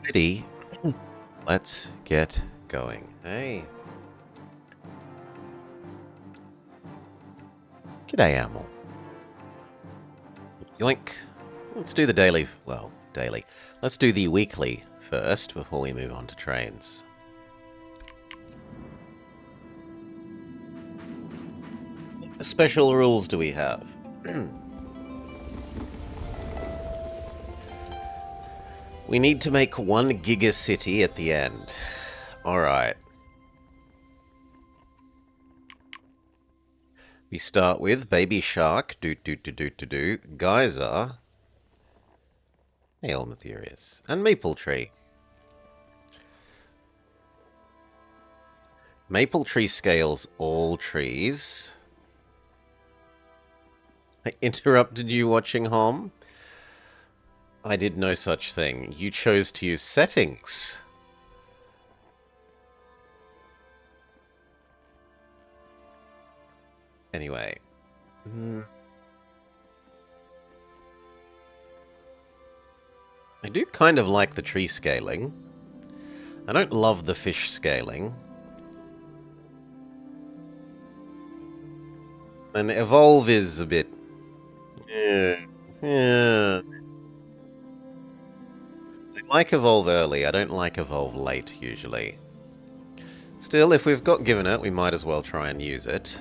Ready? Let's get going. Hey. G'day, Amel. Yoink. Let's do the daily. Well, daily. Let's do the weekly first before we move on to trains. What special rules do we have? We need to make one Giga City at the end. Alright. We start with Baby Shark, Geyser, Hail Matherius, and Maple Tree. Maple Tree scales all trees. I interrupted you watching Hom? I did no such thing. You chose to use settings. Anyway. I do kind of like the tree scaling. I don't love the fish scaling. And evolve is a bit... I like evolve early. I don't like evolve late, usually. Still, if we've got given it, we might as well try and use it.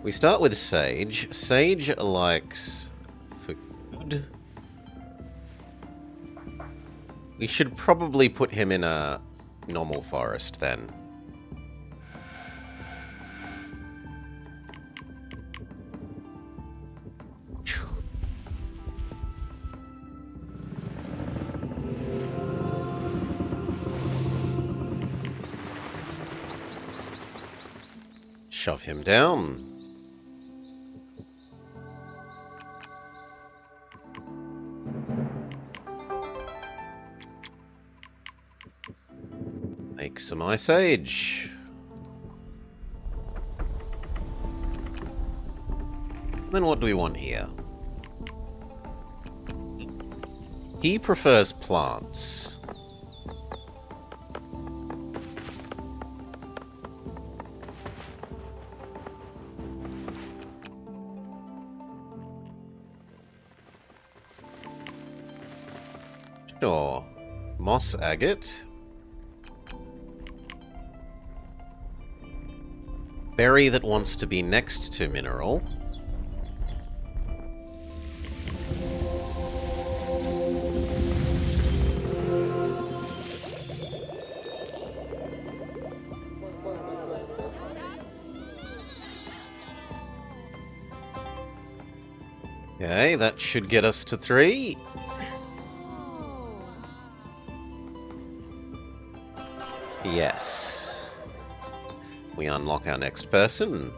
We start with Sage. Sage likes food. We should probably put him in a normal forest then. Shove him down. Make some Ice Age. Then what do we want here? He prefers plants. Sure. Moss agate. Berry that wants to be next to mineral. Okay, that should get us to 3. Yes. We unlock our next person.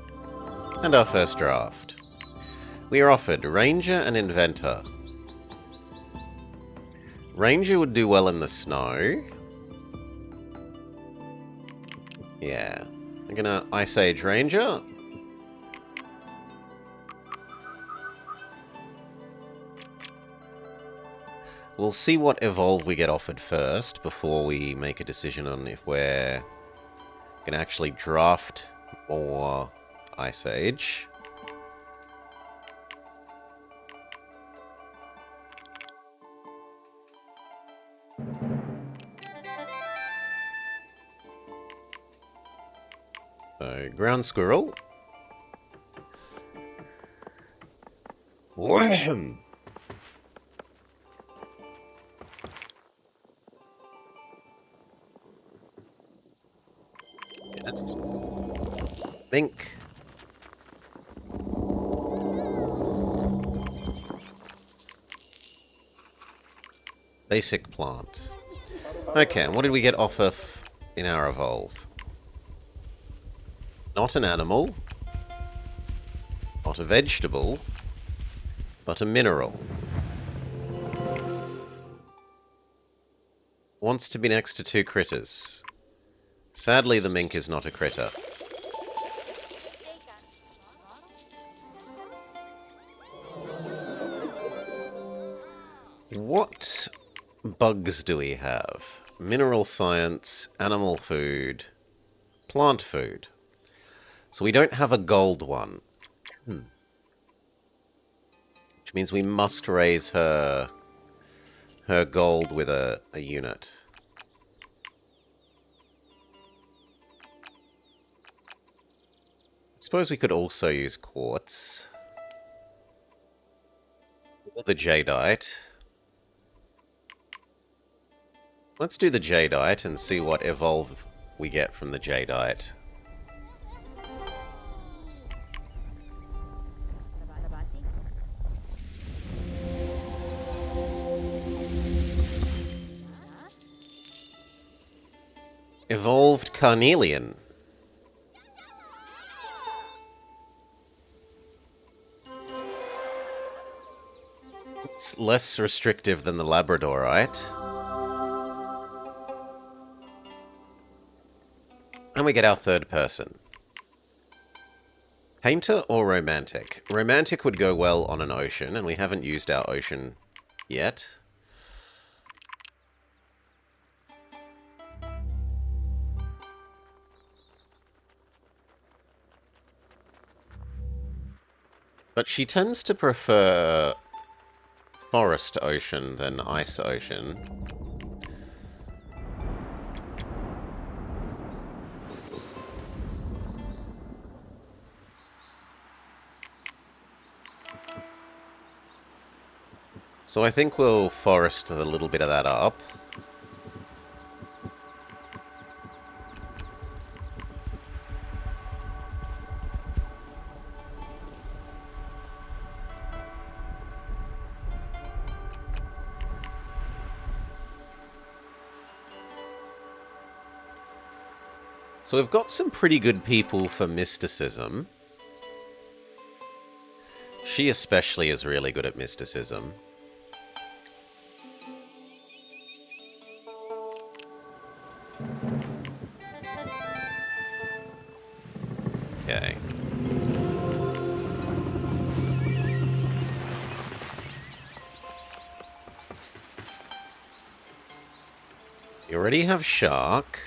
And our first draft. We are offered Ranger and Inventor. Ranger would do well in the snow. Yeah. I'm gonna Ice Age Ranger. We'll see what evolve we get offered first before we make a decision on if we're going to actually draft more Ice Age. So, Ground Squirrel. Wham! Mink. Basic plant. Okay, and what did we get off of in our evolve? Not an animal. Not a vegetable. But a mineral. Wants to be next to 2 critters. Sadly, the mink is not a critter. What bugs do we have? Mineral science, animal food, plant food. So we don't have a gold one. Which means we must raise her gold with a unit. I suppose we could also use quartz. Or the jadeite. Let's do the jadeite and see what evolve we get from the jadeite. Evolved carnelian. It's less restrictive than the labradorite. And we get our third person. Painter or romantic? Romantic would go well on an ocean, and we haven't used our ocean yet. But she tends to prefer forest ocean than ice ocean. So I think we'll forest a little bit of that up. So we've got some pretty good people for mysticism. She especially is really good at mysticism. Okay. You already have shark.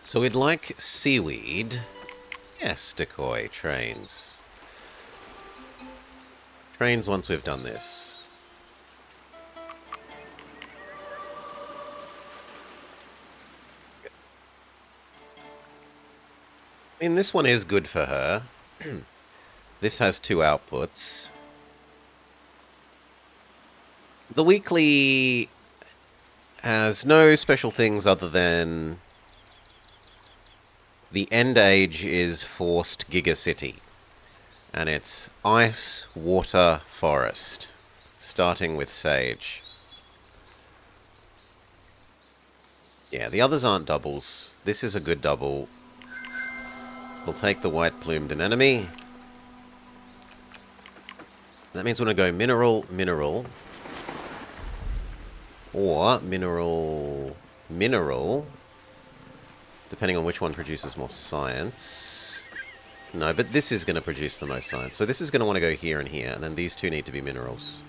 So we'd like seaweed. Yes, decoy, trains. Trains once we've done this. I mean, this one is good for her. This has 2 outputs. The weekly has no special things other than the end age is forced gigacity. And it's ice, water, forest. Starting with sage. Yeah, the others aren't doubles. This is a good double. We'll take the white-plumed anemone. That means we're going to go mineral, mineral. Or mineral, mineral. Depending on which one produces more science. No, but this is going to produce the most science. So this is going to want to go here and here. And then these two need to be minerals.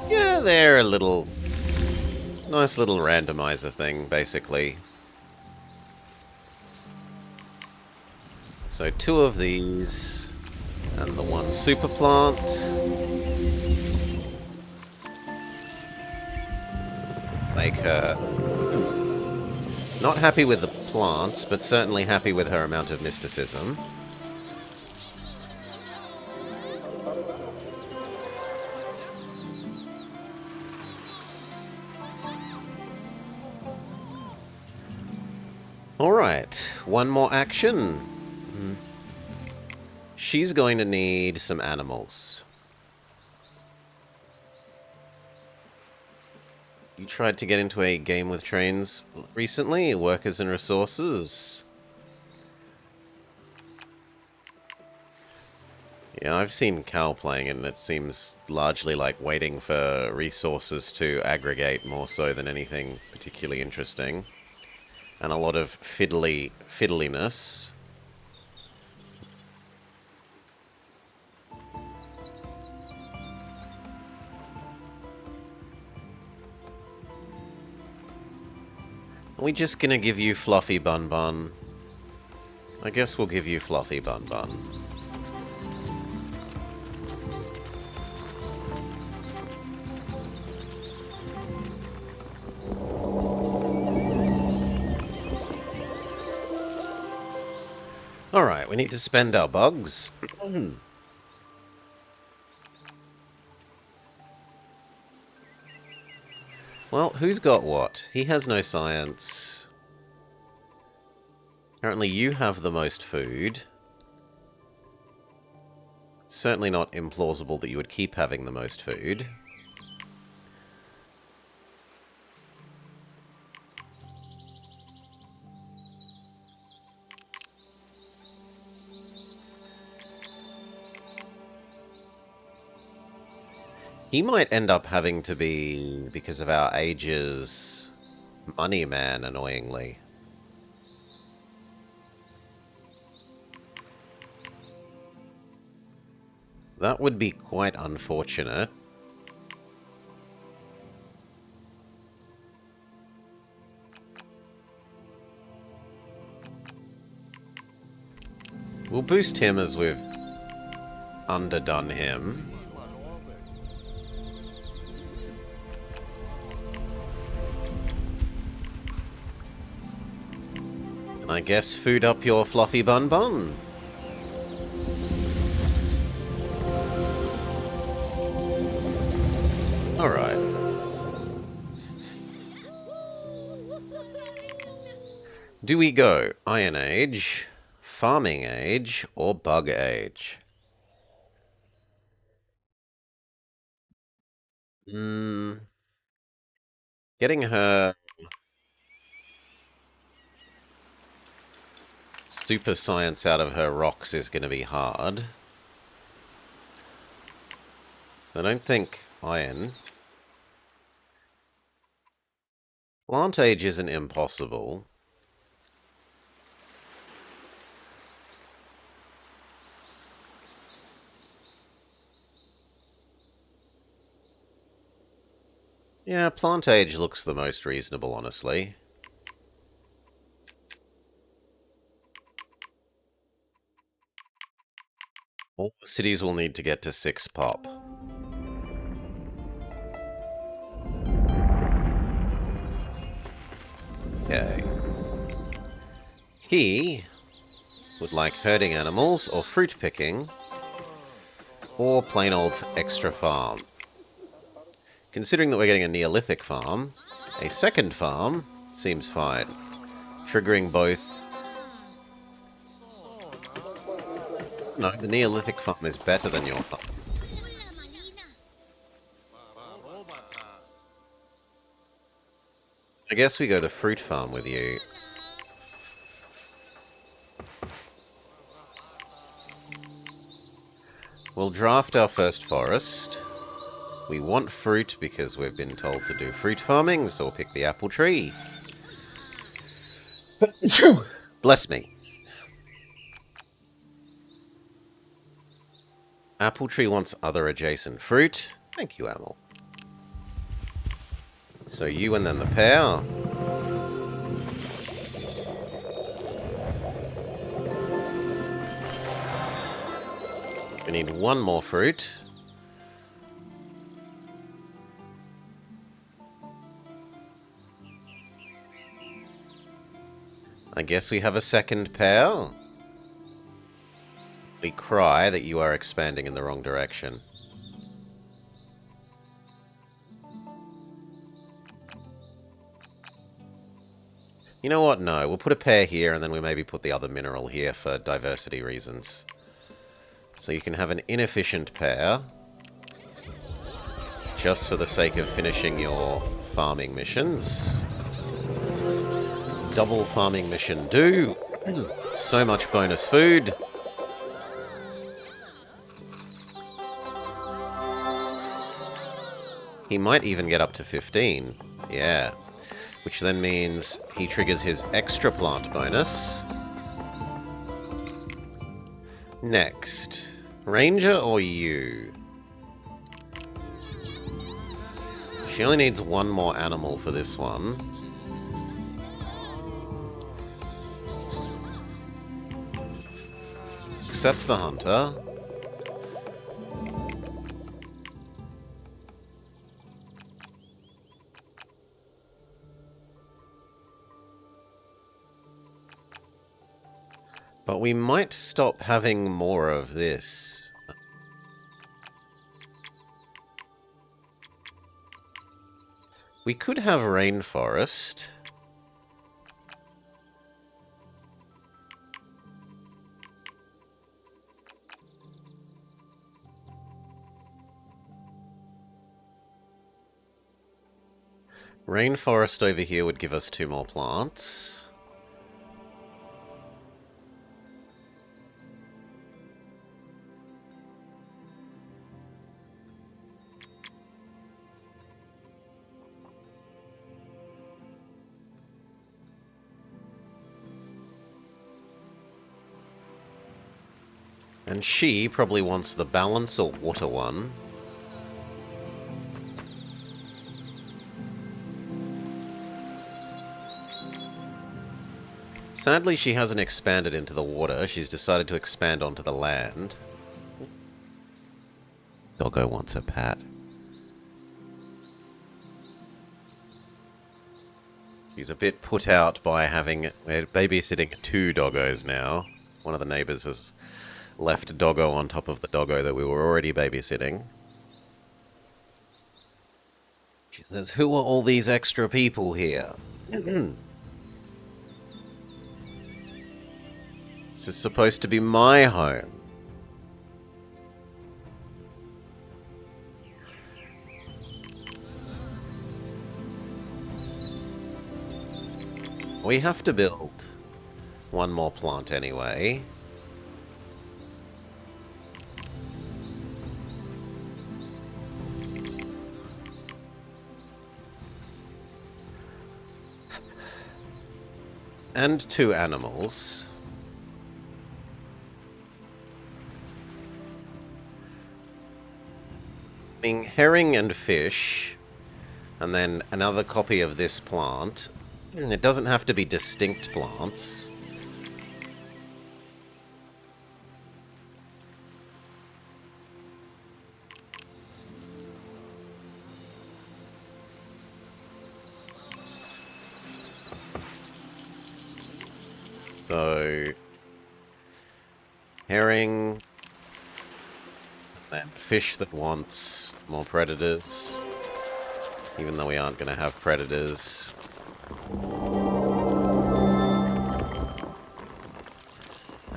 Yeah, they're a little... nice little randomizer thing, basically. So 2 of these, and the 1 super plant. Make her not happy with the plants, but certainly happy with her amount of mysticism. Alright, 1 more action. She's going to need some animals. You tried to get into a game with trains recently? Workers and resources? Yeah, I've seen Cal playing it, and it seems largely like waiting for resources to aggregate more so than anything particularly interesting. And a lot of fiddliness. Are we just gonna give you Fluffy Bun Bun? I guess we'll give you Fluffy Bun Bun. Alright, we need to spend our bugs. Well, who's got what? He has no science. Apparently you have the most food. It's certainly not implausible that you would keep having the most food. He might end up having to be, because of our ages, money man, annoyingly. That would be quite unfortunate. We'll boost him as we've underdone him. And I guess food up your Fluffy Bun Bun. Alright. Do we go Iron Age, Farming Age, or Bug Age? Getting her super science out of her rocks is going to be hard. So I don't think iron. Plant Age isn't impossible. Yeah, Plant Age looks the most reasonable, honestly. All the cities will need to get to 6 pop. Okay. He would like herding animals, or fruit picking, or plain old extra farm. Considering that we're getting a Neolithic farm, a second farm seems fine. Triggering both. No, the Neolithic farm is better than your farm. I guess we go the fruit farm with you. We'll draft our first forest. We want fruit because we've been told to do fruit farming, so we'll pick the apple tree. Bless me. Apple tree wants other adjacent fruit. Thank you, Amel. So you and then the pear. We need one more fruit. I guess we have a second pear. We cry that you are expanding in the wrong direction. You know what? No, we'll put a pear here and then we maybe put the other mineral here for diversity reasons. So you can have an inefficient pear. Just for the sake of finishing your farming missions. Double farming mission do. So much bonus food. He might even get up to 15. Yeah. Which then means he triggers his extra plant bonus. Next. Ranger or you? She only needs one more animal for this one. Except the hunter. But we might stop having more of this. We could have rainforest. Rainforest over here would give us 2 more plants. And she probably wants the balance or water one. Sadly, she hasn't expanded into the water. She's decided to expand onto the land. Doggo wants a pat. She's a bit put out by having... We're babysitting 2 doggos now. One of the neighbours has left a doggo on top of the doggo that we were already babysitting. She says, who are all these extra people here? This is supposed to be my home. We have to build one more plant anyway. And 2 animals. Being herring and fish, and then another copy of this plant. It doesn't have to be distinct plants. So, herring, then fish that wants more predators, even though we aren't going to have predators.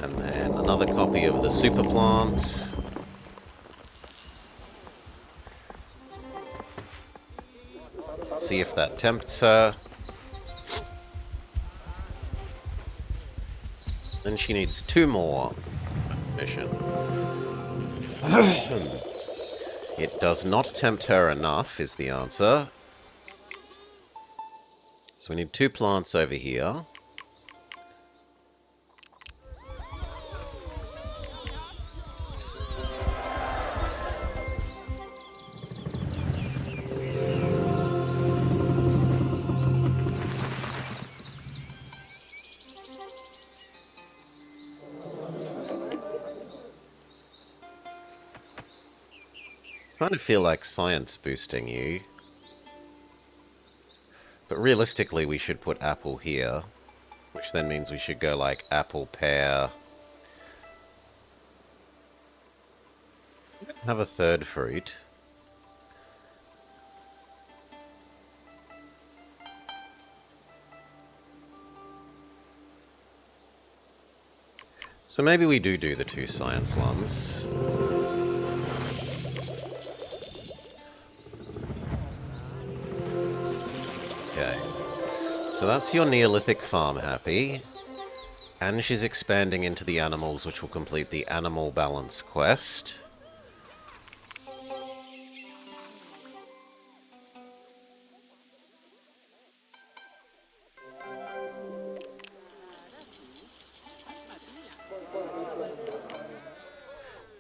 And then another copy of the super plant. See if that tempts her. Then she needs 2 more mission. It does not tempt her enough, is the answer. So we need 2 plants over here. Kind of feel like science boosting you. But realistically, we should put apple here. Which then means we should go like apple, pear. Have a 3rd fruit. So maybe we do the 2 science ones. Okay. So that's your Neolithic farm happy. And she's expanding into the animals, which will complete the animal balance quest.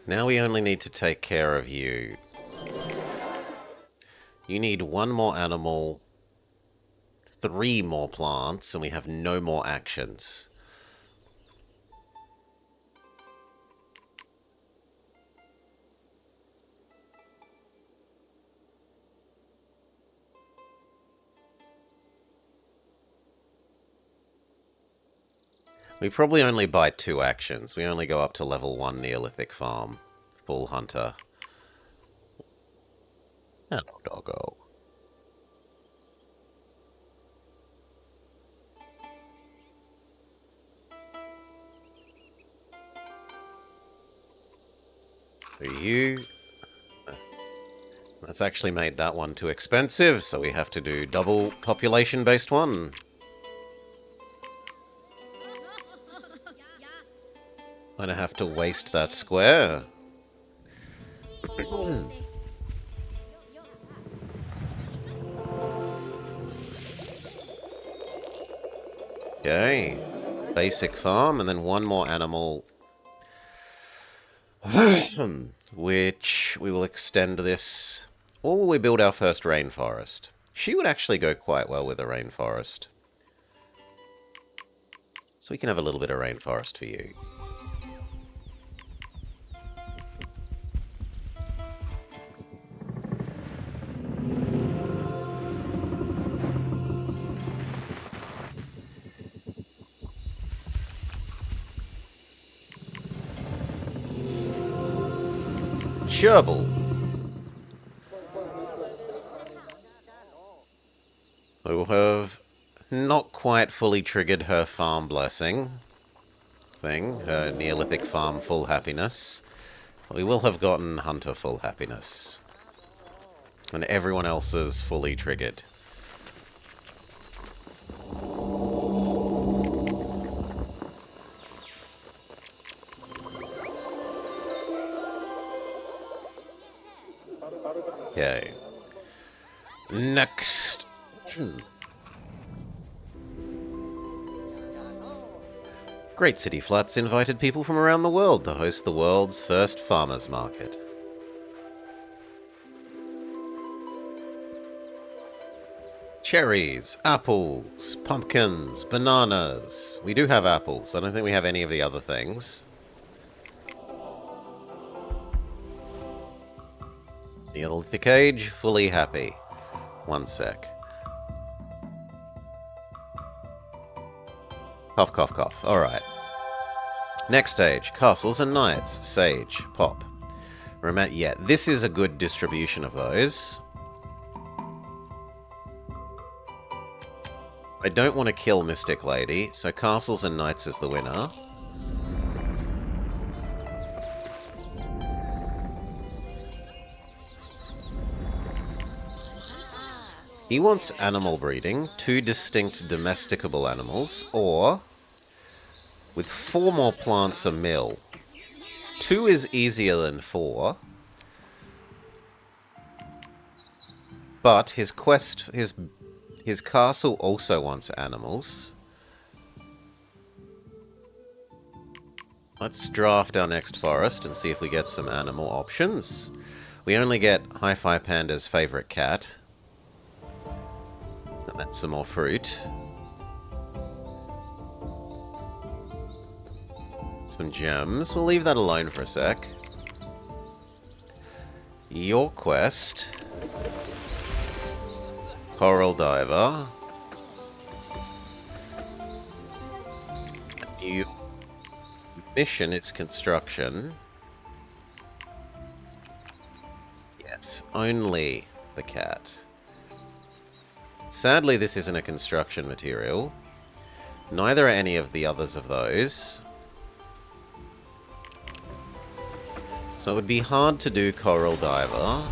Now we only need to take care of you. You need one more animal, 3 more plants, and we have no more actions. We probably only buy 2 actions. We only go up to level 1 Neolithic Farm. Full Hunter. Hello, doggo. For you... That's actually made that one too expensive, so we have to do double population-based one. I'm gonna have to waste that square. Okay. Basic farm, and then one more animal. Which we will extend this. Or will we build our first rainforest? She would actually go quite well with a rainforest. So we can have a little bit of rainforest for you. Gerbil. We will have not quite fully triggered her farm blessing thing, her Neolithic farm full happiness. We will have gotten Hunter full happiness. And everyone else's fully triggered. Okay. Next. Great City Flats invited people from around the world to host the world's first farmers market. Cherries, apples, pumpkins, bananas. We do have apples. I don't think we have any of the other things. Neolithic Age, fully happy. One sec. Cough, cough, cough. Alright. Next stage. Castles and Knights. Sage. Pop. Yeah, this is a good distribution of those. I don't want to kill Mystic Lady, so Castles and Knights is the winner. He wants animal breeding, 2 distinct domesticable animals, or with 4 more plants a mill. 2 is easier than 4. But his quest, his castle also wants animals. Let's draft our next forest and see if we get some animal options. We only get Hi-Fi Panda's favorite cat. And that's some more fruit. Some gems. We'll leave that alone for a sec. Your quest. Coral Diver. Your mission is construction. Yes, only the cat. Sadly, this isn't a construction material. Neither are any of the others of those. So it would be hard to do Coral Diver.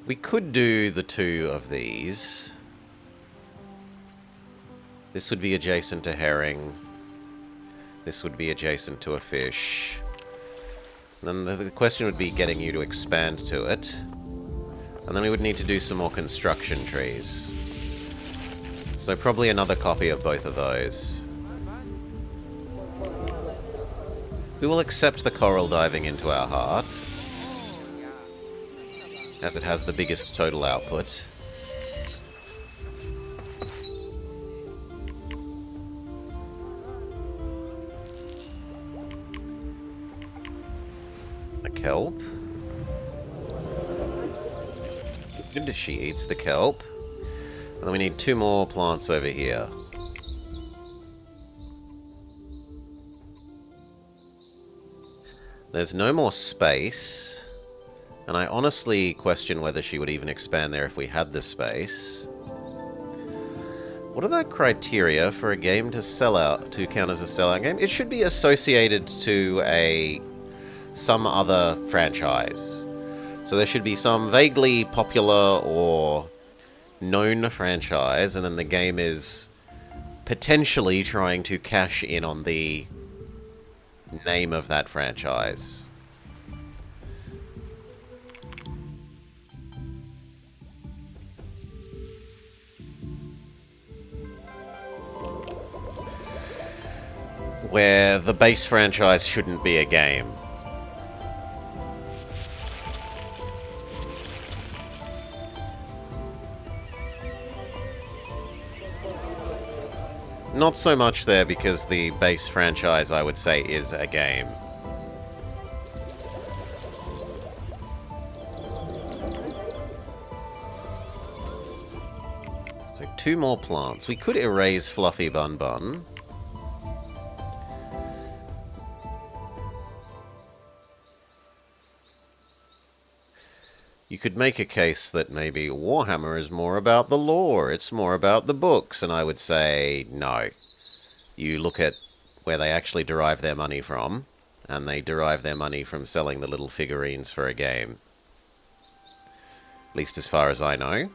We could do the 2 of these. This would be adjacent to herring. This would be adjacent to a fish. Then the question would be getting you to expand to it. And then we would need to do some more construction trees. So probably another copy of both of those. We will accept the coral diving into our heart, as it has the biggest total output. A kelp. Good, she eats the kelp. And then we need 2 more plants over here. There's no more space, and I honestly question whether she would even expand there if we had the space. What are the criteria for a game to sell out, to count as a sellout game? It should be associated to some other franchise. So there should be some vaguely popular or known franchise, and then the game is potentially trying to cash in on the name of that franchise. Where the base franchise shouldn't be a game. Not so much there, because the base franchise, I would say, is a game. So 2 more plants. We could erase Fluffy Bun Bun. You could make a case that maybe Warhammer is more about the lore, it's more about the books, and I would say no. You look at where they actually derive their money from, and they derive their money from selling the little figurines for a game. At least as far as I know.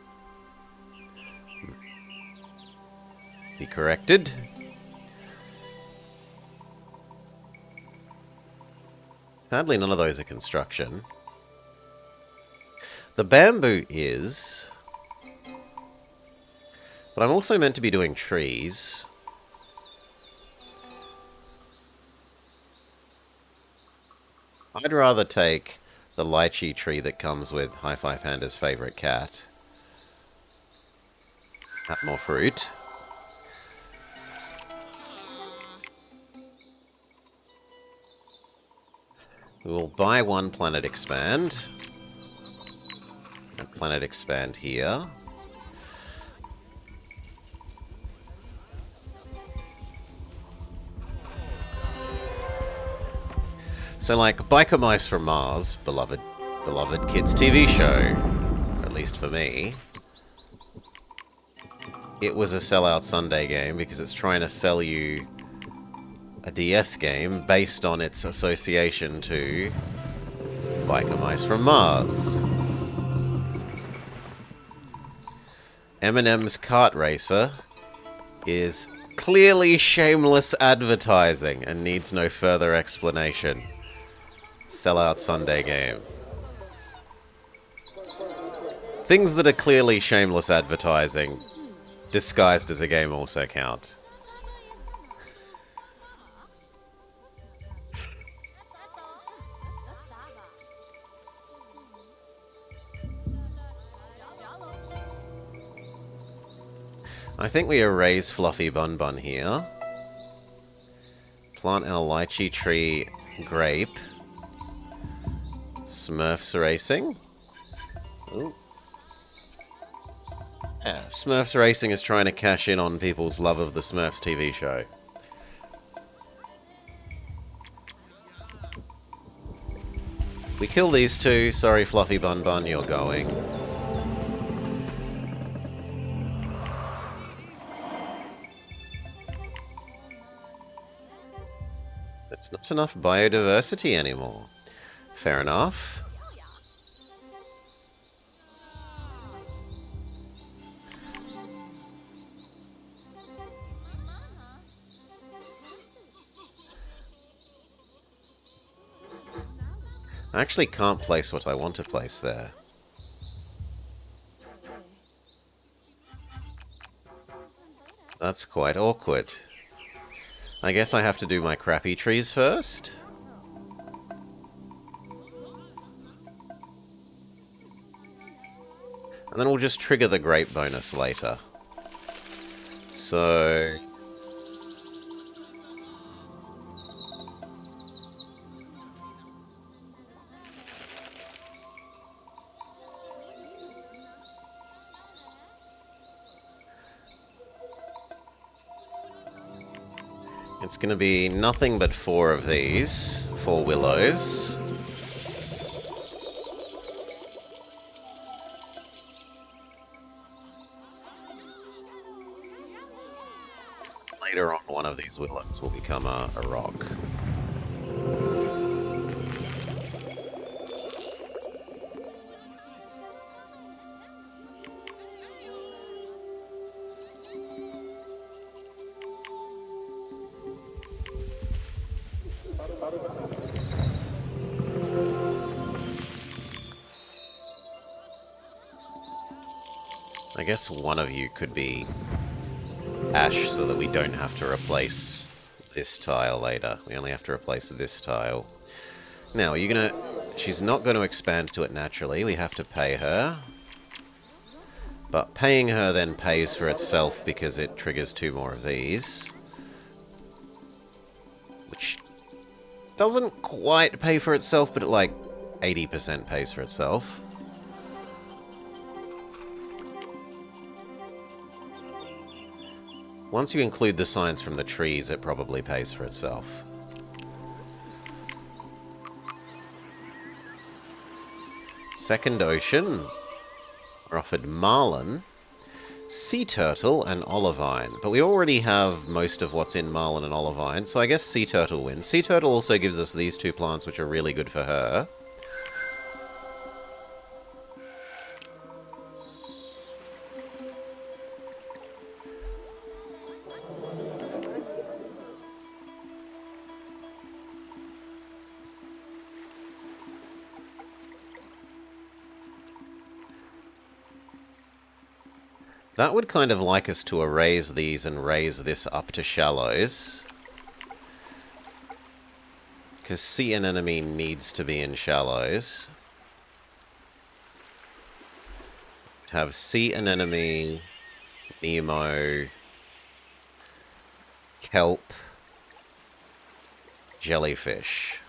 Be corrected. Sadly, none of those are construction. The bamboo is... But I'm also meant to be doing trees. I'd rather take the lychee tree that comes with Hi-Fi Panda's favourite cat. Have more fruit. We will buy 1 Planet Expand. And Planet Expand here. So, like, Biker Mice from Mars, beloved kids' TV show, or at least for me, it was a sellout Sunday game because it's trying to sell you a DS game based on its association to Biker Mice from Mars. Eminem's Kart Racer is clearly shameless advertising and needs no further explanation. Sellout Sunday game. Things that are clearly shameless advertising, disguised as a game, also count. I think we erase Fluffy Bun Bun here. Plant our lychee tree grape. Smurfs Racing. Ooh. Yeah, Smurfs Racing is trying to cash in on people's love of the Smurfs TV show. We kill these 2. Sorry, Fluffy Bun Bun, you're going. It's not enough biodiversity anymore. Fair enough. I actually can't place what I want to place there. That's quite awkward. I guess I have to do my crappy trees first. And then we'll just trigger the grape bonus later. So... it's going to be nothing but 4 of these. 4 willows. Later on, one of these willows will become a rock. I guess one of you could be ash so that we don't have to replace this tile later. We only have to replace this tile. Now, are you gonna... she's not going to expand to it naturally. We have to pay her. But paying her then pays for itself because it triggers 2 more of these. Which doesn't quite pay for itself, but it like 80% pays for itself. Once you include the signs from the trees, it probably pays for itself. Second ocean. We're offered marlin, sea turtle, and olivine. But we already have most of what's in marlin and olivine, so I guess sea turtle wins. Sea turtle also gives us these 2 plants, which are really good for her. That would kind of like us to erase these and raise this up to shallows. Because sea anemone needs to be in shallows. Have sea anemone, Nemo, kelp, jellyfish.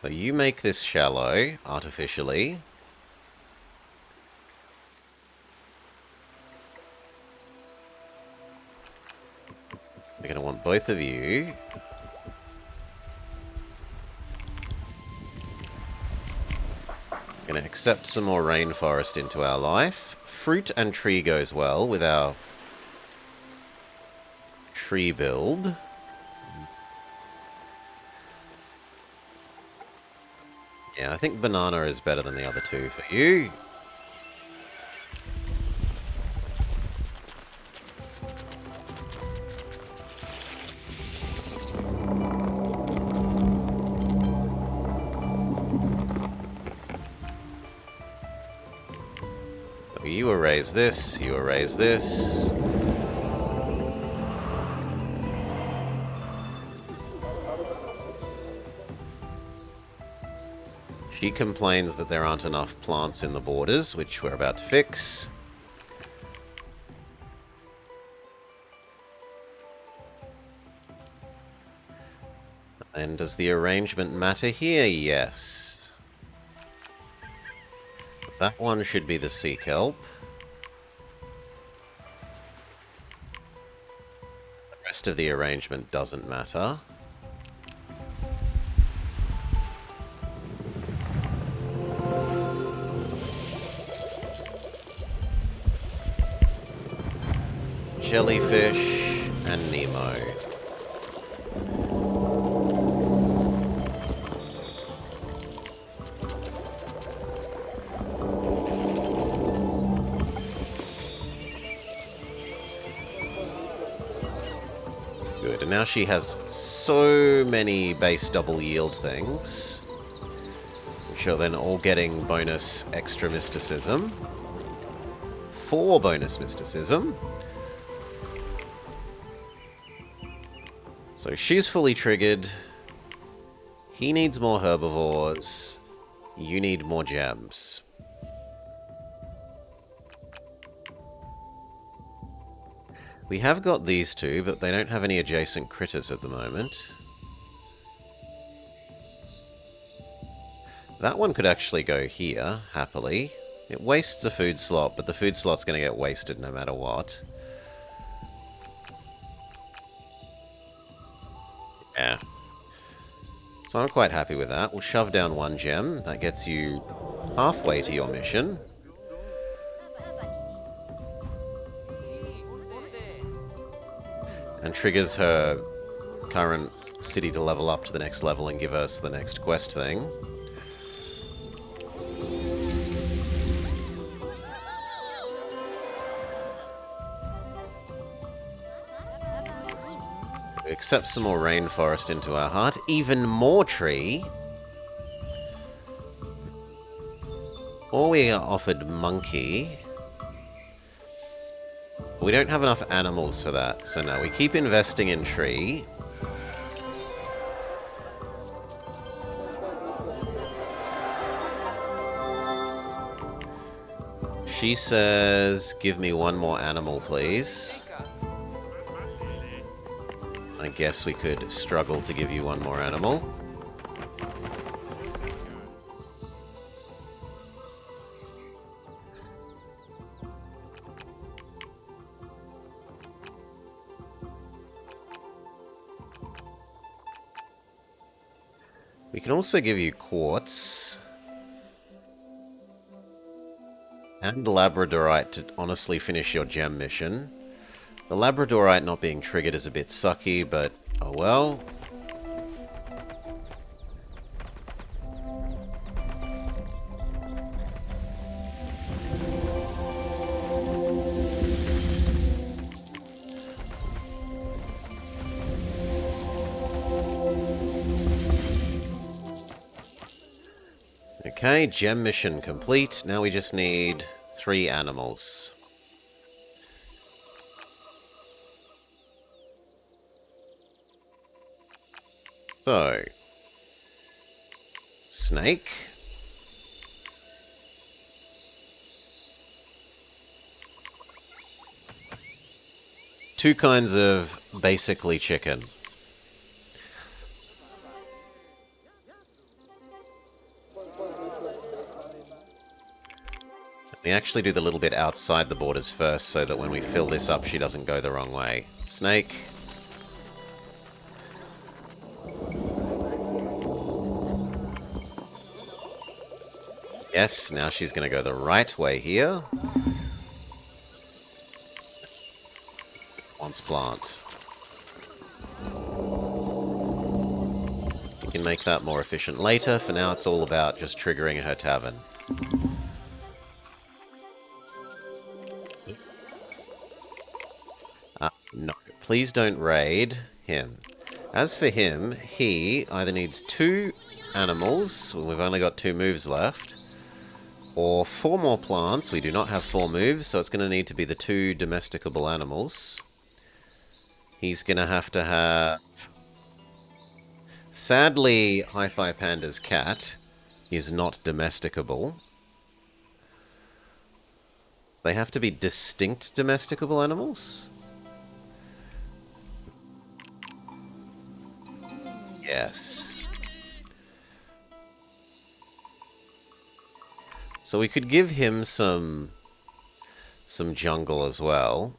So you make this shallow, artificially. We're going to want both of you. We're going to accept some more rainforest into our life. Fruit and tree goes well with our tree build. Yeah, I think banana is better than the other 2 for you. So you erase this, you erase this. She complains that there aren't enough plants in the borders, which we're about to fix. And does the arrangement matter here? Yes. That one should be the sea kelp. The rest of the arrangement doesn't matter. Jellyfish and Nemo. Good, and now she has so many base double yield things. which are then all getting bonus extra mysticism. 4 bonus mysticism. So she's fully triggered. He needs more herbivores. You need more gems. We have got these two, but they don't have any adjacent critters at the moment. That one could actually go here, happily. It wastes a food slot, but the food slot's going to get wasted no matter what. Yeah. So I'm quite happy with that. We'll shove down 1 gem. That gets you halfway to your mission. And triggers her current city to level up to the next level and give us the next quest thing. We accept some more rainforest into our heart. Even more tree. Or we are offered monkey. We don't have enough animals for that, so no, we keep investing in tree. She says, give me 1 more animal, please. I guess we could struggle to give you 1 more animal. We can also give you quartz and labradorite to honestly finish your gem mission. The labradorite not being triggered is a bit sucky, but oh well. Okay, gem mission complete. Now we just need 3 animals. So, snake. Two kinds of basically chicken. We actually do the little bit outside the borders first so that when we fill this up, she doesn't go the wrong way. Snake. Yes, now she's going to go the right way here. Wants plant. You can make that more efficient later. For now, it's all about just triggering her tavern. No, please don't raid him. As for him, he either needs 2 animals, we've only got 2 moves left, or 4 more plants. We do not have 4 moves, so it's going to need to be the 2 domesticable animals. He's going to have... Sadly, Hi-Fi Panda's cat is not domesticable. They have to be distinct domesticable animals? Yes. So we could give him some jungle as well.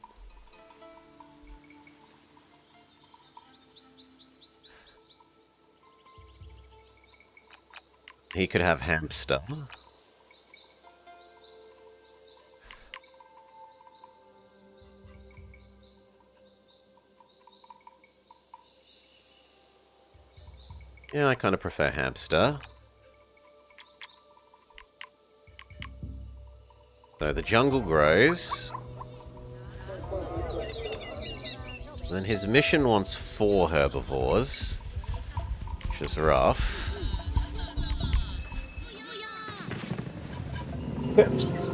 He could have hamster. Yeah, I kind of prefer hamster. So the jungle grows. And then his mission wants 4 herbivores, which is rough.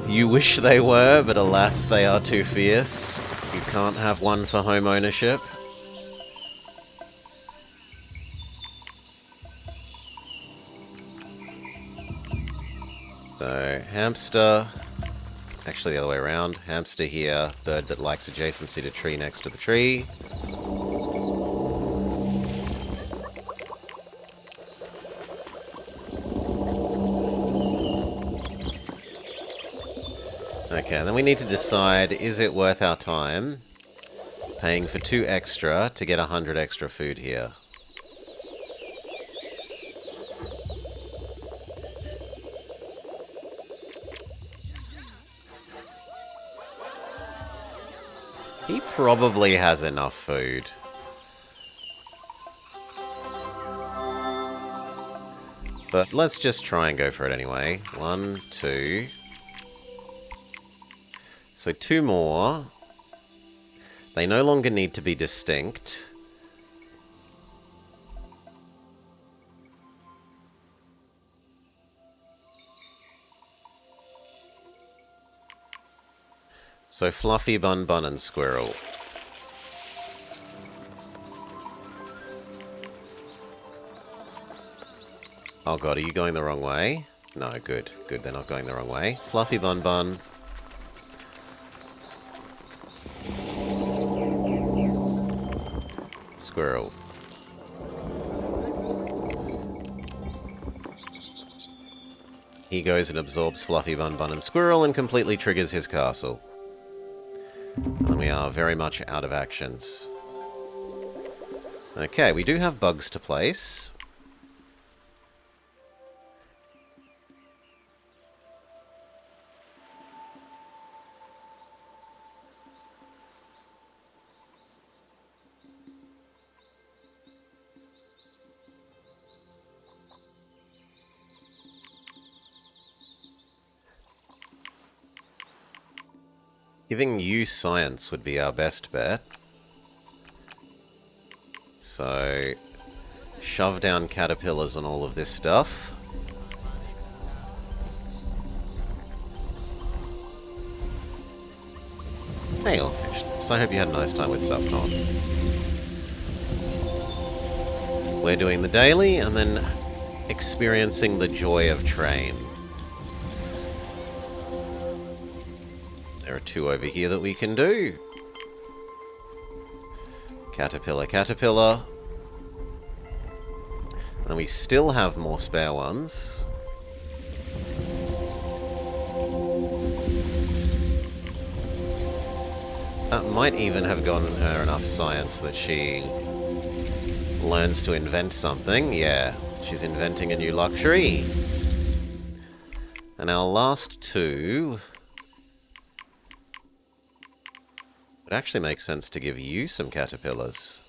You wish they were, but alas, they are too fierce. You can't have one for home ownership. So, hamster. Actually, the other way around. Hamster here, bird that likes adjacency to tree next to the tree. Okay, then we need to decide, is it worth our time paying for 2 extra to get 100 extra food here? He probably has enough food. But let's just try and go for it anyway. 1, 2. So 2 more. They no longer need to be distinct. So Fluffy, Bun Bun, and Squirrel. Oh god, are you going the wrong way? No, good. Good, they're not going the wrong way. Fluffy, Bun Bun. Squirrel. He goes and absorbs Fluffy, Bun Bun, and Squirrel and completely triggers his castle. And we are very much out of actions. Okay, we do have bugs to place. Giving you science would be our best bet. So, shove down caterpillars and all of this stuff. Hey, Elfish. So I hope you had a nice time with Subcon. We're doing the daily and then experiencing the joy of train. There are 2 over here that we can do. Caterpillar, caterpillar. And we still have more spare ones. That might even have gotten her enough science that she learns to invent something. Yeah, she's inventing a new luxury. And our last 2... It actually makes sense to give you some caterpillars.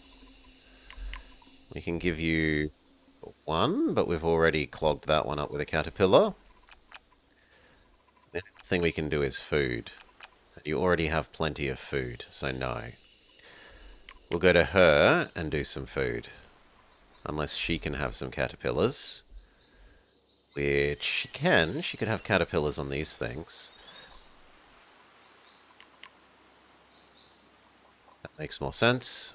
We can give you 1, but we've already clogged that one up with a caterpillar. The only thing we can do is food. You already have plenty of food, so no. We'll go to her and do some food. Unless she can have some caterpillars. Which she can. She could have caterpillars on these things. Makes more sense.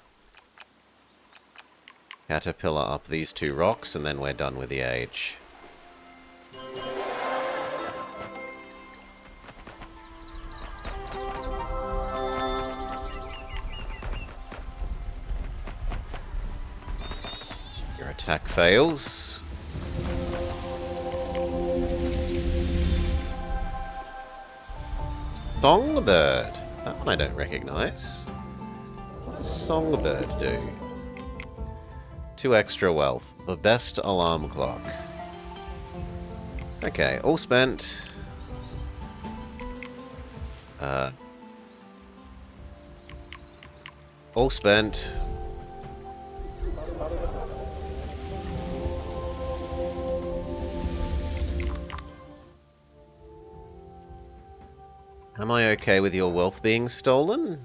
Caterpillar up these 2 rocks, and then we're done with the age. Your attack fails. Songbird. That one I don't recognize. Songbird do? 2 extra wealth. The best alarm clock. Okay, all spent. All spent. Am I okay with your wealth being stolen?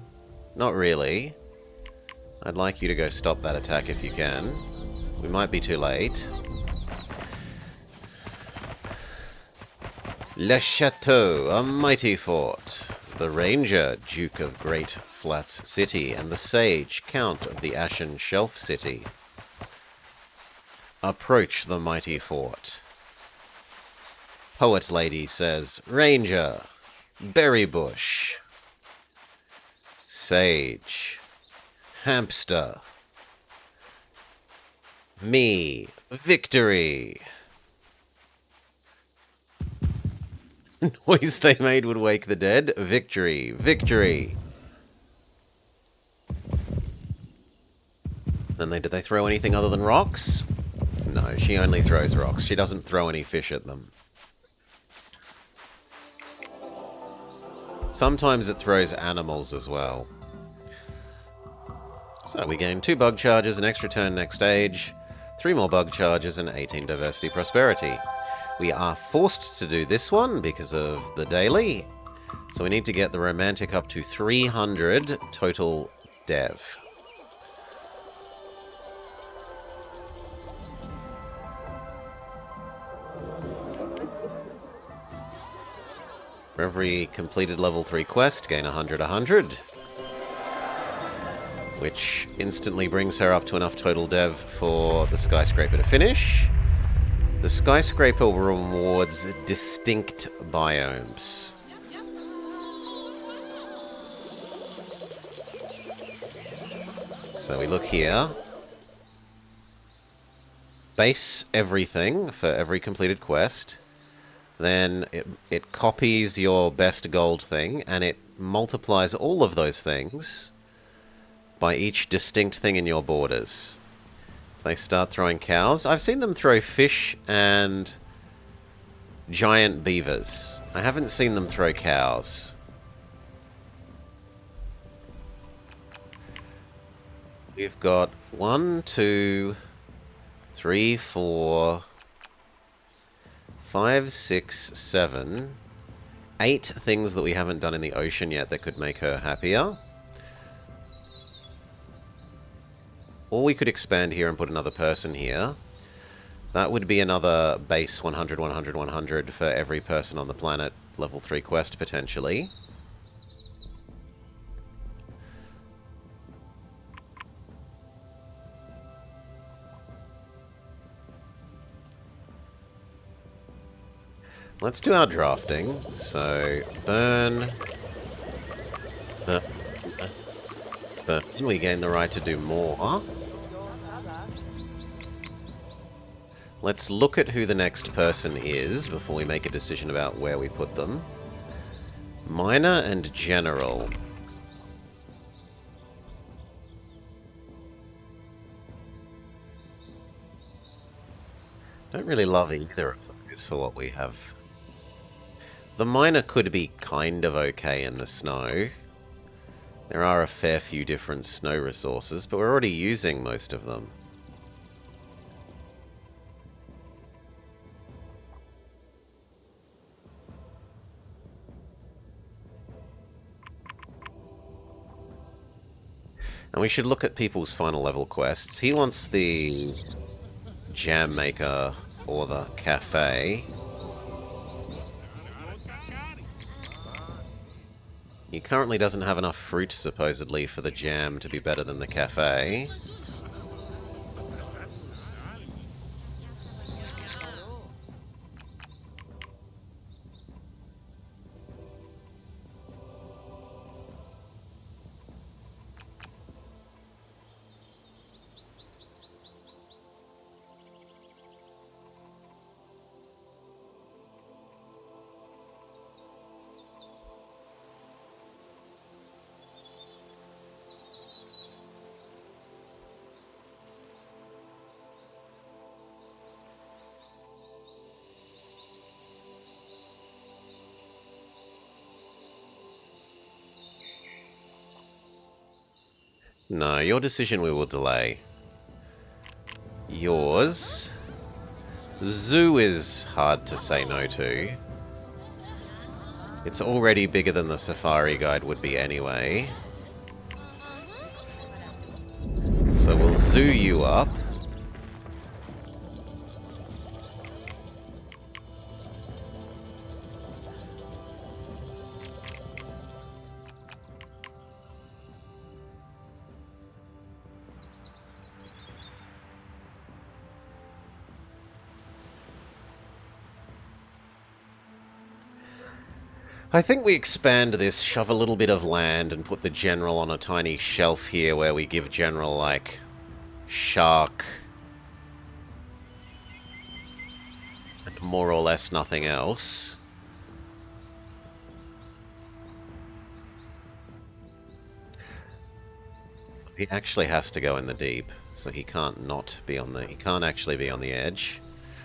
Not really. I'd like you to go stop that attack if you can. We might be too late. Le Chateau, a mighty fort. The Ranger, Duke of Great Flats City, and the Sage, Count of the Ashen Shelf City. Approach the mighty fort. Poet Lady says, Ranger, Berry Bush, Sage, Hamster, me, Victory. Noise they made would wake the dead. Victory, victory. Then did they throw anything other than rocks? No, she only throws rocks. She doesn't throw any fish at them. Sometimes it throws animals as well. So we gain 2 bug charges, an extra turn next stage, 3 more bug charges, and 18 diversity prosperity. We are forced to do this one because of the daily. So we need to get the romantic up to 300 total dev. For every completed level 3 quest, gain 100. Which instantly brings her up to enough total dev for the skyscraper to finish. The skyscraper rewards distinct biomes. So we look here. Base everything for every completed quest. Then it copies your best gold thing, and it multiplies all of those things by each distinct thing in your borders. They start throwing cows. I've seen them throw fish and giant beavers. I haven't seen them throw cows. We've got 1, 2, 3, 4, 5, 6, 7, 8 things that we haven't done in the ocean yet that could make her happier. Or we could expand here and put another person here. That would be another base 100, 100, 100 for every person on the planet. Level 3 quest, potentially. Let's do our drafting. So, burn. We gain the right to do more. Let's look at who the next person is before we make a decision about where we put them. Minor and General. Don't really love either of those for what we have. The Minor could be kind of okay in the snow. There are a fair few different snow resources, but we're already using most of them. And we should look at people's final level quests. He wants the jam maker or the cafe. He currently doesn't have enough fruit, supposedly, for the jam to be better than the cafe. No, your decision we will delay. Yours. Zoo is hard to say no to. It's already bigger than the Safari Guide would be anyway. So we'll zoo you up. I think we expand this, shove a little bit of land, and put the general on a tiny shelf here where we give general, like, shark and more or less nothing else. He actually has to go in the deep, so he can't not be on the... He can't actually be on the edge.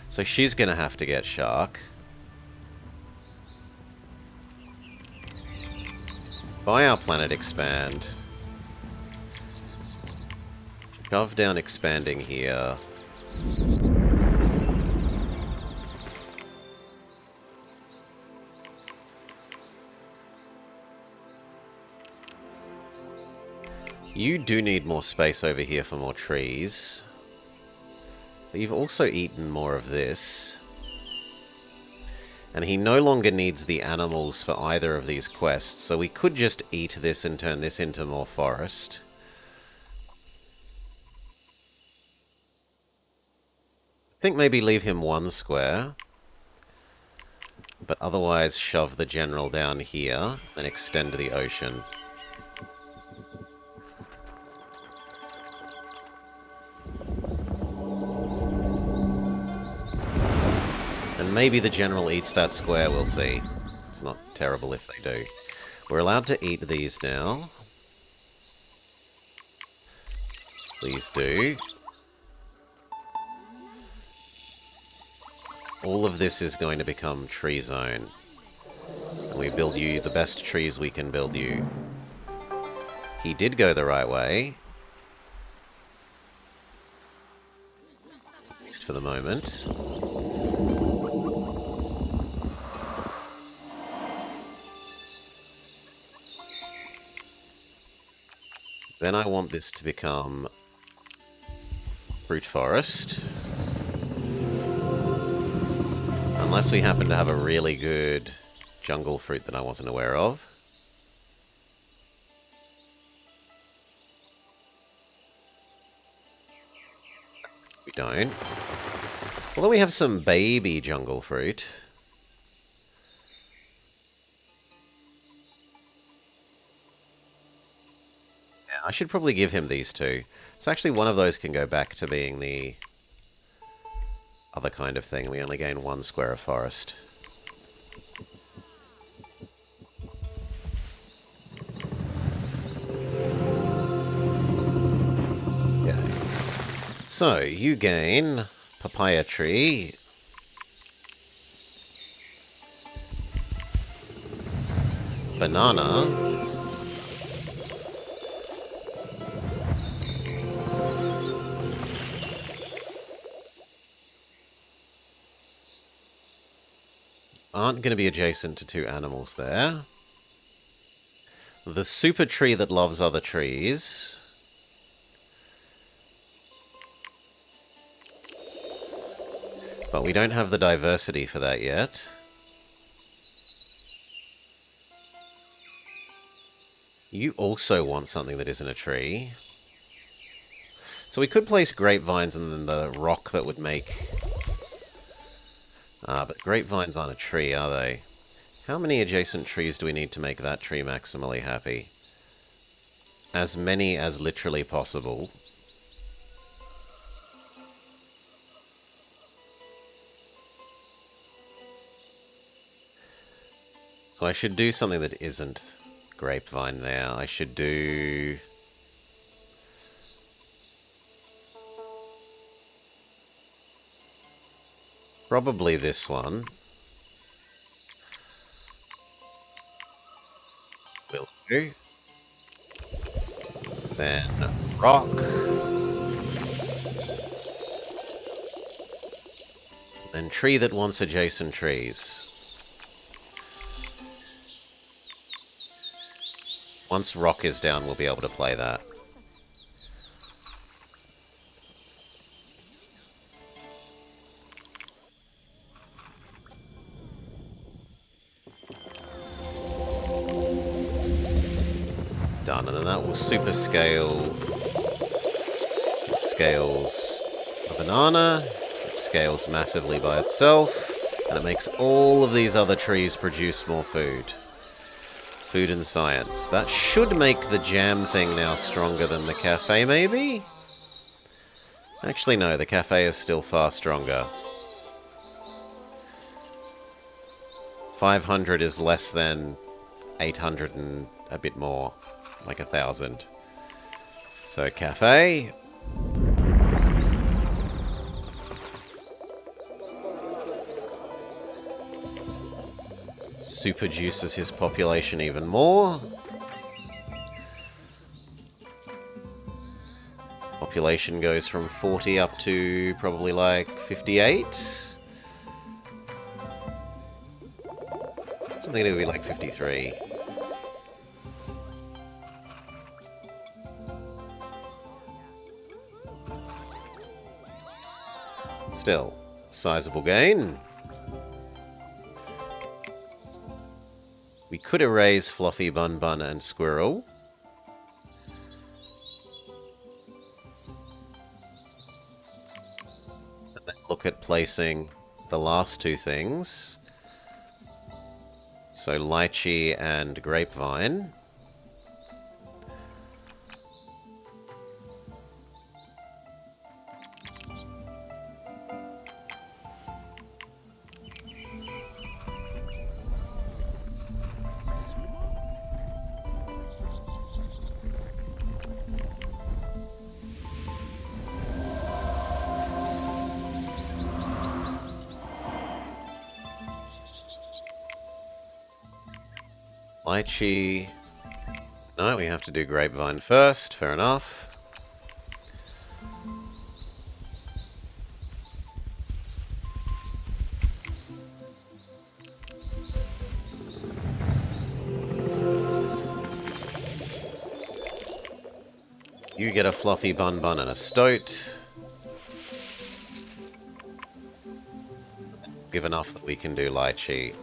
So she's gonna have to get shark. Buy our planet expand. Shove down expanding here. You do need more space over here for more trees. But you've also eaten more of this. And he no longer needs the animals for either of these quests, so we could just eat this and turn this into more forest. I think maybe leave him 1 square. But otherwise shove the general down here and extend the ocean. And maybe the general eats that square, we'll see. It's not terrible if they do. We're allowed to eat these now. Please do. All of this is going to become tree zone. And we build you the best trees we can build you. He did go the right way. At least for the moment. Then I want this to become fruit forest. Unless we happen to have a really good jungle fruit that I wasn't aware of. We don't. Although we have some baby jungle fruit. I should probably give him these two. So actually one of those can go back to being the other kind of thing. We only gain 1 square of forest. Yeah. So, you gain papaya tree. Banana. Aren't going to be adjacent to 2 animals there. The super tree that loves other trees. But we don't have the diversity for that yet. You also want something that isn't a tree. So we could place grapevines and then the rock that would make... but grapevines aren't a tree, are they? How many adjacent trees do we need to make that tree maximally happy? As many as literally possible. So I should do something that isn't grapevine there. I should do... probably this one. Will do. Then rock. Then tree that wants adjacent trees. Once rock is down, we'll be able to play that. Done, and then that will super scale. It scales a banana, it scales massively by itself, and it makes all of these other trees produce more food. Food and science. That should make the jam thing now stronger than the cafe, maybe? Actually, no, the cafe is still far stronger. 500 is less than 800 and a bit more. Like 1,000. So, cafe. Super juices his population even more. Population goes from 40 up to probably like 58. Something to be like 53. Still, sizable gain. We could erase Fluffy, Bun Bun, and Squirrel. And then look at placing the last two things. So Lychee and Grapevine. Lychee. No, we have to do Grapevine first. Fair enough. You get a Fluffy, Bun Bun, and a Stoat. Give enough that we can do Lychee.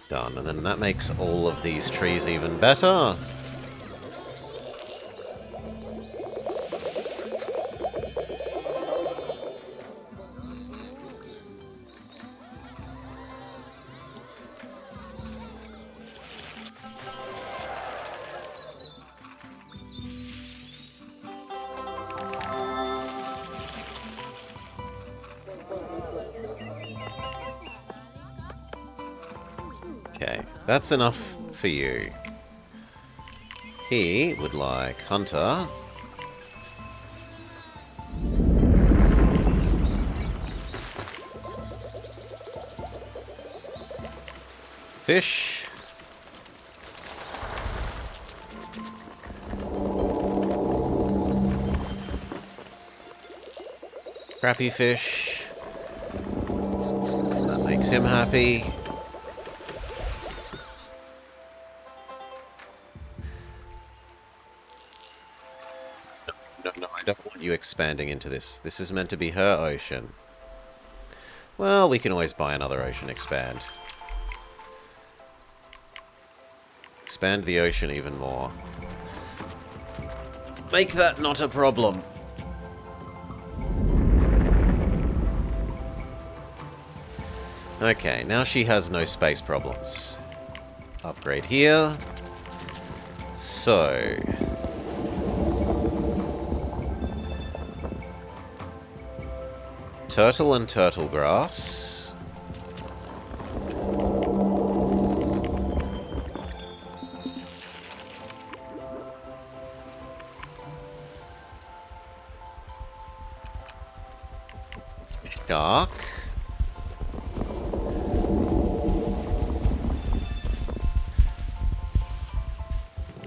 Done, and then that makes all of these trees even better. Okay, that's enough for you. He would like Hunter. Fish. Crappy fish. That makes him happy. No, I don't want you expanding into this. This is meant to be her ocean. Well, we can always buy another ocean expand. Expand the ocean even more. Make that not a problem. Okay, now she has no space problems. Upgrade here. So... turtle and turtle grass. Shark.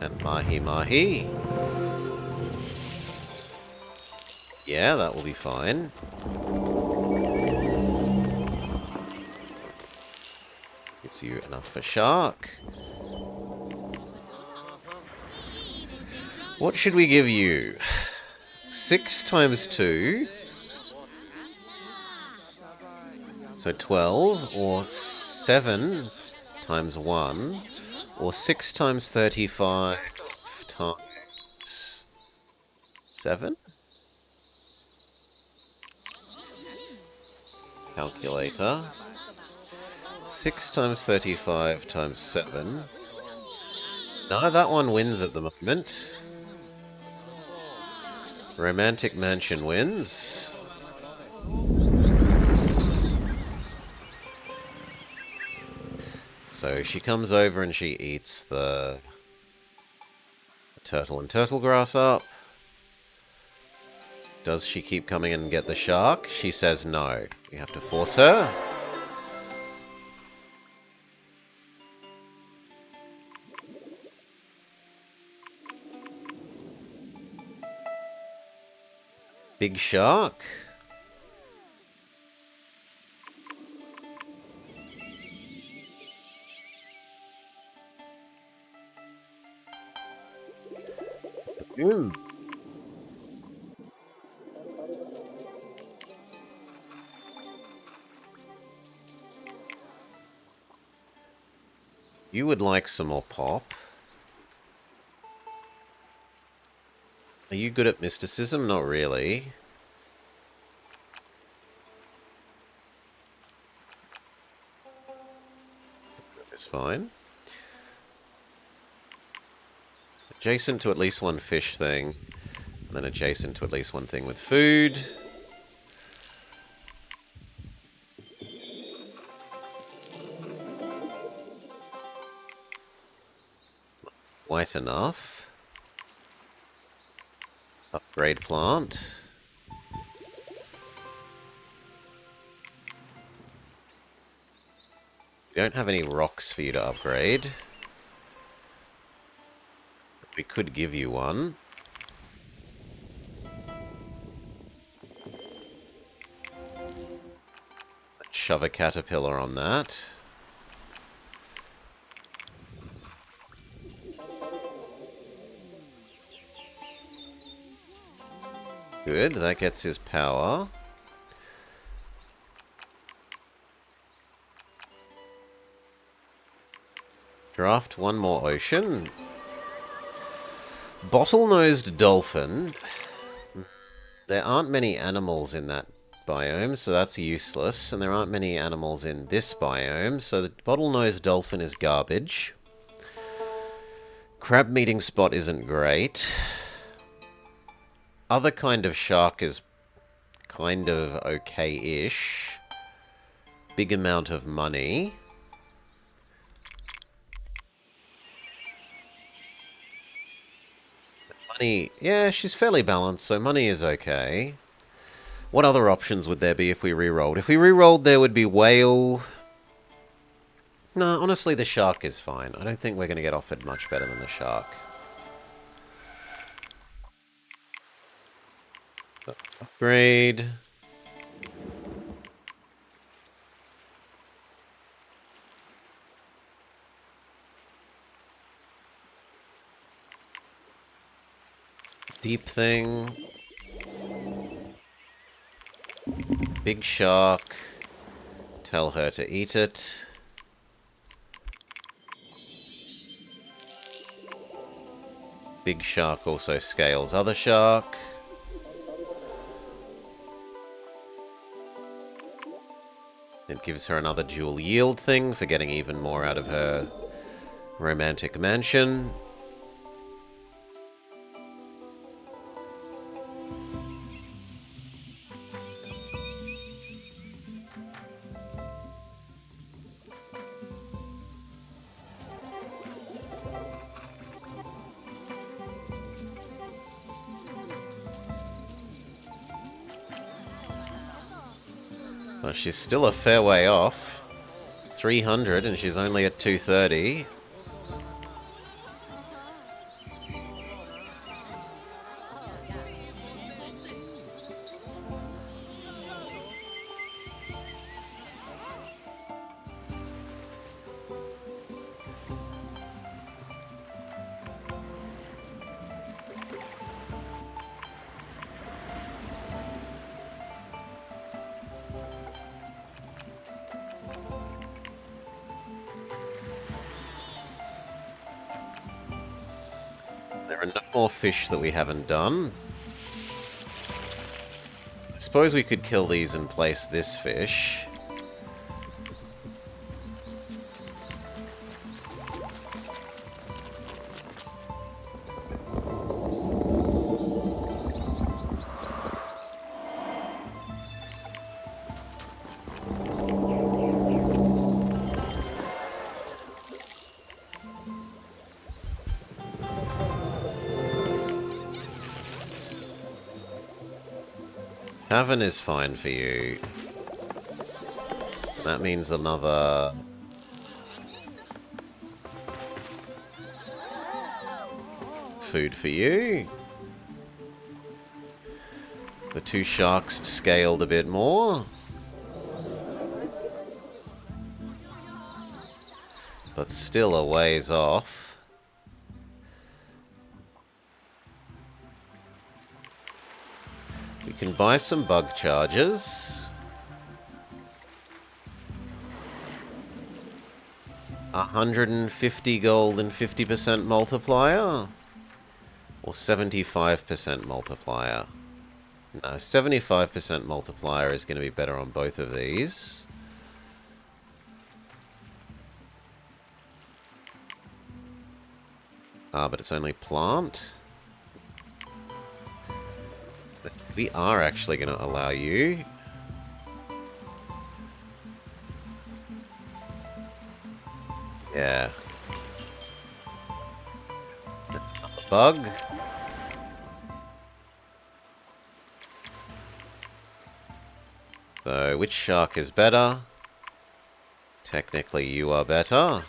And mahi-mahi. Yeah, that will be fine. Gives you enough for shark. What should we give you? 6 times 2. So 12 or 7 times 1, or 6 times 35 times 7? Calculator. 6 times 35 times 7. No, that one wins at the moment. Romantic Mansion wins. So she comes over and she eats the turtle and turtle grass up. Does she keep coming and get the shark? She says no. You have to force her. Big shark. Ooh. You would like some more pop. Are you good at mysticism? Not really. It's fine. Adjacent to at least one fish thing. And then adjacent to at least one thing with food. White enough. Upgrade plant. We don't have any rocks for you to upgrade. We could give you one. Shove a caterpillar on that. Good, that gets his power. Draft one more ocean. Bottlenose dolphin. There aren't many animals in that biome, so that's useless. And there aren't many animals in this biome, so the bottlenose dolphin is garbage. Crab meeting spot isn't great. Other kind of shark is kind of okay-ish. Big amount of money. Money, yeah, she's fairly balanced, so money is okay. What other options would there be if we re-rolled? If we re-rolled, there would be whale. No, honestly, the shark is fine. I don't think we're going to get offered much better than the shark. Upgrade. Deep thing. Big shark. Tell her to eat it. Big shark also scales other shark. It gives her another dual yield thing for getting even more out of her romantic mansion. Well, she's still a fair way off. 300 and she's only at 230. There are no more fish that we haven't done. I suppose we could kill these and place this fish. Tavern is fine for you. That means another... food for you. The two sharks scaled a bit more. But still a ways off. We can buy some bug charges. 150 gold and 50% multiplier? Or 75% multiplier? No, 75% multiplier is going to be better on both of these. But it's only plant. We are actually going to allow you. Yeah. Bug. So, which shark is better? Technically, you are better.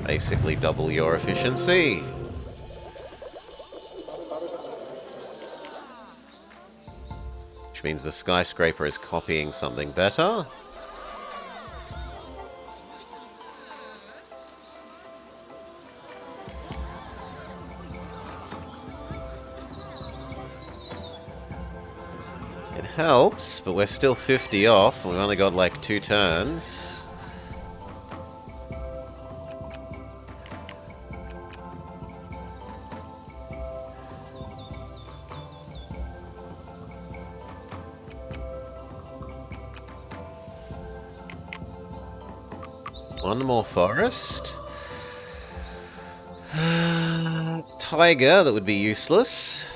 Basically double your efficiency. Which means the skyscraper is copying something better. It helps, but we're still 50 off, and we've only got like 2 turns. One more forest. Tiger, that would be useless.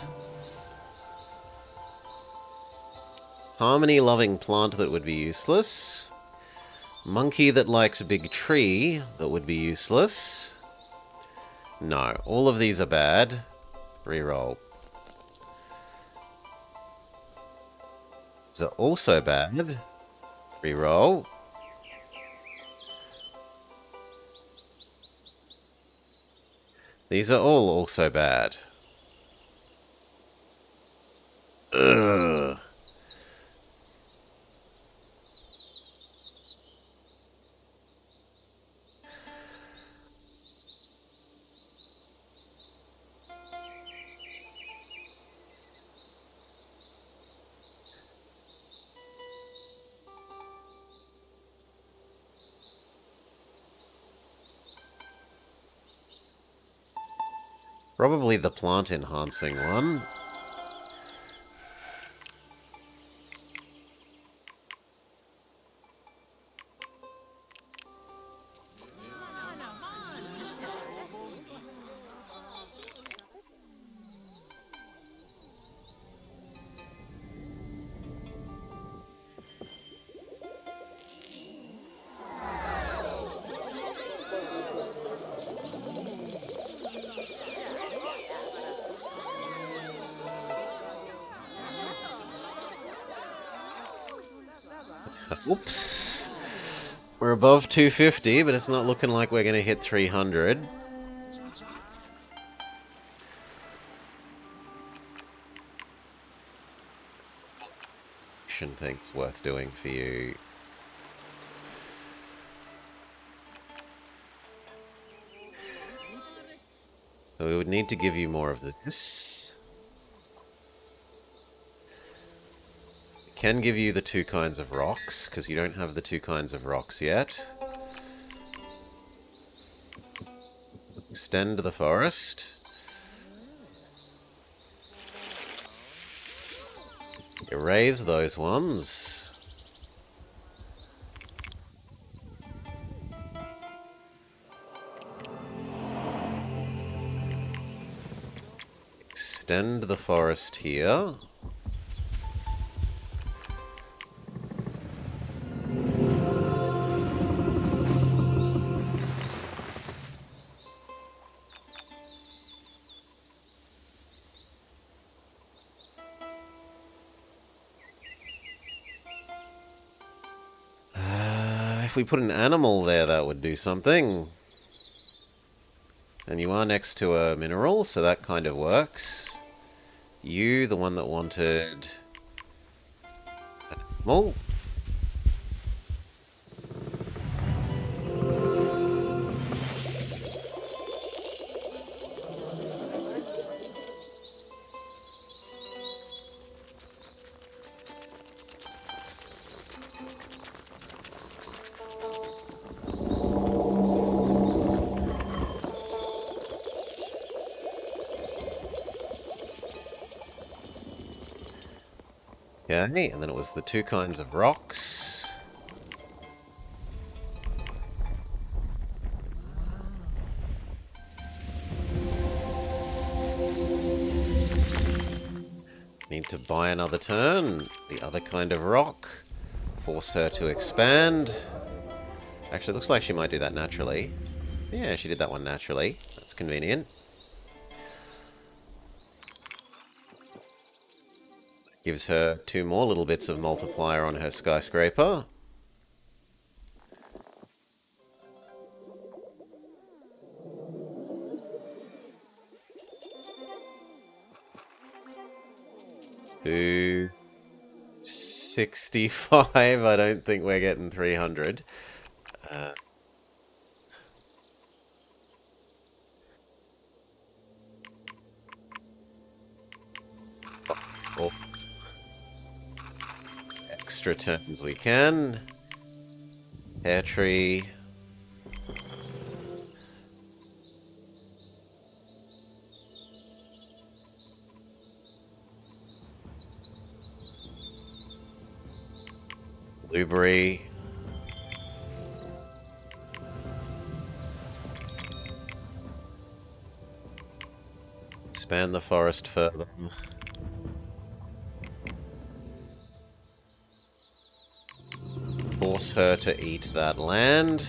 Harmony-loving plant, that would be useless. Monkey that likes a big tree, that would be useless. No, all of these are bad. Reroll. These are also bad. Reroll. These are all also bad. Ugh. Probably the plant enhancing one. Oops. We're above 250, but it's not looking like we're going to hit 300. Shouldn't think it's worth doing for you. So we would need to give you more of this. can give you the 2 kinds of rocks, because you don't have the 2 kinds of rocks yet. Extend the forest. Erase those ones. Extend the forest here. If we put an animal there, that would do something. And you are next to a mineral, so that kind of works. You, the one that wanted... animal. Okay, and then it was the 2 kinds of rocks. Need to buy another turn. The other kind of rock. Force her to expand. Actually, it looks like she might do that naturally. Yeah, she did that one naturally. That's convenient. Gives her 2 more little bits of multiplier on her skyscraper. Two 65. I don't think we're getting 300. Oh. Extra turns we can. Hair tree. Blueberry. Expand the forest further. Force her to eat that land.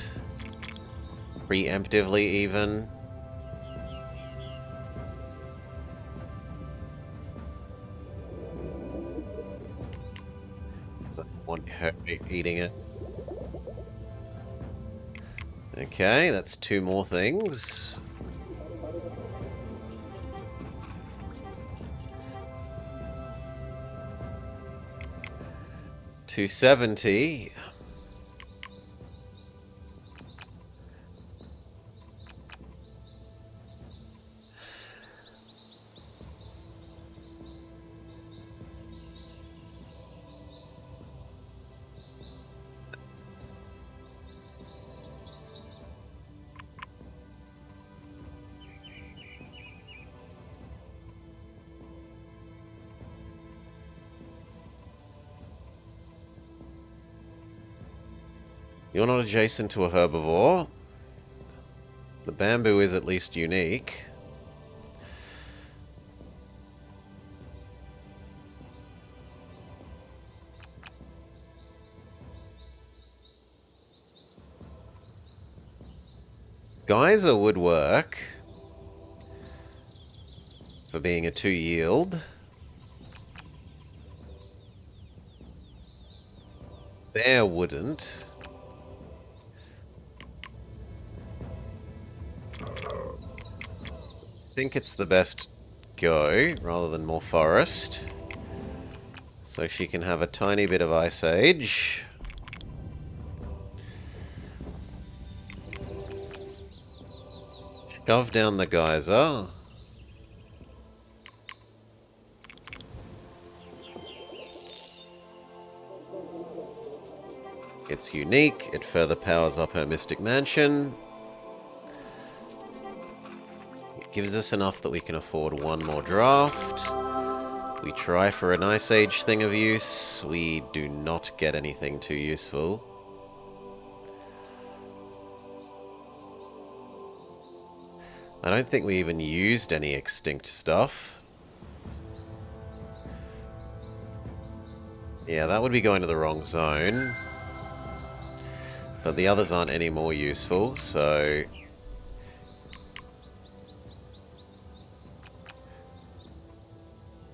Preemptively, even. I want her eating it. Okay, that's 2 more things. $270. You're not adjacent to a herbivore. The bamboo is at least unique. Geyser would work for being a 2 yield. Bear wouldn't. I think it's the best go, rather than more forest. So she can have a tiny bit of Ice Age. Shove down the geyser. That's unique. It further powers up her Mystic Mansion. It gives us enough that we can afford one more draft. We try for an Ice Age thing of use. We do not get anything too useful. I don't think we even used any extinct stuff. Yeah, that would be going to the wrong zone. But the others aren't any more useful, so...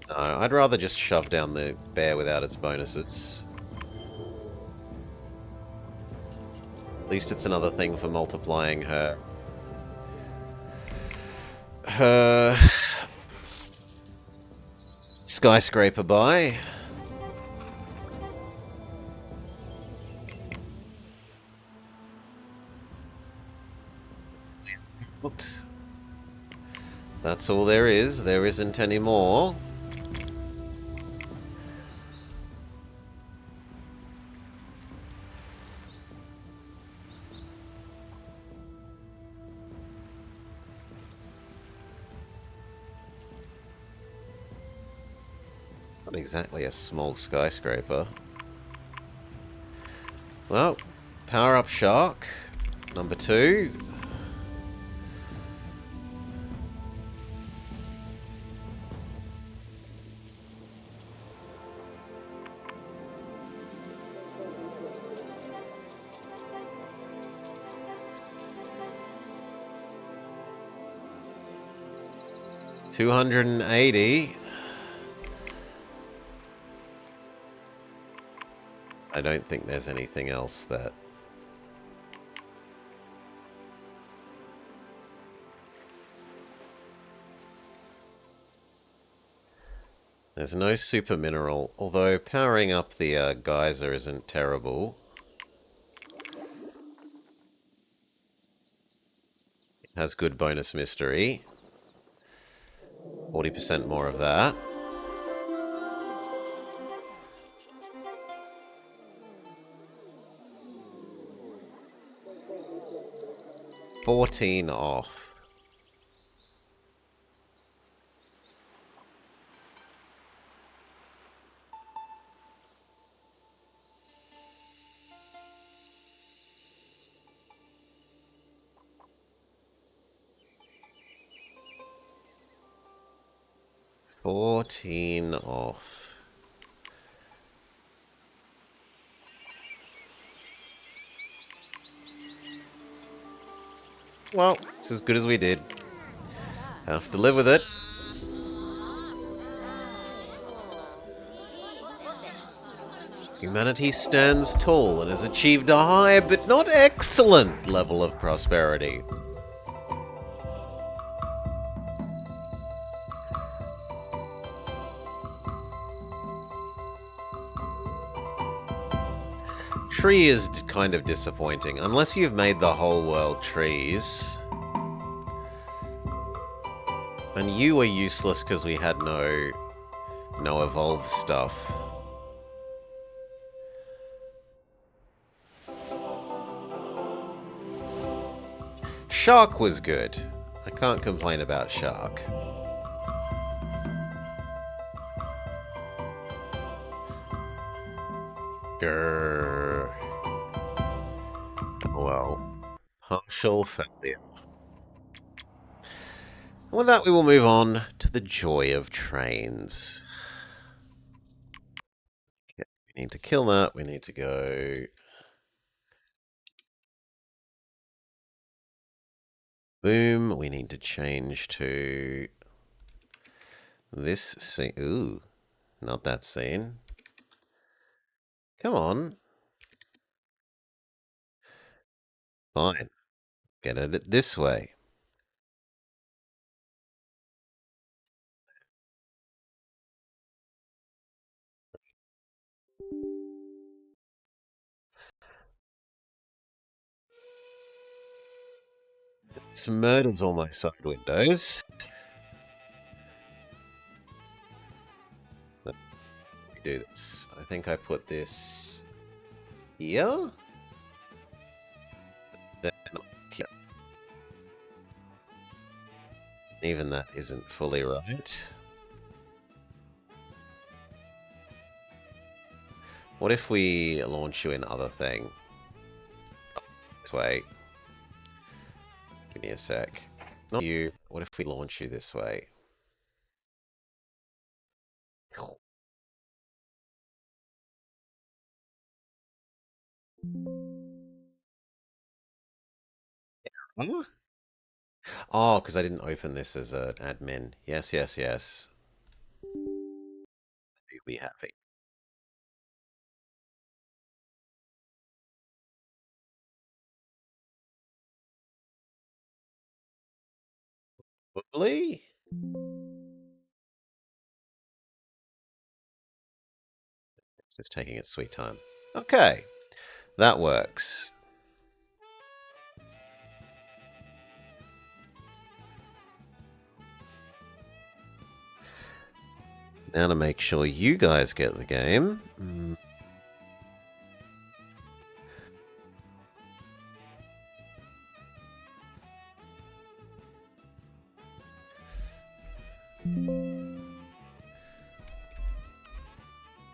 No, I'd rather just shove down the bear without its bonuses. At least it's another thing for multiplying her skyscraper by. What? That's all there is. There isn't any more. It's not exactly a small skyscraper. Well, power up shark. Number 2. $280. I don't think there's anything else that... There's no super mineral, although powering up the geyser isn't terrible. It has good bonus mystery. 40% more of that. $14 off. $14 off. Well, it's as good as we did. Have to live with it. Humanity stands tall and has achieved a high but not excellent level of prosperity. Tree is kind of disappointing, unless you've made the whole world trees. And you were useless because we had no evolve stuff. Shark was good. I can't complain about Shark. Grrr. Well, partial failure. With that, we will move on to the joy of trains. Okay, we need to kill that. We need to go... Boom. We need to change to this scene. Ooh, not that scene. Come on. Fine. Get it this way. Some murders on my side windows. Let me do this. I think I put this here. Even that isn't fully right. What if we launch you in other thing? This way. Give me a sec. Not you. What if we launch you this way? Huh? Oh, because I didn't open this as an admin. Yes, yes, yes. You'd be happy. Probably. It's just taking its sweet time. Okay, that works. Now to make sure you guys get the game.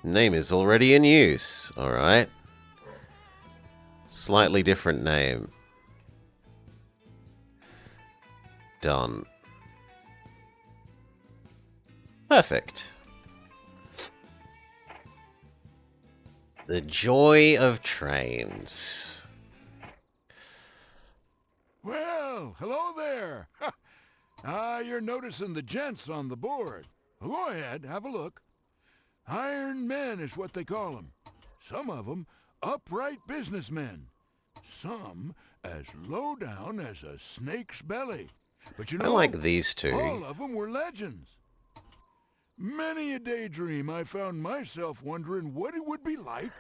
Name is already in use. Alright. Slightly different name. Done. Perfect. The joy of trains. Well, hello there. You're noticing the gents on the board. Well, go ahead, have a look. Iron men is what they call them. Some of them upright businessmen. Some as low down as a snake's belly. But you I know, like these two. all of them were legends. Many a daydream I found myself wondering what it would be like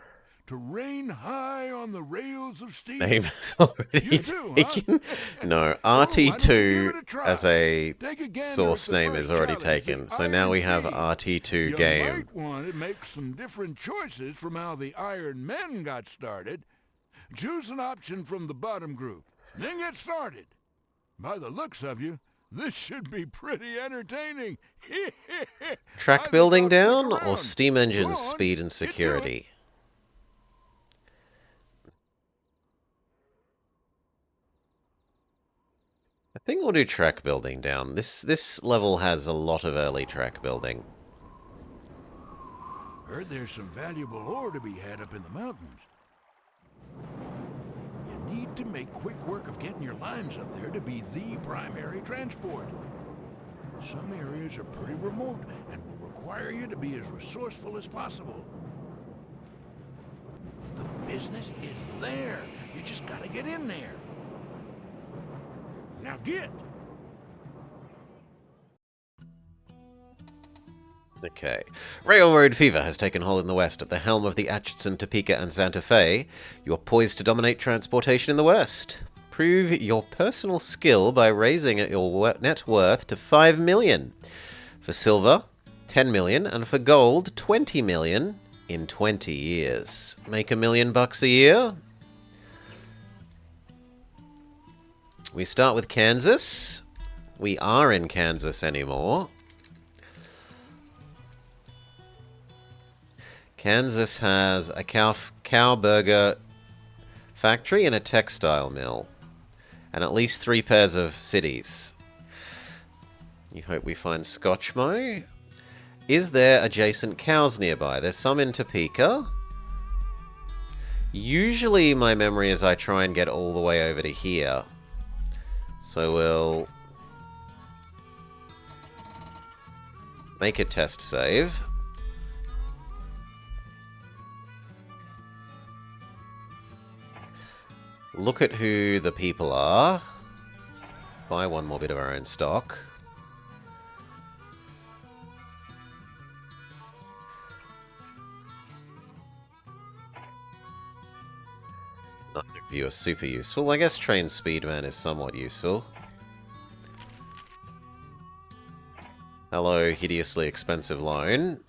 to reign high on the rails of steel. Name is already You too, taken. huh? No, Well, why don't you give RT2 it a try? as a Take a gander source at the name first is already challenge, the taken. So Iron now we have Feed. RT2 You game. might want to make some different choices from how the Iron Men got started. Choose an option from the bottom group, then get started. By the looks of you, this should be pretty entertaining. Track building down or steam Go engines on, speed and get to it. security? I think we'll do track building down. This level has a lot of early track building. Heard there's some valuable ore to be had up in the mountains. You need to make quick work of getting your lines up there to be the primary transport. Some areas are pretty remote and will require you to be as resourceful as possible. The business is there. You just gotta get in there. Now get! Okay. Railroad fever has taken hold in the west. At the helm of the Atchison, Topeka, and Santa Fe, you are poised to dominate transportation in the west. Prove your personal skill by raising your net worth to 5 million. For silver, 10 million, and for gold, 20 million in 20 years. Make $1 million a year. We start with Kansas. We are in Kansas anymore. Kansas has a cow burger factory and a textile mill. And at least 3 pairs of cities. You hope we find Scotchmo. Is there adjacent cows nearby? There's some in Topeka. Usually my memory is I try and get all the way over to here. So we'll make a test save. Look at who the people are. Buy 1 more bit of our own stock. Neither of you are super useful. I guess Train Speedman is somewhat useful. Hello, hideously expensive loan.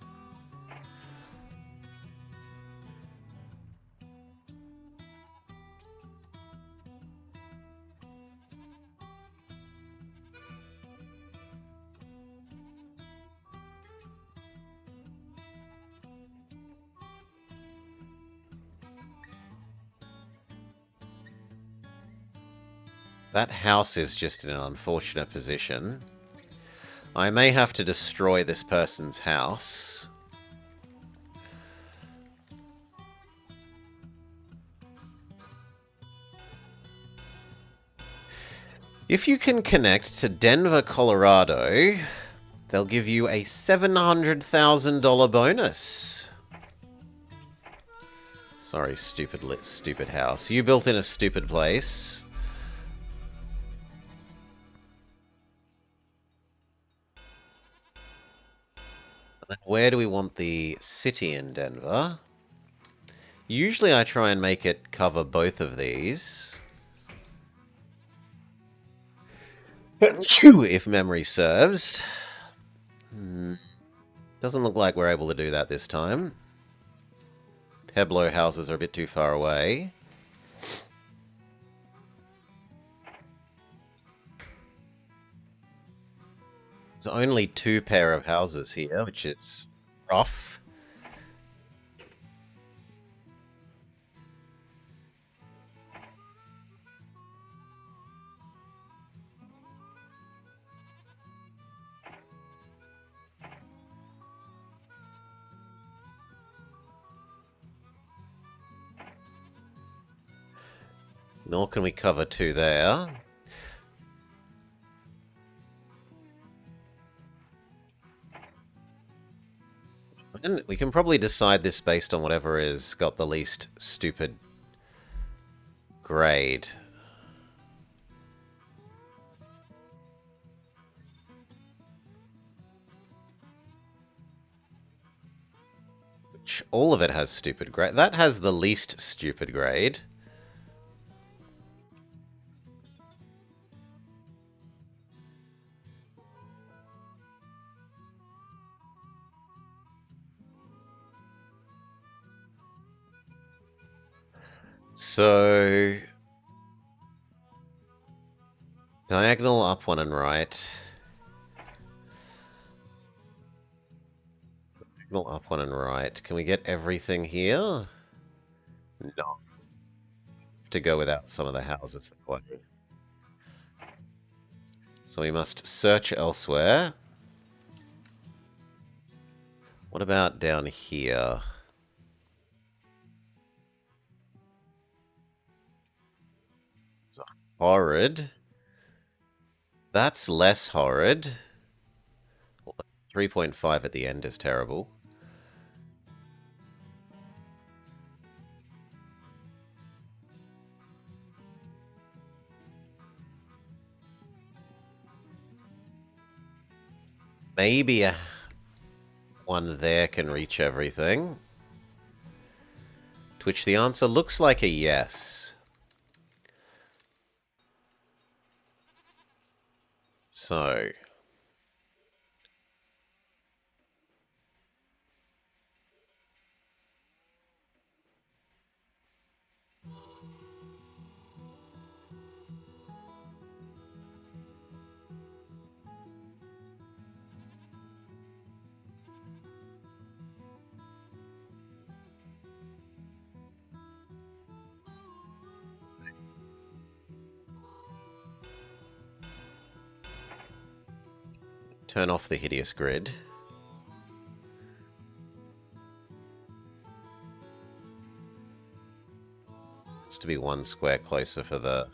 That house is just in an unfortunate position. I may have to destroy this person's house. If you can connect to Denver, Colorado, they'll give you a $700,000 bonus. Sorry, stupid house. You built in a stupid place. And then where do we want the city in Denver? Usually I try and make it cover both of these. If memory serves. Doesn't look like we're able to do that this time. Pueblo houses are a bit too far away. There's only 2 pair of houses here, which is rough. Nor can we cover 2 there. And we can probably decide this based on whatever is got the least stupid grade. Which all of it has stupid grade. That has the least stupid grade. So, diagonal up 1 and right. Diagonal up 1 and right. Can we get everything here? No. Have to go without some of the houses that way. So we must search elsewhere. What about down here? It's horrid. That's less horrid. 3.5 at the end is terrible. Maybe one there can reach everything. To which the answer looks like a yes. So, turn off the hideous grid. It's to be 1 square closer for the...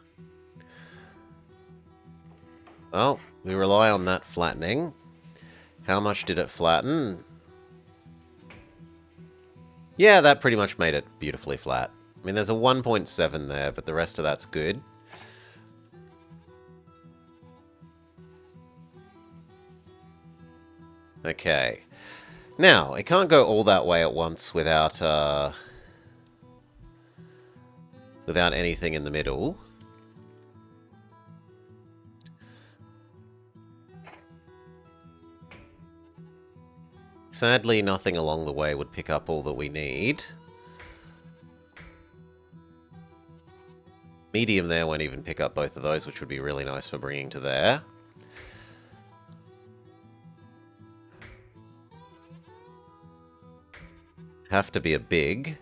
Well, we rely on that flattening. How much did it flatten? Yeah, that pretty much made it beautifully flat. I mean, there's a 1.7 there, but the rest of that's good. Okay. Now, it can't go all that way at once without anything in the middle. Sadly, nothing along the way would pick up all that we need. Medium there won't even pick up both of those, which would be really nice for bringing to there. Have to be a big.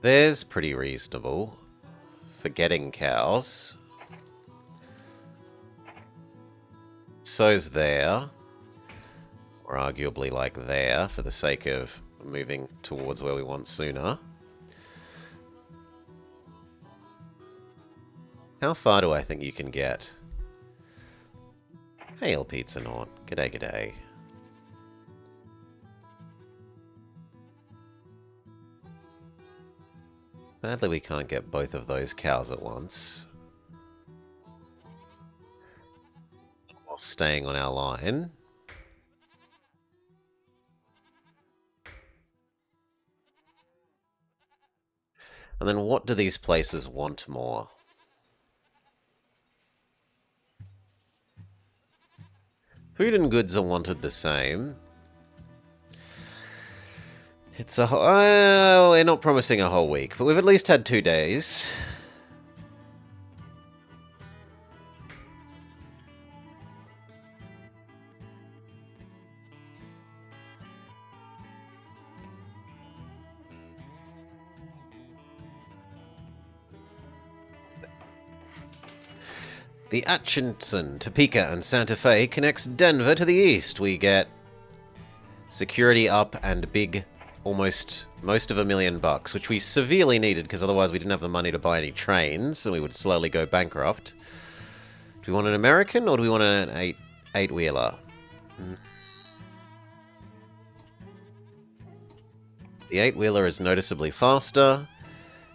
There's pretty reasonable for getting cows. So's there. Or arguably like there, for the sake of moving towards where we want sooner. How far do I think you can get? Hail Pizza Nort. G'day, g'day. Sadly, we can't get both of those cows at once. While staying on our line. And then what do these places want more? Food and goods are wanted the same. It's a we're not promising a whole week, but we've at least had 2 days. The Atchison, Topeka, and Santa Fe connects Denver to the east. We get security up and big, almost most of $1 million, which we severely needed because otherwise we didn't have the money to buy any trains and we would slowly go bankrupt. Do we want an American or do we want an eight-wheeler? The eight-wheeler is noticeably faster.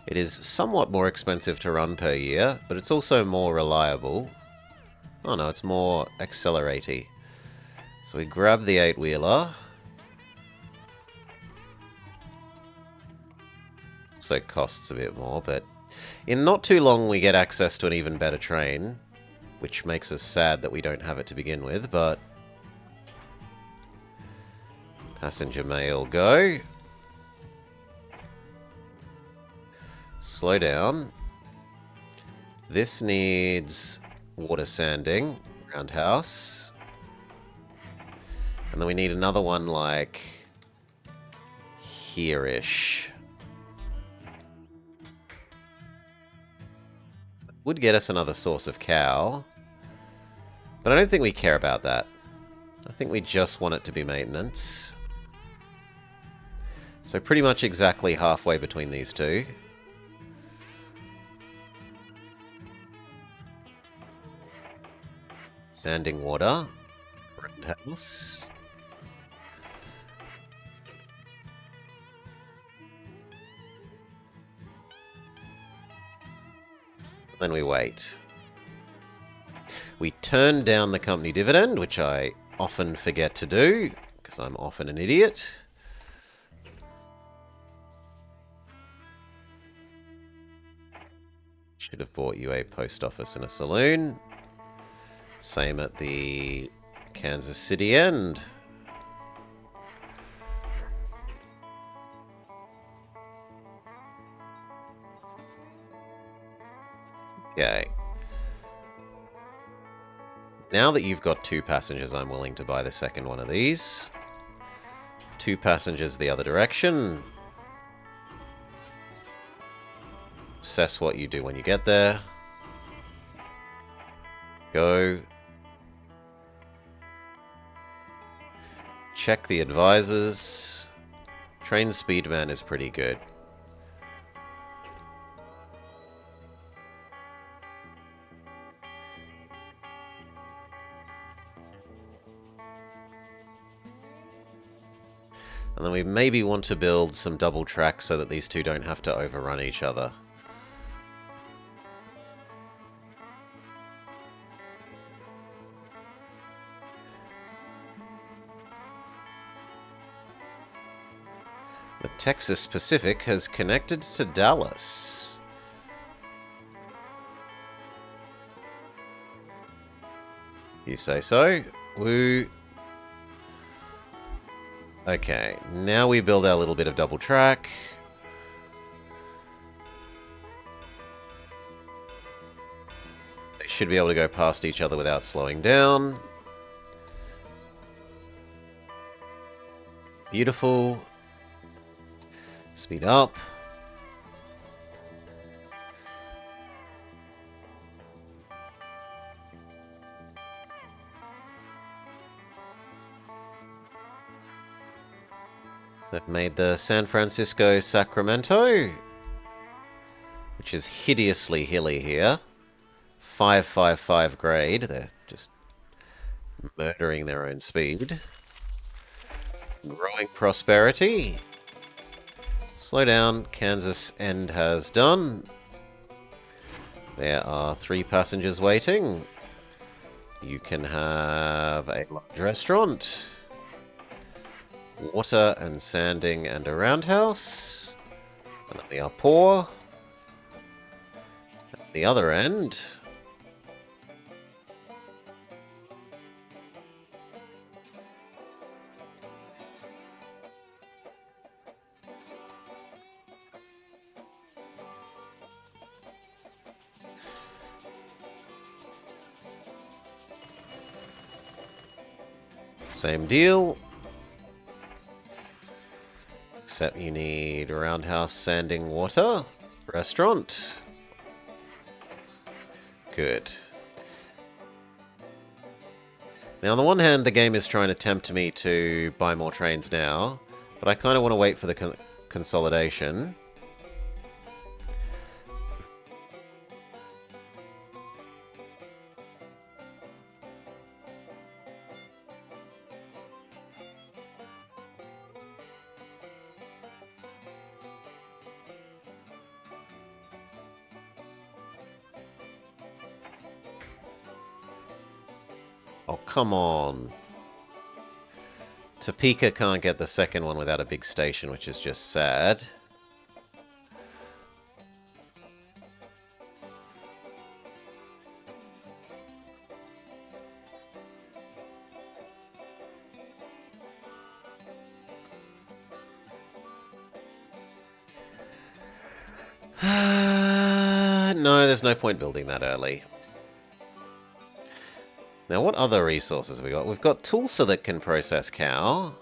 It is somewhat more expensive to run per year, but it's also more reliable. Oh no, it's more accelerate-y. So we grab the eight-wheeler. So it costs a bit more, but in not too long we get access to an even better train, which makes us sad that we don't have it to begin with, but passenger mail go. Slow down. This needs water sanding, roundhouse. And then we need another one like here-ish. Would get us another source of cow. But I don't think we care about that. I think we just want it to be maintenance. So pretty much exactly halfway between these two. Sanding water. Roundhouse. Then we wait. We turn down the company dividend, which I often forget to do, because I'm often an idiot. Should have bought you a post office and a saloon. Same at the Kansas City end. Okay. Now that you've got 2 passengers, I'm willing to buy the second one of these. 2 passengers the other direction. Assess what you do when you get there. Go. Check the advisors. Train Speedman is pretty good. And then we maybe want to build some double tracks so that these two don't have to overrun each other. The Texas Pacific has connected to Dallas. You say so? Woo. Okay, now we build our little bit of double track. They should be able to go past each other without slowing down. Beautiful. Speed up. They've made the San Francisco Sacramento, which is hideously hilly here. 555 grade. They're just murdering their own speed. Growing prosperity. Slow down. Kansas end has done. There are 3 passengers waiting. You can have a large restaurant. Water and sanding and a roundhouse. And then we are poor. At the other end... same deal. Except you need a roundhouse, sanding, water, restaurant. Good. Now, on the one hand, the game is trying to tempt me to buy more trains now, but I kind of want to wait for the consolidation. Oh, come on. Topeka can't get the second one without a big station, which is just sad. No, there's no point building that early. Now, what other resources have we got? We've got Tulsa that can process cow.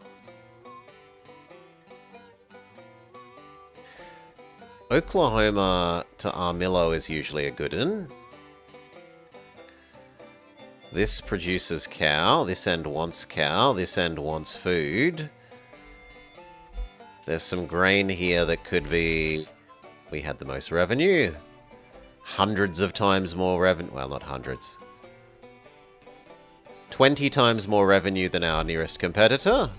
Oklahoma to Armillo is usually a good one. This produces cow. This end wants cow. This end wants food. There's some grain here that could be... We had the most revenue. Hundreds of times more revenue. Well, not hundreds. 20 times more revenue than our nearest competitor.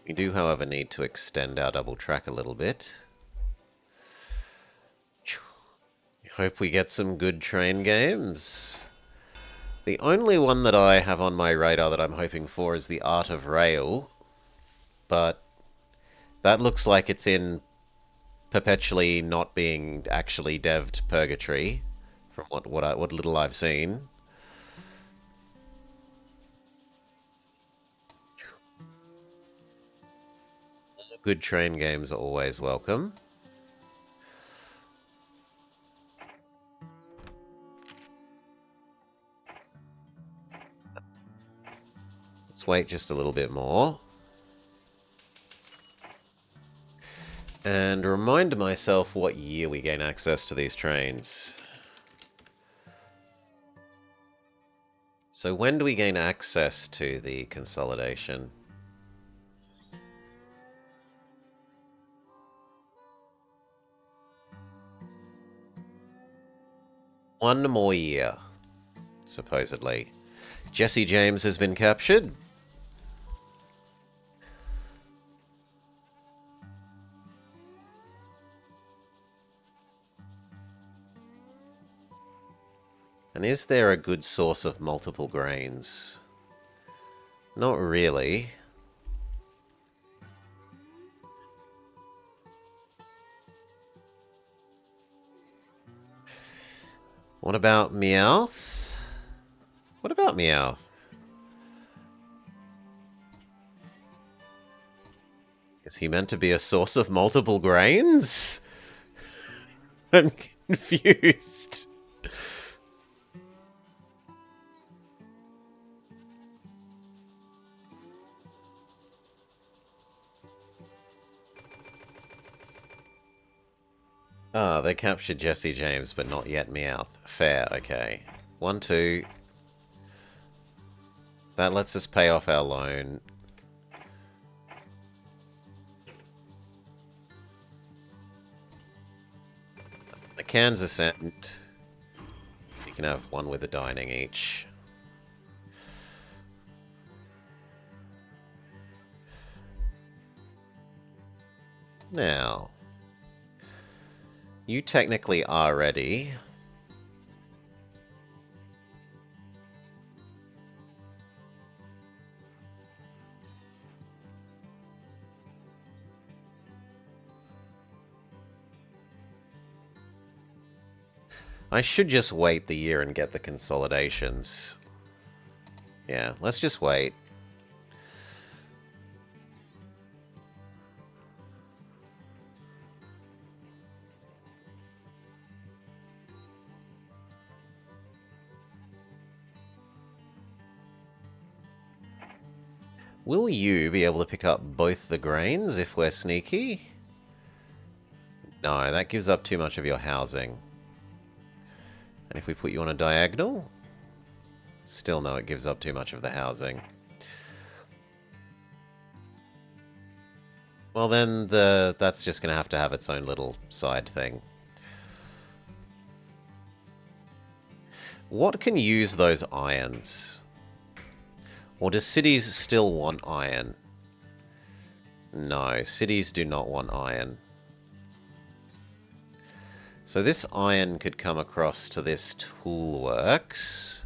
We do, however, need to extend our double track a little bit. Hope we get some good train games. The only one that I have on my radar that I'm hoping for is the Art of Rail. But that looks like it's in perpetually not being actually devved purgatory, from what little I've seen. Good train games are always welcome. Let's wait just a little bit more. And remind myself what year we gain access to these trains. So when do we gain access to the consolidation? One more year, supposedly. Jesse James has been captured. And is there a good source of multiple grains? Not really. What about Meowth? What about Meowth? Is he meant to be a source of multiple grains? I'm confused. Ah, they captured Jesse James, but not yet Meowth. Fair, okay. 1, 2, That lets us pay off our loan. The Kansas end. You can have one with a dining each. Now, you technically are ready. I should just wait the year and get the consolidations. Yeah, let's just wait. Will you be able to pick up both the grains if we're sneaky? No, that gives up too much of your housing. And if we put you on a diagonal? Still no, it gives up too much of the housing. Well then, that's just going to have its own little side thing. What can use those irons? Or do cities still want iron? No, cities do not want iron. So this iron could come across to this toolworks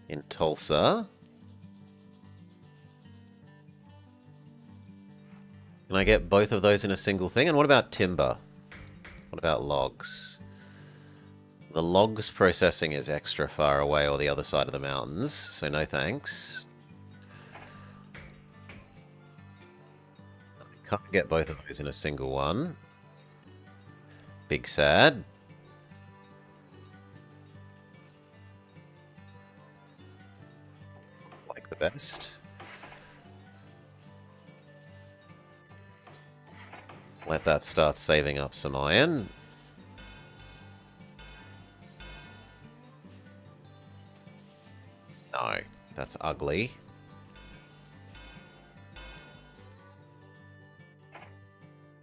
in Tulsa. Can I get both of those in a single thing? And what about timber? What about logs? The logs processing is extra far away or the other side of the mountains, so no thanks. Can't get both of those in a single one. Big sad. Like the best. Let that start saving up some iron. No, that's ugly.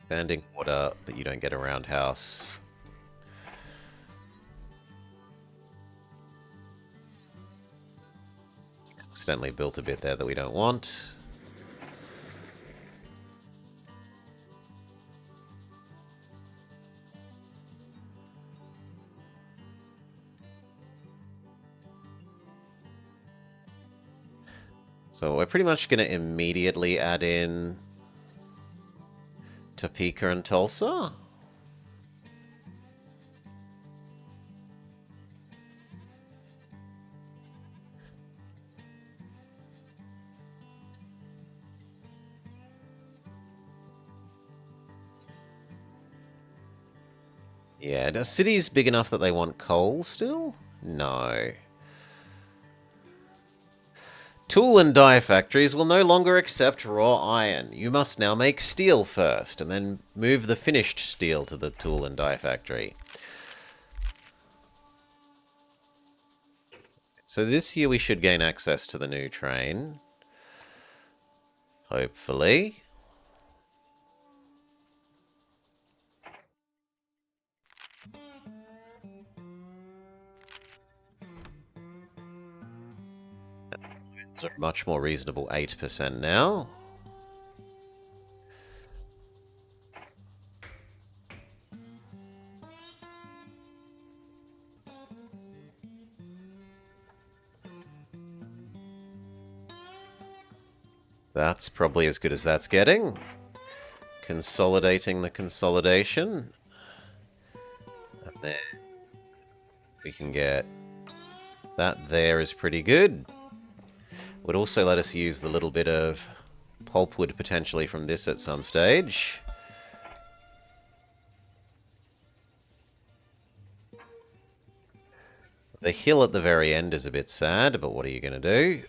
Standing water, but you don't get a roundhouse. Accidentally built a bit there that we don't want. So we're pretty much going to immediately add in Topeka and Tulsa. Yeah, are cities big enough that they want coal still? No. Tool and die factories will no longer accept raw iron. You must now make steel first, and then move the finished steel to the tool and die factory. So this year we should gain access to the new train. Hopefully. It's a much more reasonable 8% now. That's probably as good as that's getting. Consolidating the consolidation. And then we can get that there is pretty good. Would also let us use the little bit of pulpwood potentially from this at some stage. The hill at the very end is a bit sad, but what are you going to do?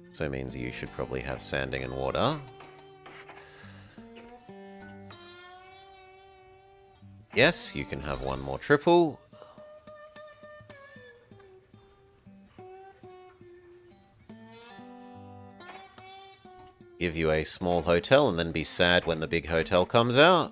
So it means you should probably have sanding and water. Yes, you can have one more triple. Give you a small hotel and then be sad when the big hotel comes out.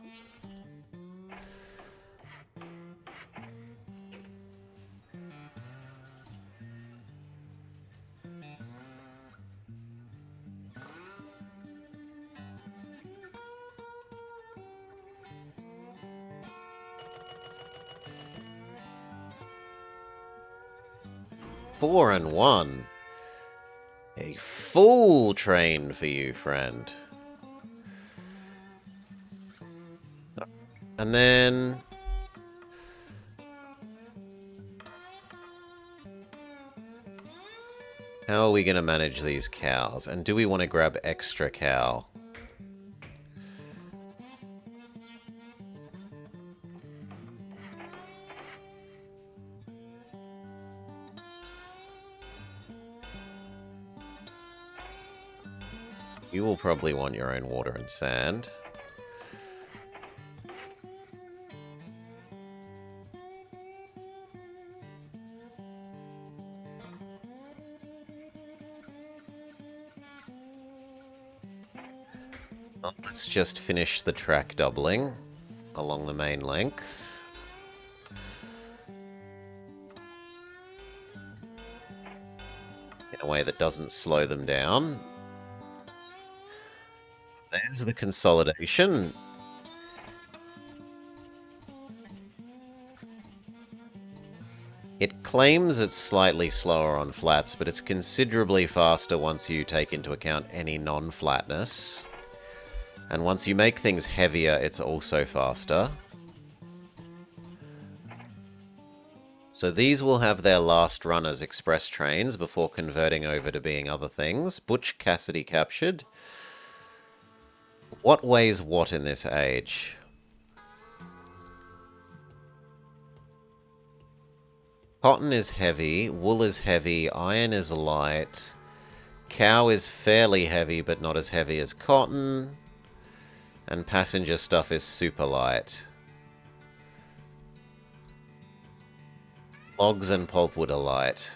Four and one. A full train for you, friend. And then... how are we going to manage these cows? And do we want to grab extra cow? You will probably want your own water and sand. Let's just finish the track doubling along the main length. In a way that doesn't slow them down. There's the consolidation. It claims it's slightly slower on flats, but it's considerably faster once you take into account any non-flatness. And once you make things heavier, it's also faster. So these will have their last run as express trains before converting over to being other things. Butch Cassidy captured. What weighs what in this age? Cotton is heavy, wool is heavy, iron is light, cow is fairly heavy but not as heavy as cotton, and passenger stuff is super light. Logs and pulpwood are light.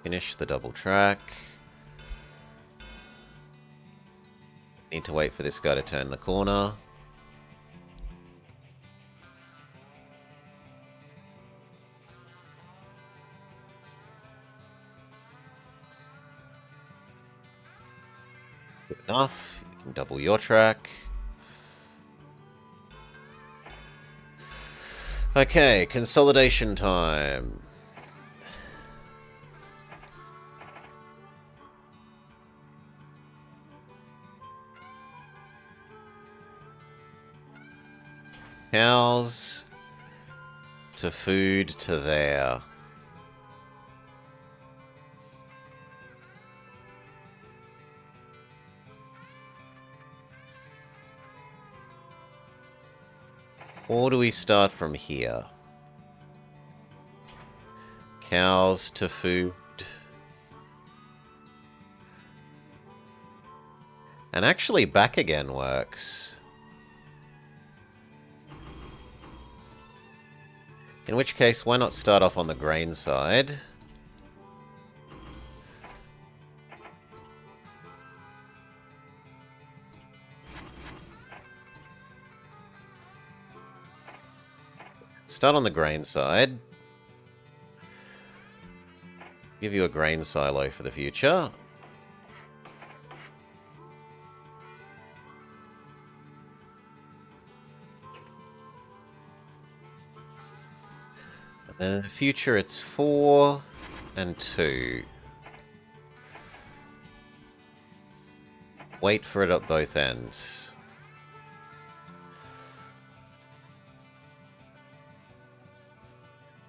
Finish the double track. Need to wait for this guy to turn the corner. Good enough. You can double your track. Okay, consolidation time. Cows to food to there. Or do we start from here? Cows to food. And actually back again works. In which case, why not start off on the grain side? Start on the grain side. Give you a grain silo for the future. In the future, it's 4 and 2. Wait for it at both ends.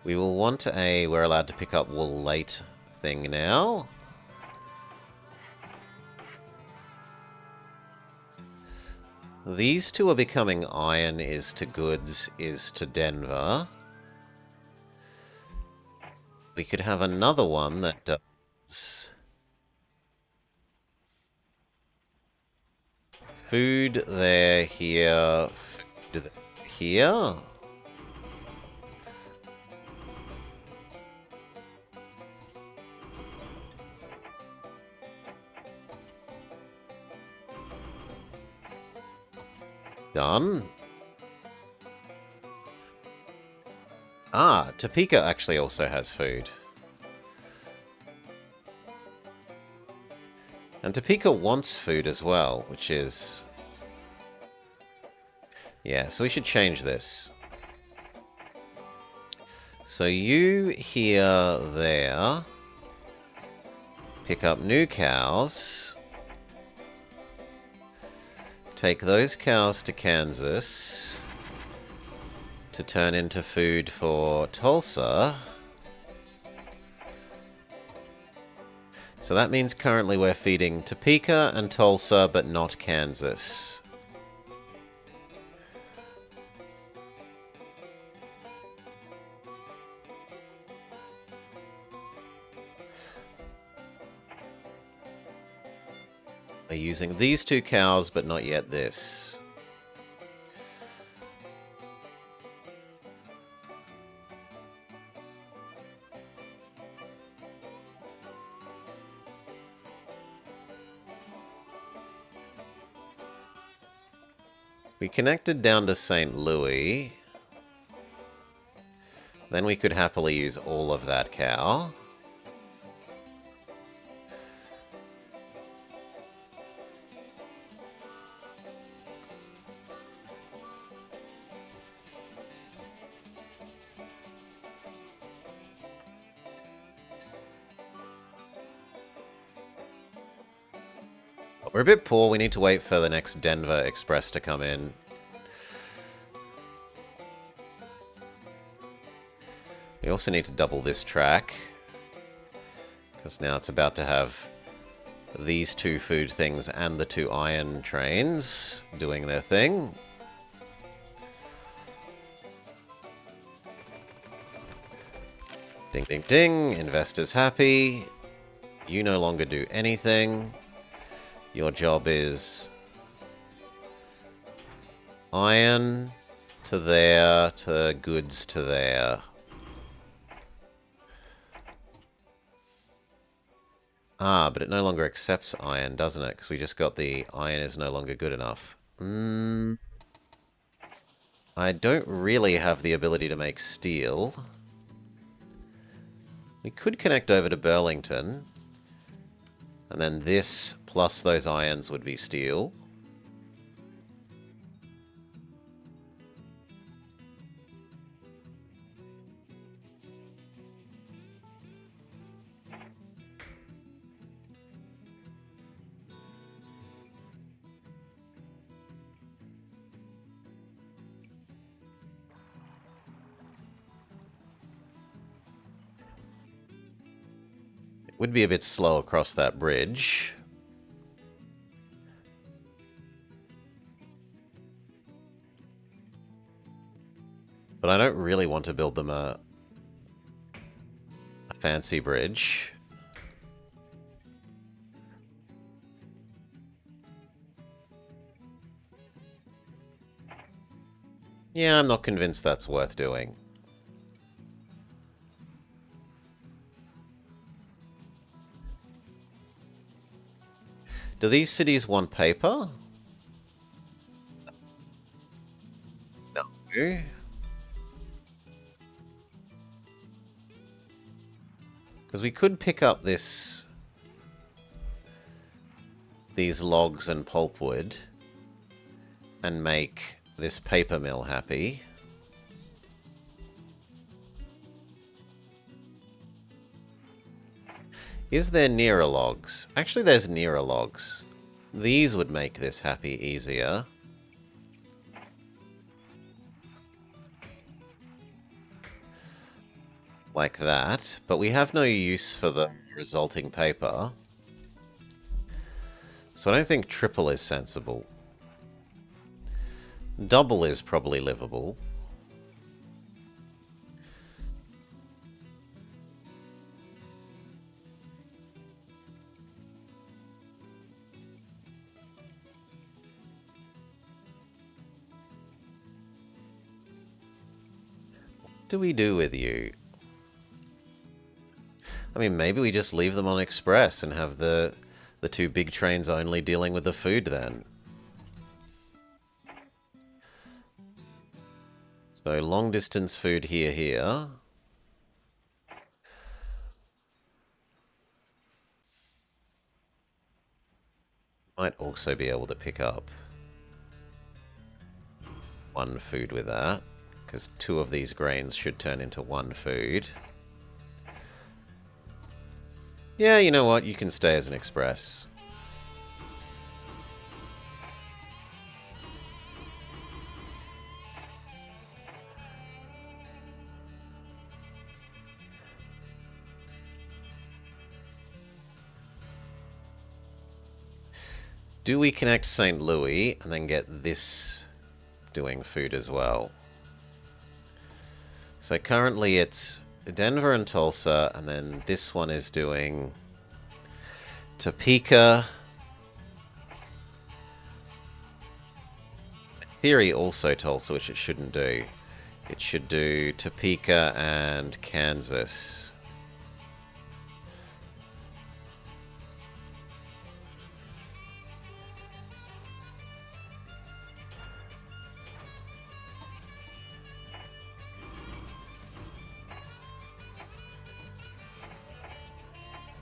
We will want a we're allowed to pick up wool late thing now. These two are becoming iron is to goods is to Denver. We could have another one that does Food there, here, food here. Done. Ah, Topeka actually also has food. And Topeka wants food as well, which is... Yeah, so we should change this. So you here, there. Pick up new cows. Take those cows to Kansas to turn into food for Tulsa. So that means currently we're feeding Topeka and Tulsa, but not Kansas. We're using these two cows, but not yet this. We connected down to St. Louis. Then we could happily use all of that cow. We're a bit poor. We need to wait for the next Denver Express to come in. We also need to double this track, because now it's about to have these two food things and the two iron trains doing their thing. Ding, ding, ding. Investors happy. You no longer do anything. Your job is iron to there, to goods to there. Ah, but it no longer accepts iron, doesn't it? Because we just got the iron is no longer good enough. I don't really have the ability to make steel. We could connect over to Burlington. And then this plus those irons would be steel. It would be a bit slow across that bridge. But I don't really want to build them a fancy bridge. Yeah, I'm not convinced that's worth doing. Do these cities want paper? No. Because we could pick up these logs and pulpwood and make this paper mill happy. Is there nearer logs? Actually, there's nearer logs. These would make this happy easier. Like that. But we have no use for the resulting paper. So I don't think triple is sensible. Double is probably livable. do we do with you? I mean, maybe we just leave them on express and have the two big trains only dealing with the food then. So long distance food here. Might also be able to pick up one food with that, because 2 of these grains should turn into 1 food. Yeah, you know what? You can stay as an express. Do we connect St. Louis and then get this doing food as well? So currently it's Denver and Tulsa, and then this one is doing Topeka. In theory, also Tulsa, which it shouldn't do. It should do Topeka and Kansas.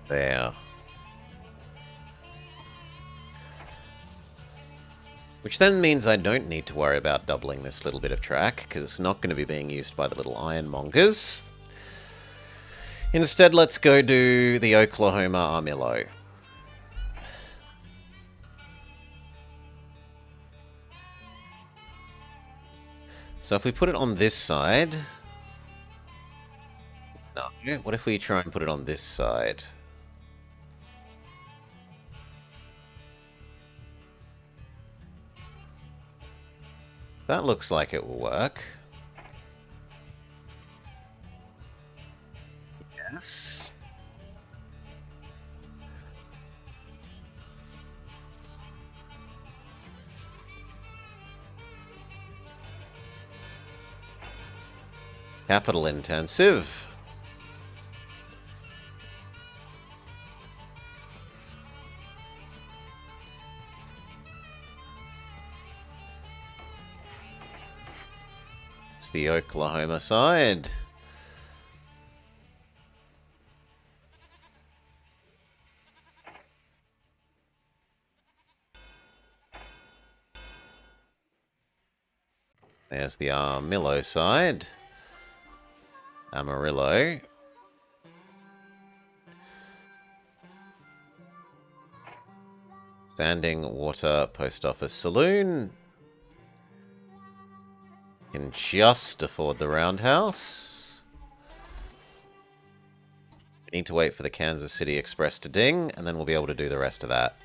There. Which then means I don't need to worry about doubling this little bit of track, because it's not going to be being used by the little ironmongers. Instead, let's go do the Oklahoma Armillo. So if we put it on this side... No, what if we try and put it on this side? That looks like it will work. Yes. Capital intensive. It's the Oklahoma side. There's the Armillo side. Amarillo. Standing Water Post Office Saloon. Can just afford the Roundhouse. We need to wait for the Kansas City Express to ding, and then we'll be able to do the rest of that.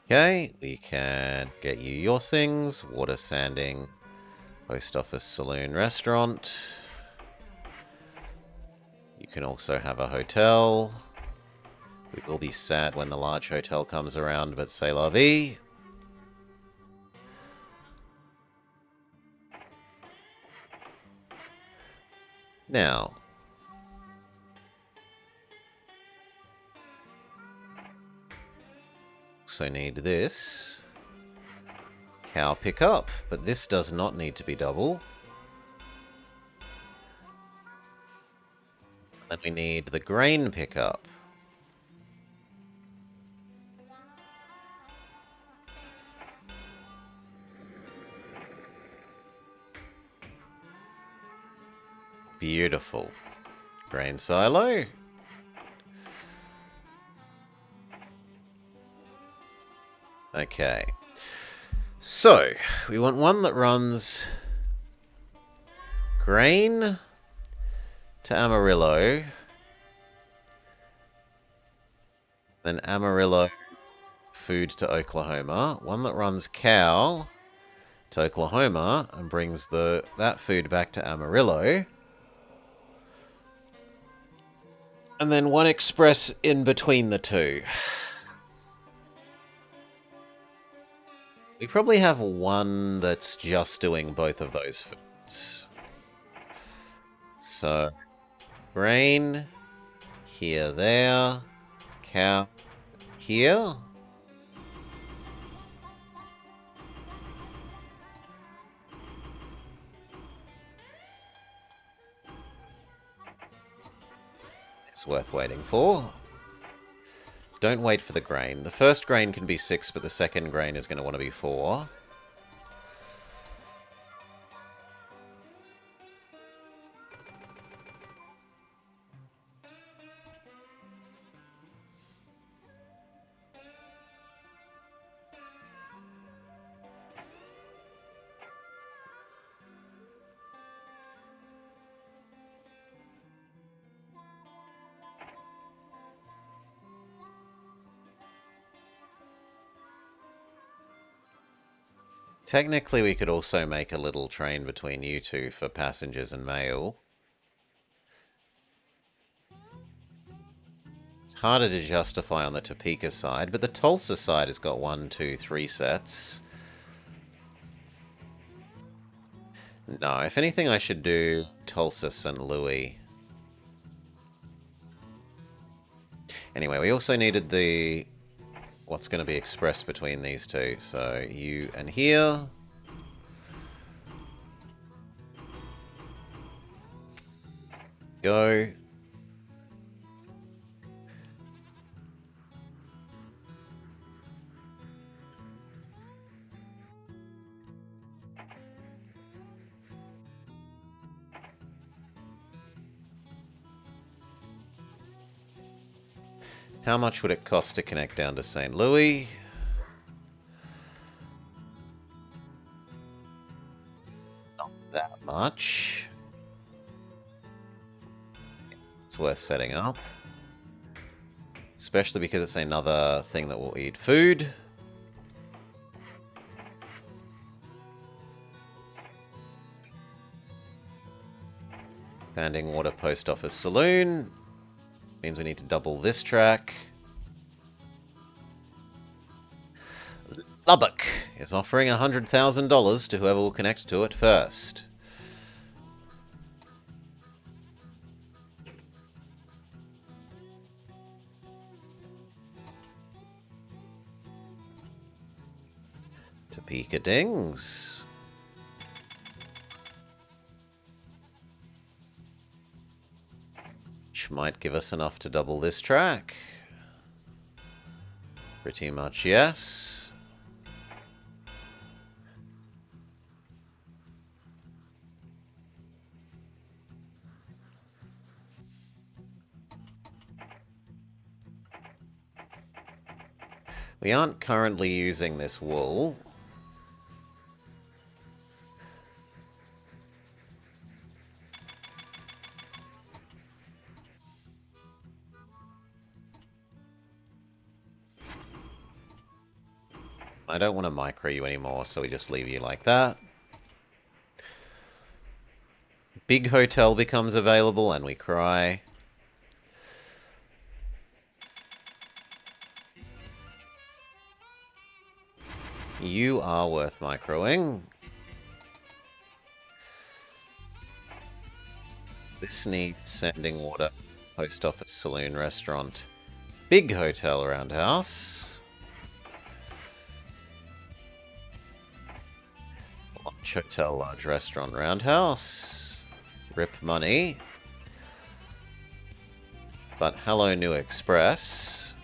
Okay, we can get you your things. Water sanding, post office, saloon, restaurant. You can also have a hotel. We will be sad when the large hotel comes around, but c'est la vie. Now, also need this cow pickup, but this does not need to be double. Then we need the grain pickup. Beautiful. Grain silo. Okay. So, we want one that runs grain to Amarillo. Then Amarillo food to Oklahoma. One that runs cow to Oklahoma and brings that food back to Amarillo. And then one express in between the two. We probably have one that's just doing both of those foods. So, grain, here, there, cow, here. It's worth waiting for. Don't wait for the grain. The first grain can be 6, but the second grain is going to want to be 4. Technically, we could also make a little train between you two for passengers and mail. It's harder to justify on the Topeka side, but the Tulsa side has got 1, 2, 3 sets. No, if anything, I should do Tulsa St. Louis. Anyway, we also needed the what's going to be expressed between these two. So you and here. Go. How much would it cost to connect down to St. Louis? Not that much. It's worth setting up. Especially because it's another thing that will eat food. Standing Water Post Office Saloon. Means we need to double this track. Lubbock is offering $100,000 to whoever will connect to it first. Topeka Dings. Which might give us enough to double this track. Pretty much, yes. We aren't currently using this wool. I don't want to micro you anymore, so we just leave you like that. Big hotel becomes available and we cry. You are worth microing. This needs Sanding Water, Post Office, Saloon, Restaurant, Big Hotel, Roundhouse. Large Hotel, Large Restaurant, Roundhouse. Rip money. But Hello New Express.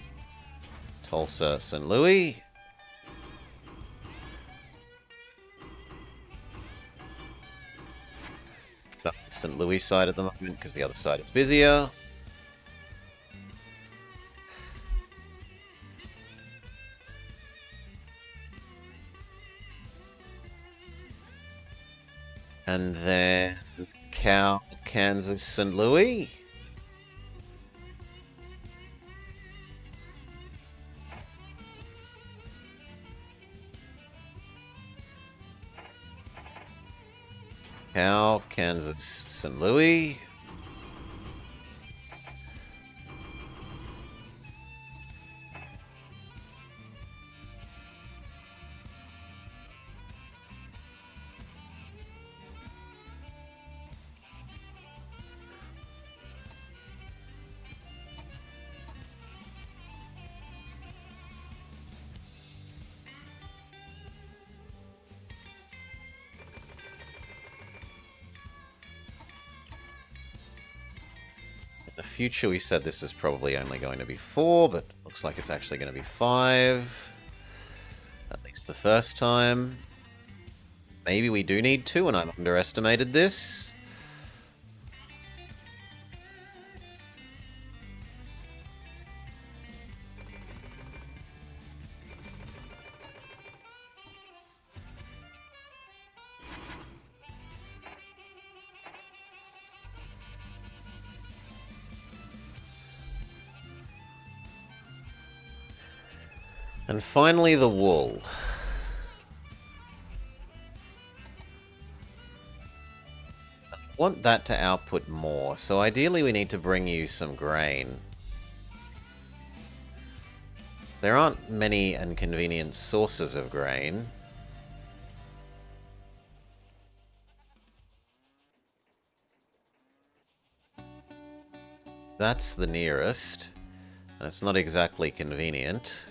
Tulsa, St. Louis. Not the St. Louis side at the moment because the other side is busier. And then Cow, Kansas, St. Louis. Cow, Kansas, St. Louis. In the future, we said this is probably only going to be 4, but looks like it's actually going to be 5. At least the first time. Maybe we do need 2 and I've underestimated this. And finally, the wool. I want that to output more, so ideally we need to bring you some grain. There aren't many and convenient sources of grain. That's the nearest, and it's not exactly convenient.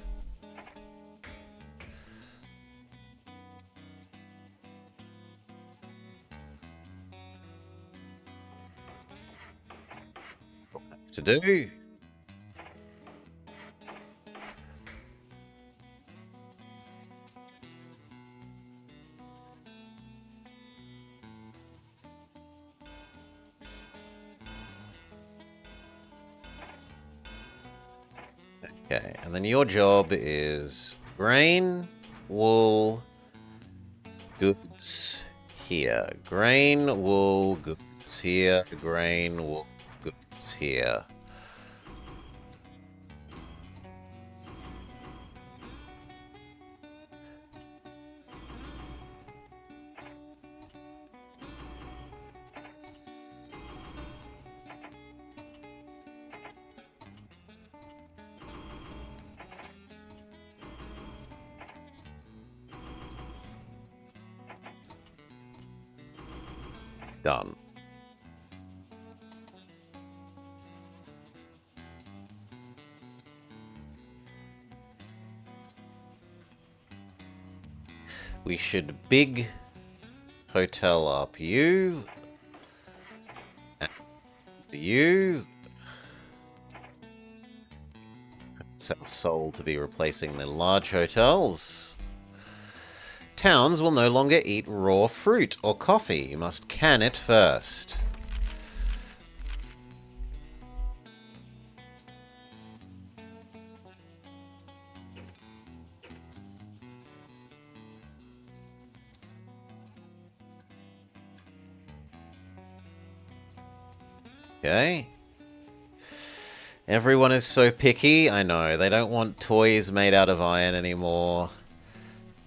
To do. Okay, and then your job is grain, wool, goods here. Grain, wool, goods here. Grain, wool, goods here. Done. We should big hotel up you. And you. It's our soul to be replacing the large hotels. Towns will no longer eat raw fruit or coffee. You must can it first. Okay. Everyone is so picky. I know. They don't want toys made out of iron anymore.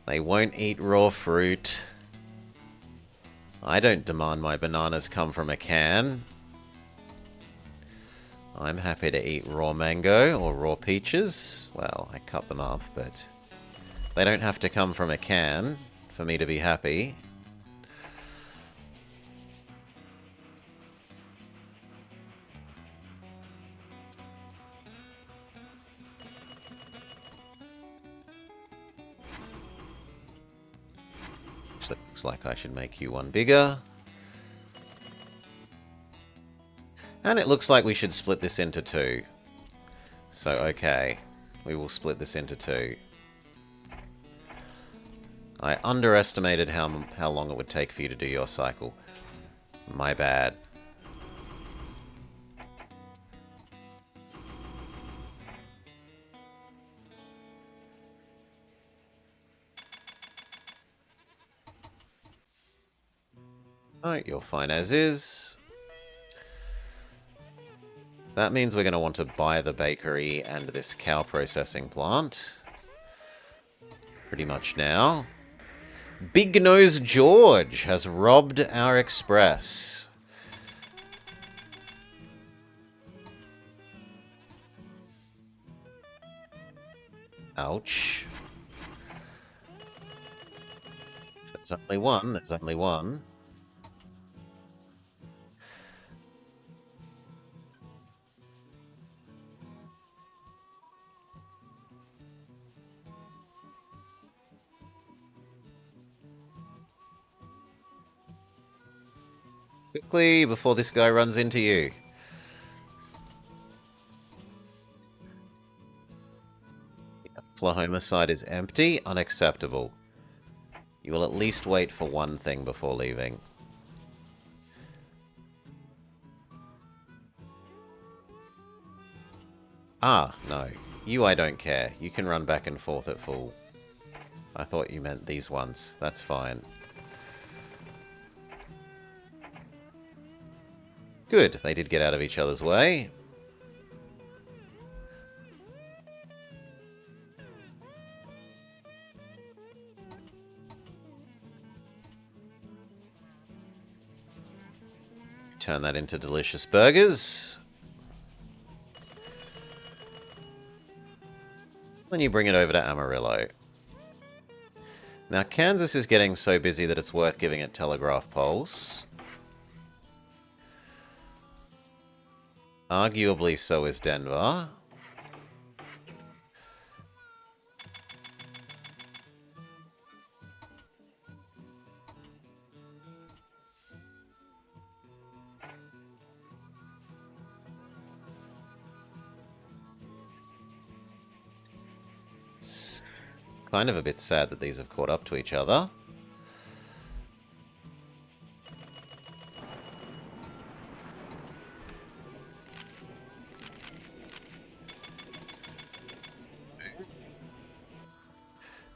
They won't eat raw fruit. I don't demand my bananas come from a can. I'm happy to eat raw mango or raw peaches. Well, I cut them up, but they don't have to come from a can for me to be happy. Actually, looks like I should make you one bigger. And it looks like we should split this into 2. So, okay. We will split this into 2. I underestimated how long it would take for you to do your cycle. My bad. Alright, you're fine as is. That means we're going to want to buy the bakery and this cow processing plant. Pretty much now. Big Nose George has robbed our express. Ouch. There's only one. There's only one. Quickly, before this guy runs into you. Oklahoma side is empty. Unacceptable. You will at least wait for one thing before leaving. Ah, no. You I don't care. You can run back and forth at full. I thought you meant these ones. That's fine. Good. They did get out of each other's way. Turn that into delicious burgers. Then you bring it over to Amarillo. Now, Kansas is getting so busy that it's worth giving it telegraph poles. Arguably, so is Denver. It's kind of a bit sad that these have caught up to each other.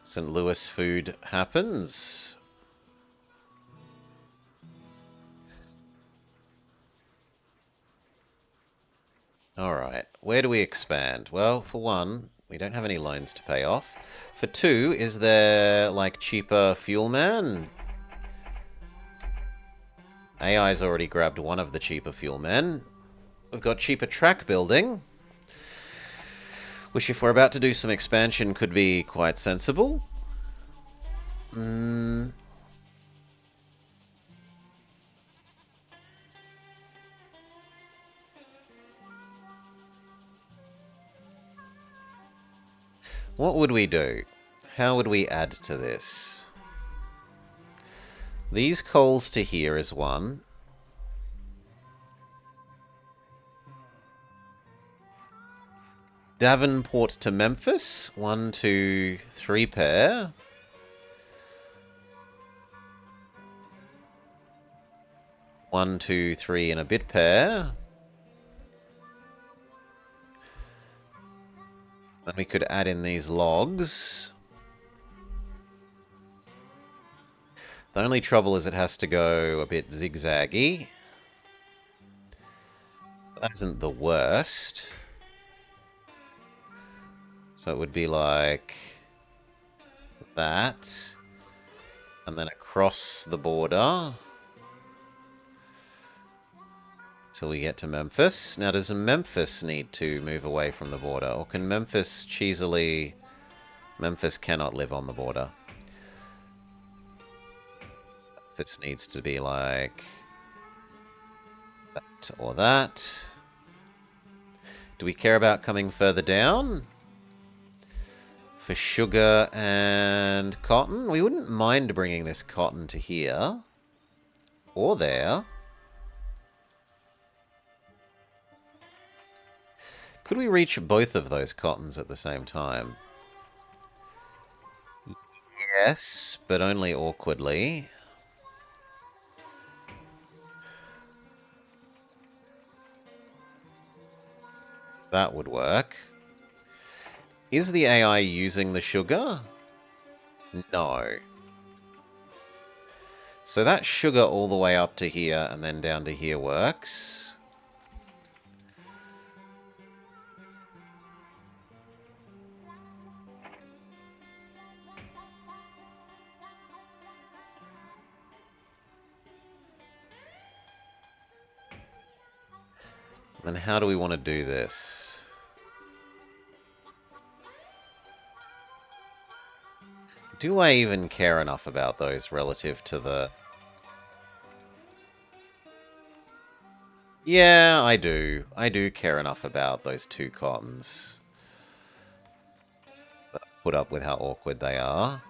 St. Louis food happens. Alright, where do we expand? Well, for one, we don't have any loans to pay off. For two, is there, like, cheaper fuel man? AI's already grabbed one of the cheaper fuel men. We've got cheaper track building, which if we're about to do some expansion could be quite sensible. What would we do? How would we add to this? These coals to here is one. Davenport to Memphis. 1, 2, 3 pair. One, two, three, and a bit pair. Then we could add in these logs. The only trouble is it has to go a bit zigzaggy. That isn't the worst. So it would be like that. And then across the border. Till we get to Memphis. Now, does Memphis need to move away from the border? Or can Memphis cheesily... Memphis cannot live on the border. This needs to be like... that or that. Do we care about coming further down? For sugar and cotton? We wouldn't mind bringing this cotton to here. Or there. Could we reach both of those cottons at the same time? Yes, but only awkwardly. That would work. Is the AI using the sugar? No. So that sugar all the way up to here and then down to here works. Then how do we want to do this? Do I even care enough about those relative to the... Yeah, I do. I do care enough about those 2 cottons. But put up with how awkward they are.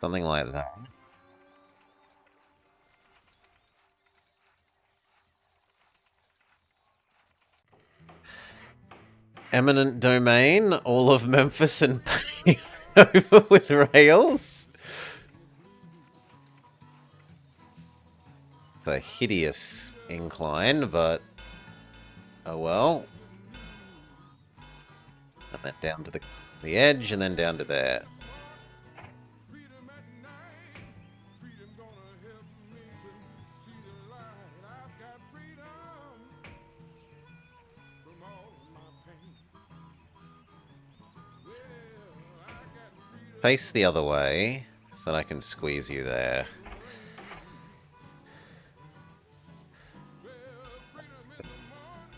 Something like that. Eminent domain, all of Memphis and over with rails. It's a hideous incline, but oh well. And then down to the edge, and then down to there. Face the other way, so that I can squeeze you there.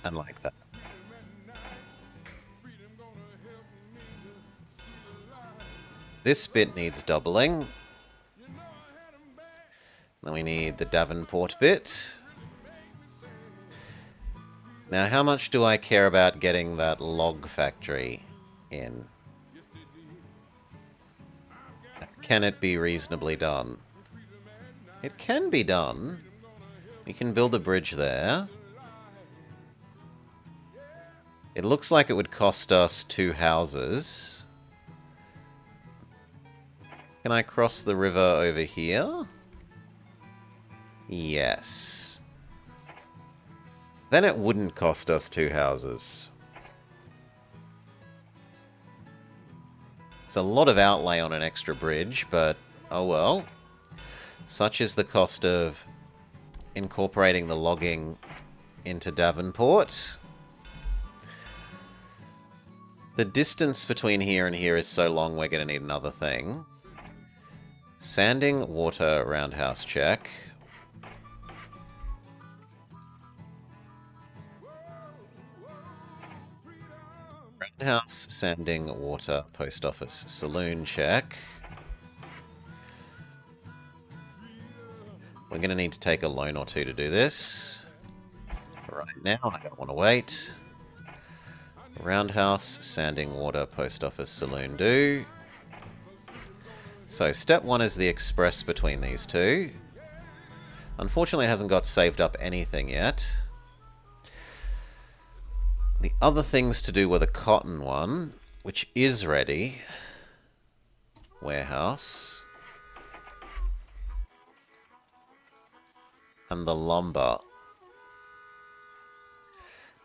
And like that. This bit needs doubling. Then we need the Davenport bit. Now, how much do I care about getting that log factory in? Can it be reasonably done? It can be done. We can build a bridge there. It looks like it would cost us 2 houses. Can I cross the river over here? Yes. Then it wouldn't cost us 2 houses. It's a lot of outlay on an extra bridge, but oh well. Such is the cost of incorporating the logging into Davenport. The distance between here and here is so long, we're going to need another thing. Sanding, water, roundhouse check. Roundhouse, sanding, water, post office, saloon check. We're going to need to take a loan or 2 to do this. Right now, I don't want to wait. Roundhouse, sanding, water, post office, saloon do. So step 1 is the express between these 2. Unfortunately, it hasn't got saved up anything yet. The other things to do were the cotton one, which is ready. Warehouse. And the lumber.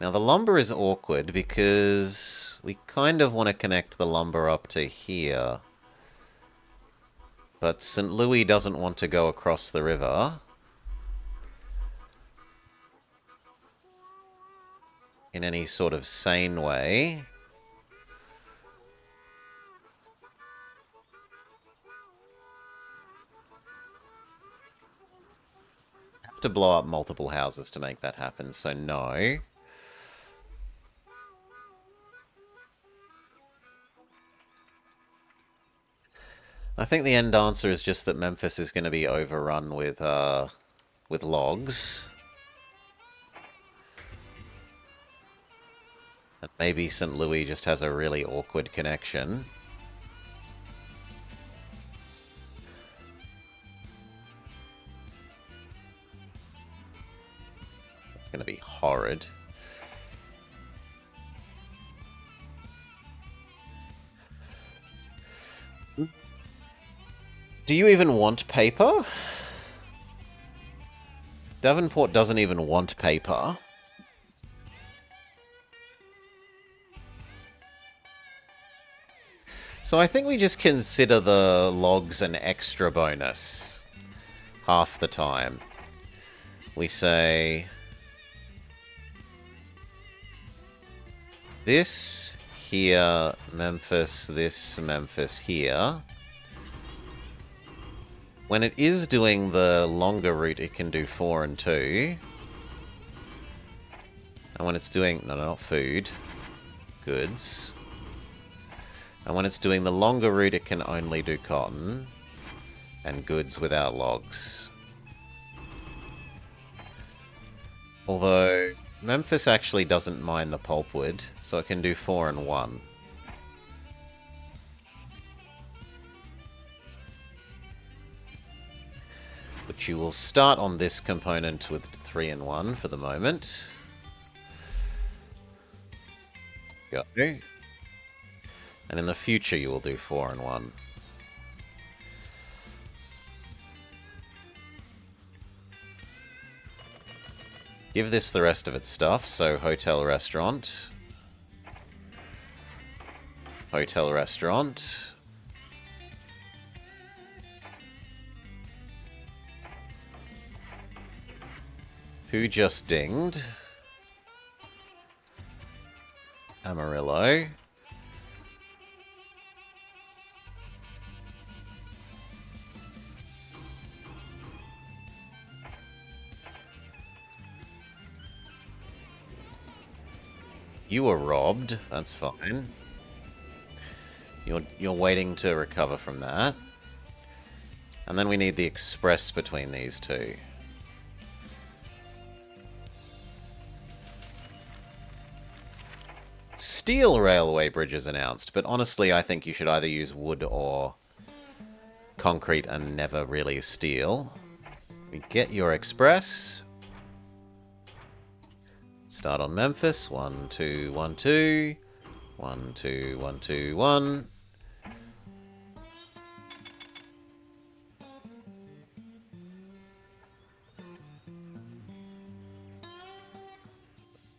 Now, the lumber is awkward because we kind of want to connect the lumber up to here. But St. Louis doesn't want to go across the river. In any sort of sane way. Have to blow up multiple houses to make that happen, so no. I think the end answer is just that Memphis is going to be overrun with logs. And maybe St. Louis just has a really awkward connection. It's going to be horrid. Do you even want paper? Davenport doesn't even want paper. So I think we just consider the logs an extra bonus. Half the time. We say... This here, Memphis, this Memphis here. When it is doing the longer route, it can do 4 and 2. And when it's doing... No, not food. Goods. And when it's doing the longer route, it can only do cotton. And goods without logs. Although, Memphis actually doesn't mine the pulpwood, so it can do 4 and 1. But you will start on this component with 3 and 1 for the moment. Go. And in the future you will do 4 and 1. Give this the rest of its stuff, so hotel, restaurant. Hotel, restaurant. Who just dinged? Amarillo. You were robbed. That's fine. You're waiting to recover from that. And then we need the express between these two. Steel railway bridges announced, but honestly I think you should either use wood or concrete and never really steel. We get your express. Start on Memphis. 1, 2, 1, 2. 1, 2, 1, 2, 1.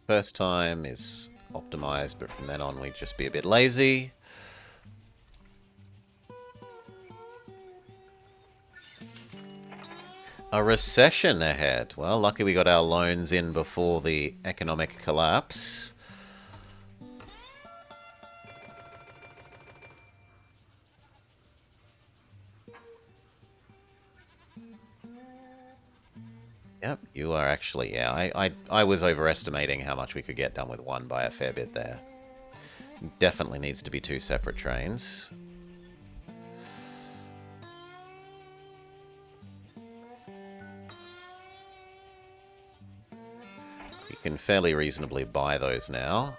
First time is optimized, but from then on we'd just be a bit lazy. A recession ahead. Well, lucky we got our loans in before the economic collapse. Yep, you are actually, yeah, I was overestimating how much we could get done with one by a fair bit there. Definitely needs to be 2 separate trains. You can fairly reasonably buy those now.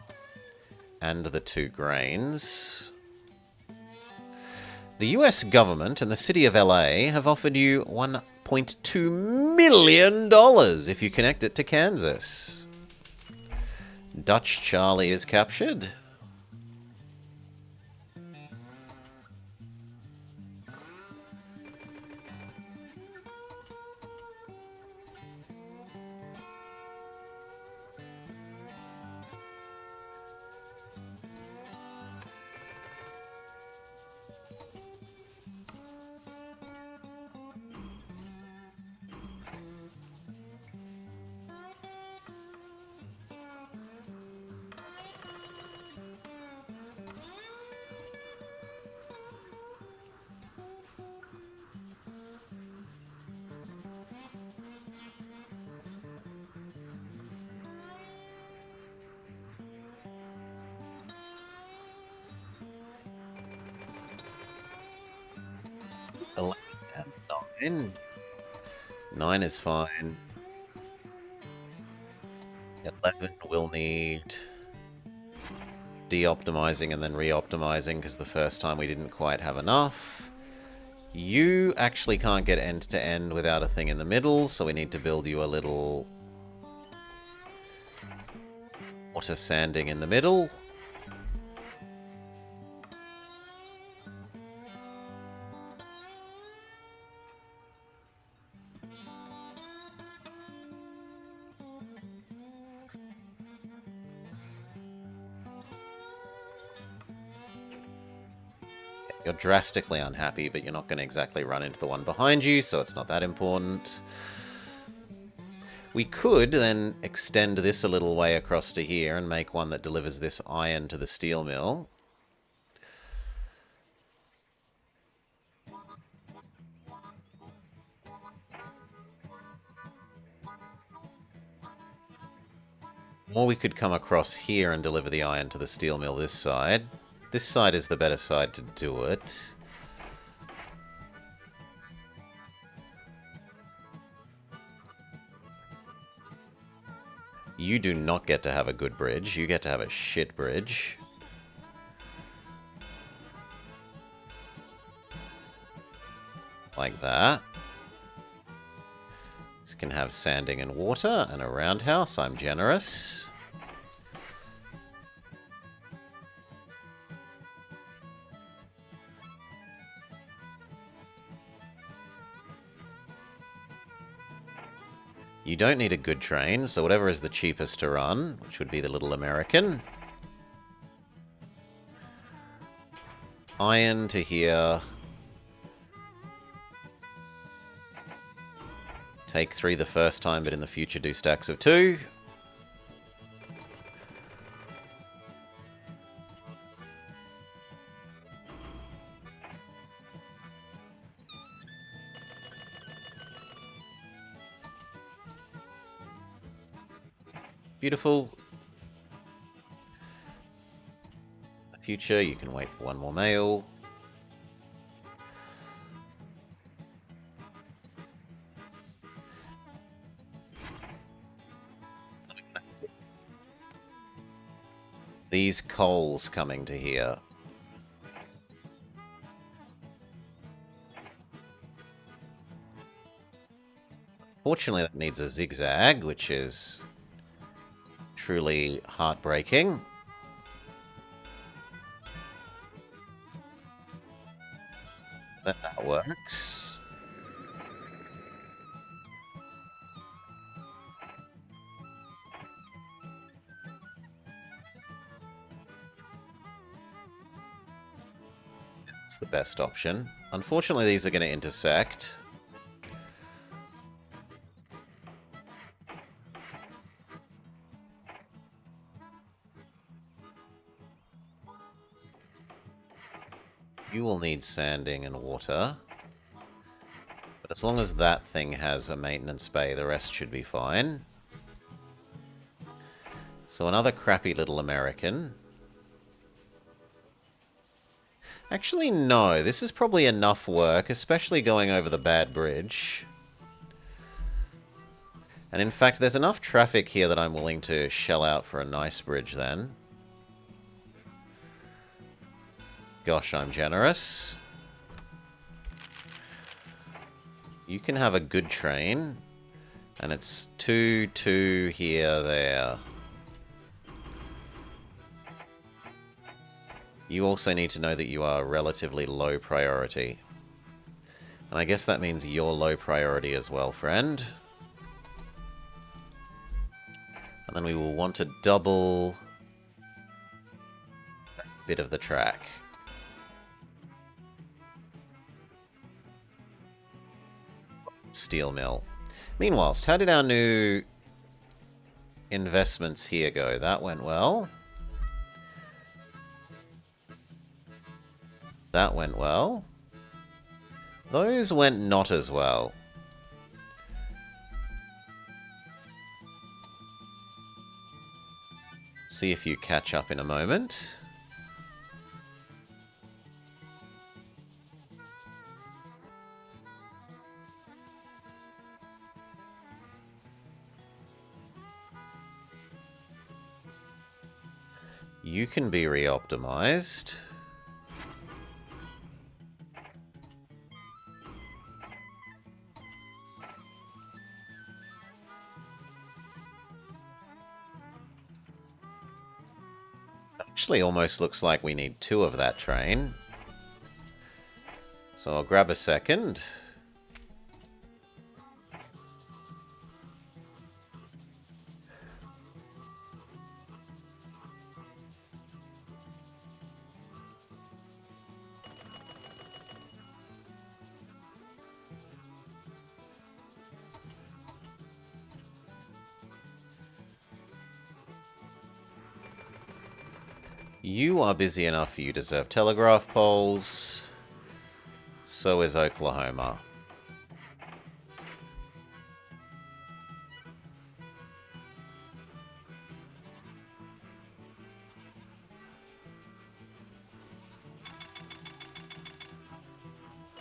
And the 2 grains. The US government and the city of LA have offered you $1.2 million if you connect it to Kansas. Dutch Charlie is captured. And 9 is fine. 11 will need de-optimizing and then re-optimizing because the first time we didn't quite have enough. You actually can't get end to end without a thing in the middle, so we need to build you a little water sanding in the middle. You're drastically unhappy, but you're not going to exactly run into the one behind you, so it's not that important. We could then extend this a little way across to here and make one that delivers this iron to the steel mill. Or we could come across here and deliver the iron to the steel mill this side. This side is the better side to do it. You do not get to have a good bridge. You get to have a shit bridge. Like that. This can have sanding and water and a roundhouse. I'm generous. You don't need a good train, so whatever is the cheapest to run, which would be the little American. Iron to here. Take 3 the first time, but in the future do stacks of 2. Beautiful. In the future, you can wait for 1 more mail. These coals coming to here. Fortunately, that needs a zigzag, which is truly heartbreaking. That works. It's the best option. Unfortunately, these are going to intersect. You will need sanding and water. But as long as that thing has a maintenance bay, the rest should be fine. So another crappy little American. Actually, no. This is probably enough work, especially going over the bad bridge. And in fact, there's enough traffic here that I'm willing to shell out for a nice bridge then. Gosh, I'm generous. You can have a good train. And it's 2, 2 here, there. You also need to know that you are relatively low priority. And I guess that means you're low priority as well, friend. And then we will want to double that bit of the track. Steel mill. Meanwhile, how did our new investments here go? That went well. That went well. Those went not as well. See if you catch up in a moment. You can be re-optimized. Actually, almost looks like we need 2 of that train. So I'll grab a second. You are busy enough, you deserve telegraph poles. So is Oklahoma.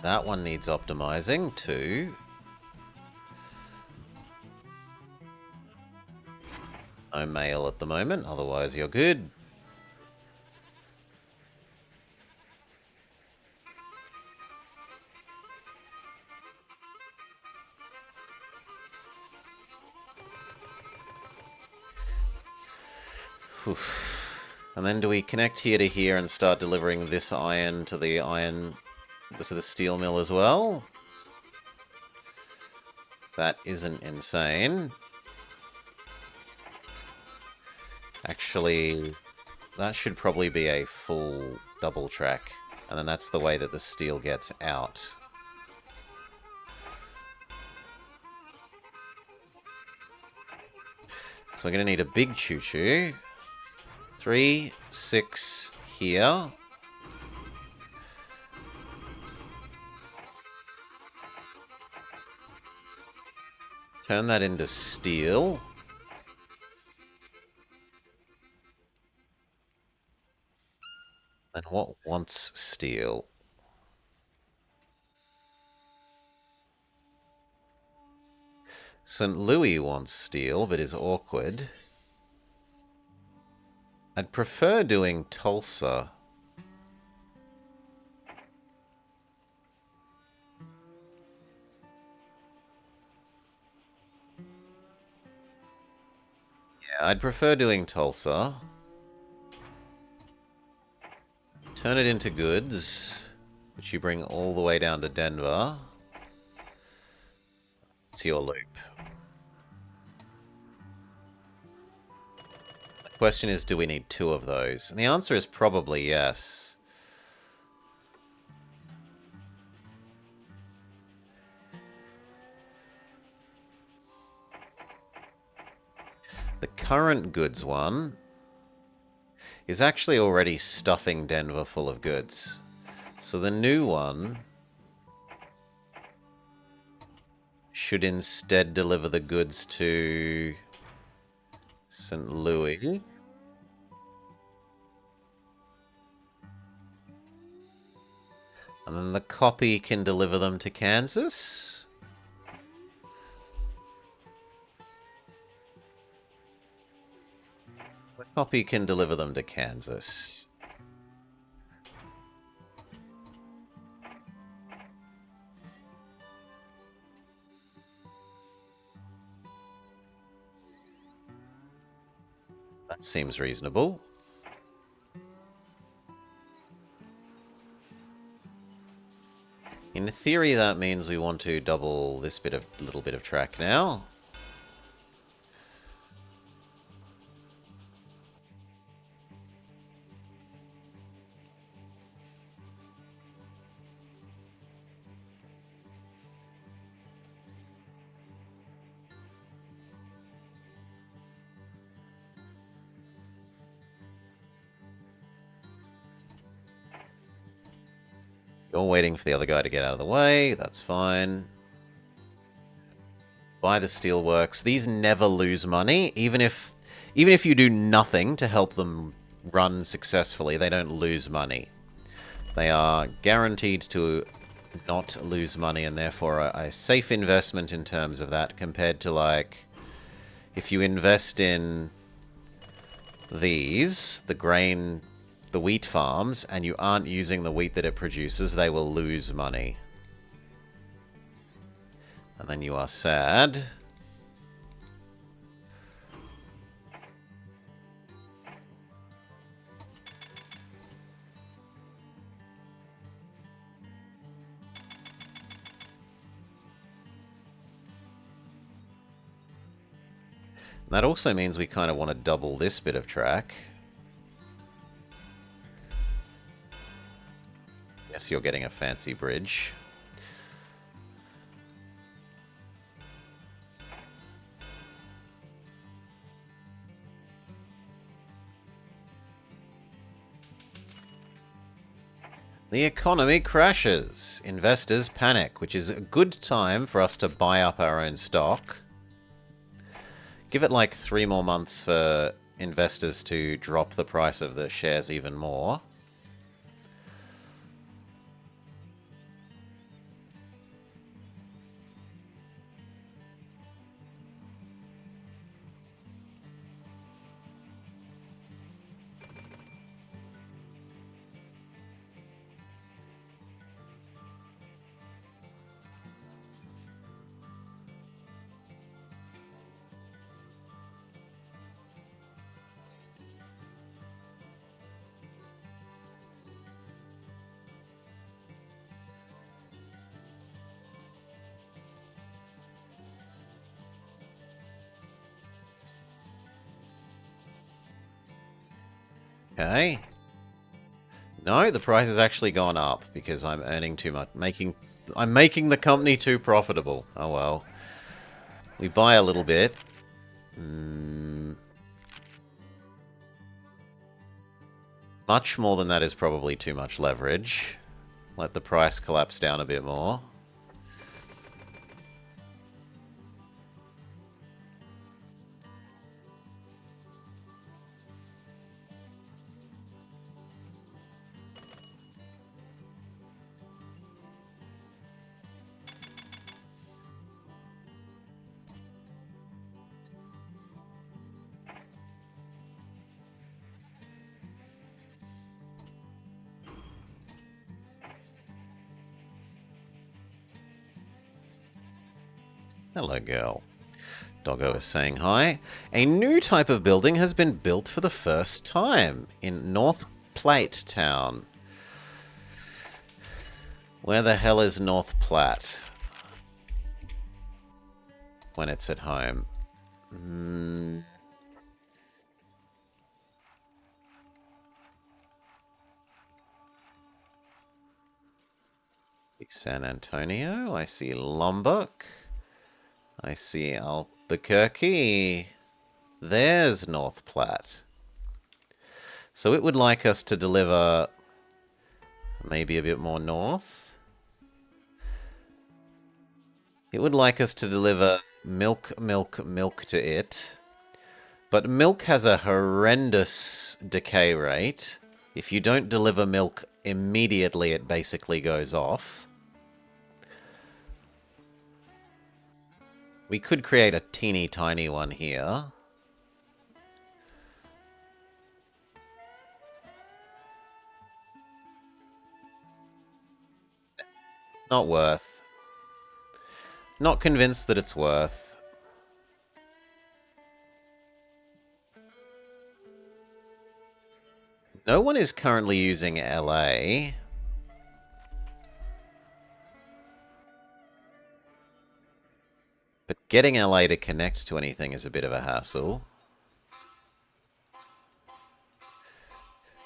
That one needs optimizing too. No mail at the moment, otherwise you're good. Oof. And then do we connect here to here and start delivering this iron to the steel mill as well? That isn't insane. Actually, that should probably be a full double track. And then that's the way that the steel gets out. So we're going to need a big choo-choo. 3, 6 here. Turn that into steel. And what wants steel? St. Louis wants steel, but is awkward. I'd prefer doing Tulsa. Yeah, I'd prefer doing Tulsa. Turn it into goods, which you bring all the way down to Denver. It's your loop. The question is, do we need 2 of those? And the answer is probably yes. The current goods one is actually already stuffing Denver full of goods. So the new one should instead deliver the goods to St. Louis. And then the copy can deliver them to Kansas. The copy can deliver them to Kansas. That seems reasonable. In theory, that means we want to double this little bit of track now. You're waiting for the other guy to get out of the way. That's fine. Buy the steelworks. These never lose money. Even if you do nothing to help them run successfully, they don't lose money. They are guaranteed to not lose money, and therefore a safe investment in terms of that, compared to, like, if you invest in these, the wheat farms, and you aren't using the wheat that it produces, they will lose money. And then you are sad. That also means we kind of want to double this bit of track. Yes, you're getting a fancy bridge. The economy crashes. Investors panic, which is a good time for us to buy up our own stock. Give it like 3 more months for investors to drop the price of the shares even more. Okay. No, the price has actually gone up because I'm earning too much. I'm making the company too profitable. Oh well. We buy a little bit. Much more than that is probably too much leverage. Let the price collapse down a bit more. Hello, girl. Doggo is saying hi. A new type of building has been built for the first time in North Platte Town. Where the hell is North Platte? When it's at home. San Antonio. I see Lombok. I see Albuquerque. There's North Platte. So it would like us to deliver maybe a bit more north. It would like us to deliver milk to it. But milk has a horrendous decay rate. If you don't deliver milk immediately, it basically goes off. We could create a teeny tiny one here. Not worth. Not convinced that it's worth. No one is currently using LA. But getting LA to connect to anything is a bit of a hassle.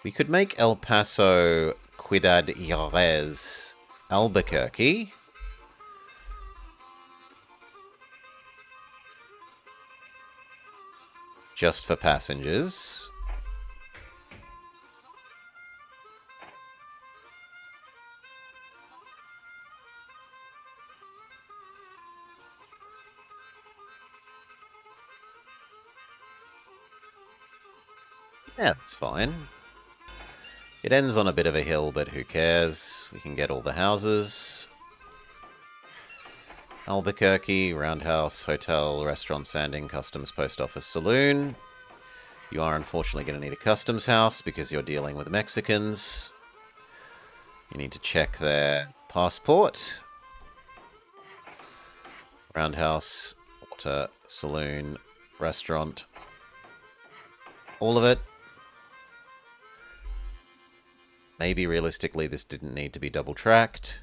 We could make El Paso, Ciudad Juarez, Albuquerque. Just for passengers. Yeah, that's fine. It ends on a bit of a hill, but who cares? We can get all the houses. Albuquerque, Roundhouse, Hotel, Restaurant, Sanding, Customs, Post Office, Saloon. You are unfortunately going to need a customs house because you're dealing with Mexicans. You need to check their passport. Roundhouse, Water, Saloon, Restaurant. All of it. Maybe realistically this didn't need to be double-tracked.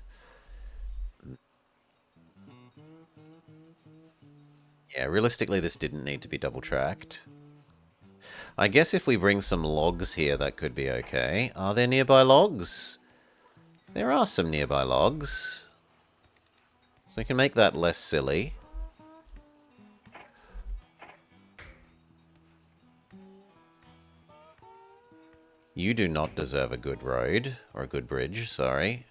Yeah, realistically this didn't need to be double-tracked. I guess if we bring some logs here, that could be okay. Are there nearby logs? There are some nearby logs. So we can make that less silly. You do not deserve a good road, or a good bridge, sorry.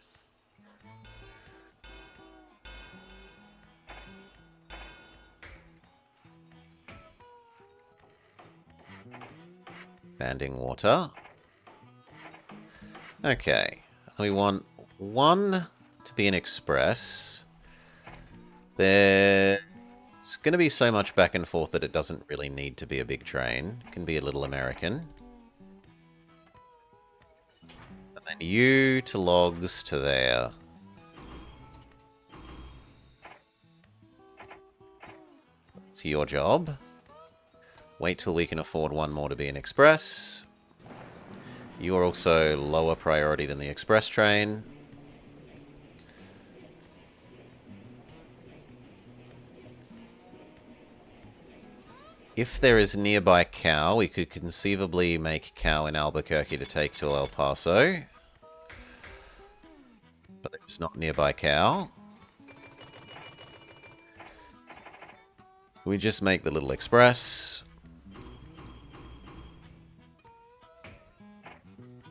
Standing water. Okay. We want one to be an express. There's going to be so much back and forth that it doesn't really need to be a big train. It can be a little American. And then you to logs to there. It's your job. Wait till we can afford one more to be an express. You are also lower priority than the express train. If there is nearby cow, we could conceivably make cow in Albuquerque to take to El Paso. But there's not nearby cow. We just make the little express.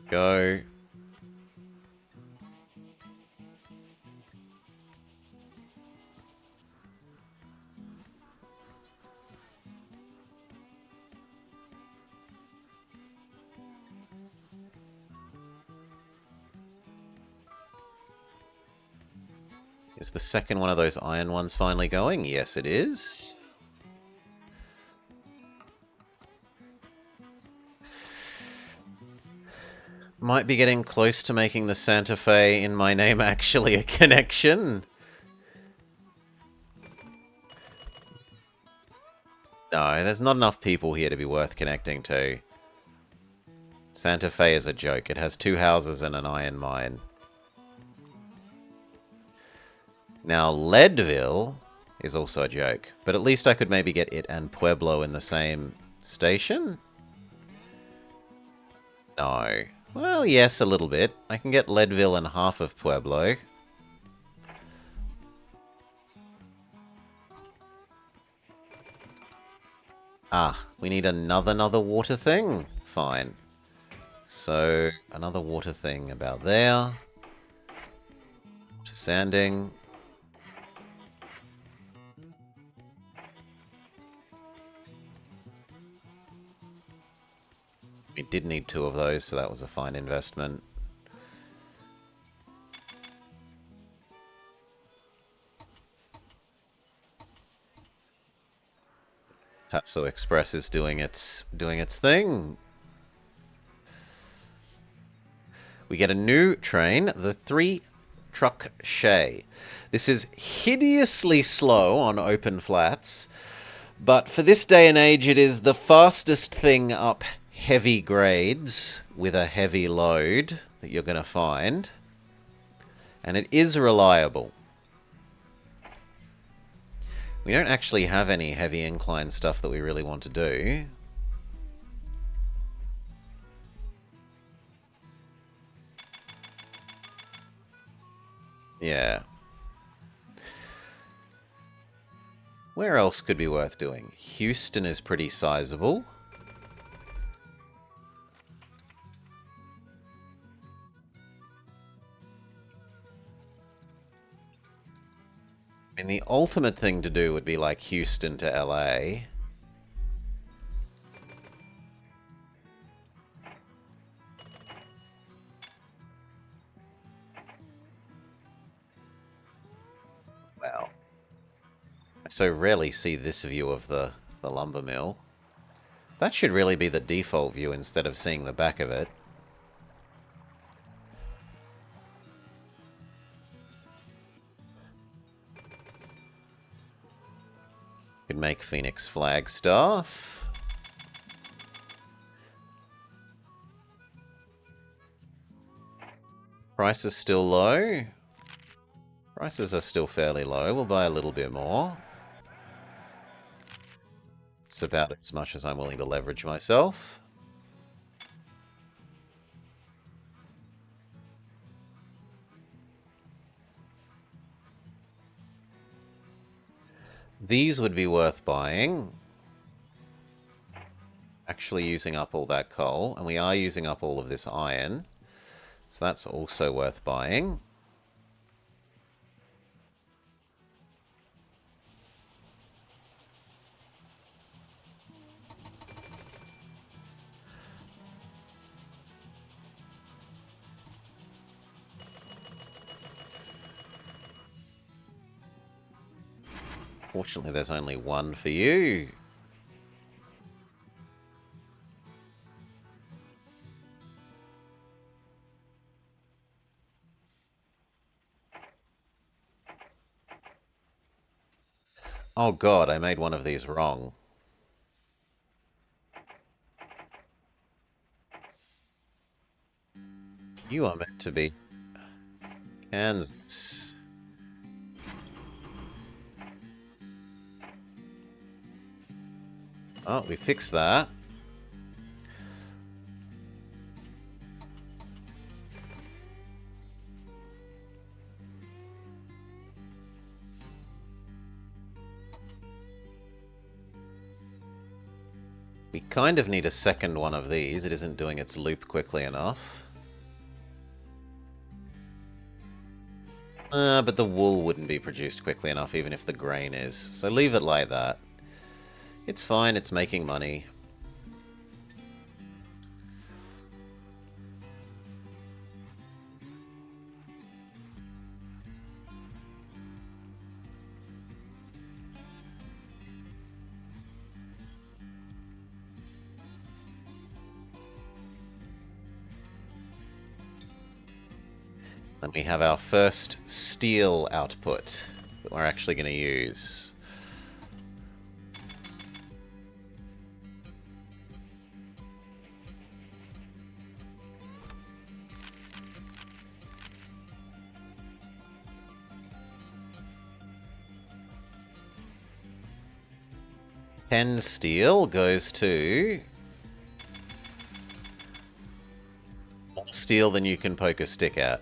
Go. Is the second one of those iron ones finally going? Yes, it is. Might be getting close to making the Santa Fe in my name actually a connection. No, there's not enough people here to be worth connecting to. Santa Fe is a joke. It has 2 houses and an iron mine. Now, Leadville is also a joke. But at least I could maybe get it and Pueblo in the same station? No. Well, yes, a little bit. I can get Leadville and half of Pueblo. Ah, we need another water thing? Fine. So, another water thing about there. Water sanding. We did need 2 of those, so that was a fine investment. Paso Express is doing its thing. We get a new train, the 3-truck Shay. This is hideously slow on open flats, but for this day and age, it is the fastest thing up heavy grades with a heavy load that you're going to find. And it is reliable. We don't actually have any heavy incline stuff that we really want to do. Yeah. Where else could be worth doing? Houston is pretty sizable. I mean, the ultimate thing to do would be like Houston to LA. Wow. I so rarely see this view of the lumber mill. That should really be the default view instead of seeing the back of it. Could make Phoenix Flagstaff. Price is still low. Prices are still fairly low. We'll buy a little bit more. It's about as much as I'm willing to leverage myself. These would be worth buying. actually using up all that coal, and we are using up all of this iron. So that's also worth buying. Fortunately, there's only one for you. Oh god, I made one of these wrong. You are meant to be Kansas. Oh, we fixed that. We kind of need a second one of these. It isn't doing its loop quickly enough. But the wool wouldn't be produced quickly enough, even if the grain is. So leave it like that. It's fine, it's making money. Then we have our first steel output that we're actually going to use. Ten steel goes to more steel than you can poke a stick at.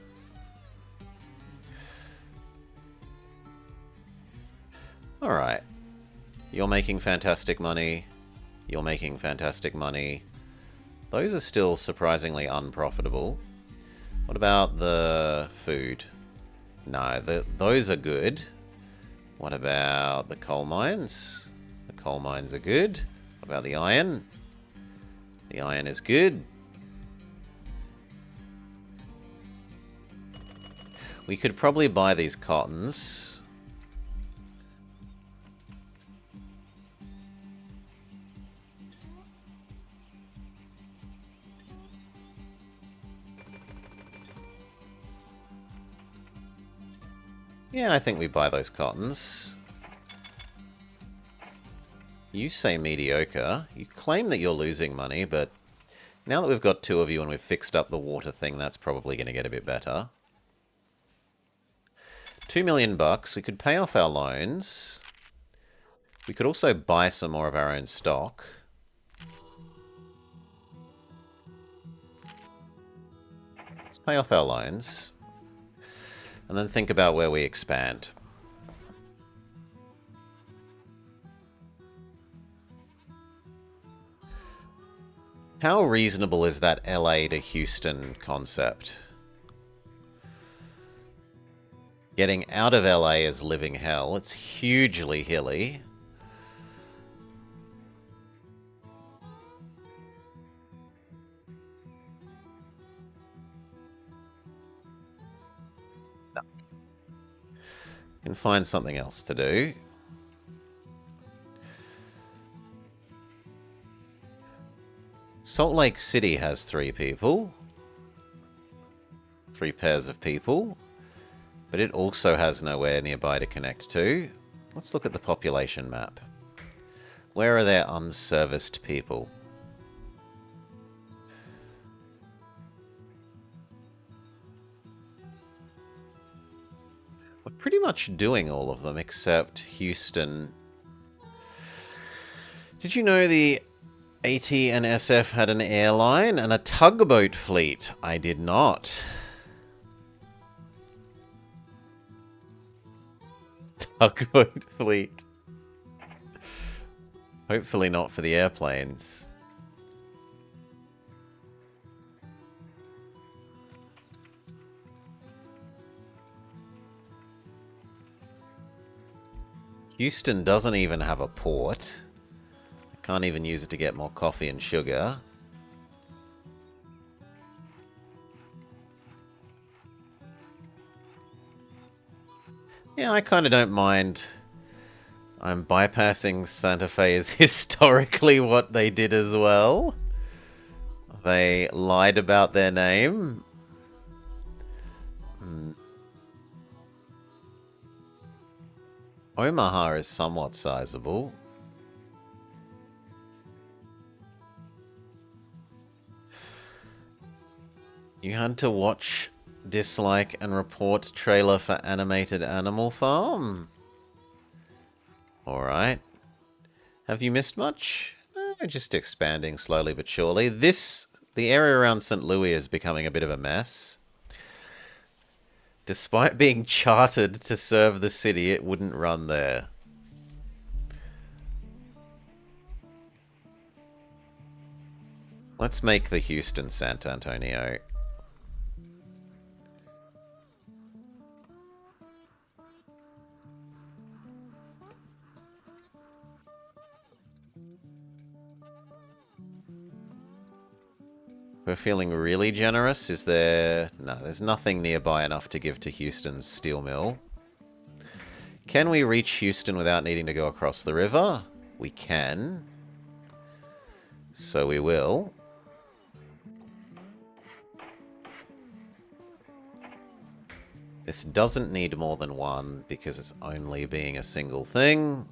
Alright. You're making fantastic money. You're making fantastic money. Those are still surprisingly unprofitable. What about the food? No, those are good. What about the coal mines? The coal mines are good. What about the iron? The iron is good. We could probably buy these cottons. Yeah, I think we buy those cottons. You say mediocre. You claim that you're losing money, but now that we've got two of you and we've fixed up the water thing, that's probably going to get a bit better. 2 million bucks. We could pay off our loans. We could also buy some more of our own stock. Let's pay off our loans. And then think about where we expand. How reasonable is that LA to Houston concept? Getting out of LA is living hell. It's hugely hilly. Can find something else to do. Salt Lake City has 3 people. 3 pairs of people. But it also has nowhere nearby to connect to. Let's look at the population map. Where are there unserviced people? We're pretty much doing all of them except Houston. Did you know the AT and SF had an airline and a tugboat fleet? I did not. Tugboat fleet. Hopefully not for the airplanes. Houston doesn't even have a port. I can't even use it to get more coffee and sugar. Yeah, I kind of don't mind. I'm bypassing Santa Fe is historically what they did as well. They lied about their name. Omaha is somewhat sizable. You had to watch, dislike, and report trailer for animated Animal Farm. Alright. Have you missed much? Just expanding slowly but surely. The area around St. Louis is becoming a bit of a mess. Despite being chartered to serve the city, it wouldn't run there. Let's make the Houston San Antonio. We're feeling really generous. Is there... No, there's nothing nearby enough to give to Houston's steel mill. Can we reach Houston without needing to go across the river? We can. So we will. This doesn't need more than one because it's only being a single thing.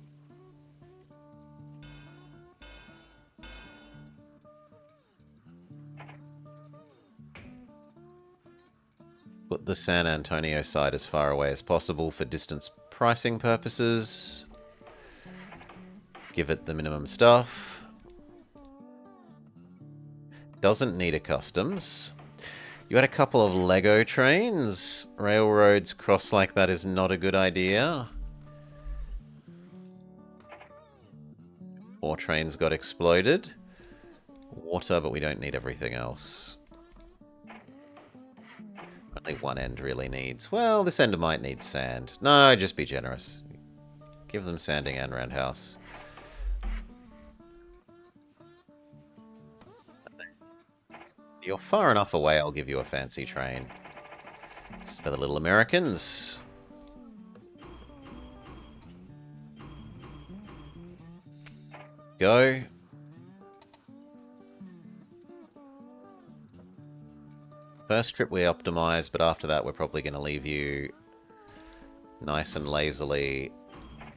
Put the San Antonio side as far away as possible for distance pricing purposes. Give it the minimum stuff. Doesn't need a customs. You had a couple of Lego trains. Railroads cross like that is not a good idea. 4 trains got exploded. Water, but we don't need everything else. Only one end really needs... Well, this end might need sand. No, just be generous. Give them sanding and roundhouse. You're far enough away, I'll give you a fancy train. This is for the little Americans. Go. First trip we optimize, but after that we're probably going to leave you nice and lazily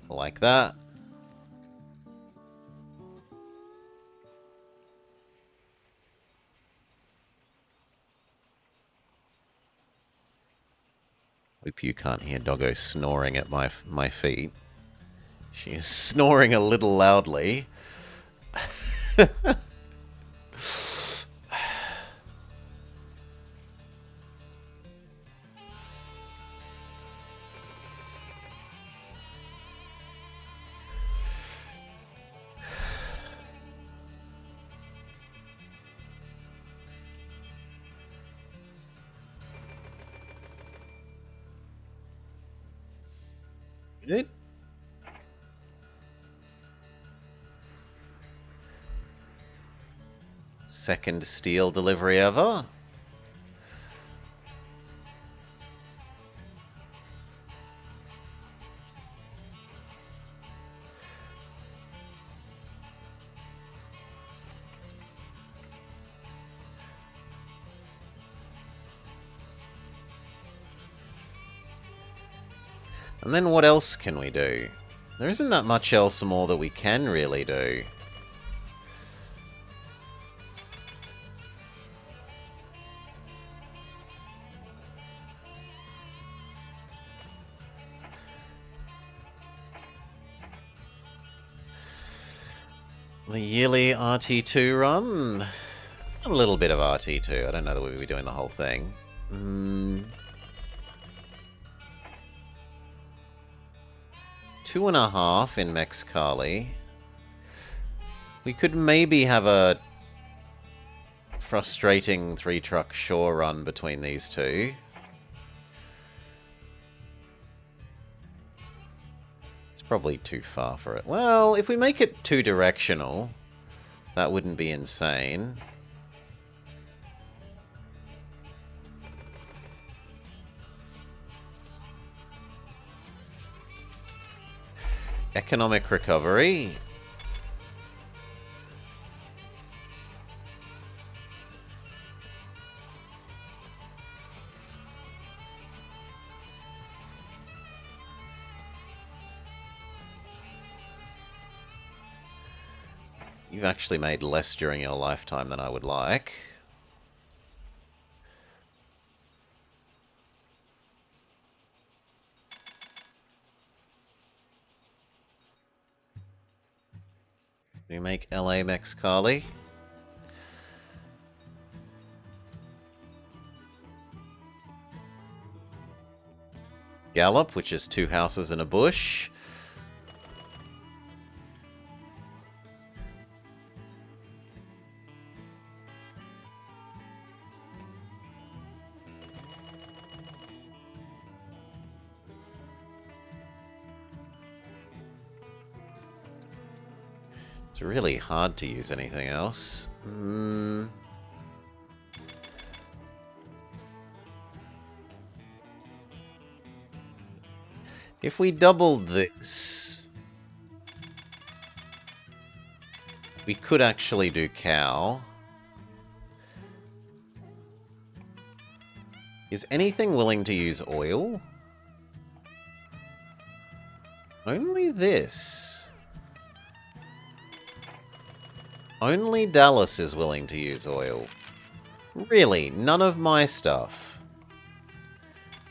like that. Hope you can't hear Doggo snoring at my feet. She is snoring a little loudly. Good. Second steel delivery ever. And then what else can we do? There isn't that much else more that we can really do. The yearly RT2 run? A little bit of RT2. I don't know that we'll be doing the whole thing. 2.5 in Mexicali. We could maybe have a frustrating 3-truck shore run between these two. It's probably too far for it. Well, if we make it two-directional, that wouldn't be insane. Economic recovery. You've actually made less during your lifetime than I would like. We make LA Mexicali. Gallup, which is 2 houses and a bush. It's really hard to use anything else. If we doubled this, we could actually do cow. Is anything willing to use oil? Only this. Only Dallas is willing to use oil. Really? None of my stuff?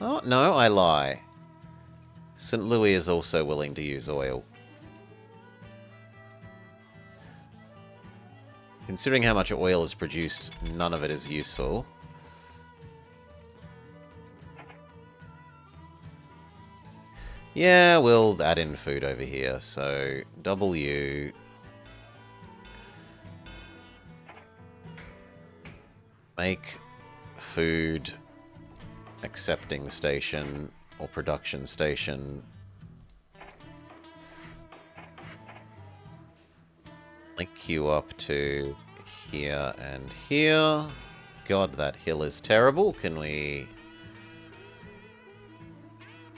Oh, no, I lie. St. Louis is also willing to use oil. Considering how much oil is produced, none of it is useful. Yeah, we'll add in food over here. So, W. Make food accepting station or production station. Link you up to here and here. God, that hill is terrible. Can we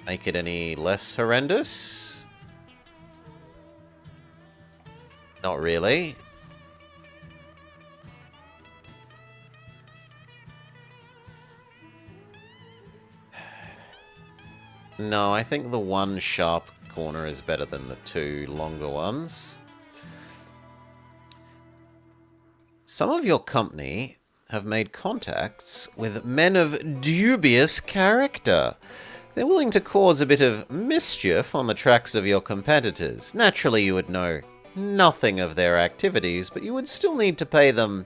make it any less horrendous? Not really. No, I think the one sharp corner is better than the 2 longer ones. Some of your company have made contacts with men of dubious character. They're willing to cause a bit of mischief on the tracks of your competitors. Naturally, you would know nothing of their activities, but you would still need to pay them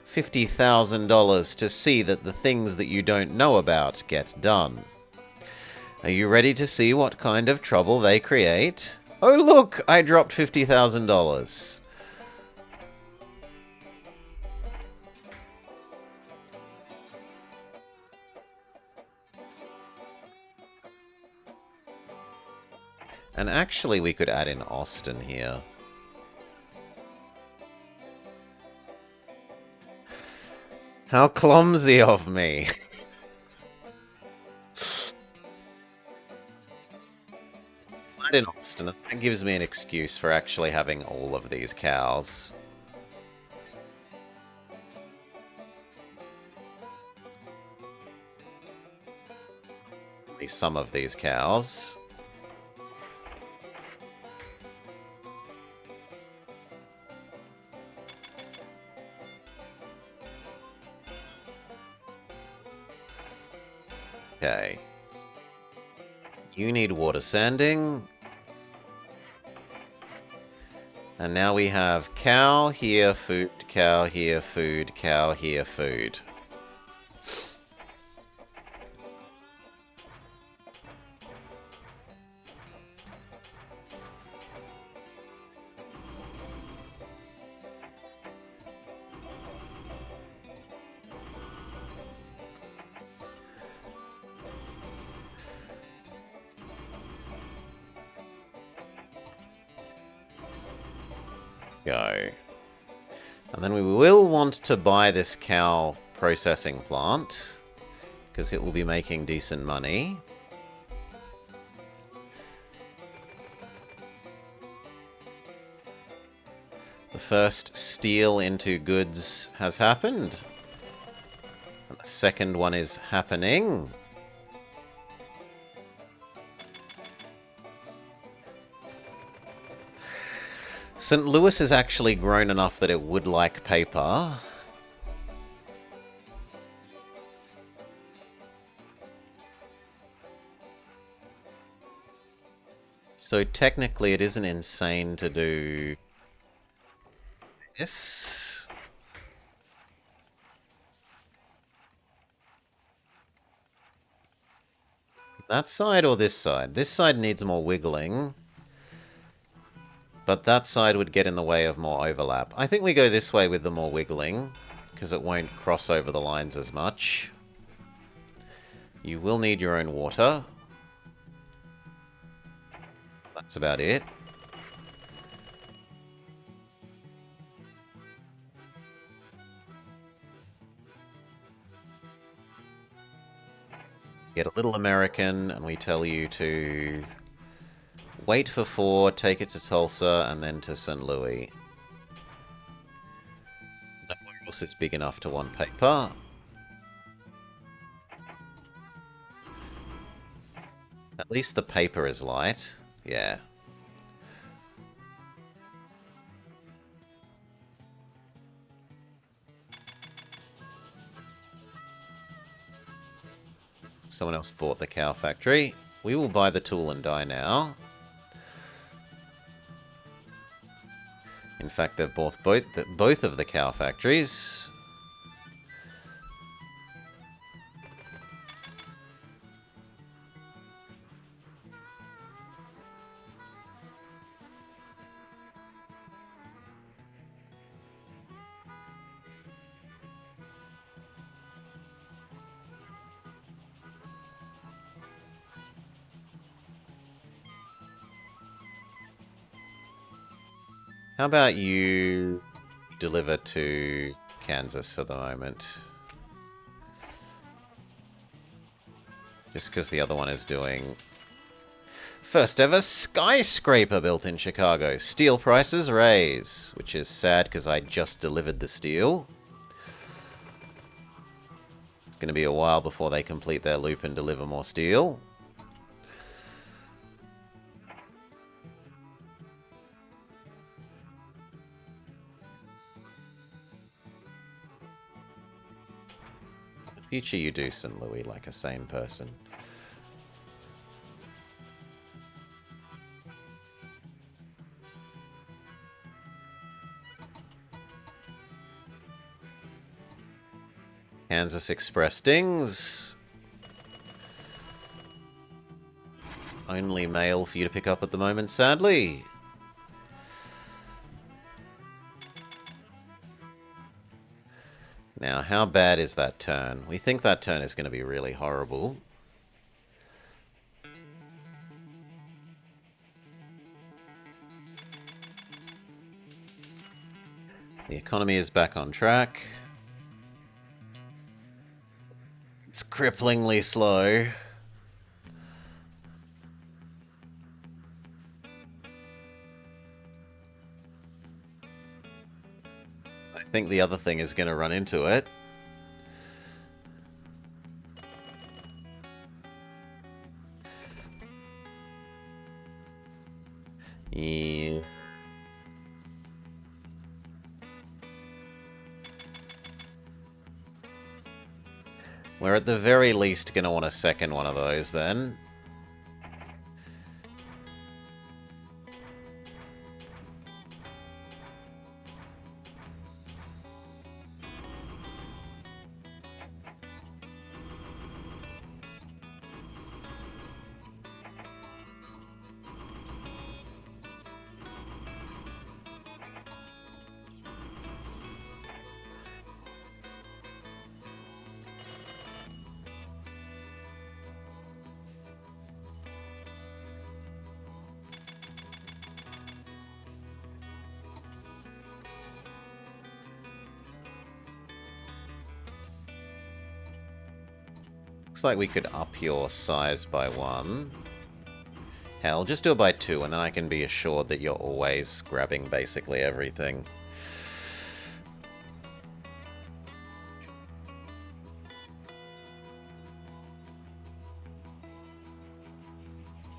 $50,000 to see that the things that you don't know about get done. Are you ready to see what kind of trouble they create? Oh look, I dropped $50,000. And actually we could add in Austin here. How clumsy of me. Add in Austin. That gives me an excuse for actually having all of these cows. At least some of these cows. Okay. You need water sanding. And now we have cow here, food, cow here, food, cow here, food. Go. And then we will want to buy this cow processing plant, because it will be making decent money. The first steal into goods has happened. And the second one is happening. St. Louis has actually grown enough that it would like paper. So technically it isn't insane to do this. That side or this side? This side needs more wiggling. But that side would get in the way of more overlap. I think we go this way with the more wiggling, because it won't cross over the lines as much. You will need your own water. That's about it. Get a little American, and we tell you to wait for 4, take it to Tulsa, and then to St. Louis. Nowhere else is big enough to want paper. At least the paper is light. Yeah. Someone else bought the cow factory. We will buy the tool and die now. In fact, they've bought both of the cow factories. How about you deliver to Kansas for the moment? Just because the other one is doing... First ever skyscraper built in Chicago. Steel prices raise, which is sad because I just delivered the steel. It's going to be a while before they complete their loop and deliver more steel. Future you do, St. Louis, like a sane person. Kansas Express dings. It's only mail for you to pick up at the moment, sadly. Now, how bad is that turn? We think that turn is going to be really horrible. The economy is back on track. It's cripplingly slow. I think the other thing is going to run into it. Yeah. We're at the very least going to want a second one of those then. Looks like we could up your size by 1. Hell, just do it by 2, and then I can be assured that you're always grabbing basically everything.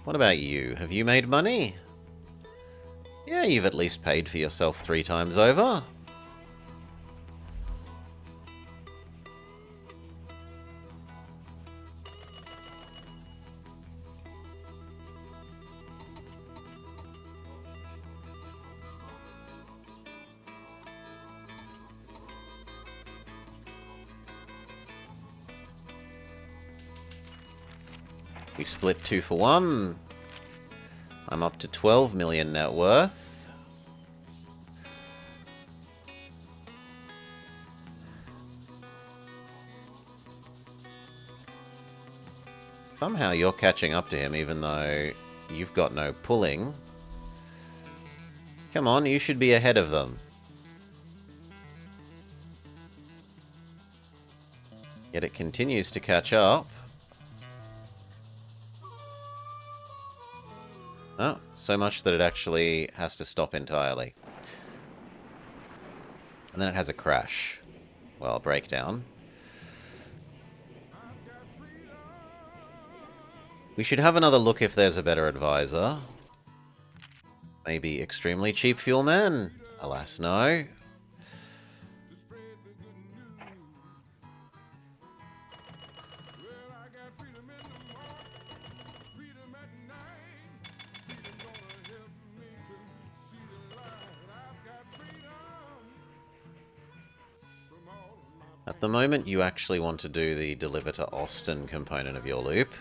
What about you? Have you made money? Yeah, you've at least paid for yourself 3 times over. We split 2 for 1. I'm up to 12 million net worth. Somehow you're catching up to him even though you've got no pulling. Come on, you should be ahead of them. Yet it continues to catch up. Oh, so much that it actually has to stop entirely. And then it has a crash. Well, a breakdown. We should have another look if there's a better advisor. Maybe extremely cheap fuel man? Alas, no. At the moment, you actually want to do the deliver to Austin component of your loop.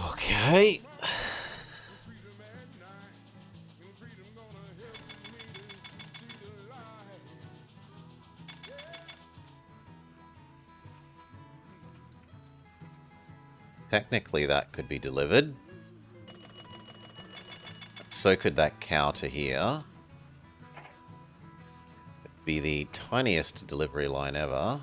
Okay. Technically, that could be delivered. So could that cow to here. It'd be the tiniest delivery line ever.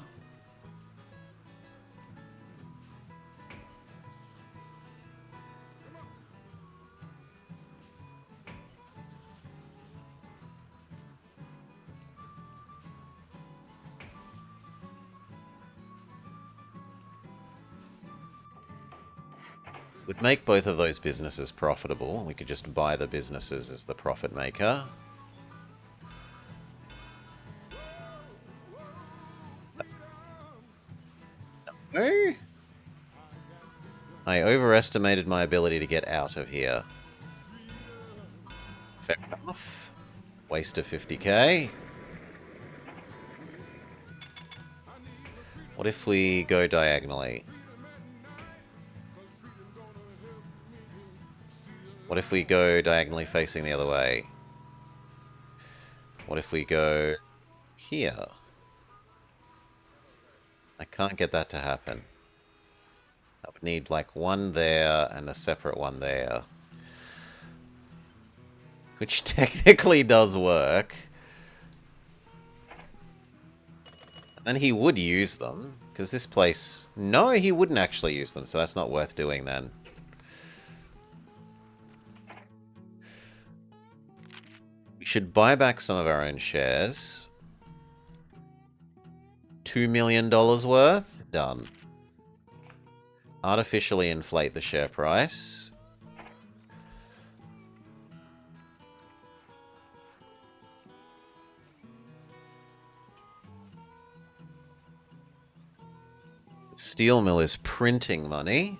Would make both of those businesses profitable. We could just buy the businesses as the profit maker. No. I overestimated my ability to get out of here. Fair enough. Waste of 50k. What if we go diagonally? What if we go diagonally facing the other way? What if we go here? I can't get that to happen. I would need like one there and a separate one there. Which technically does work. And he would use them, because this place... No, he wouldn't actually use them, so that's not worth doing then. We should buy back some of our own shares. $2 million worth? Done. Artificially inflate the share price. Steel mill is printing money.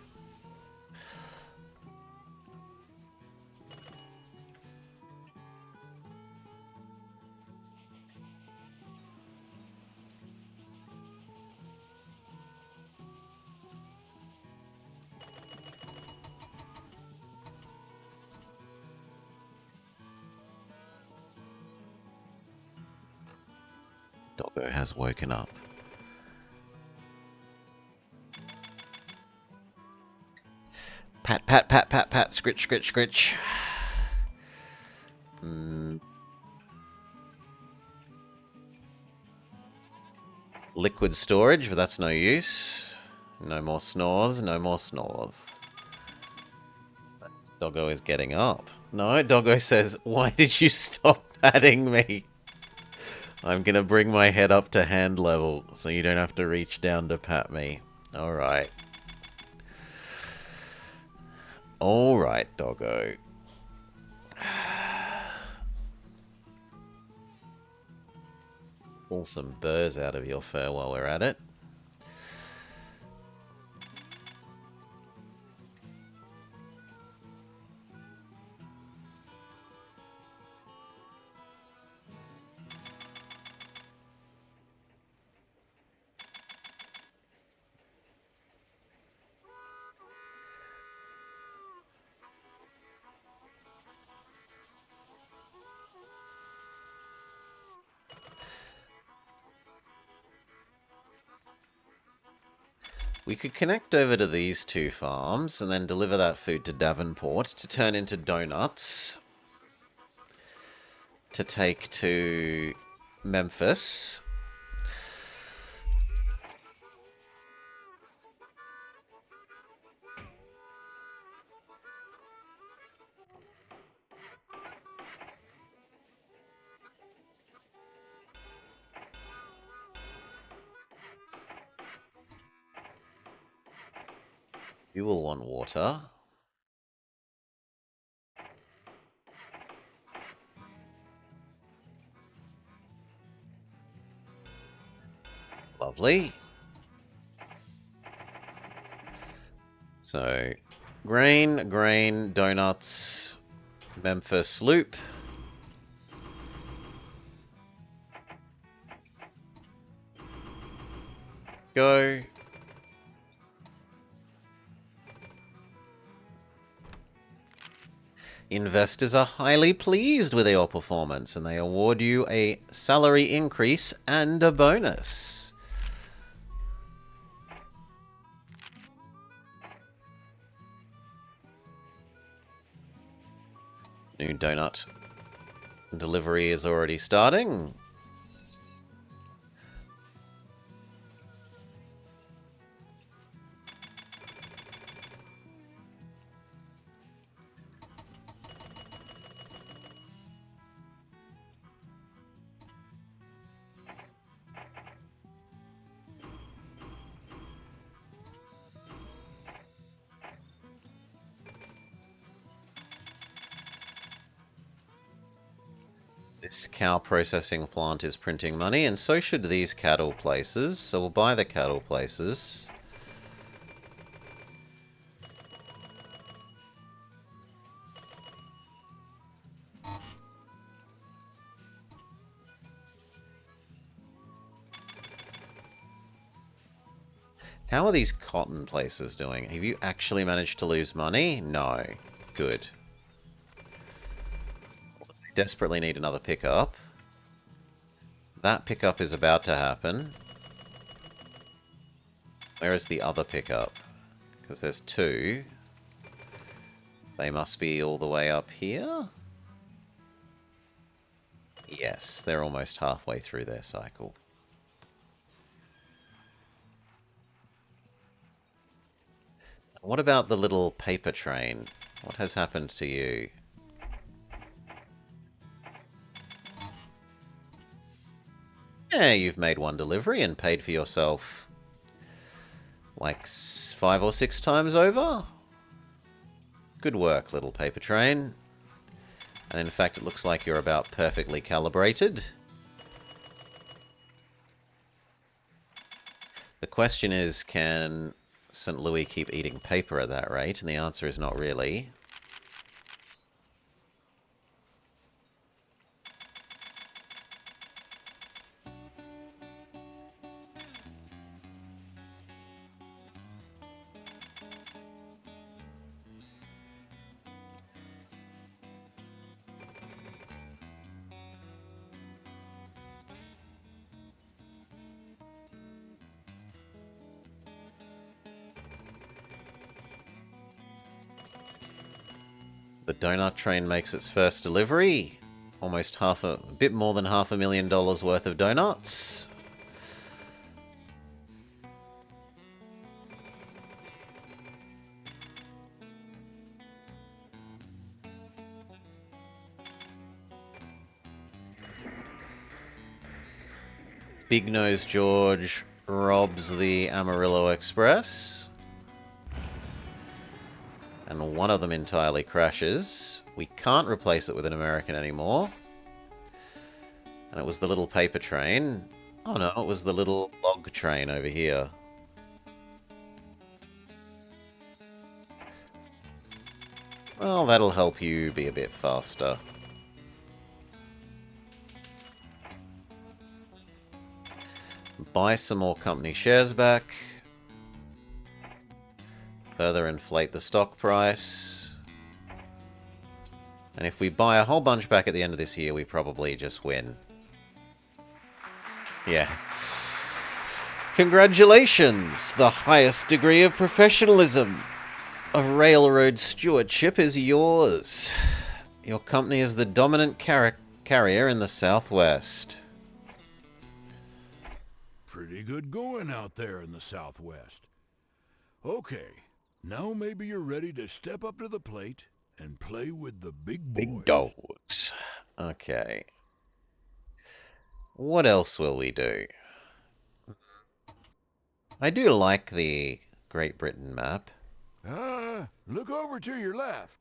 Doggo has woken up. Pat, pat, pat, pat, pat, scritch, scritch, scritch. Liquid storage, but that's no use. No more snores, no more snores. Doggo is getting up. No, Doggo says, why did you stop patting me? I'm gonna bring my head up to hand level, so you don't have to reach down to pat me. Alright. Alright, Doggo. Pull some burrs out of your fur while we're at it. We could connect over to these two farms and then deliver that food to Davenport to turn into donuts to take to Memphis. You will want water. Lovely. So, grain, donuts, Memphis loop. Go. Investors are highly pleased with your performance and they award you a salary increase and a bonus. New donut delivery is already starting. This cow processing plant is printing money, and so should these cattle places. So we'll buy the cattle places. How are these cotton places doing? Have you actually managed to lose money? No. Good. Desperately need another pickup. That pickup is about to happen. Where is the other pickup? Because there's two. They must be all the way up here? Yes, they're almost halfway through their cycle. What about the little paper train? What has happened to you? Yeah, you've made one delivery and paid for yourself like 5 or 6 times over. Good work, little paper train. And in fact, it looks like you're about perfectly calibrated. The question is, can St. Louis keep eating paper at that rate? And the answer is not really. The donut train makes its first delivery. Almost a bit more than $500,000 worth of donuts. Big Nose George robs the Amarillo Express. And one of them entirely crashes. We can't replace it with an American anymore. And it was the little paper train. Oh no, it was the little log train over here. Well, that'll help you be a bit faster. Buy some more company shares back. Further inflate the stock price. And if we buy a whole bunch back at the end of this year, we probably just win. Yeah. Congratulations! The highest degree of professionalism of railroad stewardship is yours. Your company is the dominant carrier in the Southwest. Pretty good going out there in the Southwest. Okay, now maybe you're ready to step up to the plate and play with the big boys. Big dogs. Okay. What else will we do? I do like the Great Britain map. Look over to your left.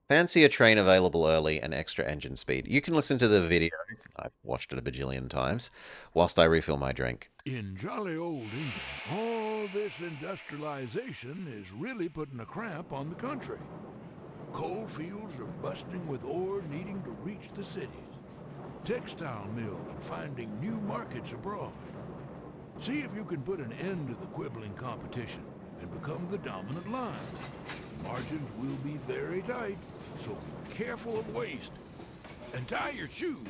Fancy a train available early and extra engine speed. You can listen to the video. I've watched it a bajillion times whilst I refill my drink. In jolly old England, all this industrialization is really putting a cramp on the country. Coal fields are busting with ore needing to reach the cities. Textile mills are finding new markets abroad. See if you can put an end to the quibbling competition and become the dominant line. The margins will be very tight, so be careful of waste. And tie your shoes.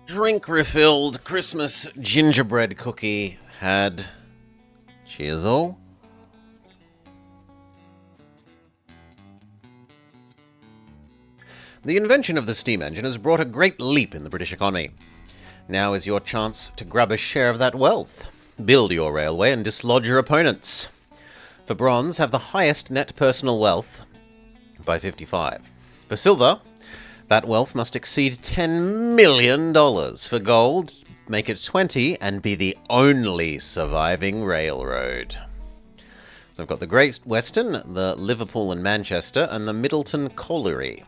Drink refilled Christmas gingerbread cookie had. Cheers all. The invention of the steam engine has brought a great leap in the British economy. Now is your chance to grab a share of that wealth. Build your railway and dislodge your opponents. For bronze, have the highest net personal wealth by 55. For silver, that wealth must exceed $10 million. For gold, make it 20 and be the only surviving railroad. So I've got the Great Western, the Liverpool and Manchester, and the Middleton Colliery.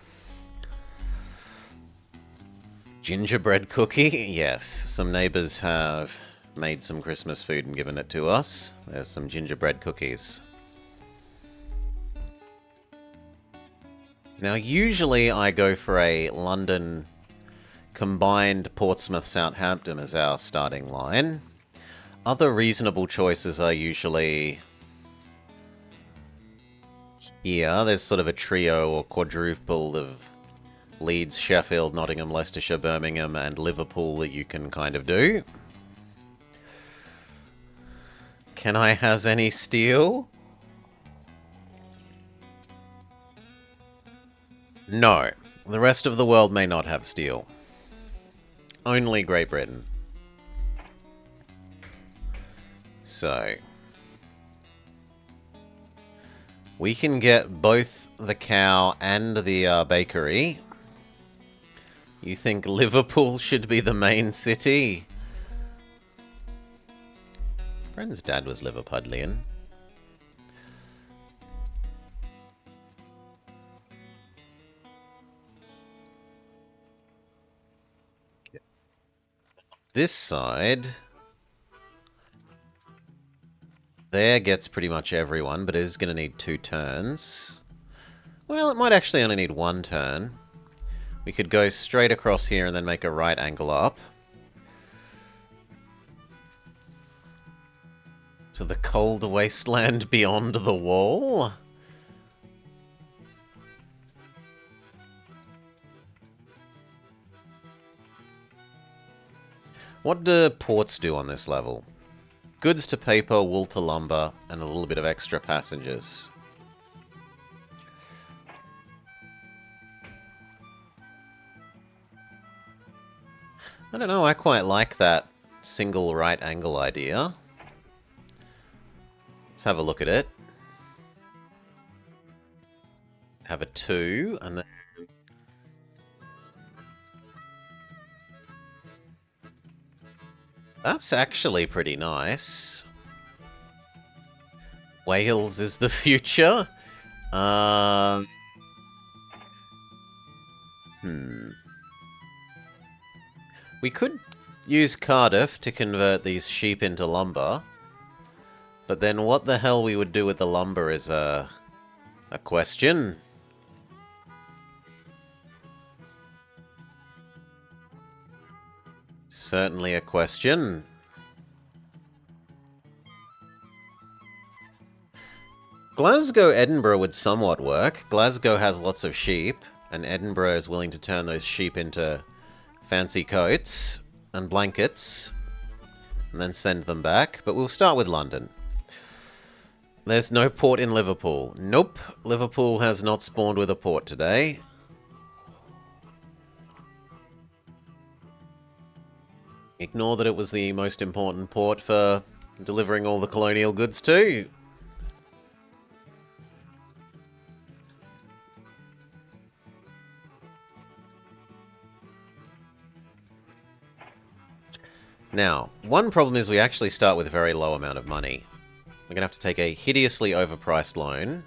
Gingerbread cookie? Yes, some neighbours have made some Christmas food and given it to us. There's some gingerbread cookies. Now, usually I go for a London combined Portsmouth-Southampton as our starting line. Other reasonable choices are usually here. There's sort of a trio or quadruple of Leeds, Sheffield, Nottingham, Leicestershire, Birmingham, and Liverpool that you can kind of do. Can I has any steel? No. The rest of the world may not have steel. only Great Britain. So, we can get both the cow and the bakery. You think Liverpool should be the main city? Friend's dad was Liverpudlian. This side... there gets pretty much everyone, but it is going to need 2 turns. Well, it might actually only need 1 turn. We could go straight across here and then make a right angle up. To the cold wasteland beyond the wall? What do ports do on this level? Goods to paper, wool to lumber, and a little bit of extra passengers. I don't know, I quite like that single right angle idea. Let's have a look at it. Have a 2, and then... that's actually pretty nice. Wales is the future? We could use Cardiff to convert these sheep into lumber. But then what the hell we would do with the lumber is a question. Certainly a question. Glasgow, Edinburgh would somewhat work. Glasgow has lots of sheep, and Edinburgh is willing to turn those sheep into fancy coats and blankets, and then send them back. But we'll start with London. There's no port in Liverpool. Nope, Liverpool has not spawned with a port today. Ignore that it was the most important port for delivering all the colonial goods to. Now, one problem is we actually start with a very low amount of money. We're going to have to take a hideously overpriced loan.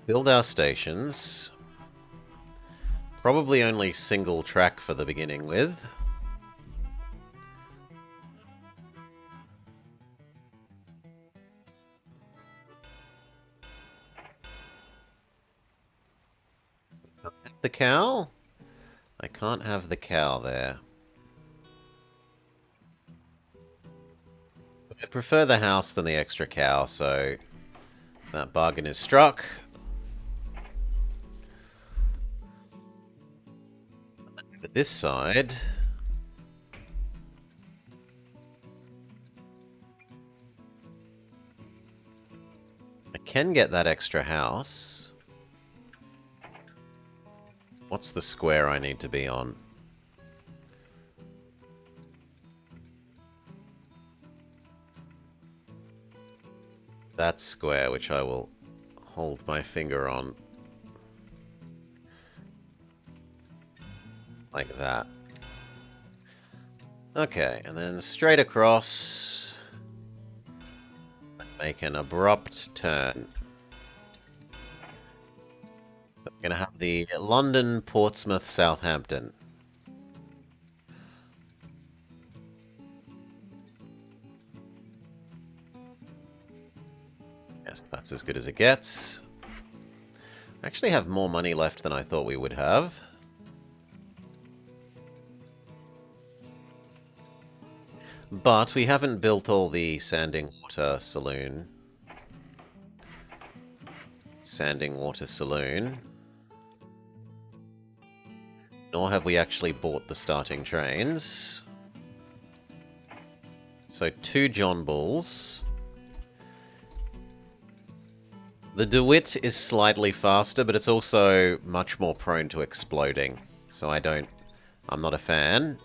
Build our stations. Probably only single track for the beginning with. The cow? I can't have the cow there. I'd prefer the house than the extra cow, so that bargain is struck. But this side... I can get that extra house. What's the square I need to be on? That square, which I will hold my finger on. Like that. Okay, and then straight across. Make an abrupt turn. So we're going to have the London, Portsmouth, Southampton. Yes, that's as good as it gets. I actually have more money left than I thought we would have. But we haven't built all the Sanding Water Saloon. Sanding Water Saloon. Nor have we actually bought the starting trains. So 2 John Bulls. The DeWitt is slightly faster, but it's also much more prone to exploding. So I'm not a fan.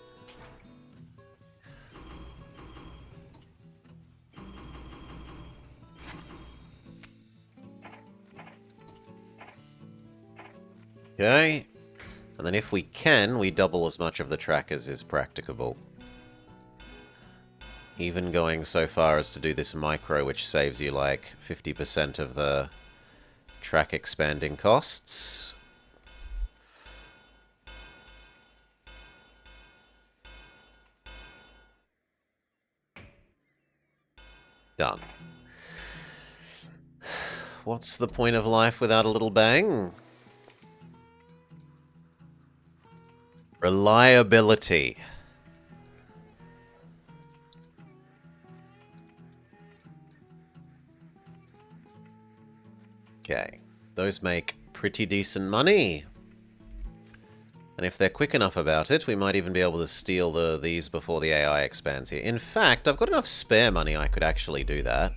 Okay. And then if we can, we double as much of the track as is practicable. Even going so far as to do this micro, which saves you like 50% of the track expanding costs. Done. What's the point of life without a little bang? Reliability. Okay. Those make pretty decent money. And if they're quick enough about it, we might even be able to steal these before the AI expands here. In fact, I've got enough spare money I could actually do that.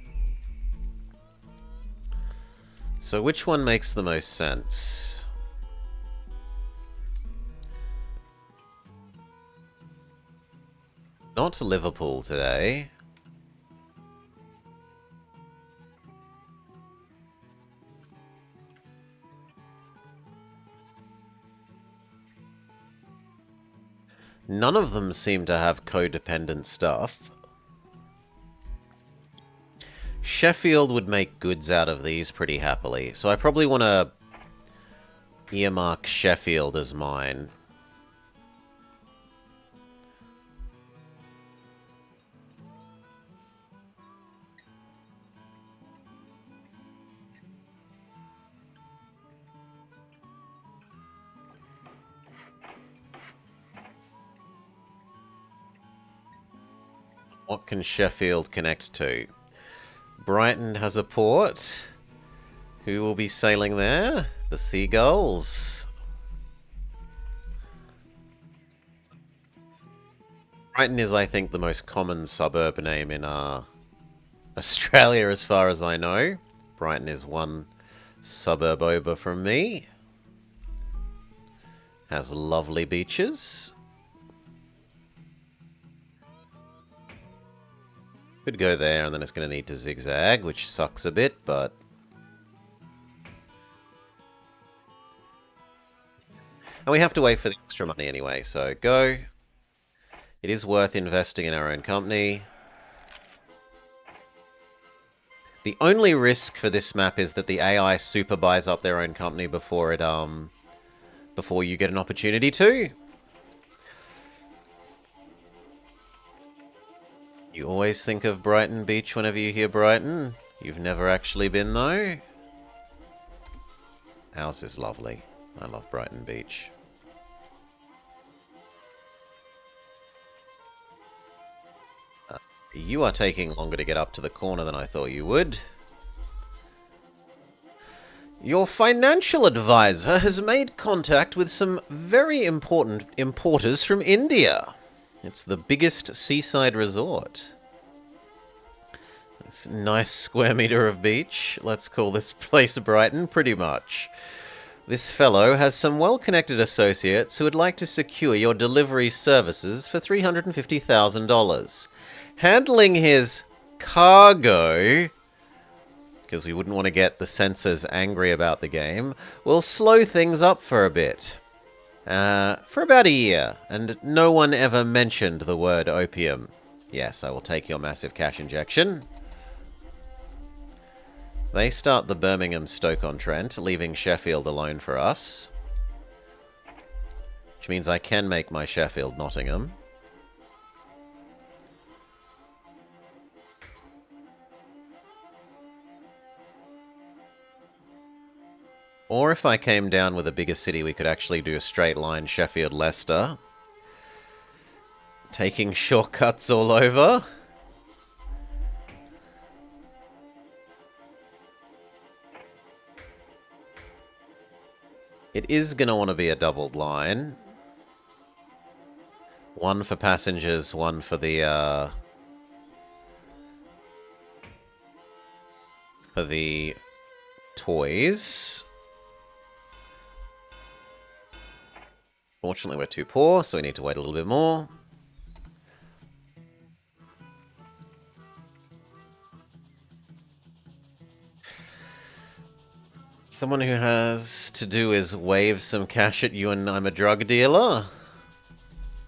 So which one makes the most sense? Not Liverpool today. None of them seem to have codependent stuff. Sheffield would make goods out of these pretty happily, so I probably want to earmark Sheffield as mine. What can Sheffield connect to? Brighton has a port. Who will be sailing there? The Seagulls. Brighton is, I think, the most common suburb name in Australia as far as I know. Brighton is one suburb over from me. Has lovely beaches. Could go there, and then it's going to need to zigzag, which sucks a bit, but... And we have to wait for the extra money anyway, so go. It is worth investing in our own company. The only risk for this map is that the AI super buys up their own company before it, before you get an opportunity to. You always think of Brighton Beach whenever you hear Brighton. You've never actually been, though. Ours is lovely. I love Brighton Beach. You are taking longer to get up to the corner than I thought you would. Your financial advisor has made contact with some very important importers from India. It's the biggest seaside resort. This nice square meter of beach. Let's call this place Brighton, pretty much. This fellow has some well-connected associates who would like to secure your delivery services for $350,000. Handling his cargo, because we wouldn't want to get the censors angry about the game, will slow things up for a bit. For about a year, and no one ever mentioned the word opium. Yes, I will take your massive cash injection. They start the Birmingham-Stoke-on-Trent, leaving Sheffield alone for us. Which means I can make my Sheffield Nottingham. Or if I came down with a bigger city, we could actually do a straight line Sheffield-Leicester. Taking shortcuts all over. It is going to want to be a doubled line. One for passengers, one for the toys. Fortunately, we're too poor, so we need to wait a little bit more. Someone who has to do is wave some cash at you and I'm a drug dealer?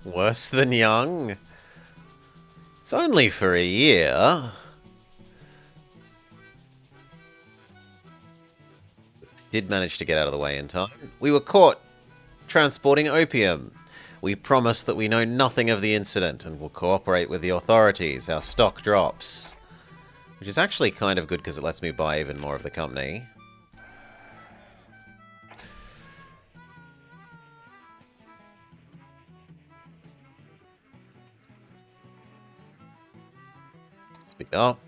Worse than young? It's only for a year. Did manage to get out of the way in time. We were caught transporting opium. We promise that we know nothing of the incident and will cooperate with the authorities. Our stock drops. Which is actually kind of good because it lets me buy even more of the company. Speed up.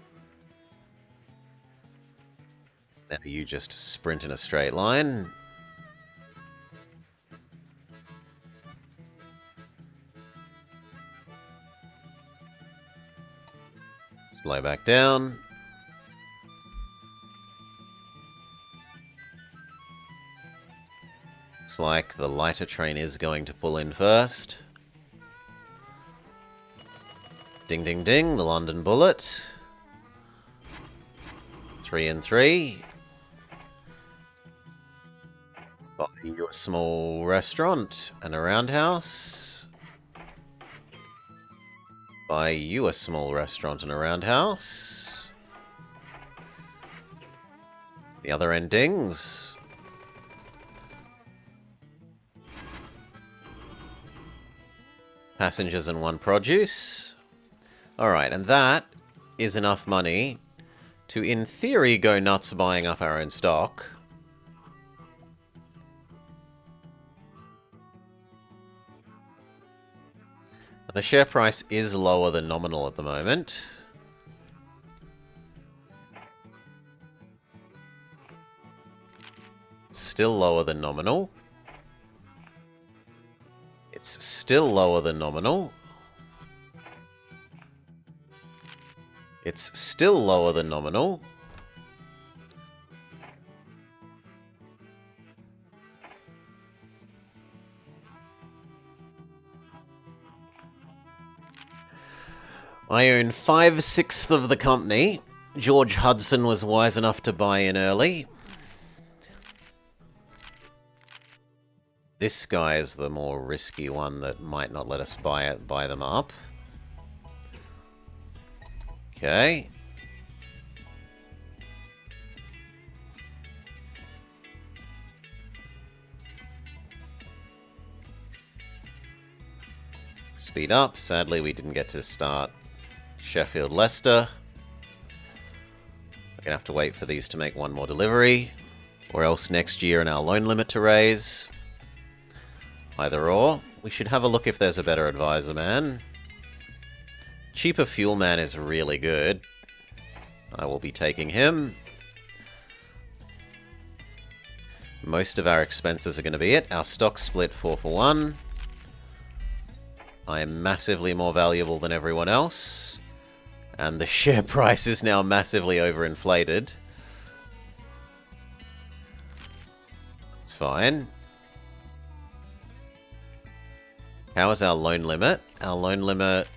Now you just sprint in a straight line. Slow back down. Looks like the lighter train is going to pull in first. Ding, ding, ding. The London Bullet. 3 and 3. Buy you a small restaurant and a roundhouse. Buy you a small restaurant and a roundhouse. The other endings. Passengers and 1 produce. Alright, and that is enough money to, in theory, go nuts buying up our own stock. The share price is lower than nominal at the moment. It's still lower than nominal. It's still lower than nominal. It's still lower than nominal. I own 5/6 of the company. George Hudson was wise enough to buy in early. This guy is the more risky one that might not let us buy them up. Okay. Speed up. Sadly, we didn't get to start Sheffield Leicester. We're gonna have to wait for these to make 1 more delivery, or else next year in our loan limit to raise. Either or. We should have a look if there's a better advisor man. Cheaper fuel man is really good. I will be taking him. Most of our expenses are going to be it. Our stock split 4 for 1. I am massively more valuable than everyone else. And the share price is now massively overinflated. It's fine. How is our loan limit? Our loan limit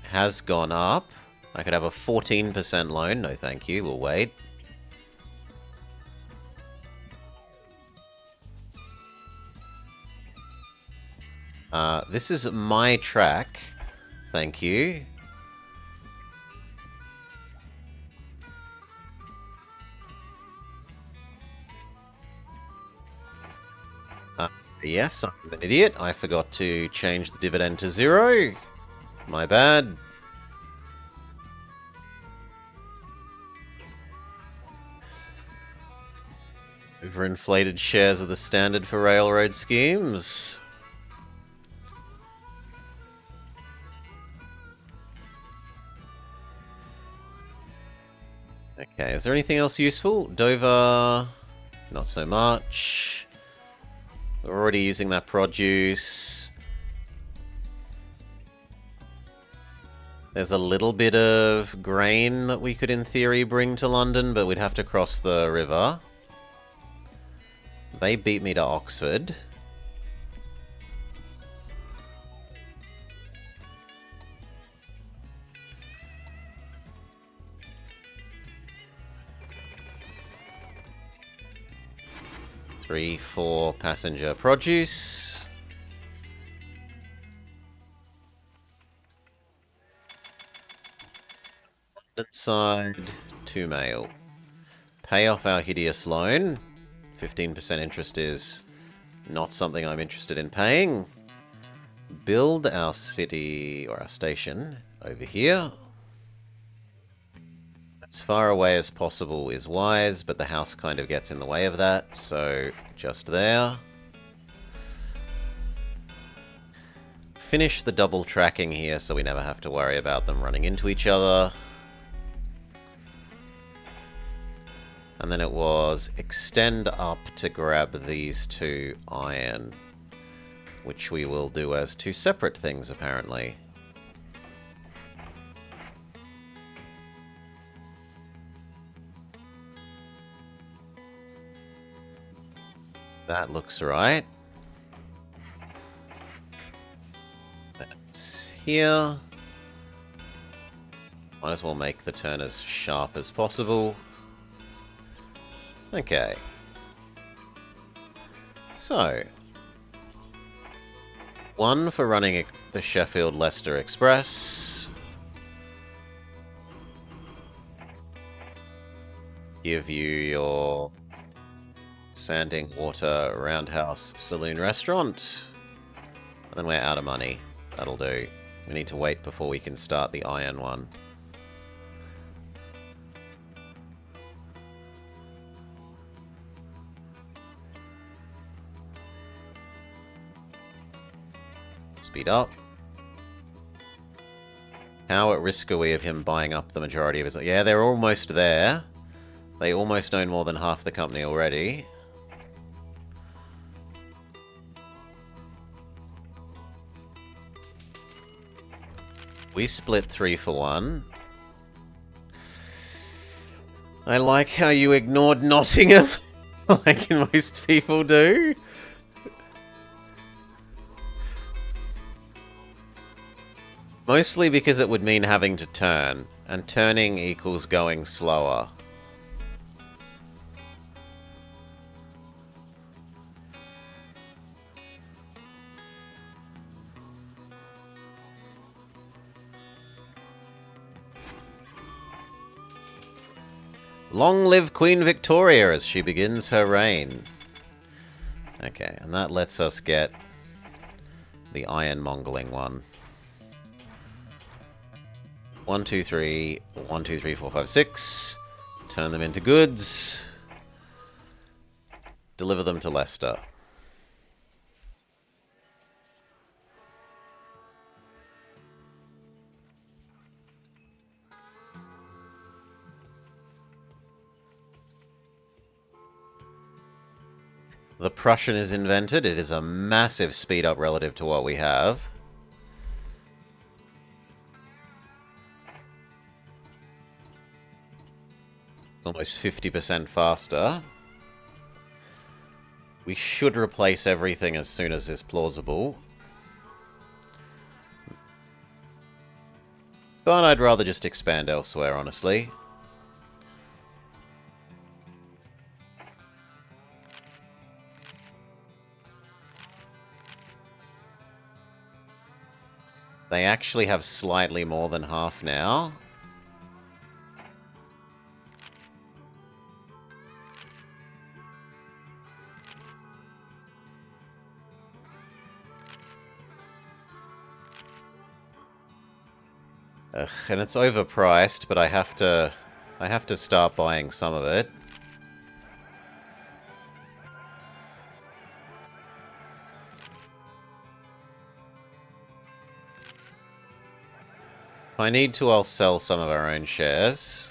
has gone up. I could have a 14% loan. No, thank you. We'll wait. This is my track. Thank you. Yes, I'm an idiot. I forgot to change the dividend to 0. My bad. Overinflated shares are the standard for railroad schemes. Okay, is there anything else useful? Dover, not so much. We're already using that produce. There's a little bit of grain that we could, in theory, bring to London, but we'd have to cross the river. They beat me to Oxford. Three, 4 passenger produce. Side, 2 mail. Pay off our hideous loan. 15% interest is not something I'm interested in paying. Build our city, or our station, over here. As far away as possible is wise, but the house kind of gets in the way of that, so just there. Finish the double tracking here so we never have to worry about them running into each other. And then it was extend up to grab these 2 iron, which we will do as 2 separate things, apparently. That looks right. That's here. Might as well make the turn as sharp as possible. Okay. So, 1 for running the Sheffield Leicester Express. Give you your Sanding Water Roundhouse Saloon Restaurant. And then we're out of money. That'll do. We need to wait before we can start the iron one. Speed up. How at risk are we of him buying up the majority of his... Yeah, they're almost there. They almost own more than half the company already. We split 3 for 1. I like how you ignored Nottingham, like most people do. Mostly because it would mean having to turn, and turning equals going slower. Long live Queen Victoria as she begins her reign. Okay, and that lets us get the ironmongering one. 1, 2, 3, 1, 2, 3, 4, 5, 6. Turn them into goods. Deliver them to Leicester. The Prussian is invented. It is a massive speed up relative to what we have. Almost 50% faster. We should replace everything as soon as is plausible. But I'd rather just expand elsewhere, honestly. They actually have slightly more than half now. Ugh, and it's overpriced, but I have to start buying some of it. If I need to, I'll sell some of our own shares.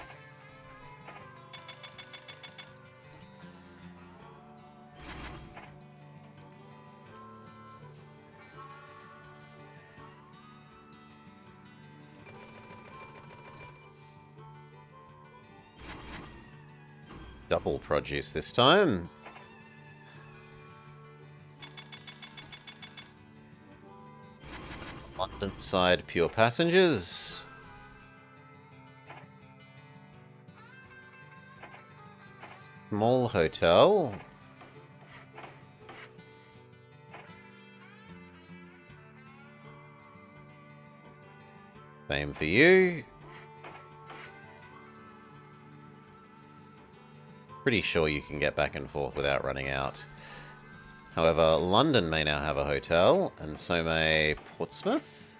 Double produce this time. Inside pure passengers. Small hotel. Same for you. Pretty sure you can get back and forth without running out. However, London may now have a hotel, and so may Portsmouth.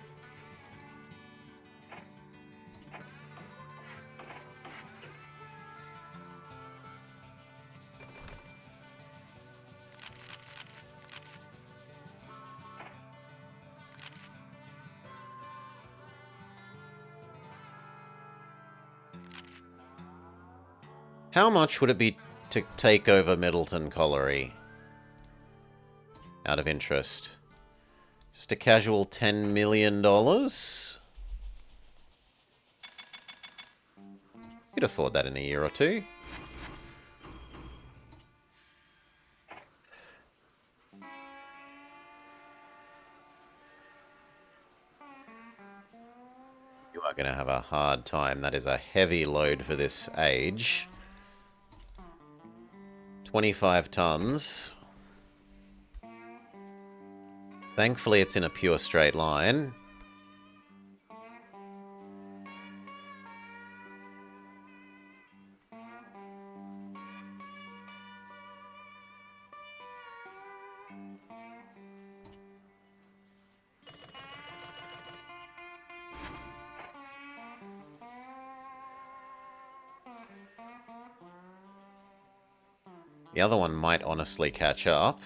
How much would it be to take over Middleton Colliery? Out of interest. Just a casual $10 million? You'd afford that in a year or two. You are going to have a hard time. That is a heavy load for this age. 25 tons. Thankfully, it's in a pure straight line. The other one might honestly catch up.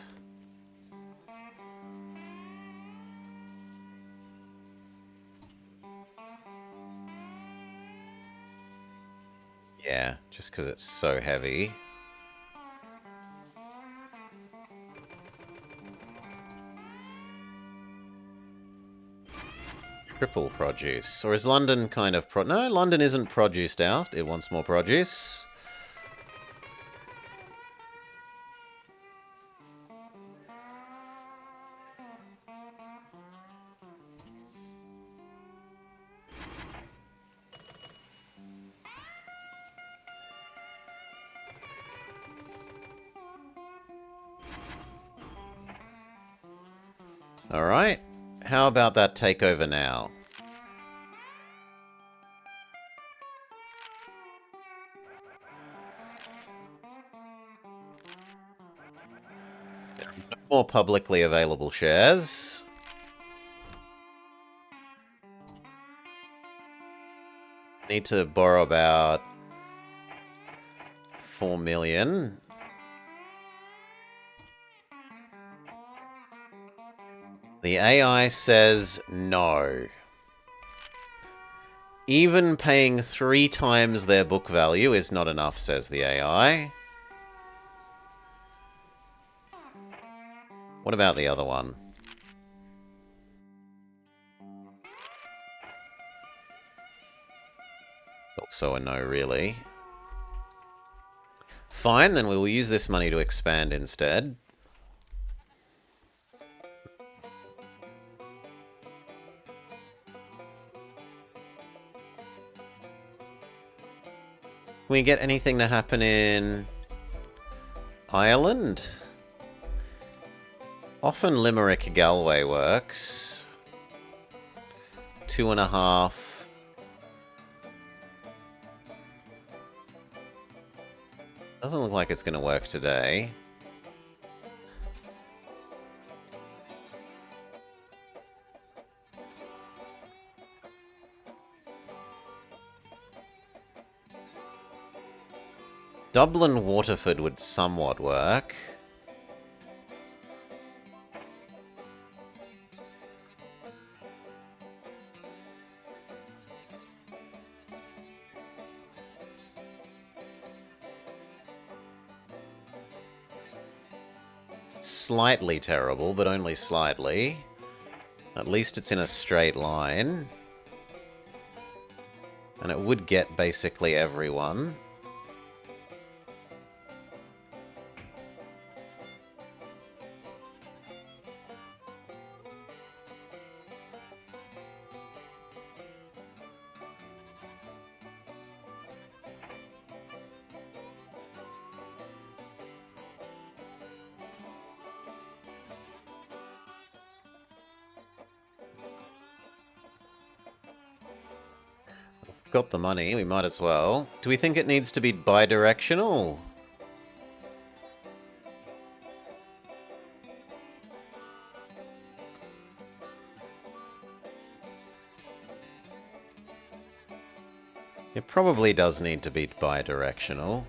Yeah, just because it's so heavy. Triple produce. Or is London kind of no, London isn't produced out. It wants more produce. Alright. How about that takeover now? There are no more publicly available shares. Need to borrow about 4 million. The AI says no. Even paying 3 times their book value is not enough, says the AI. What about the other one? It's also a no, really. Fine, then we will use this money to expand instead. Can we get anything to happen in Ireland? Often Limerick Galway works. 2.5. Doesn't look like it's going to work today. Dublin Waterford would somewhat work. Slightly terrible, but only slightly. At least it's in a straight line. And it would get basically everyone. Got the money, we might as well. Do we think it needs to be bi-directional? It probably does need to be bi-directional.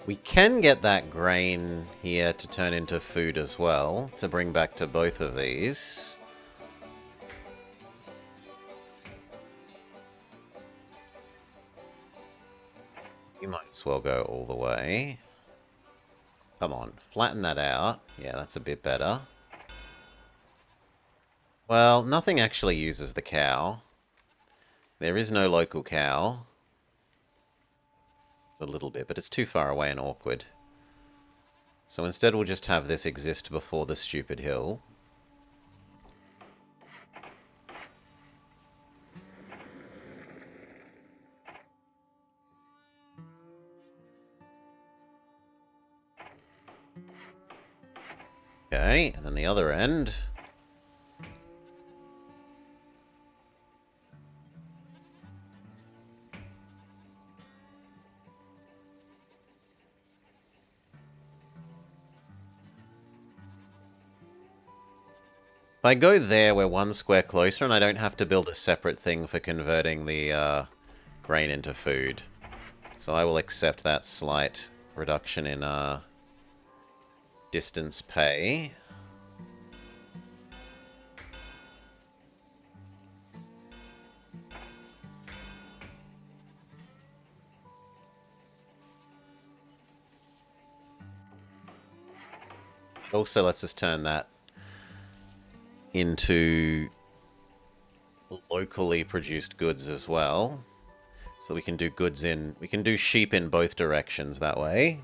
We can get that grain here to turn into food as well, to bring back to both of these. You might as well go all the way. Come on, flatten that out. Yeah, that's a bit better. Well, nothing actually uses the cow. There is no local cow. It's a little bit, but it's too far away and awkward. So instead we'll just have this exist before the stupid hill. Okay, and then the other end. If I go there, we're one square closer, and I don't have to build a separate thing for converting the grain into food. So I will accept that slight reduction in distance pay. Also, let's just turn that into locally produced goods as well. So we can do goods in... We can do sheep in both directions that way.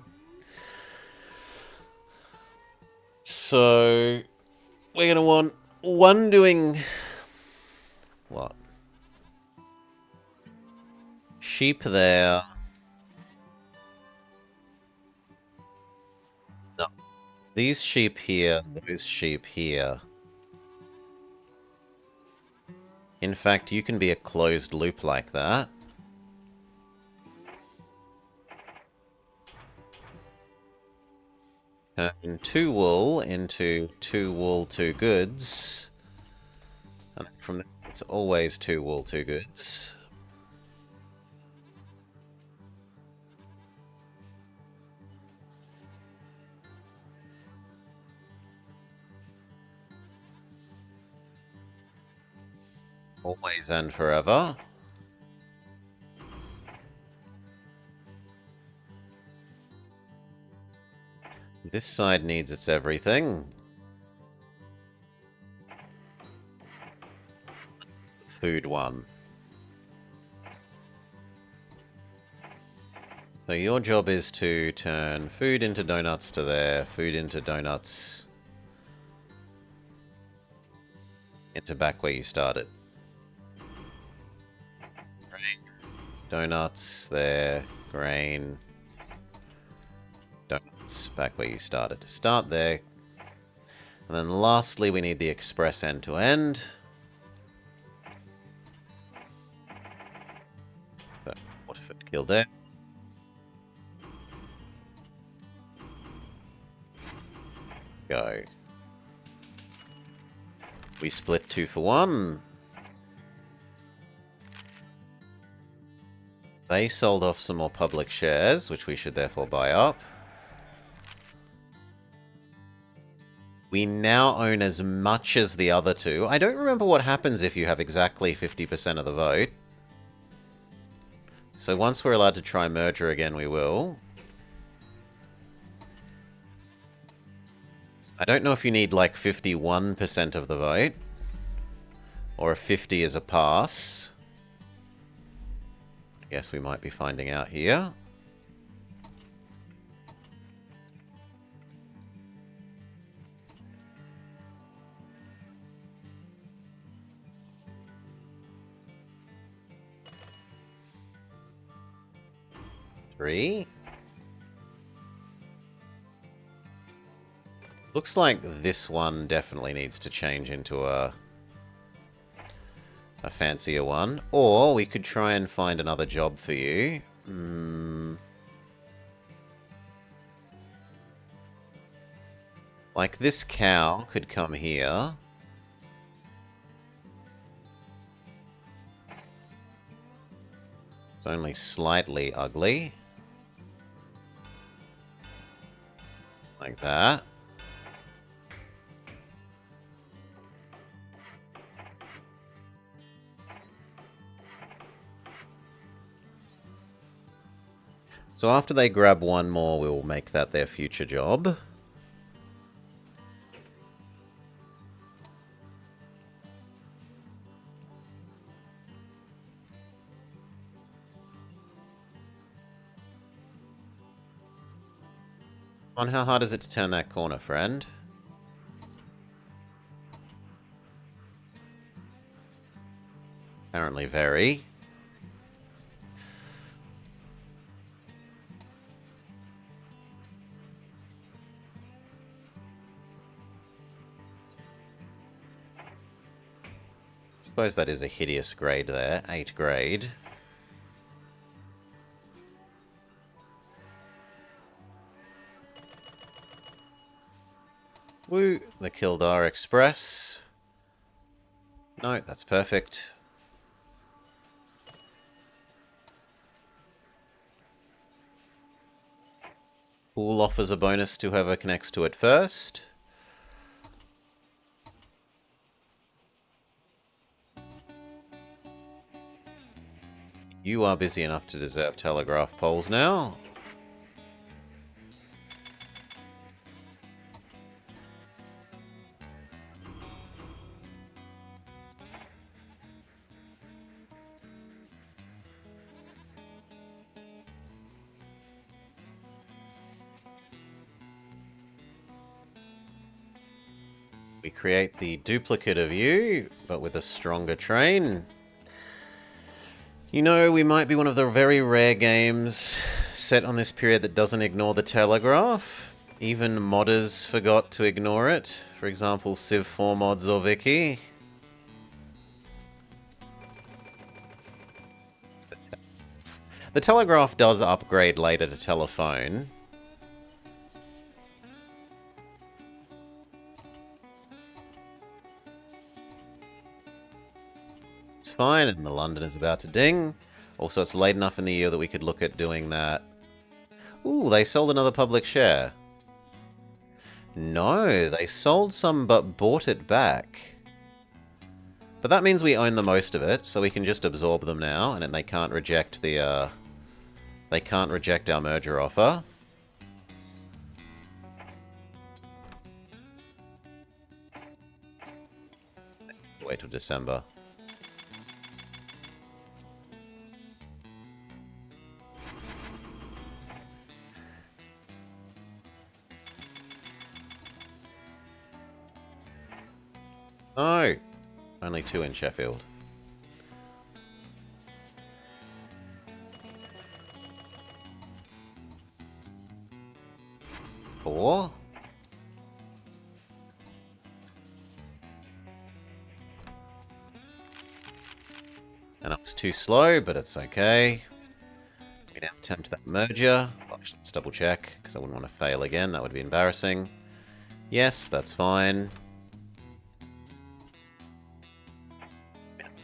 So... We're going to want one doing... What? Sheep there. No. These sheep here, those sheep here. In fact, you can be a closed loop like that. Turn 2 wool into 2 wool, 2 goods. And from there, it's always 2 wool, 2 goods. Always and forever. This side needs its everything. Food 1. So your job is to turn food into donuts to there, food into donuts into back where you started. Donuts there, grain, donuts, back where you started. Start there. And then lastly, we need the express end-to-end. So, what if it killed there? Go. We split 2 for 1. They sold off some more public shares, which we should therefore buy up. We now own as much as the other two. I don't remember what happens if you have exactly 50% of the vote. So once we're allowed to try merger again, we will. I don't know if you need like 51% of the vote. Or if 50 is a pass. Guess we might be finding out here. 3. Looks like this one definitely needs to change into a fancier one. Or we could try and find another job for you. Like this cow could come here. It's only slightly ugly. Like that. So after they grab one more, we'll make that their future job. On how hard is it to turn that corner, friend? Apparently very. Suppose that is a hideous grade there. 8 grade. Woo! The Kildare Express. No, that's perfect. Pool offers a bonus to whoever connects to it first. You are busy enough to deserve telegraph poles now. We create the duplicate of you, but with a stronger train. You know, we might be one of the very rare games set on this period that doesn't ignore the telegraph. Even modders forgot to ignore it. For example, Civ 4 mods or Vicky. The telegraph does upgrade later to telephone. It's fine, and the London is about to ding. Also, it's late enough in the year that we could look at doing that. Ooh, they sold another public share. No, they sold some but bought it back. But that means we own the most of it, so we can just absorb them now, and then they can't reject the, they can't reject our merger offer. Wait till December. No! Only 2 in Sheffield. Four? And I was too slow, but it's okay. We now attempt that merger. Actually, let's double check, because I wouldn't want to fail again. That would be embarrassing. Yes, that's fine.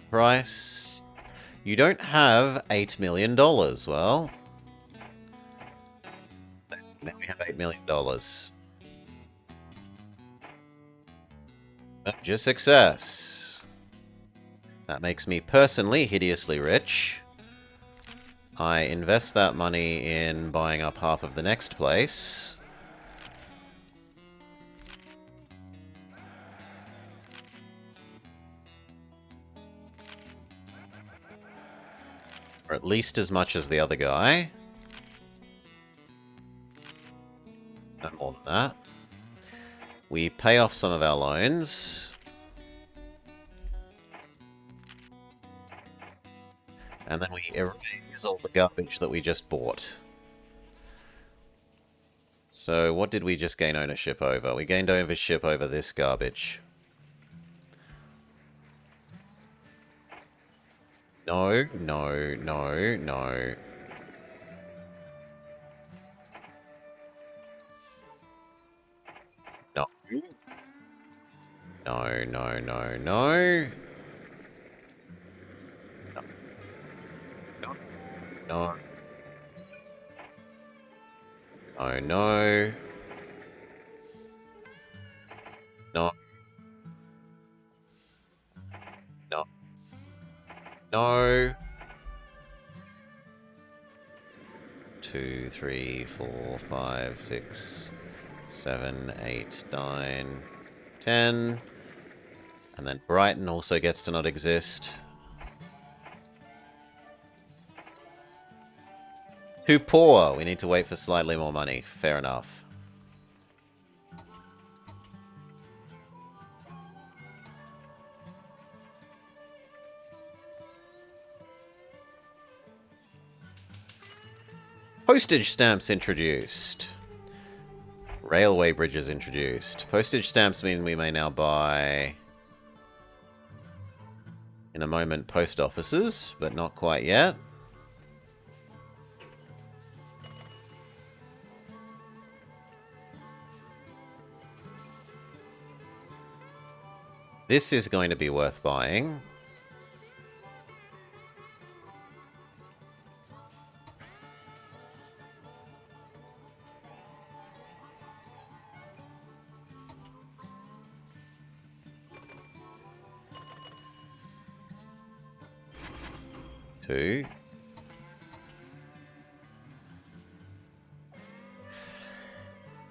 Price. You don't have $8 million. Well, now we have $8 million. Merger success. That makes me personally hideously rich. I invest that money in buying up half of the next place. Or at least as much as the other guy. No more than that. We pay off some of our loans. And then we erase all the garbage that we just bought. So what did we just gain ownership over? We gained ownership over this garbage. No, no, no, no. No. No, no, no, no. No, no. No, no. No, no, no. 2, 3, 4, 5, 6, 7, 8, 9, 10. And then Brighton also gets to not exist. Too poor. We need to wait for slightly more money. Fair enough. Postage stamps introduced. Railway bridges introduced. Postage stamps mean we may now buy, in a moment, post offices, but not quite yet. This is going to be worth buying. Two.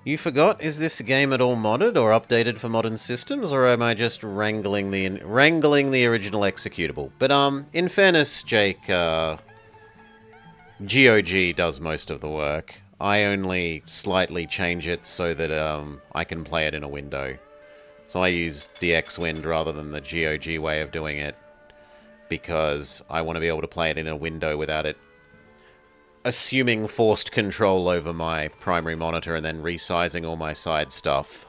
You forgot? Is this game at all modded or updated for modern systems, or am I just wrangling the original executable? But in fairness, Jake, GOG does most of the work. I only slightly change it so that I can play it in a window. So I use the Xwind rather than the GOG way of doing it, because I want to be able to play it in a window without it assuming forced control over my primary monitor and then resizing all my side stuff.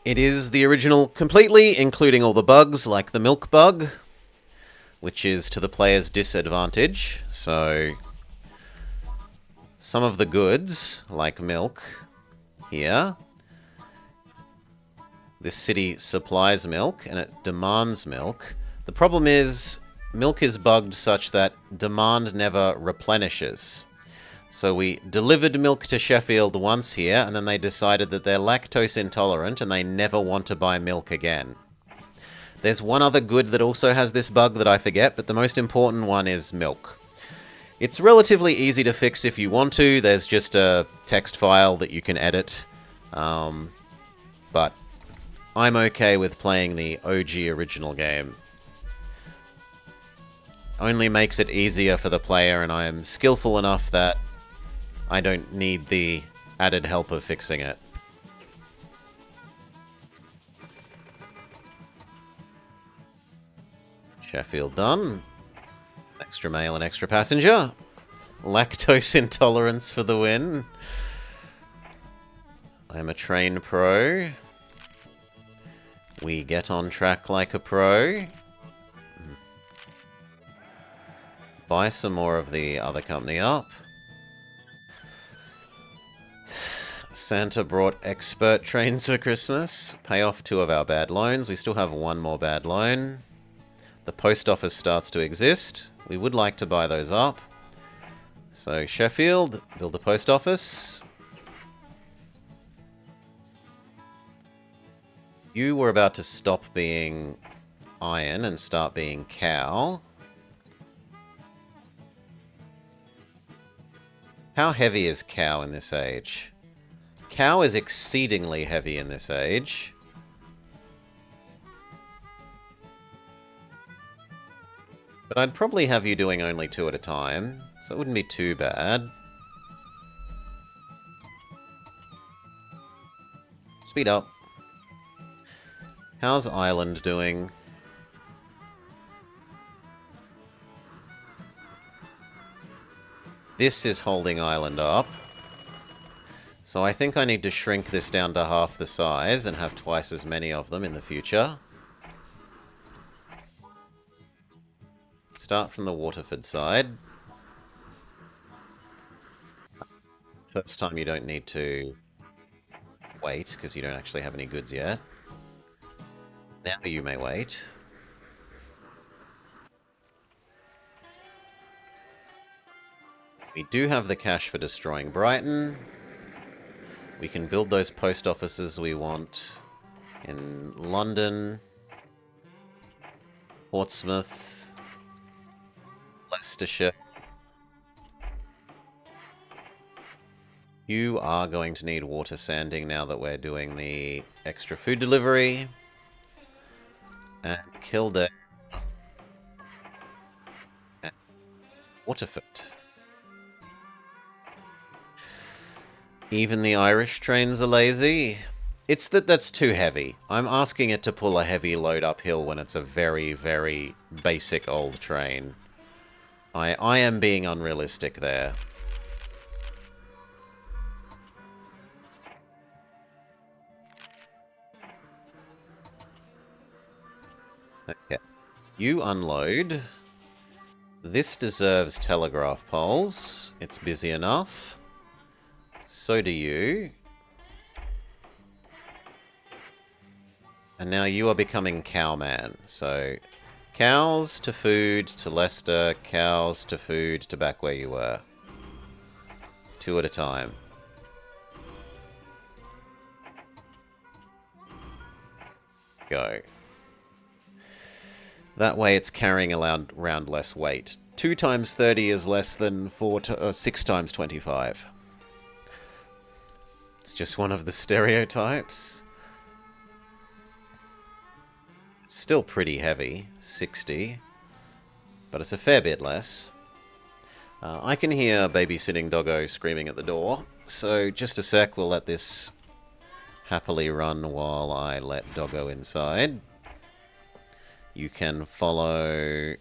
It is the original completely, including all the bugs, like the milk bug, which is to the player's disadvantage. So some of the goods, like milk, here. This city supplies milk, and it demands milk. The problem is, milk is bugged such that demand never replenishes. So we delivered milk to Sheffield once here, and then they decided that they're lactose intolerant and they never want to buy milk again. There's one other good that also has this bug that I forget, but the most important one is milk. It's relatively easy to fix if you want to. There's just a text file that you can edit. But I'm okay with playing the OG original game. Only makes it easier for the player, and I am skillful enough that I don't need the added help of fixing it. Sheffield done. Extra mail and extra passenger. Lactose intolerance for the win. I'm a train pro. We get on track like a pro. Buy some more of the other company up. Santa brought expert trains for Christmas. Pay off 2 of our bad loans. We still have 1 more bad loan. The post office starts to exist. We would like to buy those up. So Sheffield, build a post office. You were about to stop being iron and start being cow. How heavy is cow in this age? Cow is exceedingly heavy in this age. But I'd probably have you doing only 2 at a time, so it wouldn't be too bad. Speed up. How's Ireland doing? This is holding Ireland up. So I think I need to shrink this down to half the size and have twice as many of them in the future. Start from the Waterford side. First time you don't need to wait, because you don't actually have any goods yet. Now you may wait. We do have the cash for destroying Brighton. We can build those post offices we want in London, Portsmouth, Leicestershire. You are going to need water sanding now that we're doing the extra food delivery. And Kildare. And Waterford. Even the Irish trains are lazy. It's that's too heavy. I'm asking it to pull a heavy load uphill when it's a very, very basic old train. I am being unrealistic there. Okay. You unload. This deserves telegraph poles. It's busy enough. So do you. And now you are becoming cowman. So, cows to food to Leicester, cows to food to back where you were. 2 at a time. Go. That way it's carrying around less weight. 2 times 30 is less than 6 times 25. It's just one of the stereotypes. It's still pretty heavy, 60. But it's a fair bit less. I can hear babysitting doggo screaming at the door. So just a sec, we'll let this happily run while I let doggo inside. You can follow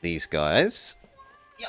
these guys. Yeah.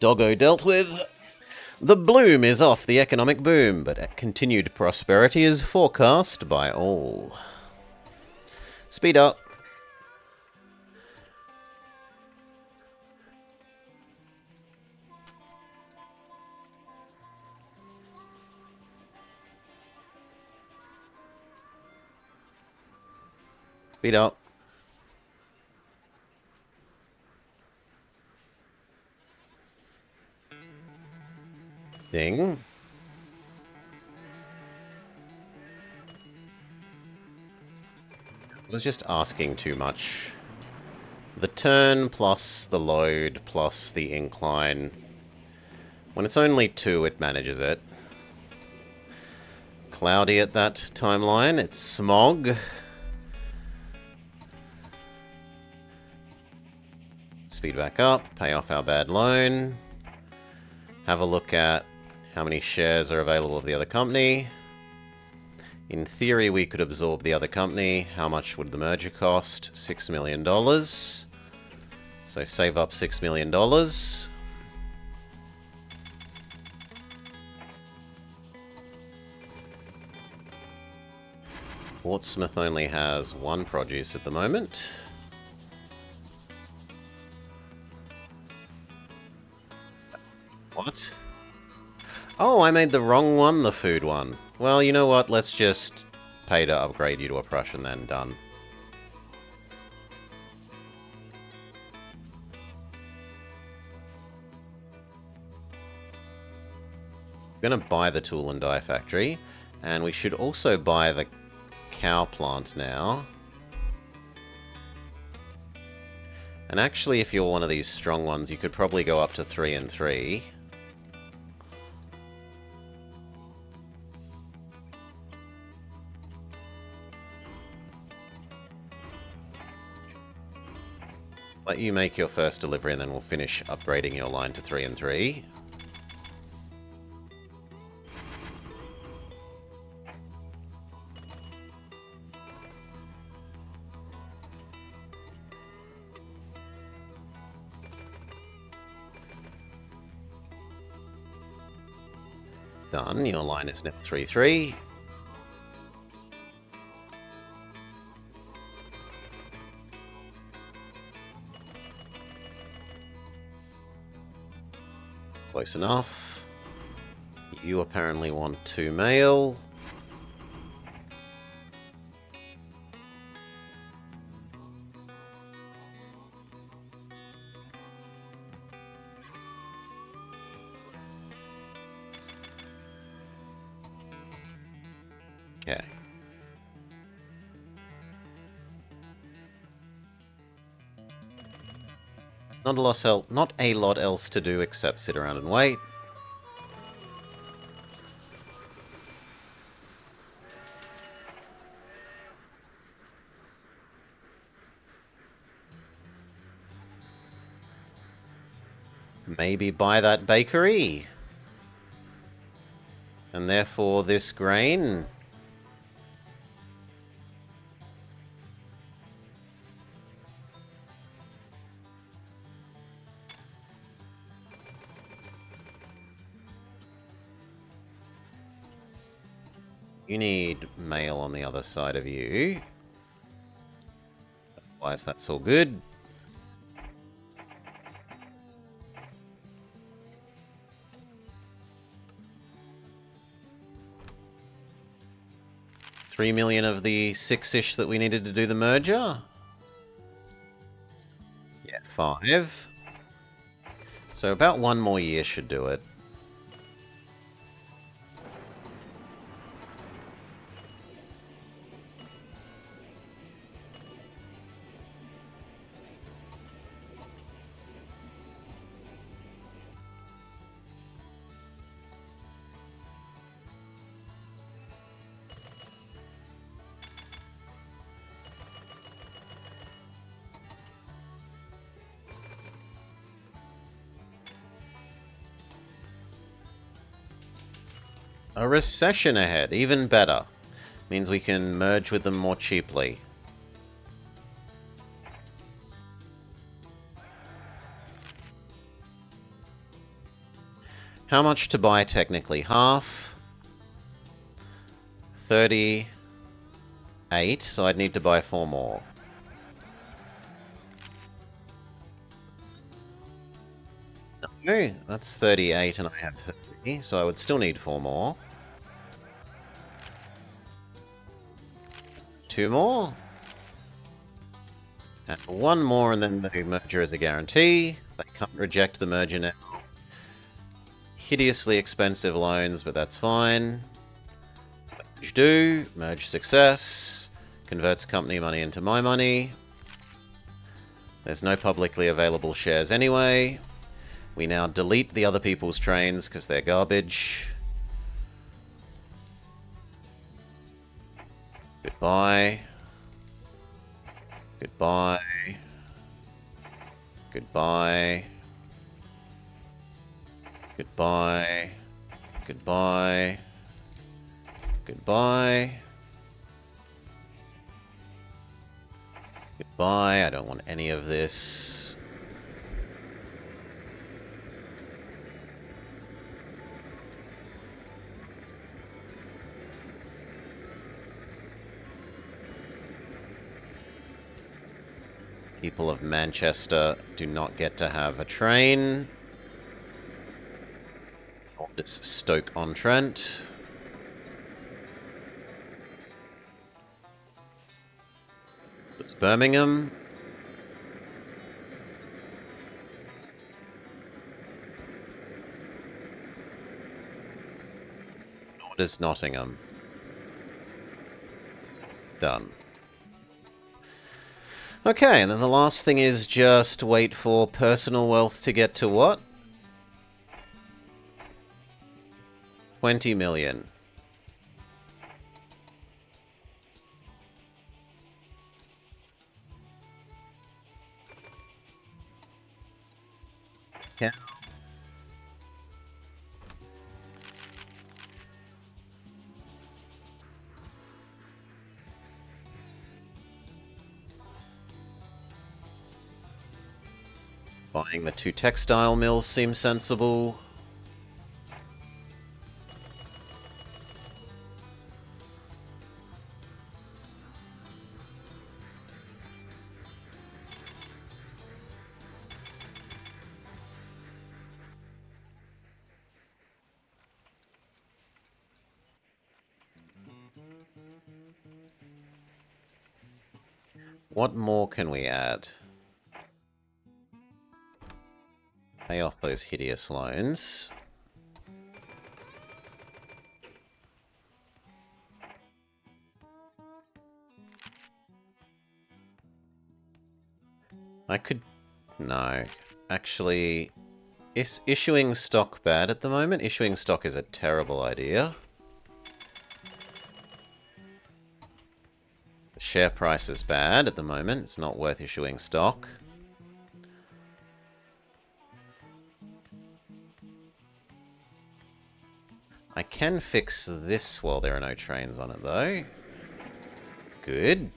Doggo dealt with. The bloom is off the economic boom, but continued prosperity is forecast by all. Speed up. Speed up. Ding. I was just asking too much. The turn plus the load plus the incline. When it's only 2, it manages it. Cloudy at that timeline. It's smog. Speed back up. Pay off our bad loan. Have a look at how many shares are available of the other company. In theory, we could absorb the other company. How much would the merger cost? $6 million. So save up $6 million. Portsmouth only has 1 produce at the moment. What? Oh, I made the wrong one, the food one. Well, you know what? Let's just pay to upgrade you to a Prussian then. Done. We're going to buy the tool and die factory. And we should also buy the cow plant now. And actually, if you're one of these strong ones, you could probably go up to 3 and 3. Let you make your first delivery and then we'll finish upgrading your line to 3 and 3. Done. Your line is now 3, 3. Close enough. You apparently want 2 mail. Okay. Not a lot else to do except sit around and wait. Maybe buy that bakery. And therefore this grain. You need mail on the other side of you. Otherwise, that's all good. $3 million of the 6-ish that we needed to do the merger. Yeah, 5. So about 1 more year should do it. A recession ahead, even better. Means we can merge with them more cheaply. How much to buy technically? Half. 38, so I'd need to buy 4 more. No, that's 38 and I have 30, so I would still need 4 more. 2 more. And 1 more, and then the merger is a guarantee. They can't reject the merger now. Hideously expensive loans, but that's fine. Merge do. Merge success. Converts company money into my money. There's no publicly available shares anyway. We now delete the other people's trains because they're garbage. Goodbye. Goodbye. Goodbye. Goodbye. Goodbye. Goodbye. Goodbye. I don't want any of this. People of Manchester do not get to have a train. Or this Stoke-on-Trent. It's Birmingham. Just Nottingham. Done. Okay, and then the last thing is just wait for personal wealth to get to what? 20 million. Yeah. Buying the 2 textile mills seems sensible. What more can we add? Pay off those hideous loans. I could... No. Actually, is issuing stock bad at the moment? Issuing stock is a terrible idea. The share price is bad at the moment. It's not worth issuing stock. I can fix this while there are no trains on it, though. Good.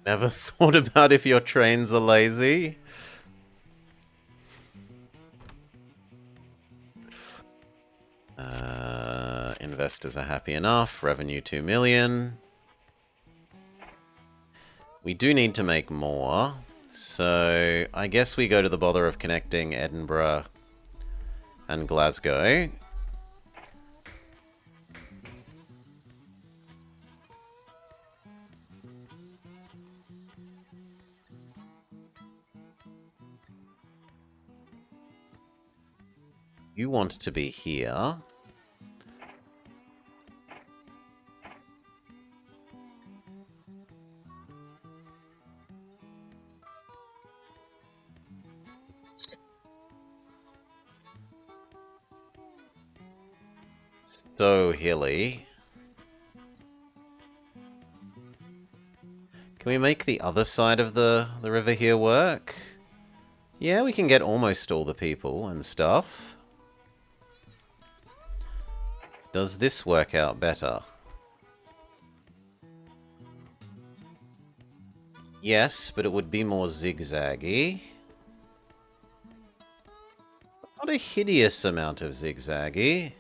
Never thought about if your trains are lazy. Investors are happy enough. Revenue 2 million. We do need to make more. So I guess we go to the bother of connecting Edinburgh and Glasgow. You want to be here. So hilly. Can we make the other side of the river here work? Yeah, we can get almost all the people and stuff. Does this work out better? Yes, but it would be more zigzaggy. Not a hideous amount of zigzaggy.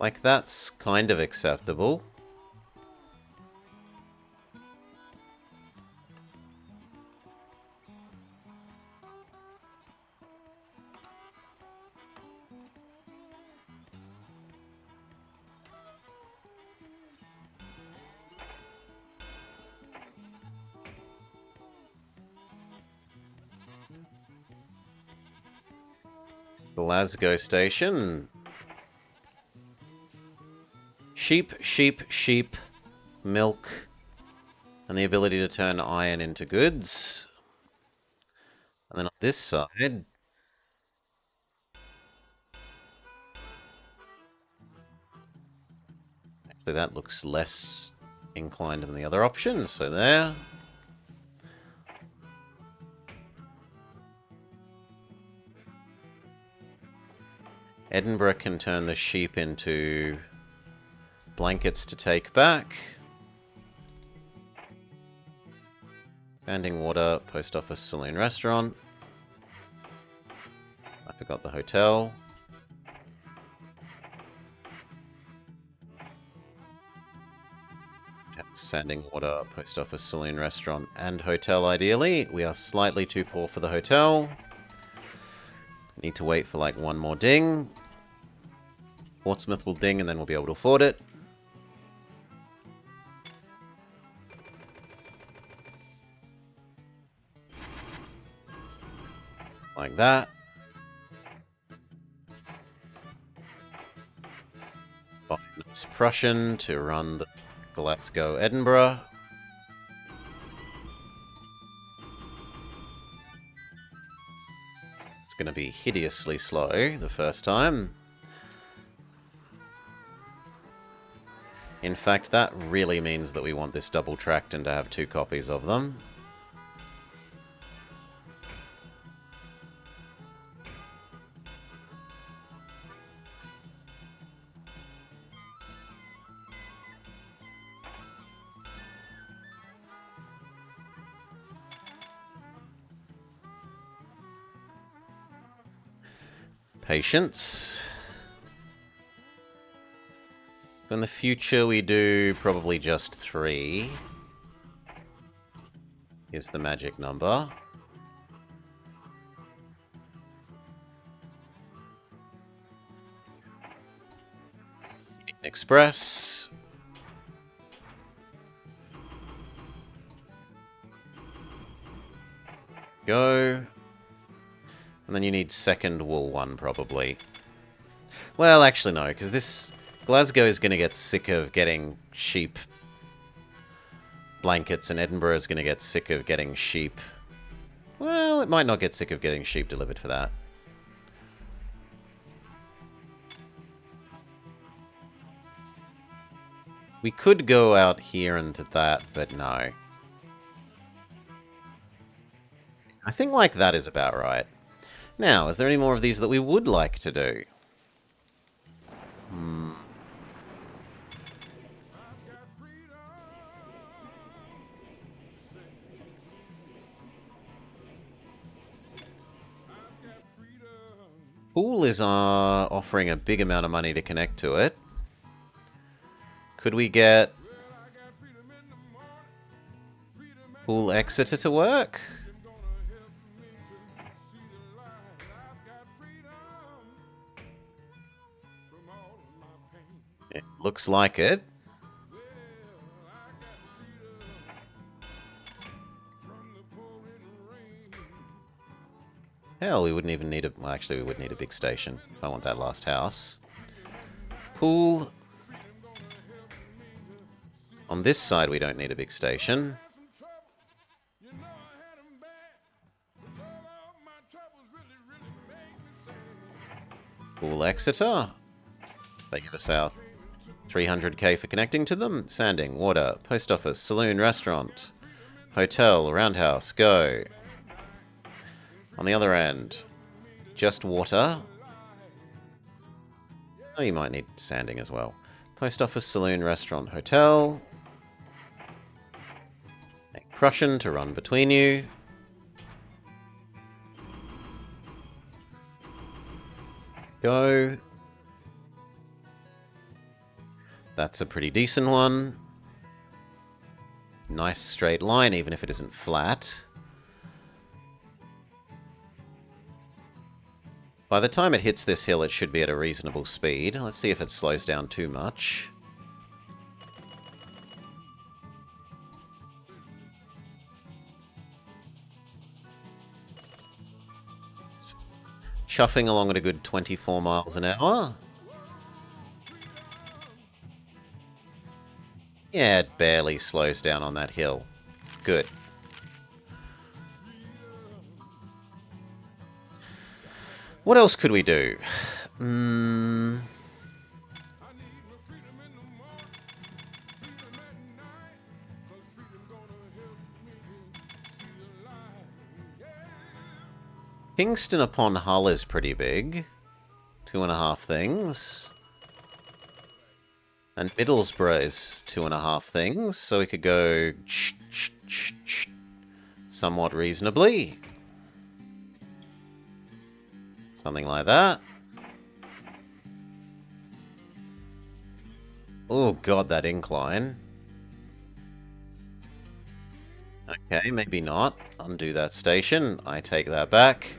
Like, that's kind of acceptable. Glasgow station. Sheep, sheep, sheep, milk, and the ability to turn iron into goods. And then on this side, actually that looks less inclined than the other options, so there. Edinburgh can turn the sheep into blankets to take back. Standing water, post office, saloon, restaurant. I forgot the hotel. Standing water, post office, saloon, restaurant, and hotel ideally. We are slightly too poor for the hotel. Need to wait for like one more ding. Portsmouth will ding and then we'll be able to afford it. Like that. Nice Prussian to run the Glasgow Edinburgh. It's going to be hideously slow the first time. In fact, that really means that we want this double-tracked and to have 2 copies of them. Patience. So in the future we do probably just 3. Is the magic number. Express. Go. And then you need second wool one, probably. Well, actually, no, because this Glasgow is going to get sick of getting sheep blankets, and Edinburgh is going to get sick of getting sheep. Well, it might not get sick of getting sheep delivered for that. We could go out here into that, but no. I think like that is about right. Now, is there any more of these that we would like to do? Pool is offering a big amount of money to connect to it. Could we get Pool Exeter to work? It looks like it. Hell, we wouldn't even need a... Well, actually, we would need a big station if I want that last house. Pool. On this side, we don't need a big station. Pool Exeter. They give us our 300k for connecting to them. Sanding, water, post office, saloon, restaurant, hotel, roundhouse, go. On the other end, just water. Oh, you might need sanding as well. Post office, saloon, restaurant, hotel. Make Prussian to run between you. Go. That's a pretty decent one. Nice straight line, even if it isn't flat. By the time it hits this hill, it should be at a reasonable speed. Let's see if it slows down too much. It's chuffing along at a good 24 miles an hour. Yeah, it barely slows down on that hill. Good. What else could we do? Kingston upon Hull is pretty big. 2.5 things. And Middlesbrough is 2.5 things, so we could go somewhat reasonably. Something like that. Oh god, that incline. Okay, maybe not. Undo that station. I take that back.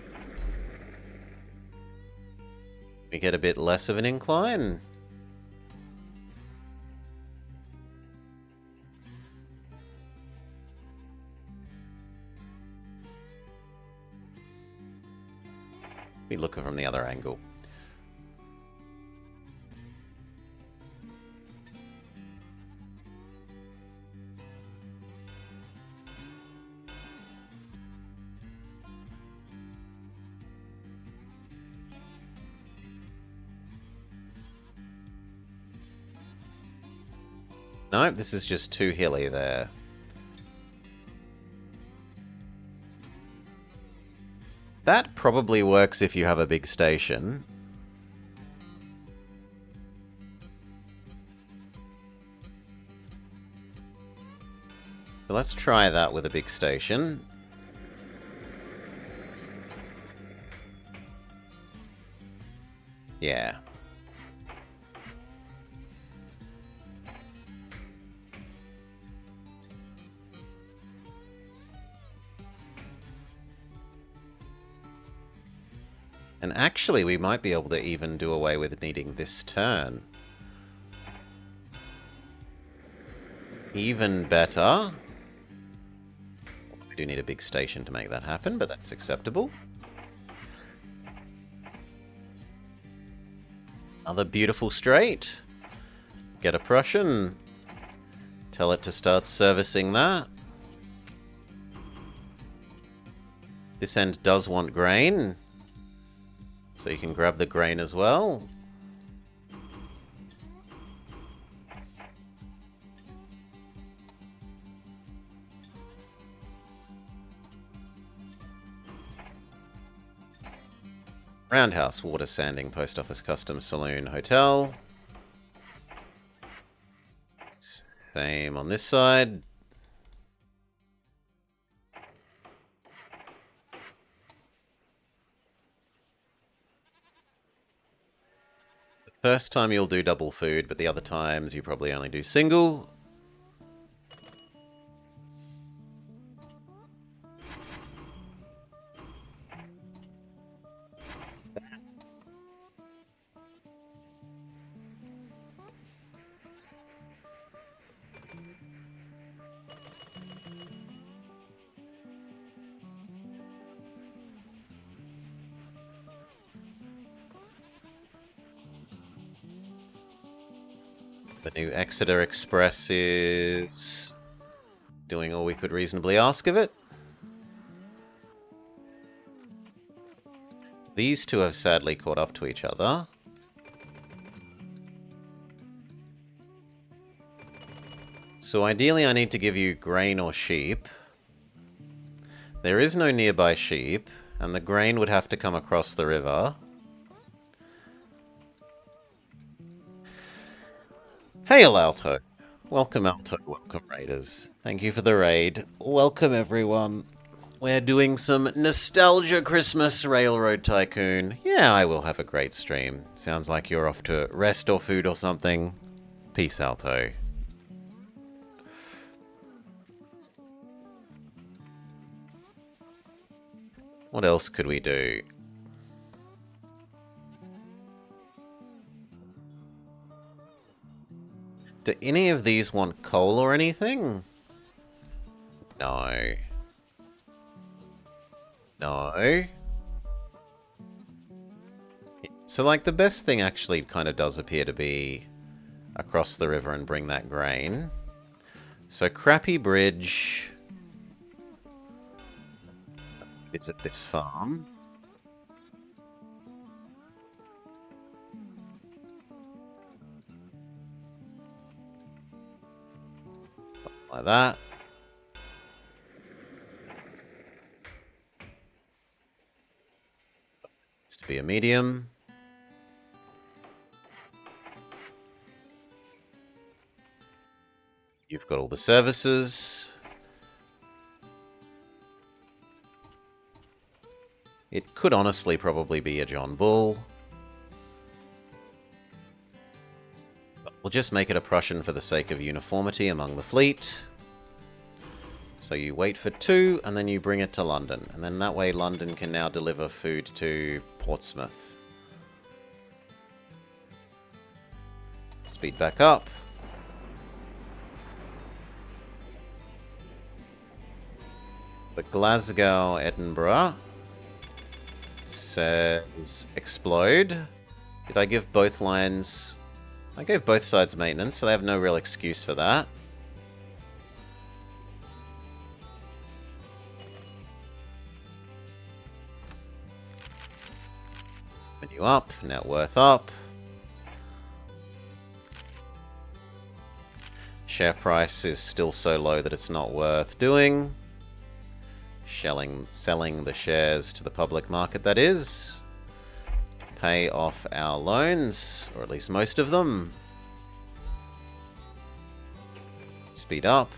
We get a bit less of an incline. We look from the other angle. No, this is just too hilly there. That probably works if you have a big station. So let's try that with a big station. Yeah. And actually, we might be able to even do away with needing this turn. Even better. We do need a big station to make that happen, but that's acceptable. Another beautiful straight. Get a Prussian. Tell it to start servicing that. This end does want grain. So you can grab the grain as well. Roundhouse, water sanding, post office, custom, saloon, hotel. Same on this side. The first time you'll do double food, but the other times you probably only do single. The new Exeter Express is doing all we could reasonably ask of it. These two have sadly caught up to each other. So ideally I need to give you grain or sheep. There is no nearby sheep, and the grain would have to come across the river. Hail, Alto. Welcome, Alto. Welcome, Raiders. Thank you for the raid. Welcome, everyone. We're doing some Nostalgia Christmas Railroad Tycoon. Yeah, I will have a great stream. Sounds like you're off to rest or food or something. Peace, Alto. What else could we do? Do any of these want coal or anything? No. No. So, like, the best thing actually kind of does appear to be across the river and bring that grain. So, Crappy Bridge. Visit this farm. Like that. It's to be a medium. You've got all the services. It could honestly probably be a John Bull. But we'll just make it a Prussian for the sake of uniformity among the fleet. So you wait for 2, and then you bring it to London. And then that way London can now deliver food to Portsmouth. Speed back up. But Glasgow, Edinburgh says explode. Did I give both lines... I gave both sides maintenance, so they have no real excuse for that. Menu up, net worth up. Share price is still so low that it's not worth doing. Selling the shares to the public market, that is. Pay off our loans, or at least most of them. Speed up.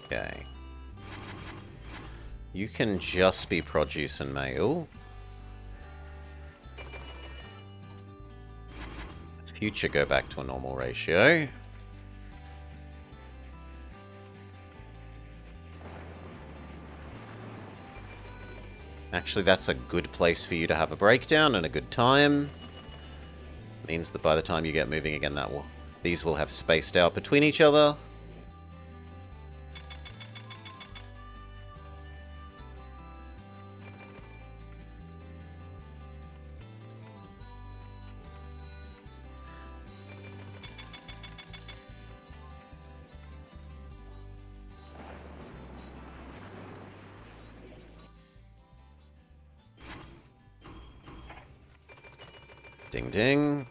Okay. You can just be produce and mail. Future go back to a normal ratio. Actually, that's a good place for you to have a breakdown and a good time. Means that by the time you get moving again, these will have spaced out between each other. Ding ding.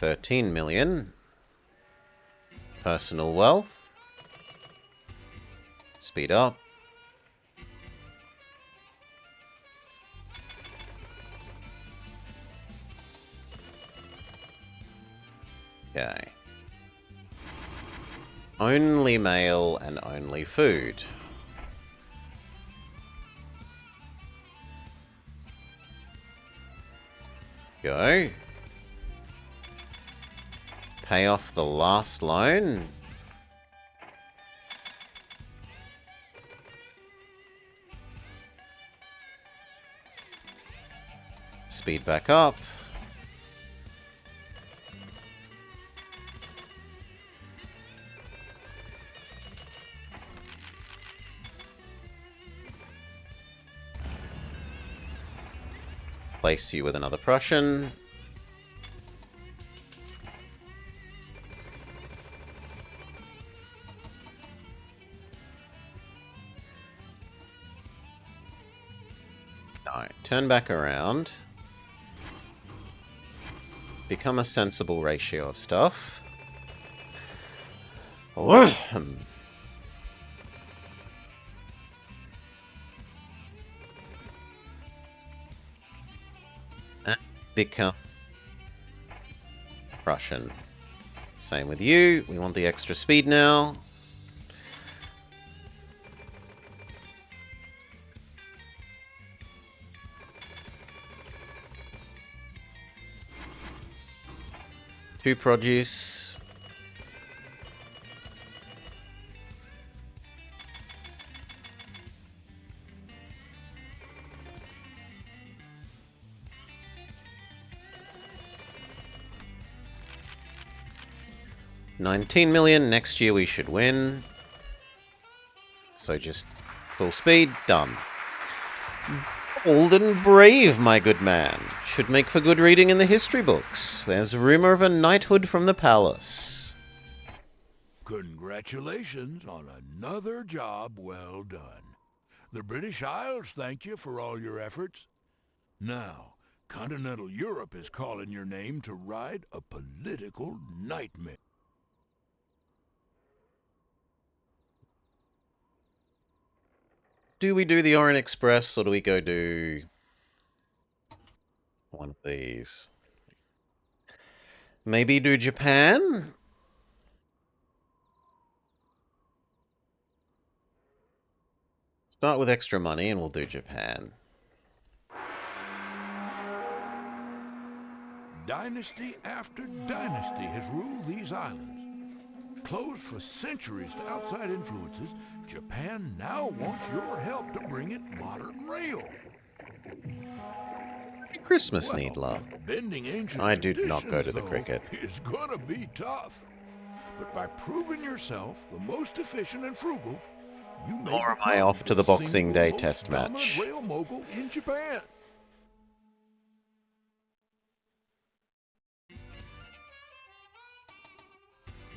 $13 million. Personal wealth. Speed up. Okay. Only mail and only food. Go. Pay off the last loan. Speed back up. Place you with another Prussian. No, turn back around. Become a sensible ratio of stuff. Become Russian. Same with you. We want the extra speed now. Two produce. $19 million. Next year we should win. So just full speed. Done. Bold and brave, my good man. Should make for good reading in the history books. There's a rumor of a knighthood from the palace. Congratulations on another job well done. The British Isles thank you for all your efforts. Now, continental Europe is calling your name to ride a political nightmare. Do we do the Orient Express, or do we go do one of these? Maybe do Japan? Start with extra money and we'll do Japan. Dynasty after dynasty has ruled these islands. Closed for centuries to outside influences, Japan now wants your help to bring it modern rail. Christmas Well, Needler. bending ancient I do not go traditions, to the though, cricket. is gonna be tough. But by proving yourself the most efficient and frugal, you may Or am I become off to the Boxing Day test match? rail mogul in Japan.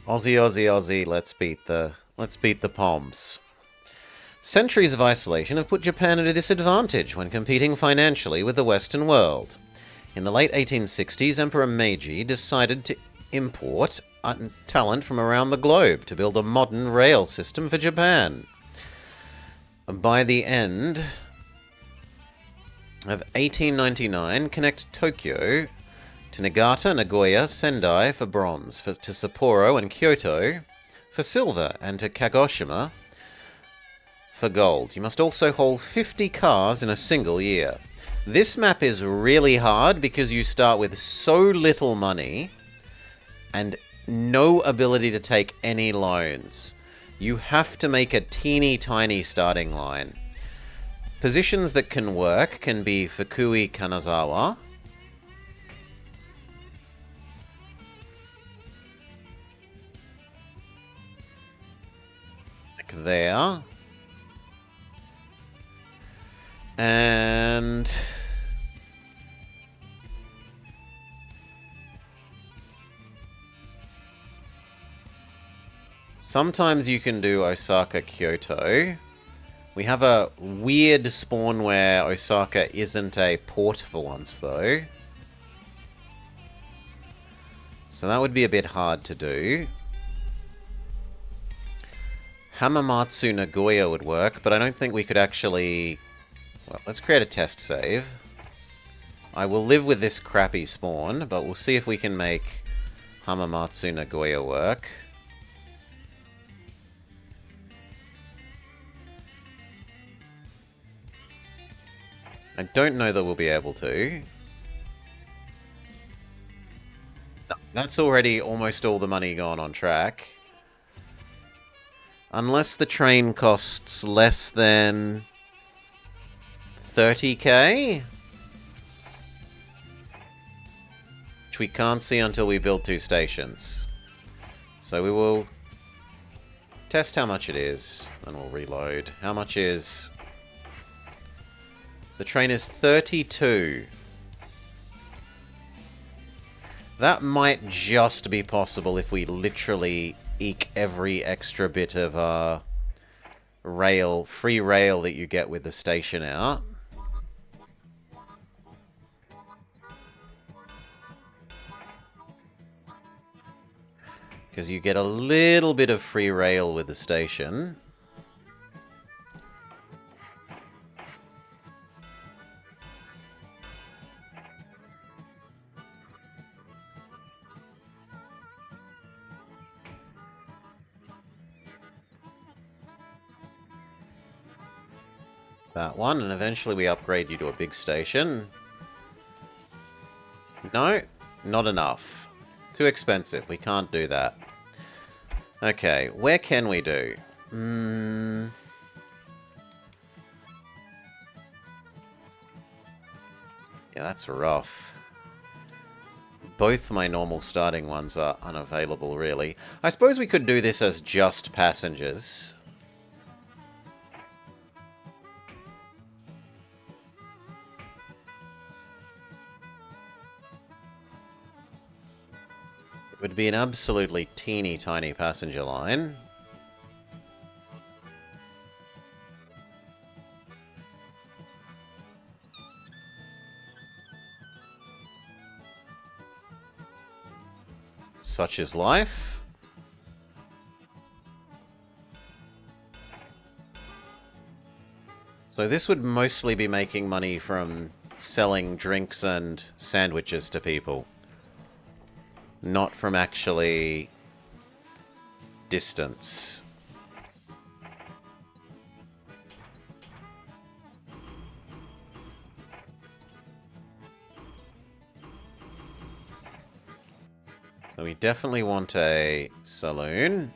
Aussie, Aussie, Aussie, let's beat the Poms. Centuries of isolation have put Japan at a disadvantage when competing financially with the Western world. In the late 1860s, Emperor Meiji decided to import talent from around the globe to build a modern rail system for Japan. By the end of 1899, connect Tokyo to Nagata, Nagoya, Sendai for bronze, to Sapporo and Kyoto for silver, and to Kagoshima for gold. You must also haul 50 cars in a single year. This map is really hard because you start with so little money and no ability to take any loans. You have to make a teeny tiny starting line. Positions that can work can be Fukui, Kanazawa, like there, and sometimes you can do Osaka, Kyoto. We have a weird spawn where Osaka isn't a port for once, though. So that would be a bit hard to do. Hamamatsu, Nagoya would work, but I don't think we could actually... Well, let's create a test save. I will live with this crappy spawn, but we'll see if we can make Hamamatsu, Nagoya work. I don't know that we'll be able to. No, that's already almost all the money gone on track. Unless the train costs less than 30k? Which we can't see until we build 2 stations. So we will test how much it is, and we'll reload. How much is... The train is 32. That might just be possible if we literally eke every extra bit of rail, free rail that you get with the station out. Because you get a little bit of free rail with the station. That one, and eventually we upgrade you to a big station. No, not enough. Too expensive. We can't do that. Okay, where can we do? Yeah, that's rough. Both my normal starting ones are unavailable, really. I suppose we could do this as just passengers. It would be an absolutely teeny tiny passenger line. Such is life. So this would mostly be making money from selling drinks and sandwiches to people. Not from actually distance. So we definitely want a saloon.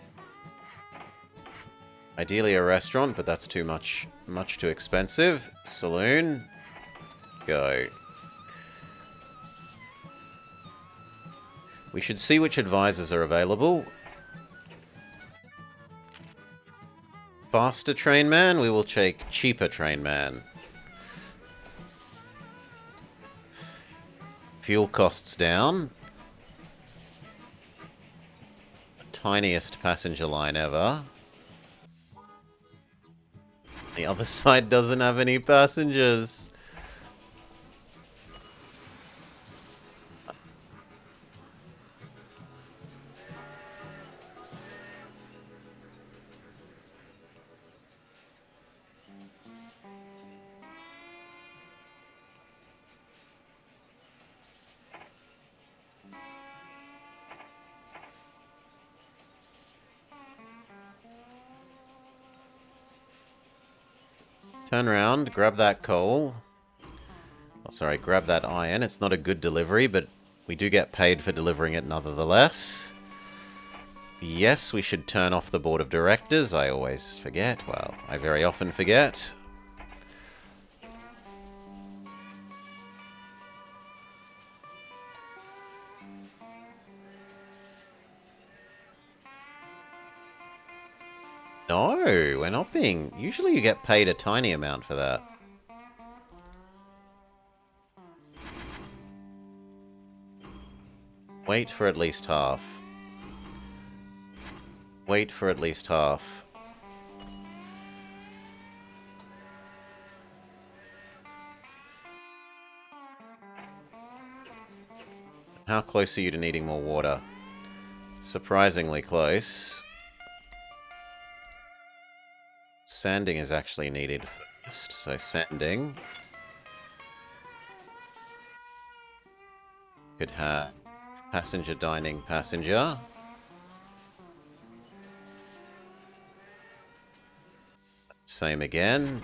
Ideally a restaurant, but that's too much too expensive. Saloon. Go. We should see which advisors are available. Faster train man, we will take cheaper train man. Fuel costs down. Tiniest passenger line ever. The other side doesn't have any passengers. Turn around, grab that coal. Oh, sorry, grab that iron. It's not a good delivery, but we do get paid for delivering it nonetheless. Yes, we should turn off the board of directors. I always forget. Well, I very often forget. No, we're not being... Usually you get paid a tiny amount for that. Wait for at least half. Wait for at least half. How close are you to needing more water? Surprisingly close. Sanding is actually needed first, so sanding. Could have passenger dining passenger. Same again.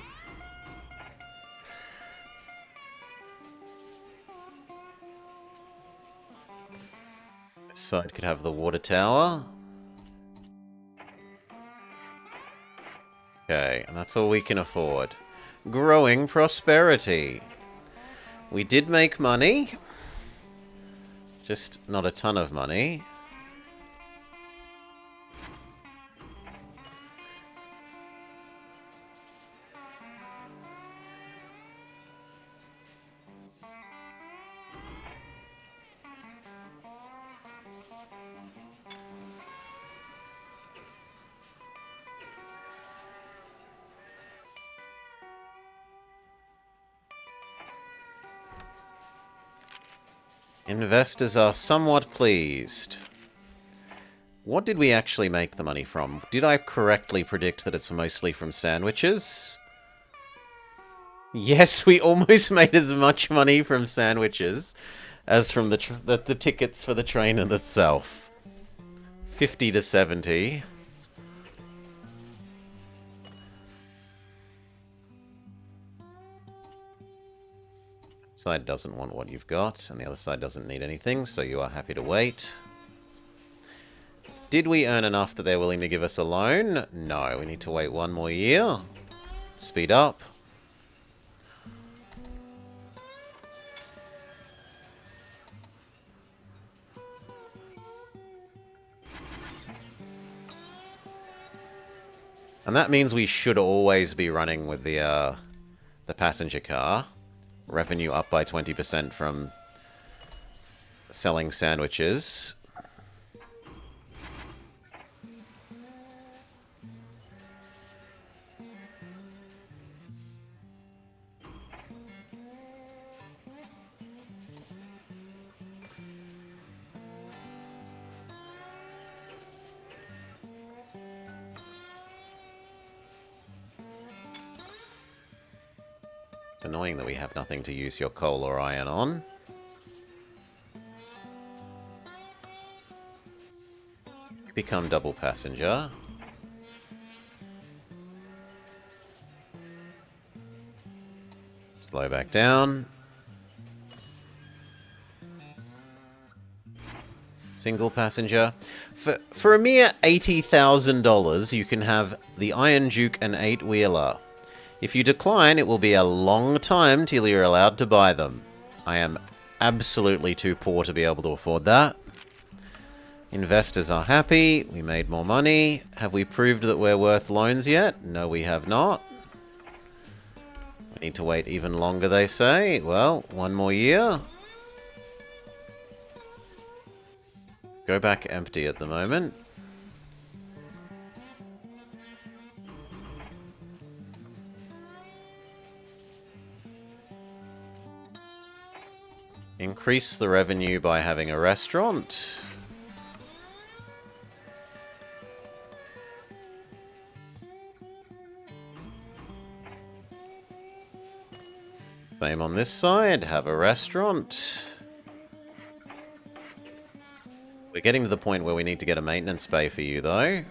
This side could have the water tower. Okay, and that's all we can afford. Growing prosperity. We did make money. Just not a ton of money. Investors are somewhat pleased. What did we actually make the money from? Did I correctly predict that it's mostly from sandwiches? Yes, we almost made as much money from sandwiches as from the tickets for the train in itself. 50 to 70. Side doesn't want what you've got, and the other side doesn't need anything, so you are happy to wait. Did we earn enough that they're willing to give us a loan? No, we need to wait one more year. Speed up. And that means we should always be running with the passenger car. Revenue up by 20% from selling sandwiches. Annoying that we have nothing to use your coal or iron on. Become double passenger. Slow back down. Single passenger. For a mere $80,000, you can have the Iron Duke and 8-wheeler. If you decline, it will be a long time till you're allowed to buy them. I am absolutely too poor to be able to afford that. Investors are happy. We made more money. Have we proved that we're worth loans yet? No, we have not. We need to wait even longer, they say. Well, one more year. Go back empty at the moment. Increase the revenue by having a restaurant. Same on this side. Have a restaurant. We're getting to the point where we need to get a maintenance bay for you, though.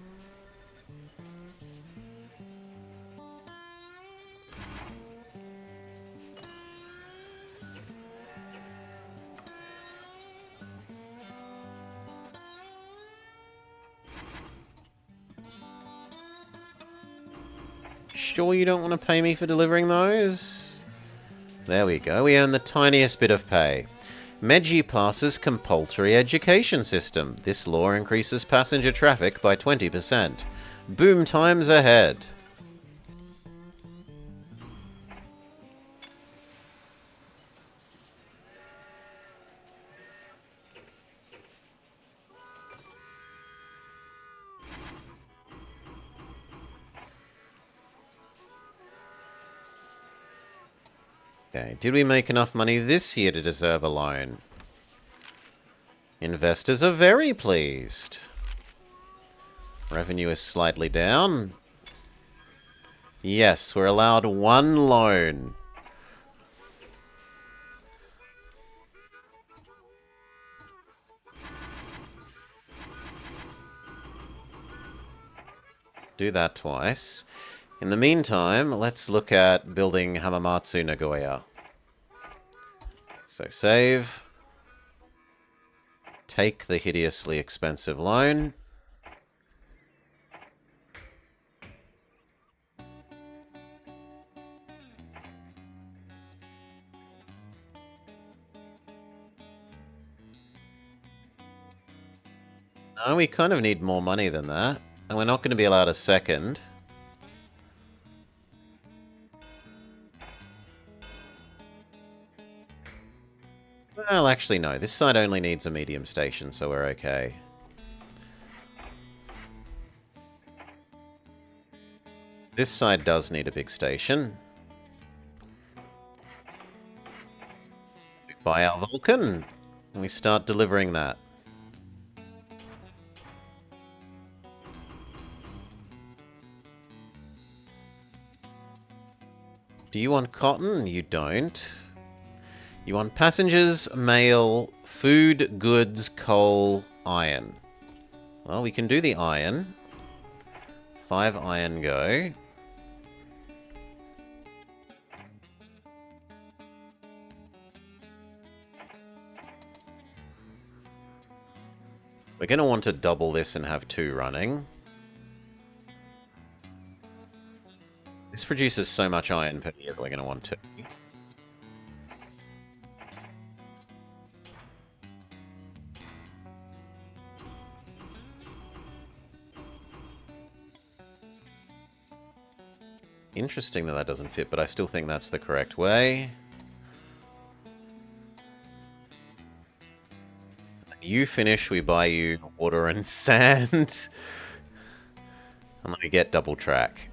Sure you don't want to pay me for delivering those? There we go. We earn the tiniest bit of pay. Meiji passes compulsory education system. This law increases passenger traffic by 20%. Boom times ahead. Okay, did we make enough money this year to deserve a loan? Investors are very pleased. Revenue is slightly down. Yes, we're allowed one loan. Do that twice. In the meantime, let's look at building Hamamatsu Nagoya. So save. Take the hideously expensive loan. No, we kind of need more money than that. And we're not going to be allowed a second. Well, actually, no. This side only needs a medium station, so we're okay. This side does need a big station. We buy our Vulcan, and we start delivering that. Do you want cotton? You don't. You want passengers, mail, food, goods, coal, iron. Well, we can do the iron. 5 iron go. We're going to want to double this and have 2 running. This produces so much iron per year that we're going to want 2. Interesting that that doesn't fit, but I still think that's the correct way. You finish, we buy you water and sand. And then we get double track.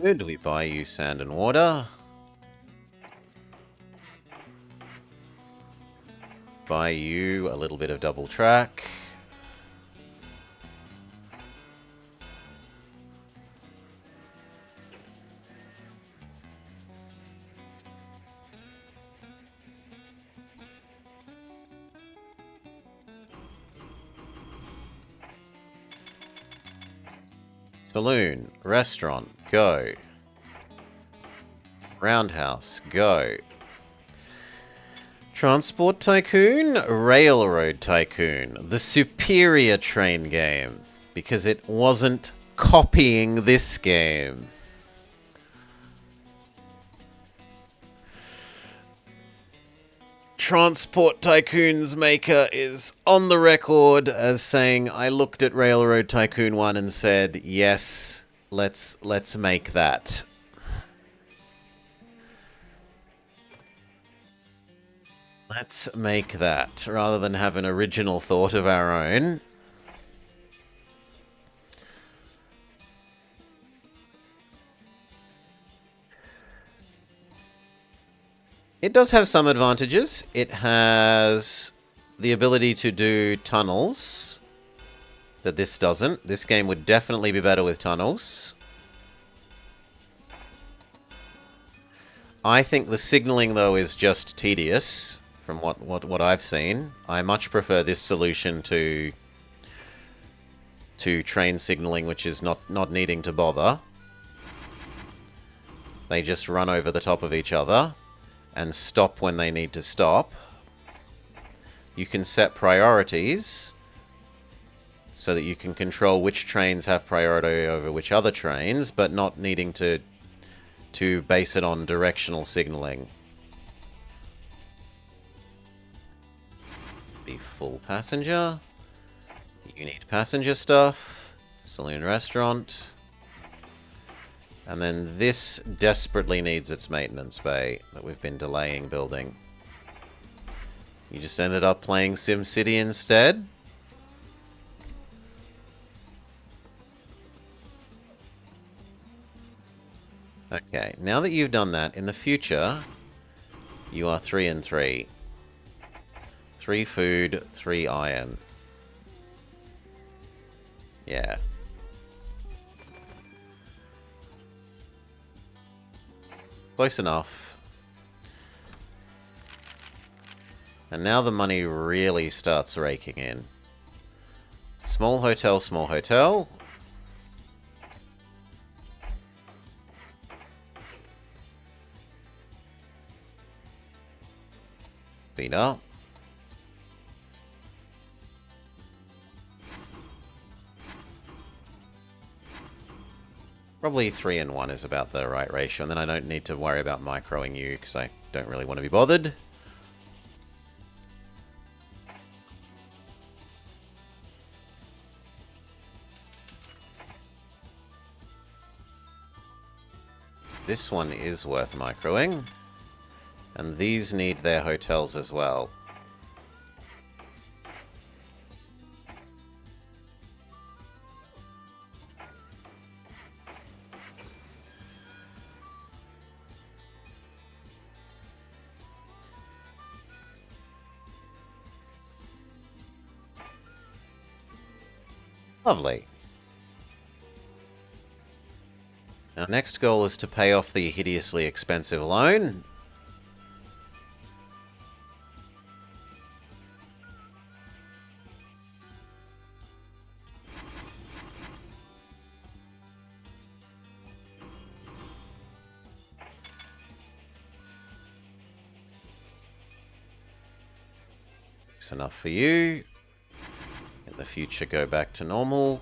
Good, we buy you sand and water. Buy you a little bit of double track. Saloon, restaurant, go. Roundhouse, go. Transport Tycoon, Railroad Tycoon, the superior train game, because it wasn't copying this game. Transport Tycoon's maker is on the record as saying, I looked at Railroad Tycoon 1 and said, yes, let's make that. Let's make that, rather than have an original thought of our own. It does have some advantages. It has the ability to do tunnels that this doesn't. This game would definitely be better with tunnels. I think the signaling, though, is just tedious from what I've seen. I much prefer this solution to train signaling, which is not needing to bother. They just run over the top of each other and stop when they need to stop. You can set priorities so that you can control which trains have priority over which other trains, but not needing to base it on directional signaling. Be full passenger. You need passenger stuff. Saloon restaurant. And then this desperately needs its maintenance bay that we've been delaying building. You just ended up playing SimCity instead. Okay, now that you've done that, in the future, you are 3 and 3. 3 food, 3 iron. Yeah. Close enough. And now the money really starts raking in. Small hotel, small hotel. Speed up. Probably 3 and 1 is about the right ratio, and then I don't need to worry about microing you because I don't really want to be bothered. This one is worth microing, and these need their hotels as well. Lovely. Our next goal is to pay off the hideously expensive loan. That's enough for you. In the future, go back to normal.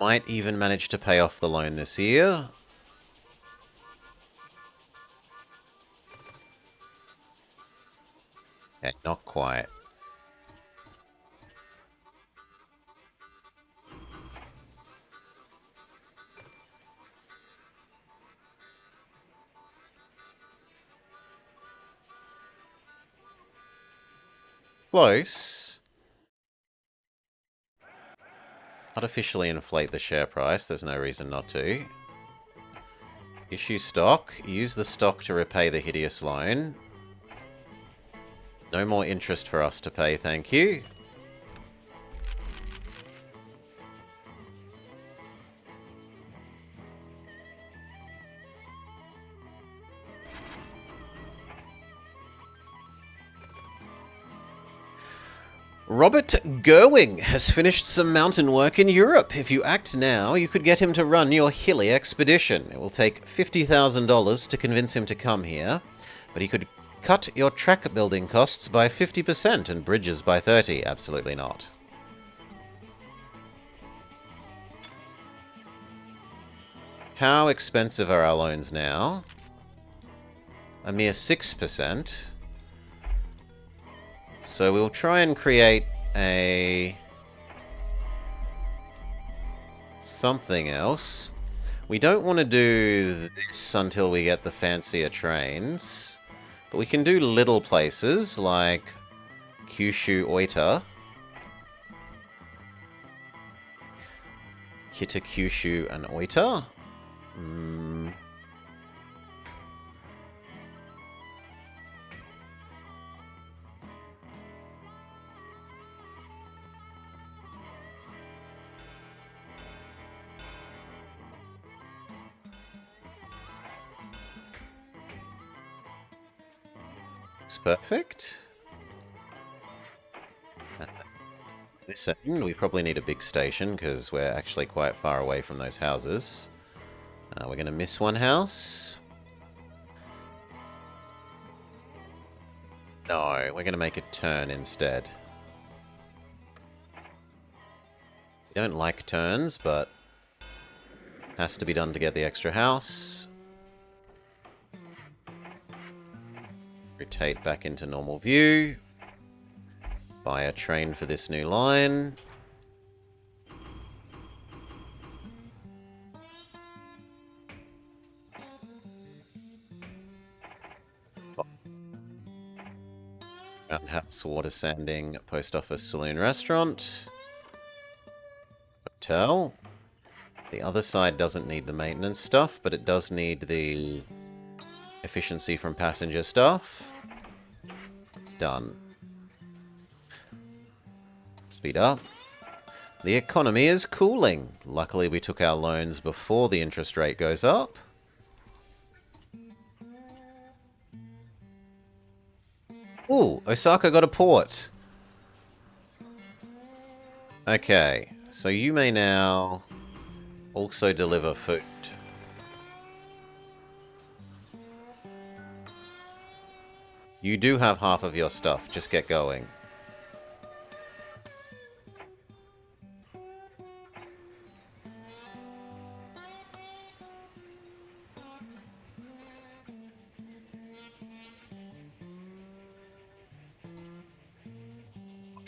Might even manage to pay off the loan this year. Okay, not quite. close. Artificially inflate the share price. There's no reason not to. Issue stock. Use the stock to repay the hideous loan. No more interest for us to pay, thank you. Robert Gerwing has finished some mountain work in Europe. If you act now, you could get him to run your hilly expedition. It will take $50,000 to convince him to come here, but he could cut your track building costs by 50% and bridges by 30%. Absolutely not. How expensive are our loans now? A mere 6%. So we'll try and create a... something else. We don't want to do this until we get the fancier trains. But we can do little places like Kyushu Oita. Kitakyushu and Oita. Looks perfect. This end, we probably need a big station because we're actually quite far away from those houses. We're going to miss one house. No, we're going to make a turn instead. We don't like turns, but has to be done to get the extra house. Rotate back into normal view. Buy a train for this new line. Mountain house, water sanding, post office, saloon, restaurant. Hotel. The other side doesn't need the maintenance stuff, but it does need the efficiency from passenger stuff. Done. Speed up. The economy is cooling. Luckily, we took our loans before the interest rate goes up. Ooh, Osaka got a port. Okay, so you may now also deliver food. You do have half of your stuff. Just get going.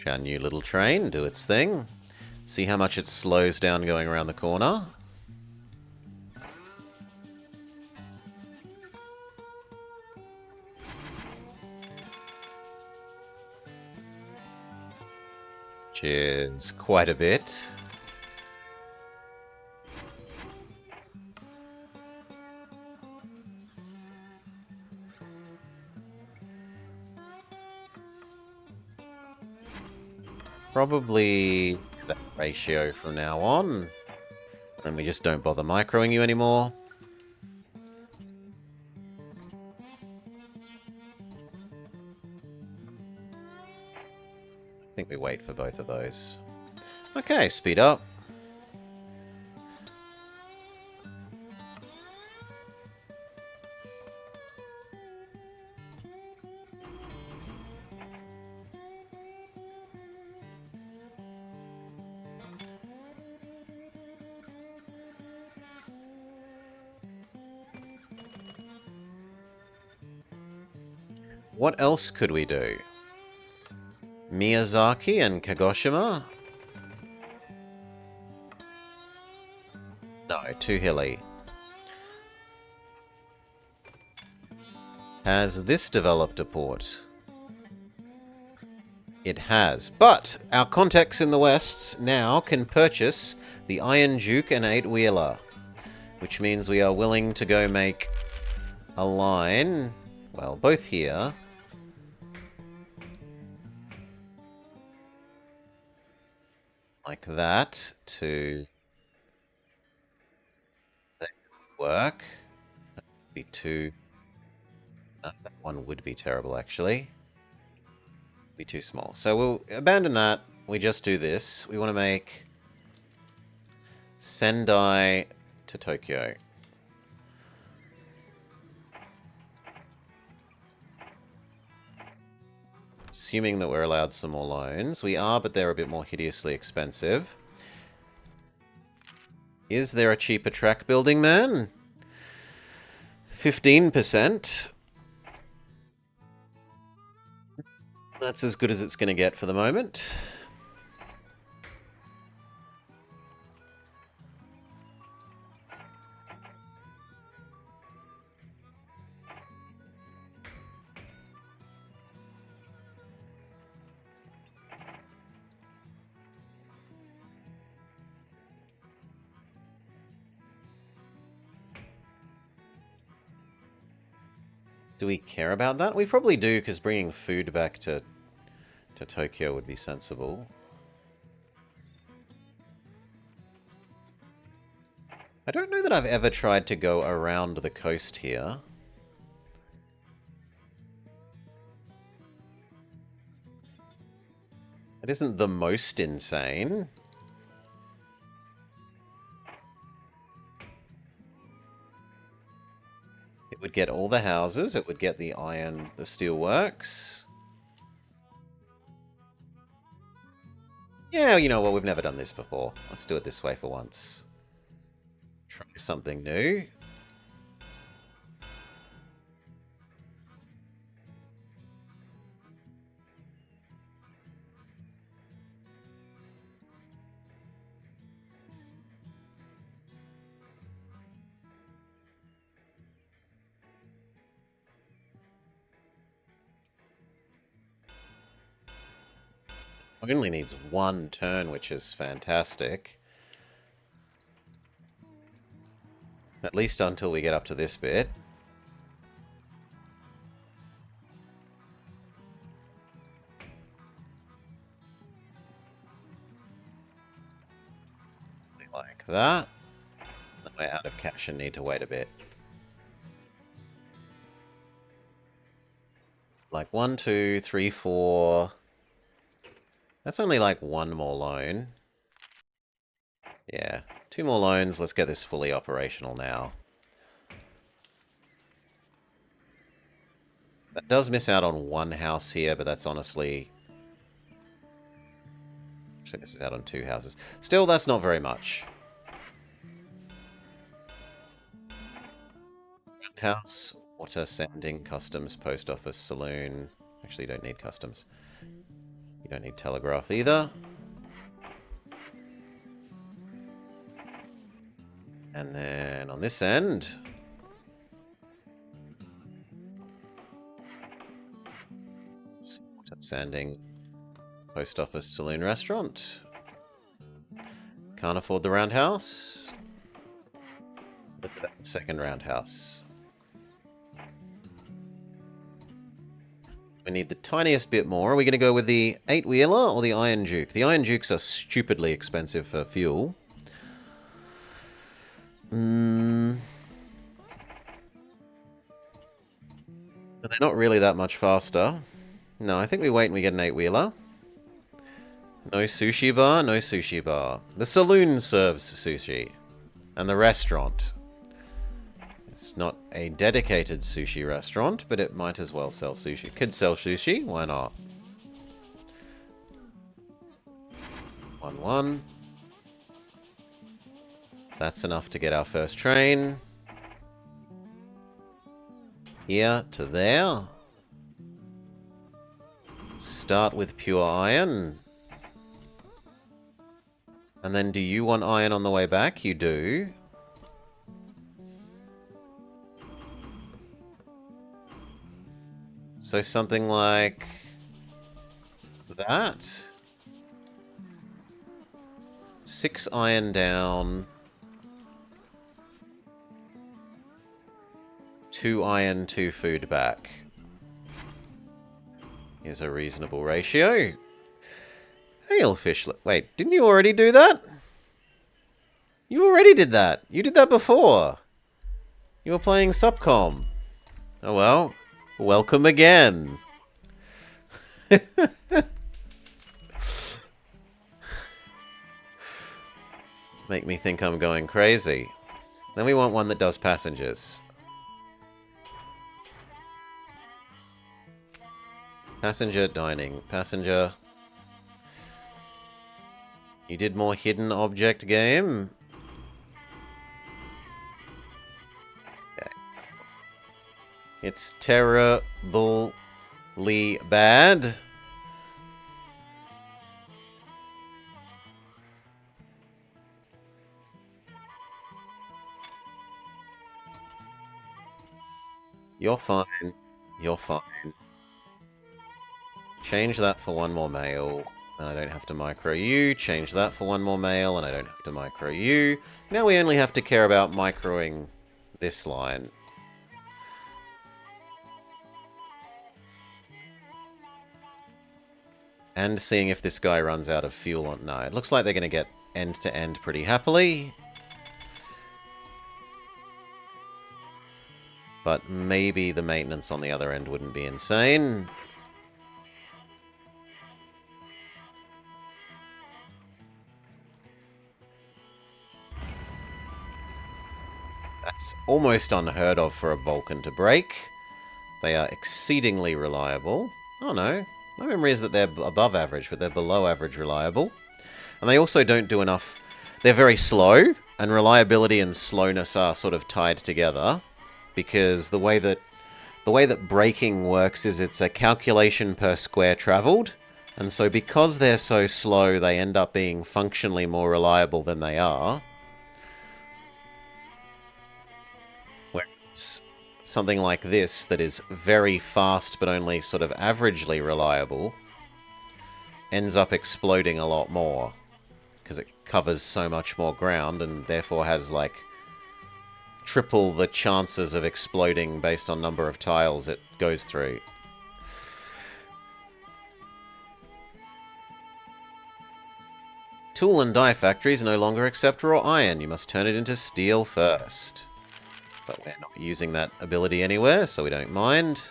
Our new little train, do its thing. See how much it slows down going around the corner. Which is quite a bit. Probably that ratio from now on. And we just don't bother microing you anymore. I think we wait for both of those. Okay, speed up. What else could we do? Miyazaki and Kagoshima? No, too hilly. Has this developed a port? It has. But our contacts in the Wests now can purchase the Iron Duke and 8-wheeler, which means we are willing to go make a line, well, both here, like that, to work. Be too... that one would be terrible, actually. Be too small. So we'll abandon that. We just do this. We want to make Sendai to Tokyo. Assuming that we're allowed some more loans. We are, but they're a bit more hideously expensive. Is there a cheaper track building, man? 15%. That's as good as it's going to get for the moment. Do we care about that? We probably do, because bringing food back to Tokyo would be sensible. I don't know that I've ever tried to go around the coast here. It isn't the most insane. It would get all the houses, it would get the iron, the steel works. Yeah, you know what, we've never done this before. Let's do it this way for once. Try something new. Only needs one turn, which is fantastic. At least until we get up to this bit. Like that. Then we're out of cash and need to wait a bit. Like 1, 2, 3, 4... That's only like one more loan. Yeah, 2 more loans. Let's get this fully operational now. That does miss out on one house here, but that's honestly... Actually, this is out on 2 houses. Still, that's not very much. House, water, sanding, customs, post office, saloon. Actually, you don't need customs. You don't need telegraph either. And then on this end... Sanding, post office, saloon, restaurant. Can't afford the roundhouse. Look at that second roundhouse. We need the tiniest bit more. Are we going to go with the 8-wheeler or the Iron Duke? The Iron Dukes are stupidly expensive for fuel. But they're not really that much faster. No, I think we wait and we get an 8-wheeler. No sushi bar, no sushi bar. The saloon serves sushi. And the restaurant. It's not a dedicated sushi restaurant, but it might as well sell sushi. Could sell sushi, why not? 1, 1. That's enough to get our first train. Here to there. Start with pure iron. And then do you want iron on the way back? You do. So something like that. 6 iron down. 2 iron, 2 food back. Is a reasonable ratio. Hailfish. Wait, didn't you already do that? You already did that. You did that before. You were playing Subcom. Oh well. Welcome again. Make me think I'm going crazy. Then we want one that does passengers. Passenger dining. Passenger. You did more hidden object game? Okay. It's terribly bad. You're fine. You're fine. Change that for one more mail, and I don't have to micro you. Change that for one more mail, and I don't have to micro you. Now we only have to care about microing this line. And seeing if this guy runs out of fuel or no. It looks like they're going to get end-to-end pretty happily. But maybe the maintenance on the other end wouldn't be insane. That's almost unheard of for a Vulcan to break. They are exceedingly reliable. Oh no, my memory is that they're above average, but they're below average reliable. And they also don't do enough. They're very slow, and reliability and slowness are sort of tied together, because the way that braking works is it's a calculation per square traveled, and so because they're so slow, they end up being functionally more reliable than they are. Whereas something like this that is very fast but only sort of averagely reliable ends up exploding a lot more because it covers so much more ground and therefore has like triple the chances of exploding based on number of tiles it goes through. Tool and die factories no longer accept raw iron. You must turn it into steel first. But we're not using that ability anywhere, so we don't mind.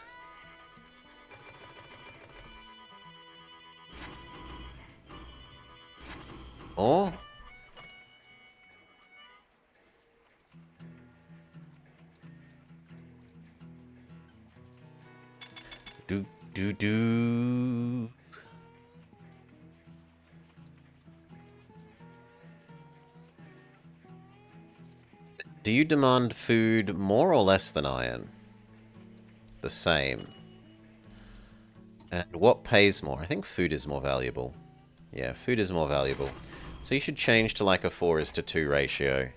Or do. Do you demand food more or less than iron? The same. And what pays more? I think food is more valuable. Yeah, food is more valuable. So you should change to like a 4:2 ratio.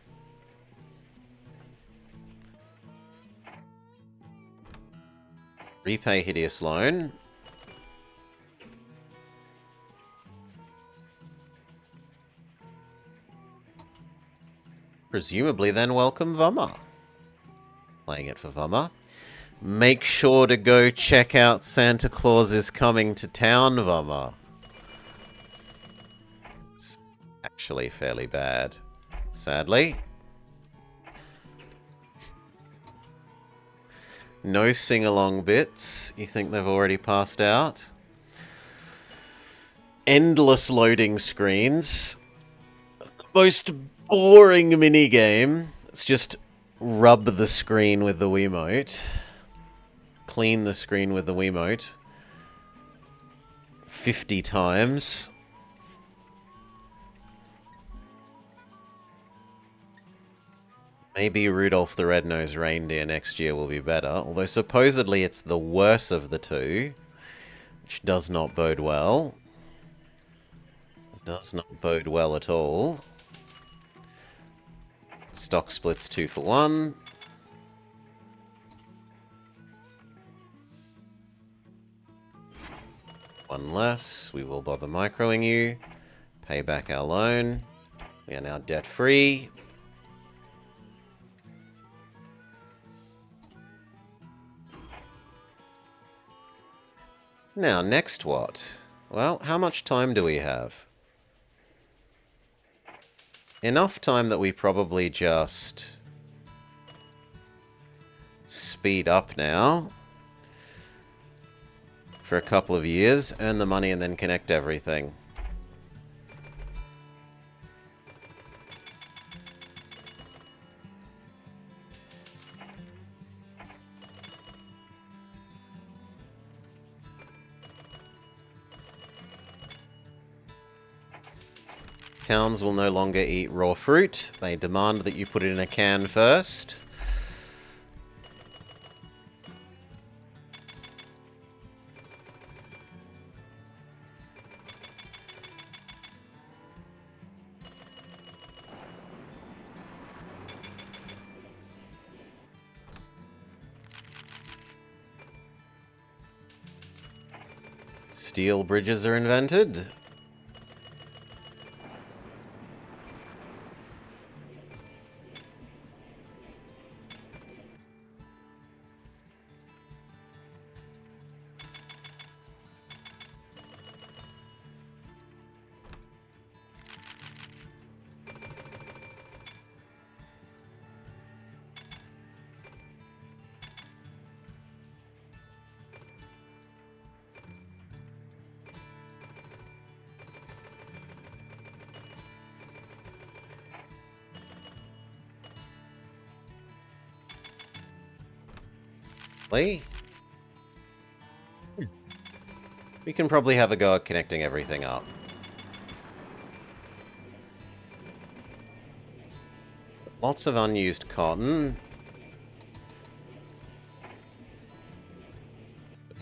Repay hideous loan. Presumably then welcome Vummer. Playing it for Vummer. Make sure to go check out Santa Claus is Coming to Town, Vummer. It's actually fairly bad, sadly. No sing-along bits. You think they've already passed out? Endless loading screens. Most boring minigame. It's just rub the screen with the Wiimote. Clean the screen with the Wiimote 50 times. Maybe Rudolph the Red-Nosed Reindeer next year will be better, although supposedly it's the worse of the two, which does not bode well. It does not bode well at all. Stock splits 2 for 1. One less. We will bother microing you. Pay back our loan. We are now debt-free. Now, next what? Well, how much time do we have? Enough time that we probably just speed up now for a couple of years, earn the money, and then connect everything. Towns will no longer eat raw fruit. They demand that you put it in a can first. Steel bridges are invented. We can probably have a go at connecting everything up. Lots of unused cotton.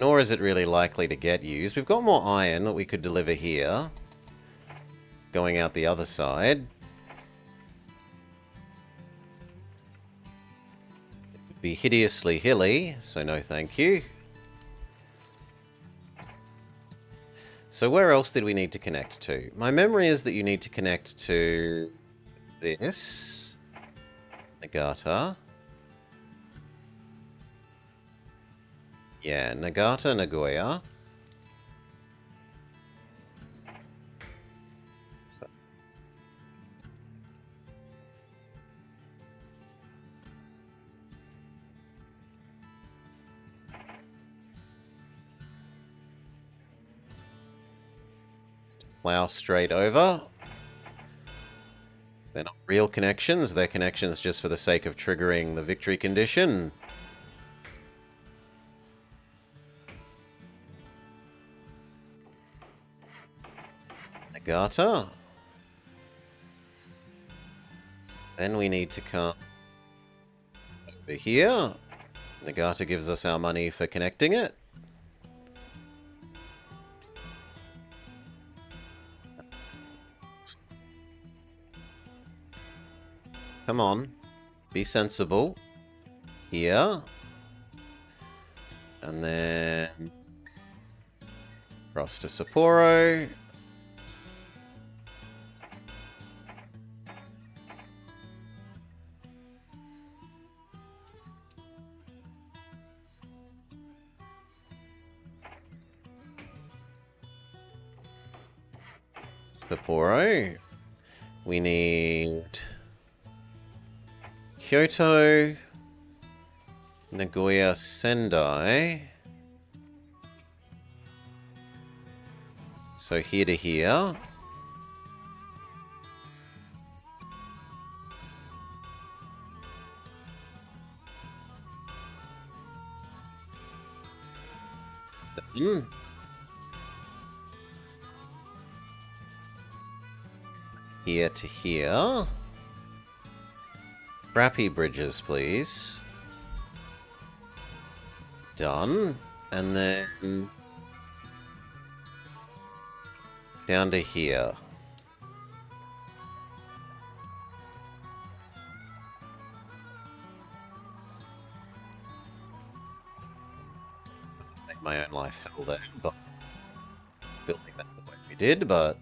Nor is it really likely to get used. We've got more iron that we could deliver here. Going out the other side. It'd be hideously hilly, so no thank you. So where else did we need to connect to? My memory is that you need to connect to this. Nagata. Yeah, Nagata, Nagoya. Plow straight over. They're not real connections, they're connections just for the sake of triggering the victory condition. Nagata. Then we need to come over here. Nagata gives us our money for connecting it. Come on. Be sensible. Here. And then cross to Sapporo. Sapporo. We need Kyoto, Nagoya, Sendai. So here to here. Then here to here. Crappy bridges, please. Done. And then down to here. Make my own life hell there. But building that the way we did, but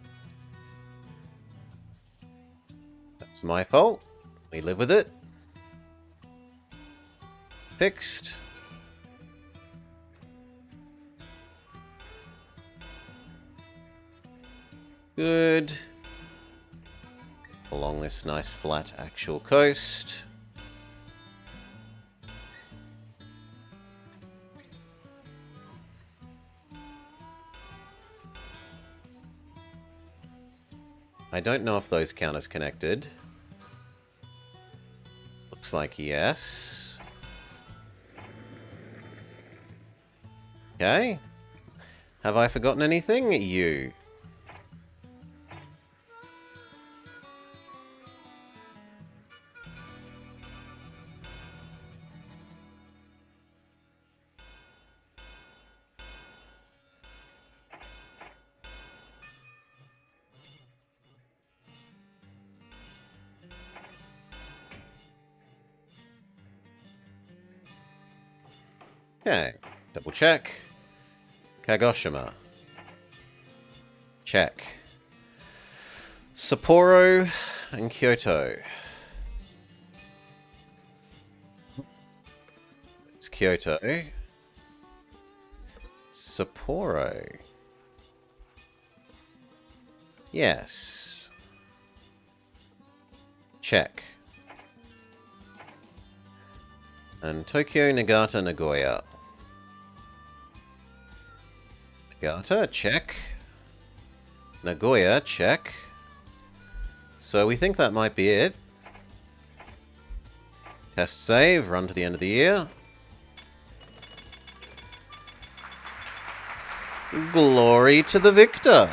that's my fault. We live with it. Fixed. Good. Along this nice flat actual coast. I don't know if those count as connected. Looks like yes. Okay. Have I forgotten anything? You. Okay. Double check. Kagoshima. Check. Sapporo and Kyoto. It's Kyoto. Sapporo. Yes. Check. And Tokyo, Nagata, Nagoya. Nagata, check. Nagoya, check. So we think that might be it. Test save, run to the end of the year. Glory to the victor!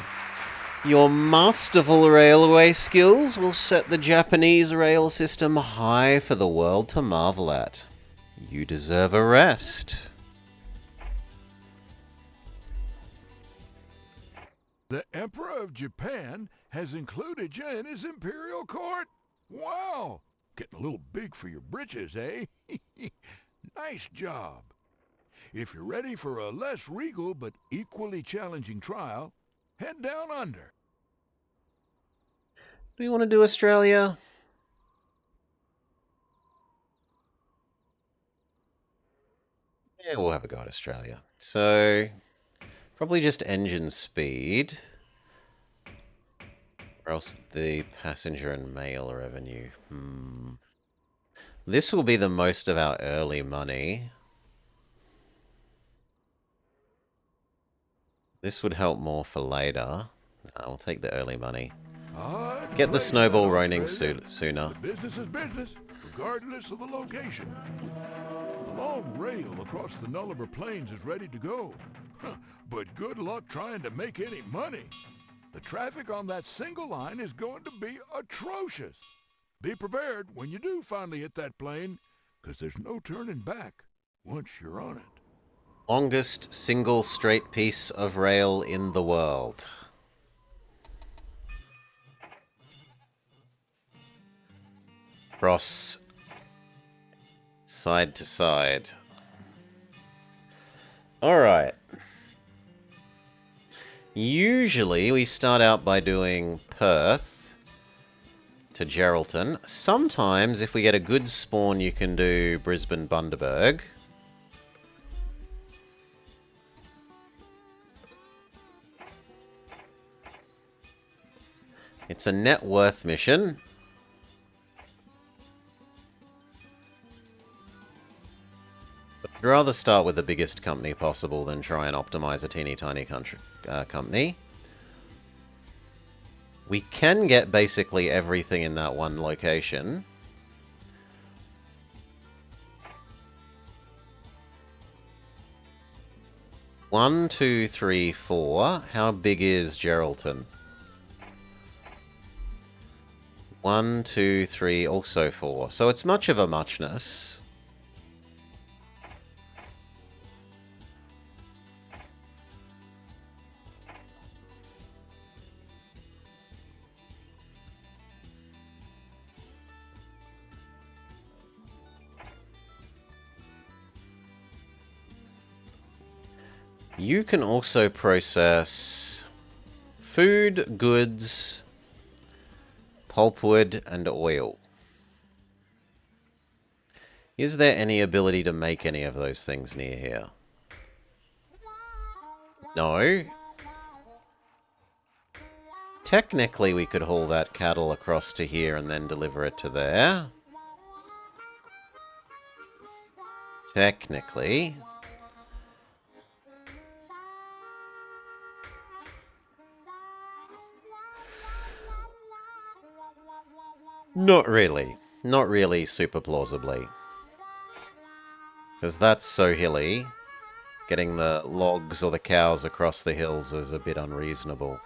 Your masterful railway skills will set the Japanese rail system high for the world to marvel at. You deserve a rest. The Emperor of Japan has included you in his imperial court? Wow! Getting a little big for your britches, eh? Nice job. If you're ready for a less regal but equally challenging trial, head down under. Do you want to do Australia? Yeah, we'll have a go at Australia. So, probably just engine speed. Or else the passenger and mail revenue. This will be the most of our early money. This would help more for later. We'll take the early money. Get the snowball rolling sooner. But business is business, regardless of the location. The long rail across the Nullarbor Plains is ready to go. But good luck trying to make any money. The traffic on that single line is going to be atrocious. Be prepared when you do finally hit that plane, because there's no turning back once you're on it. Longest single straight piece of rail in the world. Cross side to side. Alright. Usually we start out by doing Perth to Geraldton. Sometimes if we get a good spawn you can do Brisbane Bundaberg. It's a net worth mission. I'd rather start with the biggest company possible than try and optimize a teeny tiny company. We can get basically everything in that one location. One, two, three, four. How big is Geraldton? 1, 2, 3, also 4. So it's much of a muchness. You can also process Food, goods, pulpwood, and oil. Is there any ability to make any of those things near here? No. Technically, we could haul that cattle across to here and then deliver it to there. Technically. Not really. Not really super plausibly. Because that's so hilly. Getting the logs or the cows across the hills is a bit unreasonable.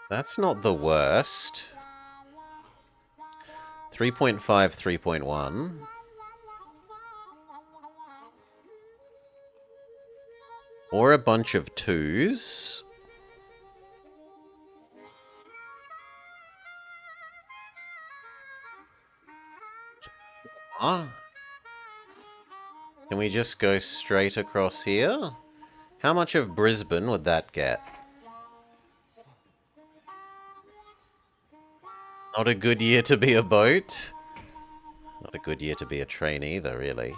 That's not the worst. 3.5, 3.1. Or a bunch of 2s. Can we just go straight across here? How much of Brisbane would that get? Not a good year to be a boat. Not a good year to be a train either, really.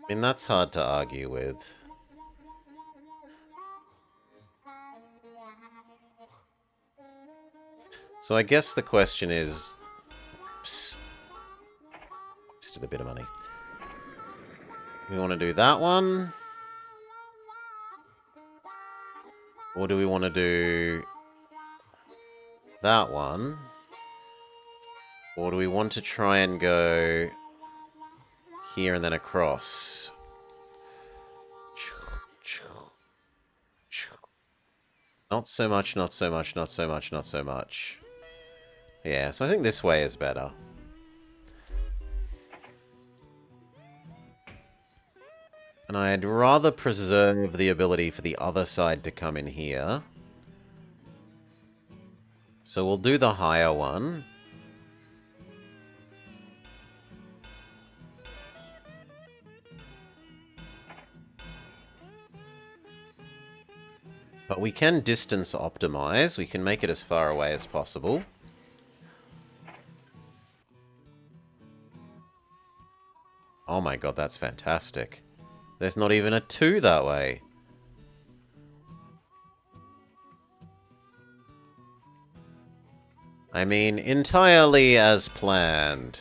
I mean, that's hard to argue with. So I guess the question is... Oops. Wasted a bit of money. We want to do that one? Or do we want to do that one? Or do we want to try and go here and then across? Not so much, not so much, not so much, not so much. Yeah, so I think this way is better. And I'd rather preserve the ability for the other side to come in here. So we'll do the higher one. But we can distance optimize. We can make it as far away as possible. Oh my god, that's fantastic. There's not even a 2 that way. I mean, entirely as planned.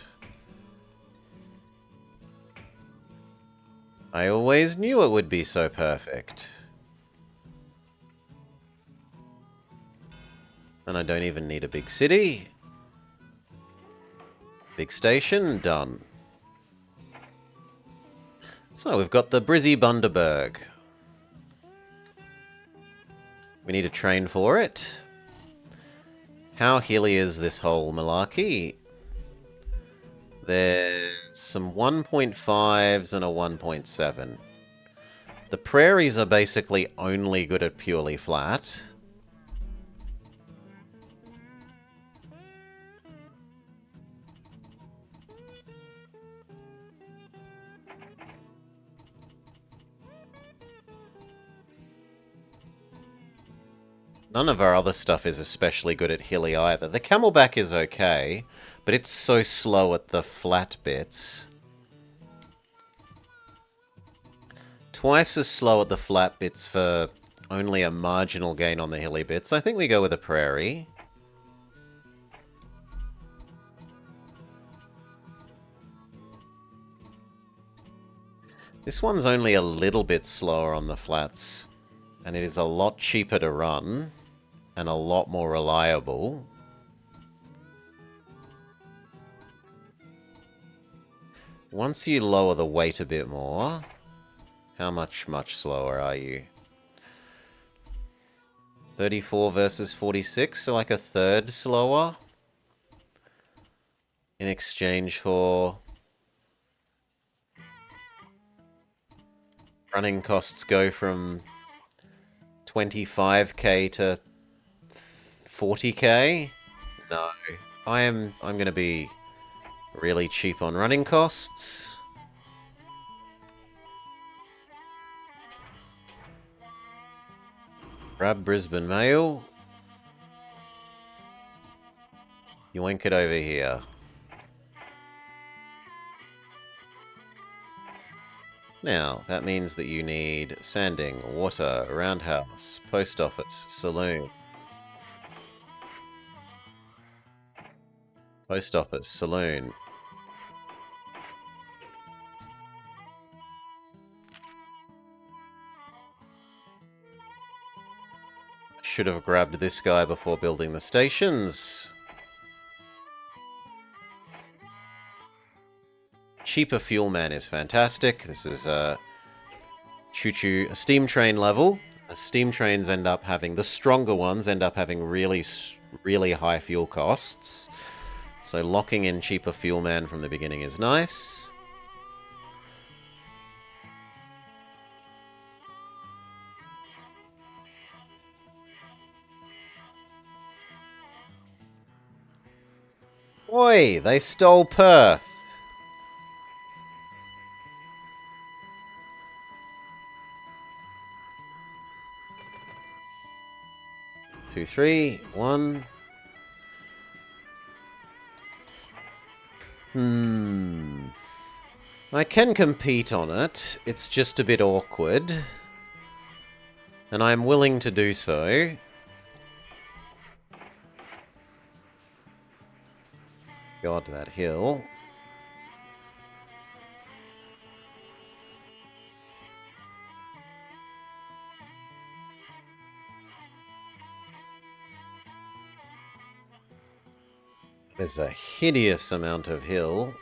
I always knew it would be so perfect. And I don't even need a big city. Big station, done. So we've got the Brizzy Bundaberg. We need a train for it. How hilly is this whole malarkey? There's some 1.5s and a 1.7. The prairies are basically only good at purely flat. None of our other stuff is especially good at hilly either. The Camelback is okay, but it's so slow at the flat bits. Twice as slow at the flat bits for only a marginal gain on the hilly bits. I think we go with a prairie. This one's only a little bit slower on the flats, and it is a lot cheaper to run, and a lot more reliable. Once you lower the weight a bit more, how much slower are you? 34 versus 46, so like a third slower. In exchange for running costs go from 25k to 40k? No. I'm going to be really cheap on running costs. Grab Brisbane Mail. Yoink it over here. Now, that means that you need sanding, water, roundhouse, post office, saloon. Post office, saloon. Should have grabbed this guy before building the stations. Cheaper fuel man is fantastic. This is a choo-choo, a steam train level. The steam trains end up having, the stronger ones end up having really high fuel costs. So locking in cheaper fuel man from the beginning is nice. Oi, they stole Perth. Two, three, one. I can compete on it. It's just a bit awkward. And I'm willing to do so. God, that hill. There's a hideous amount of hill.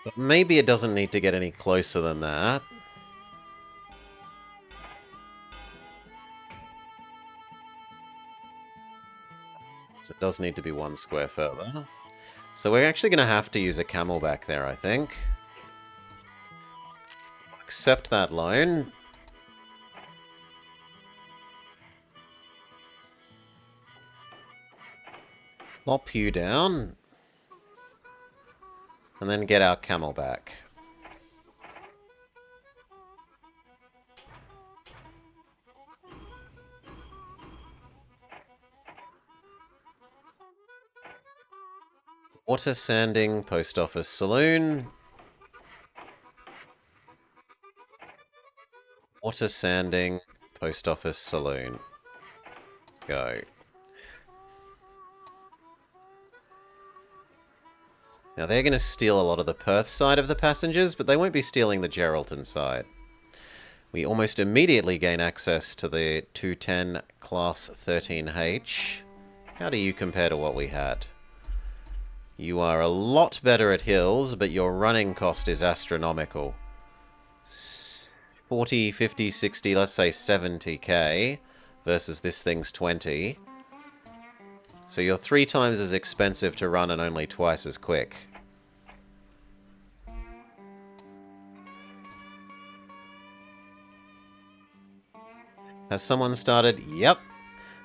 But maybe it doesn't need to get any closer than that. So it does need to be 1 square further. So we're actually going to have to use a camel back there, I think. Accept that loan. Lop you down. And then get our camel back. Water sanding, post office, saloon. Water sanding, post office, saloon. Go. Now they're going to steal a lot of the Perth side of the passengers, but they won't be stealing the Geraldton side. We almost immediately gain access to the 210 Class 13H. How do you compare to what we had? You are a lot better at hills, but your running cost is astronomical. 40, 50, 60, let's say 70k versus this thing's 20. So you're 3 times as expensive to run and only twice as quick. Has someone started? Yep.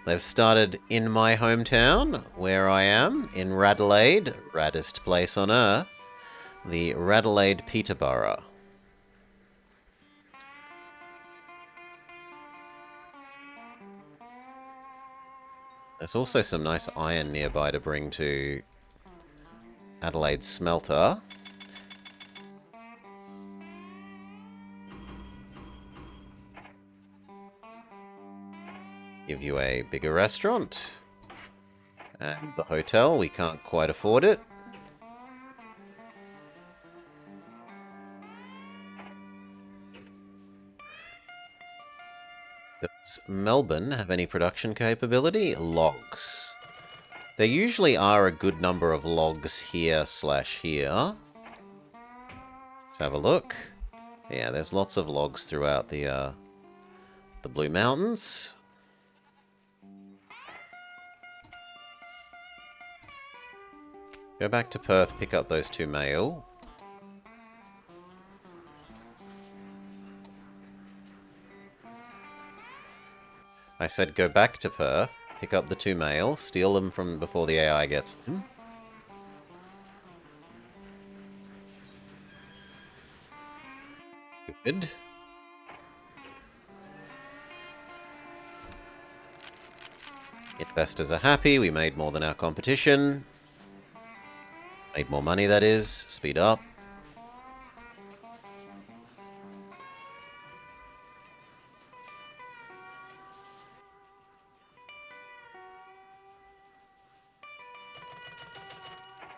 They've started in my hometown, where I am, in Radelaide, raddest place on earth, the Radelaide Peterborough. There's also some nice iron nearby to bring to Adelaide Smelter. Give you a bigger restaurant. And the hotel, we can't quite afford it. Does Melbourne have any production capability? Logs. There usually are a good number of logs here/here. Let's have a look. Yeah, there's lots of logs throughout the Blue Mountains. Go back to Perth, pick up those 2 mail. I said go back to Perth, pick up the 2 mail, steal them from before the AI gets them. Good. Investors are happy, we made more than our competition. Made more money, that is. Speed up.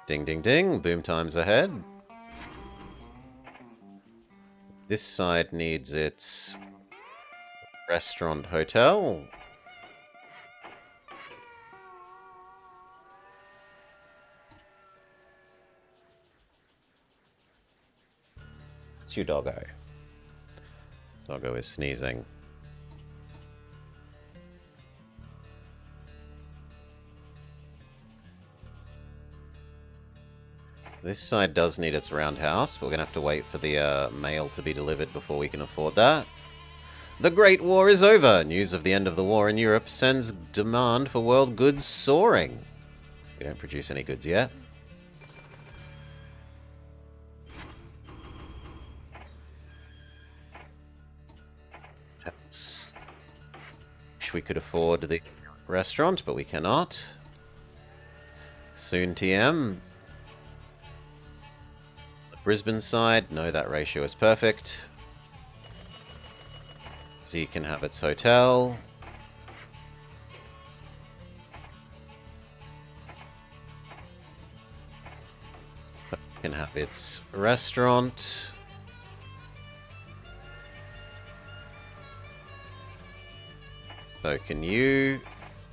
Ding, ding, ding. Boom time's ahead. This side needs its restaurant hotel. It's you, doggo. Doggo is sneezing. This side does need its roundhouse, but we're going to have to wait for the mail to be delivered before we can afford that. The Great War is over! News of the end of the war in Europe sends demand for world goods soaring. We don't produce any goods yet. Wish we could afford the restaurant, but we cannot. Soon TM. Brisbane side, no, that ratio is perfect. Z can have its hotel. Can have its restaurant. So can you,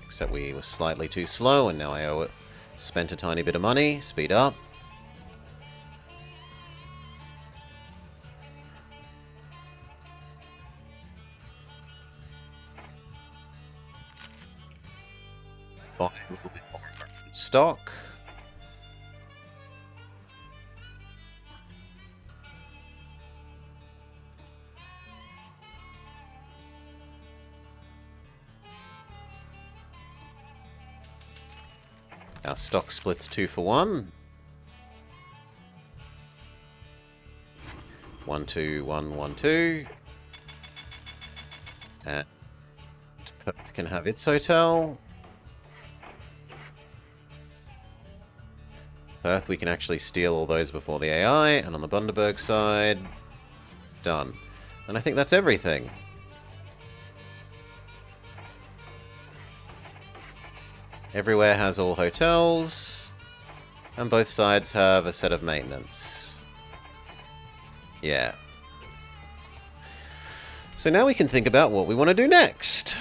except we were slightly too slow and now I owe it. Spent a tiny bit of money, speed up. Buy a little bit more stock. Our stock splits 2 for 1. 1, 2, 1, 1, 2. And Perth can have its hotel. Perth, we can actually steal all those before the AI. And on the Bundaberg side, done. And I think that's everything. Everywhere has all hotels, and both sides have a set of maintenance. Yeah. So now we can think about what we want to do next.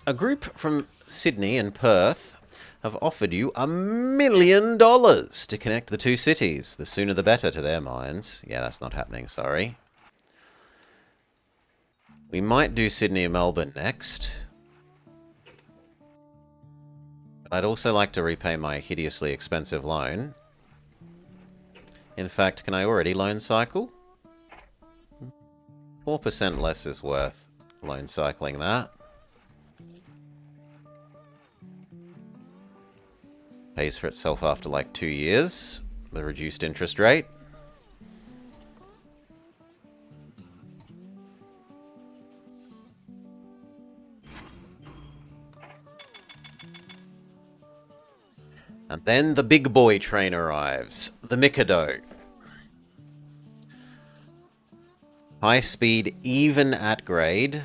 A group from Sydney and Perth have offered you $1 million to connect the 2 cities. The sooner the better to their minds. Yeah, that's not happening, sorry. We might do Sydney and Melbourne next. I'd also like to repay my hideously expensive loan. In fact, can I already loan cycle? 4% less is worth loan cycling that. Pays for itself after like 2 years. The reduced interest rate. And then the big boy train arrives. The Mikado. High speed even at grade.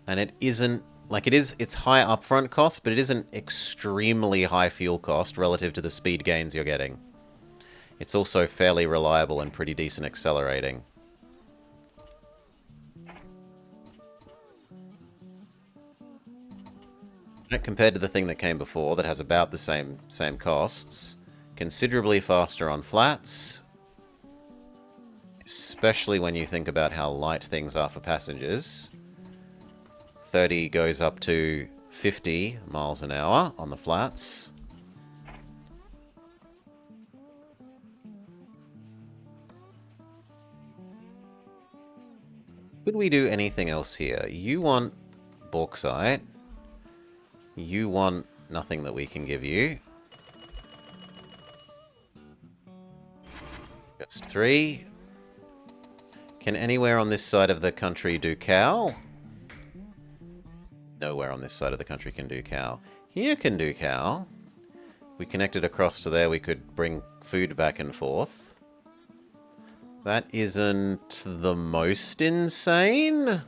And it isn't... Like, it's high upfront cost, but it isn't extremely high fuel cost relative to the speed gains you're getting. It's also fairly reliable and pretty decent accelerating. Compared to the thing that came before that has about the same costs. Considerably faster on flats. Especially when you think about how light things are for passengers. 30 goes up to 50 miles an hour on the flats. Could we do anything else here? You want bauxite. You want nothing that we can give you. Just 3. Can anywhere on this side of the country do cow? Nowhere on this side of the country can do cow. Here can do cow. If we connected across to there, we could bring food back and forth. That isn't the most insane.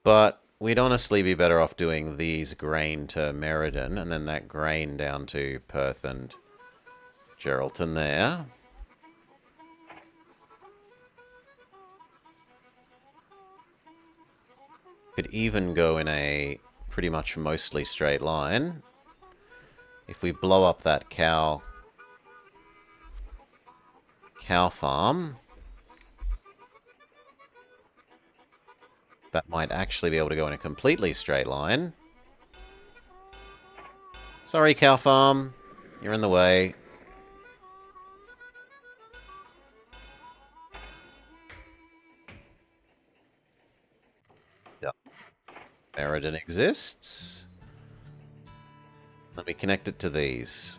But we'd honestly be better off doing these grain to Meriden, and then that grain down to Perth and Geraldton there. Could even go in a pretty much mostly straight line. If we blow up that cow farm, that might actually be able to go in a completely straight line. Sorry, cow farm. You're in the way. Yep. Meriden exists. Let me connect it to these.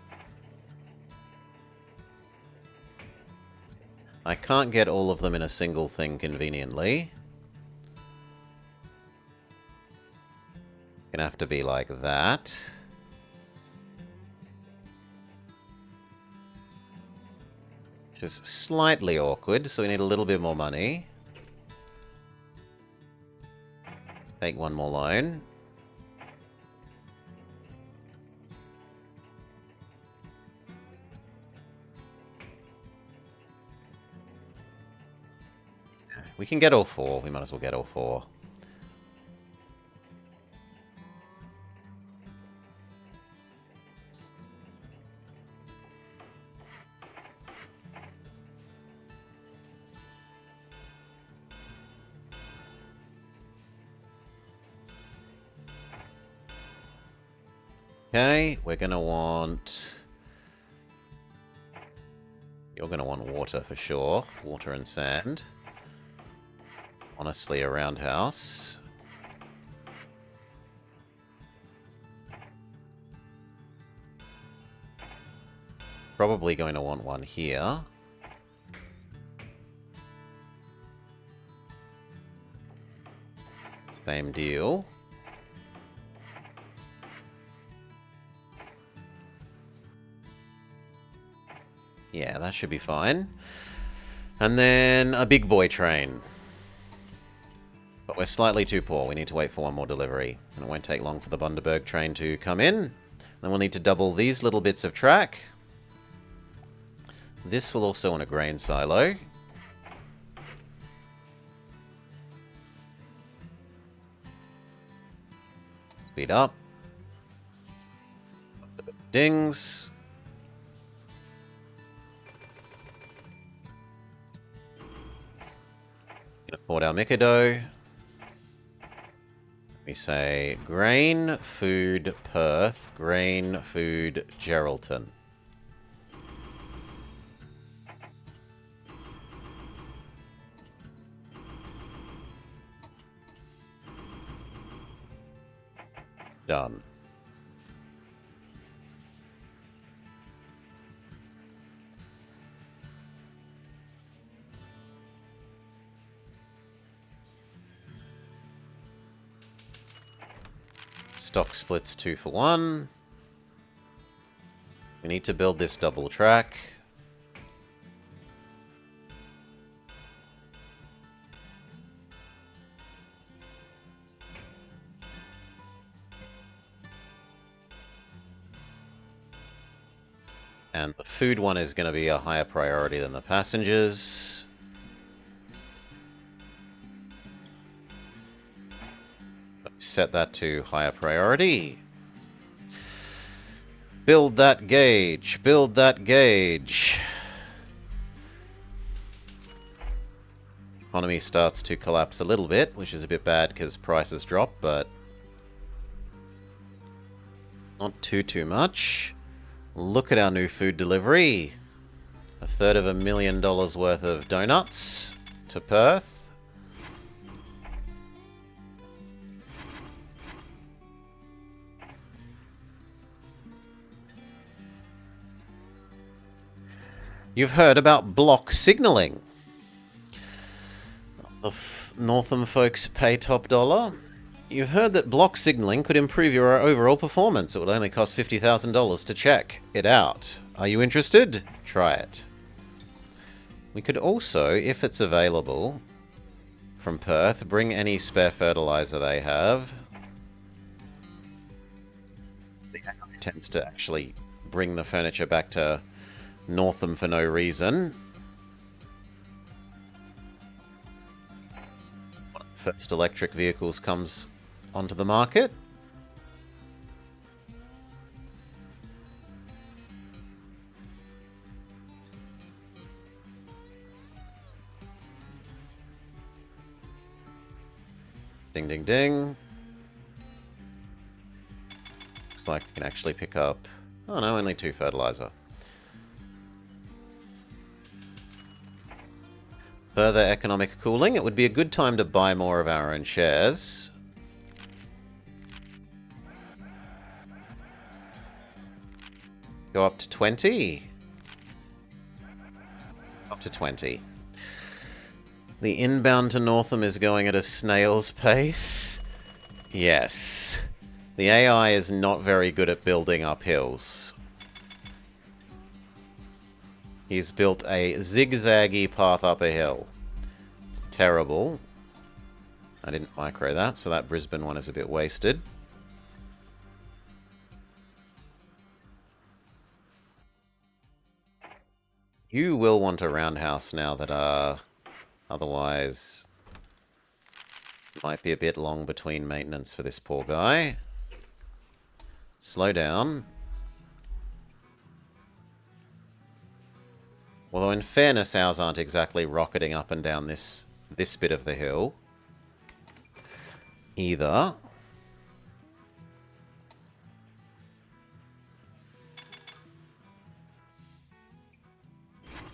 I can't get all of them in a single thing conveniently. It's gonna have to be like that. Which is slightly awkward, so we need a little bit more money. Take one more loan. We can get all 4. We might as well get all 4. Okay, we're going to want... You're going to want water for sure. Water and sand. Honestly, a roundhouse. Probably going to want one here. Same deal. Yeah, that should be fine. And then a big boy train. But we're slightly too poor. We need to wait for one more delivery. And it won't take long for the Bundaberg train to come in. Then we'll need to double these little bits of track. This will also want a grain silo. Speed up. Dings. Gonna port our Mikado. We say grain, food, Perth, grain, food, Geraldton. Done. Stock splits 2 for 1. We need to build this double track. And the food one is going to be a higher priority than the passengers. Set that to higher priority. Build that gauge. Build that gauge. Economy starts to collapse a little bit, which is a bit bad because prices drop, but not too much. Look at our new food delivery. $250,000 worth of donuts to Perth. You've heard about block signaling. The Northam folks pay top dollar. You've heard that block signaling could improve your overall performance. It would only cost $50,000 to check it out. Are you interested? Try it. We could also, if it's available, from Perth, bring any spare fertilizer they have. The AI tends to actually bring the furniture back to Northam for no reason. One of the first electric vehicles comes onto the market. Ding, ding, ding. Looks like we can actually pick up... Oh no, only 2 fertilizer. Further economic cooling. It would be a good time to buy more of our own shares. Go up to 20. Up to 20. The inbound to Northam is going at a snail's pace. Yes. The AI is not very good at building up hills. He's built a zigzaggy path up a hill. It's terrible. I didn't micro that, so that Brisbane one is a bit wasted. You will want a roundhouse now that otherwise might be a bit long between maintenance for this poor guy. Slow down. Although in fairness, ours aren't exactly rocketing up and down this bit of the hill either.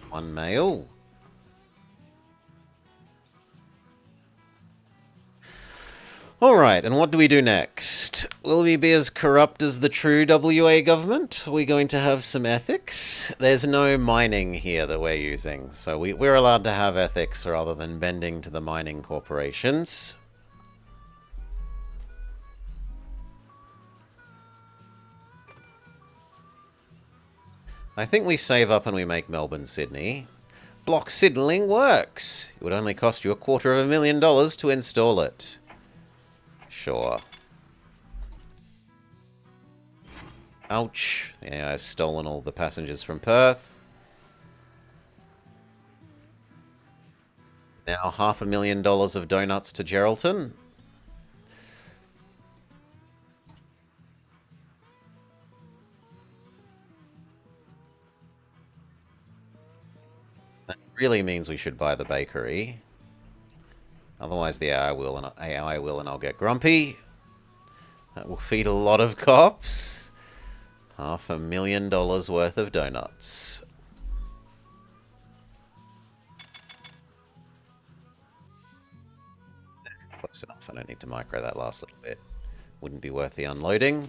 One male. Alright, and what do we do next? Will we be as corrupt as the true WA government? Are we going to have some ethics? There's no mining here that we're using, so we're allowed to have ethics rather than bending to the mining corporations. I think we save up and we make Melbourne, Sydney. Block signaling works! It would only cost you $250,000 to install it. Sure. Ouch. The AI has stolen all the passengers from Perth. Now $500,000 of donuts to Geraldton. That really means we should buy the bakery. Otherwise the AI will and I'll get grumpy. That will feed a lot of cops. $500,000 worth of donuts. Close enough. I don't need to micro that last little bit. Wouldn't be worth the unloading.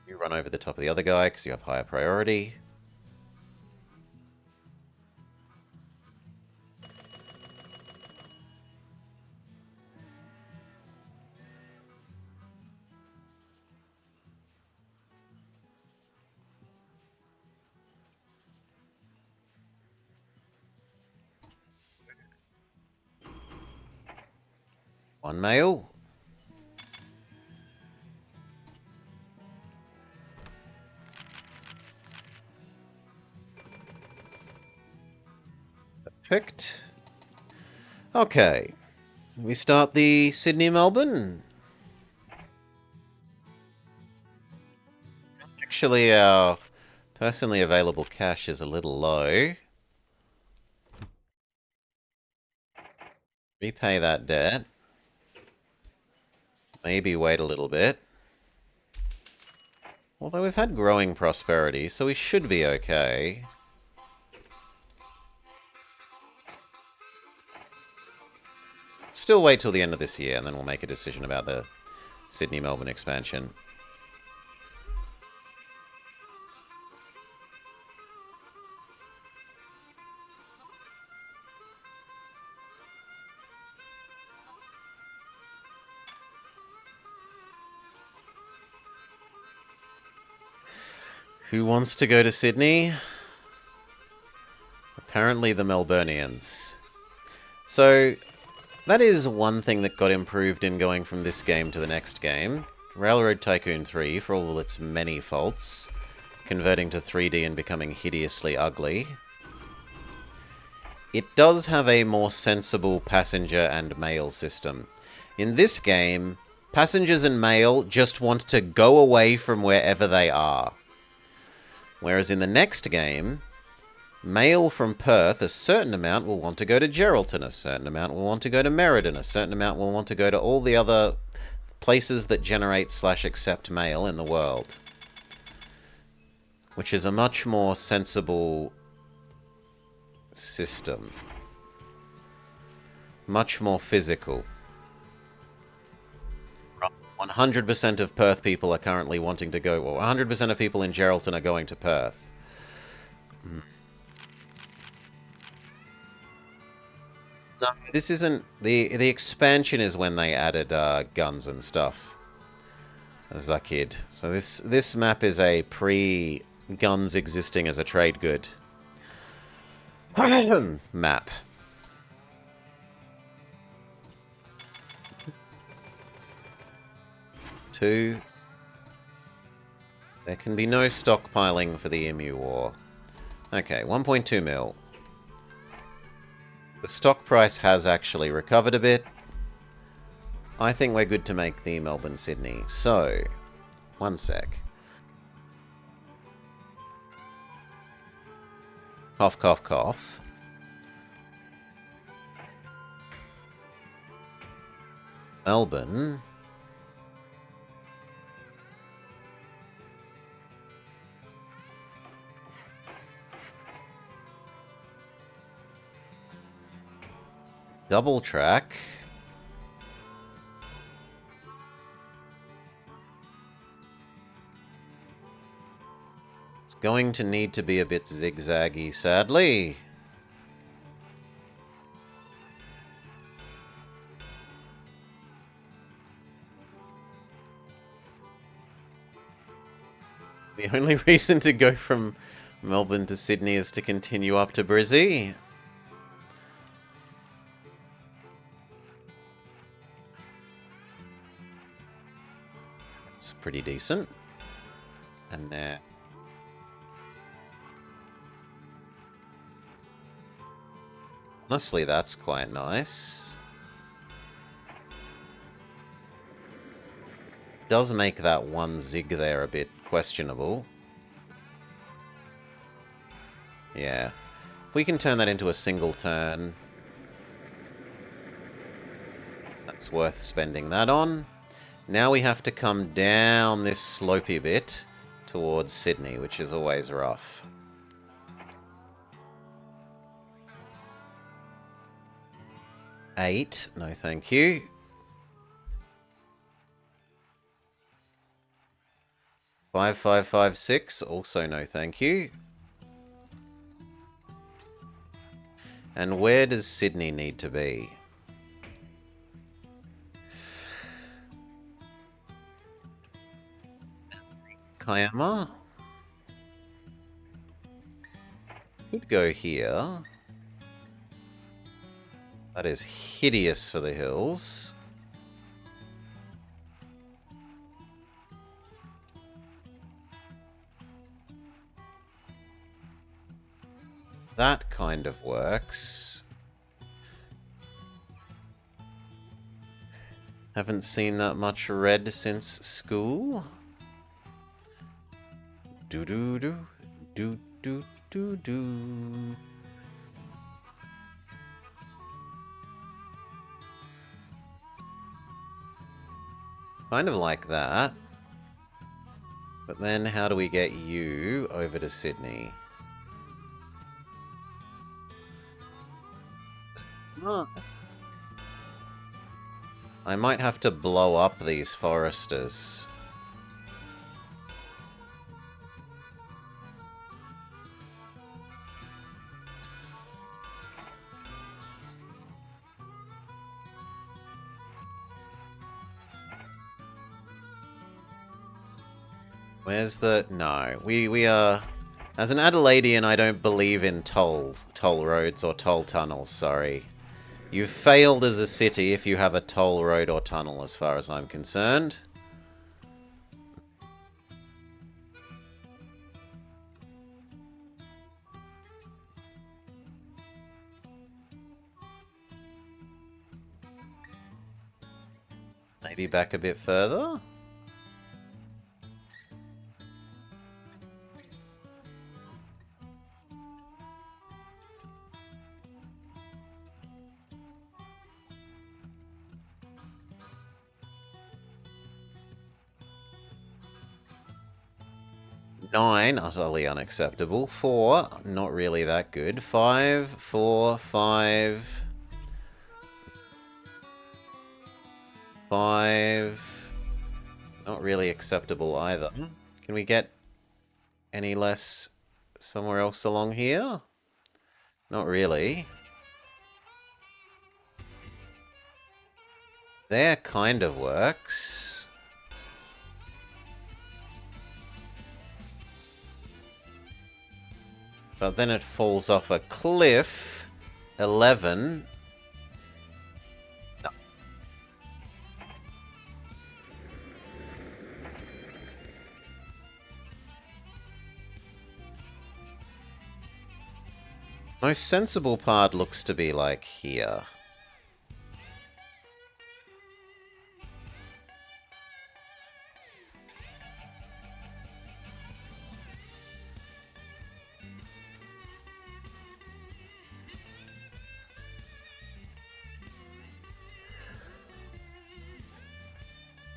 You run over the top of the other guy because you have higher priority. One male. Perfect. Okay. We start the Sydney-Melbourne. Actually, our personally available cash is a little low. Repay that debt. Maybe wait a little bit. Although we've had growing prosperity, so we should be okay. Still wait till the end of this year, and then we'll make a decision about the Sydney-Melbourne expansion. Who wants to go to Sydney? Apparently the Melburnians. So, that is one thing that got improved in going from this game to the next game. Railroad Tycoon 3, for all its many faults, converting to 3D and becoming hideously ugly. It does have a more sensible passenger and mail system. In this game, passengers and mail just want to go away from wherever they are. Whereas in the next game, mail from Perth, a certain amount will want to go to Geraldton, a certain amount will want to go to Merredin, a certain amount will want to go to all the other places that generate/accept mail in the world. Which is a much more sensible system. Much more physical. 100% of Perth people are currently wanting to go, or 100% of people in Geraldton are going to Perth. No, this isn't... The expansion is when they added guns and stuff. As a kid. So this map is a pre-guns existing as a trade good map. Two. There can be no stockpiling for the Emu War. Okay, 1.2 mil. The stock price has actually recovered a bit. I think we're good to make the Melbourne-Sydney. So, one sec. Cough, cough, cough. Melbourne. Double track. It's going to need to be a bit zigzaggy, sadly. The only reason to go from Melbourne to Sydney is to continue up to Brizzy. That's pretty decent. And now... honestly, that's quite nice. Does make that one zig there a bit questionable. Yeah. We can turn that into a single turn. That's worth spending that on. Now we have to come down this slopey bit towards Sydney, which is always rough. Eight, no thank you. 5556, also no thank you. And where does Sydney need to be? Kiama? Could go here. That is hideous for the hills. That kind of works. Haven't seen that much red since school. Do do do do do do do. Kind of like that. But then how do we get you over to Sydney? I might have to blow up these foresters. Where's the... No. We are... As an Adelaidean, I don't believe in toll roads or toll tunnels, sorry. You've failed as a city if you have a toll road or tunnel, as far as I'm concerned. Maybe back a bit further? Nine, utterly unacceptable. 4, not really that good. 5, 4, 5... 5... Not really acceptable either. Can we get any less somewhere else along here? Not really. There kind of works. But then it falls off a cliff. 11. No. Most sensible part looks to be like here.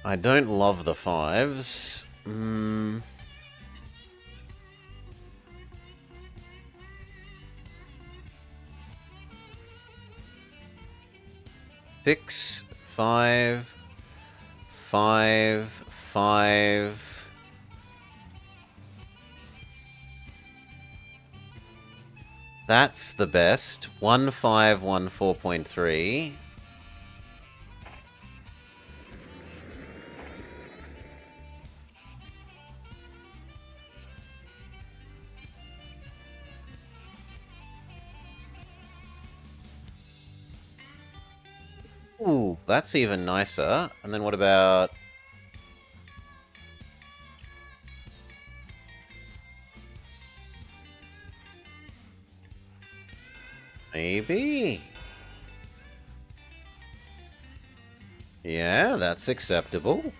I don't love the 5s. 6, 5, 5, 5. That's the best. 1, 5, 1, 4.3. Ooh, that's even nicer. And then what about... Maybe? Yeah, that's acceptable.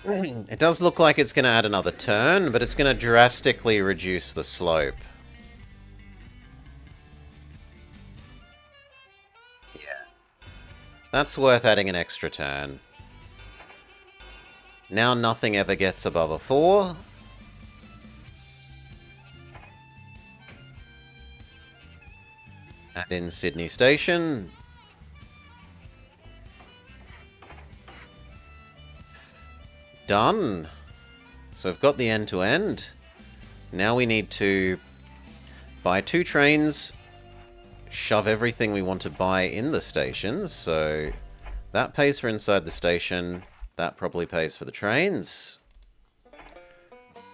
It does look like it's going to add another turn, but it's going to drastically reduce the slope. That's worth adding an extra turn. Now nothing ever gets above a 4. Add in Sydney Station. Done. So we've got the end-to-end. Now we need to buy 2 trains, shove everything we want to buy in the stations, so that pays for inside the station, that probably pays for the trains.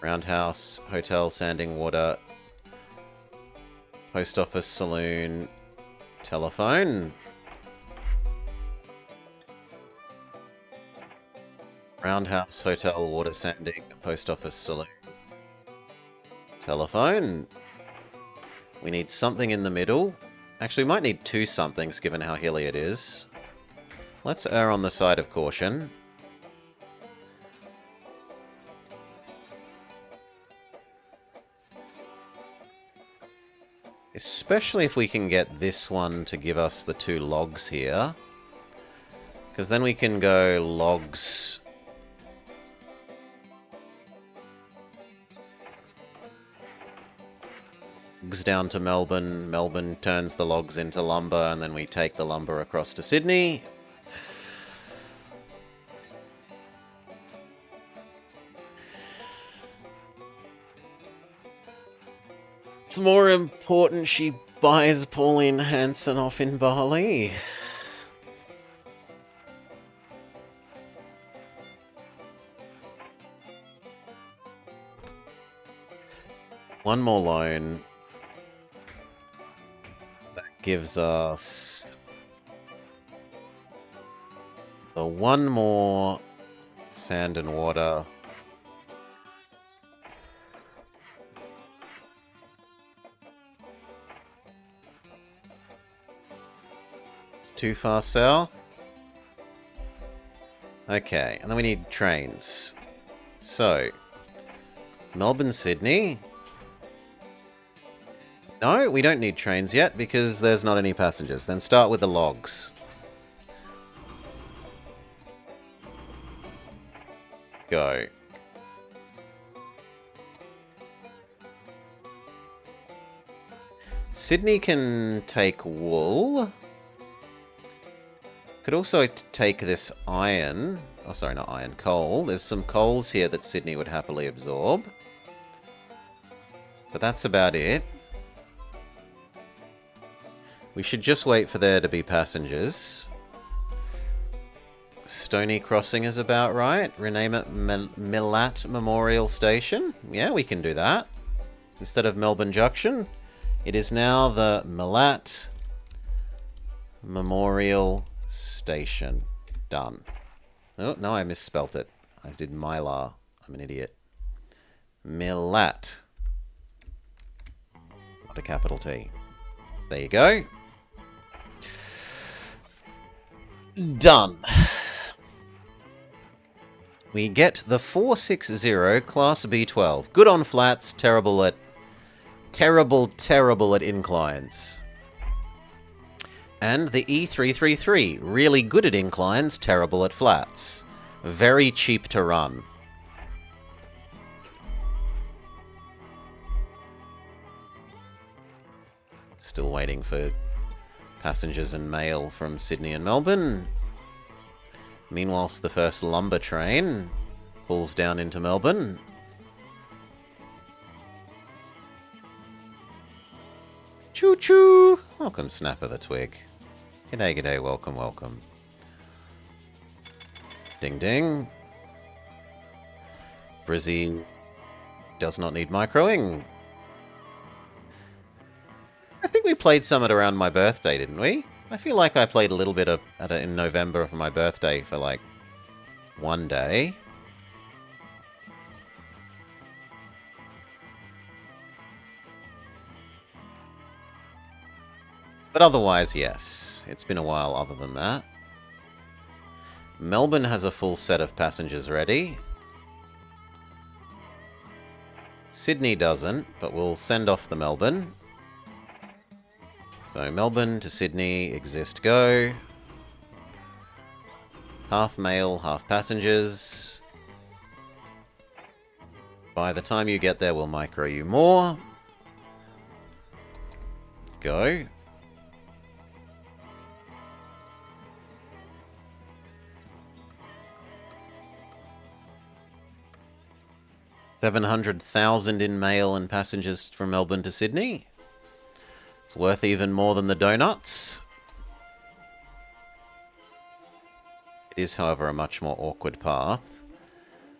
Roundhouse, hotel, sanding, water, post office, saloon, telephone. Roundhouse, hotel, water, sanding, post office, saloon, telephone. We need something in the middle. Actually, we might need 2 somethings, given how hilly it is. Let's err on the side of caution. Especially if we can get this one to give us the 2 logs here. Because then we can go logs... logs down to Melbourne. Melbourne turns the logs into lumber, and then we take the lumber across to Sydney. It's more important she buys Pauline Hanson off in Bali. One more loan. That gives us the one more sand and water. Too far south? Okay, and then we need trains. So, Melbourne, Sydney. No, we don't need trains yet because there's not any passengers. Then start with the logs. Go. Sydney can take wool. Could also take this iron. Oh, sorry, not iron. Coal. There's some coals here that Sydney would happily absorb. But that's about it. We should just wait for there to be passengers. Stony Crossing is about right. Rename it Milat Memorial Station. Yeah, we can do that. Instead of Melbourne Junction, it is now the Milat Memorial Station. Done. Oh, no, I misspelt it. I did Mylar. I'm an idiot. Milat. Not a capital T. There you go. Done. We get the 460 Class B12. Good on flats, terrible at inclines. And the E333, really good at inclines, terrible at flats. Very cheap to run. Still waiting for passengers and mail from Sydney and Melbourne. Meanwhile, the first lumber train pulls down into Melbourne. Choo-choo! Welcome, Snapper the Twig. G'day, g'day, welcome, welcome. Ding, ding. Brizzy does not need microing. I think we played some at around my birthday, didn't we? I feel like I played a little bit of in November for my birthday for like one day. But otherwise, yes. It's been a while other than that. Melbourne has a full set of passengers ready. Sydney doesn't, but we'll send off the Melbourne. So Melbourne to Sydney, exist, go. Half mail, half passengers. By the time you get there, we'll micro you more. Go. $700,000 in mail and passengers from Melbourne to Sydney. It's worth even more than the donuts. It is, however, a much more awkward path.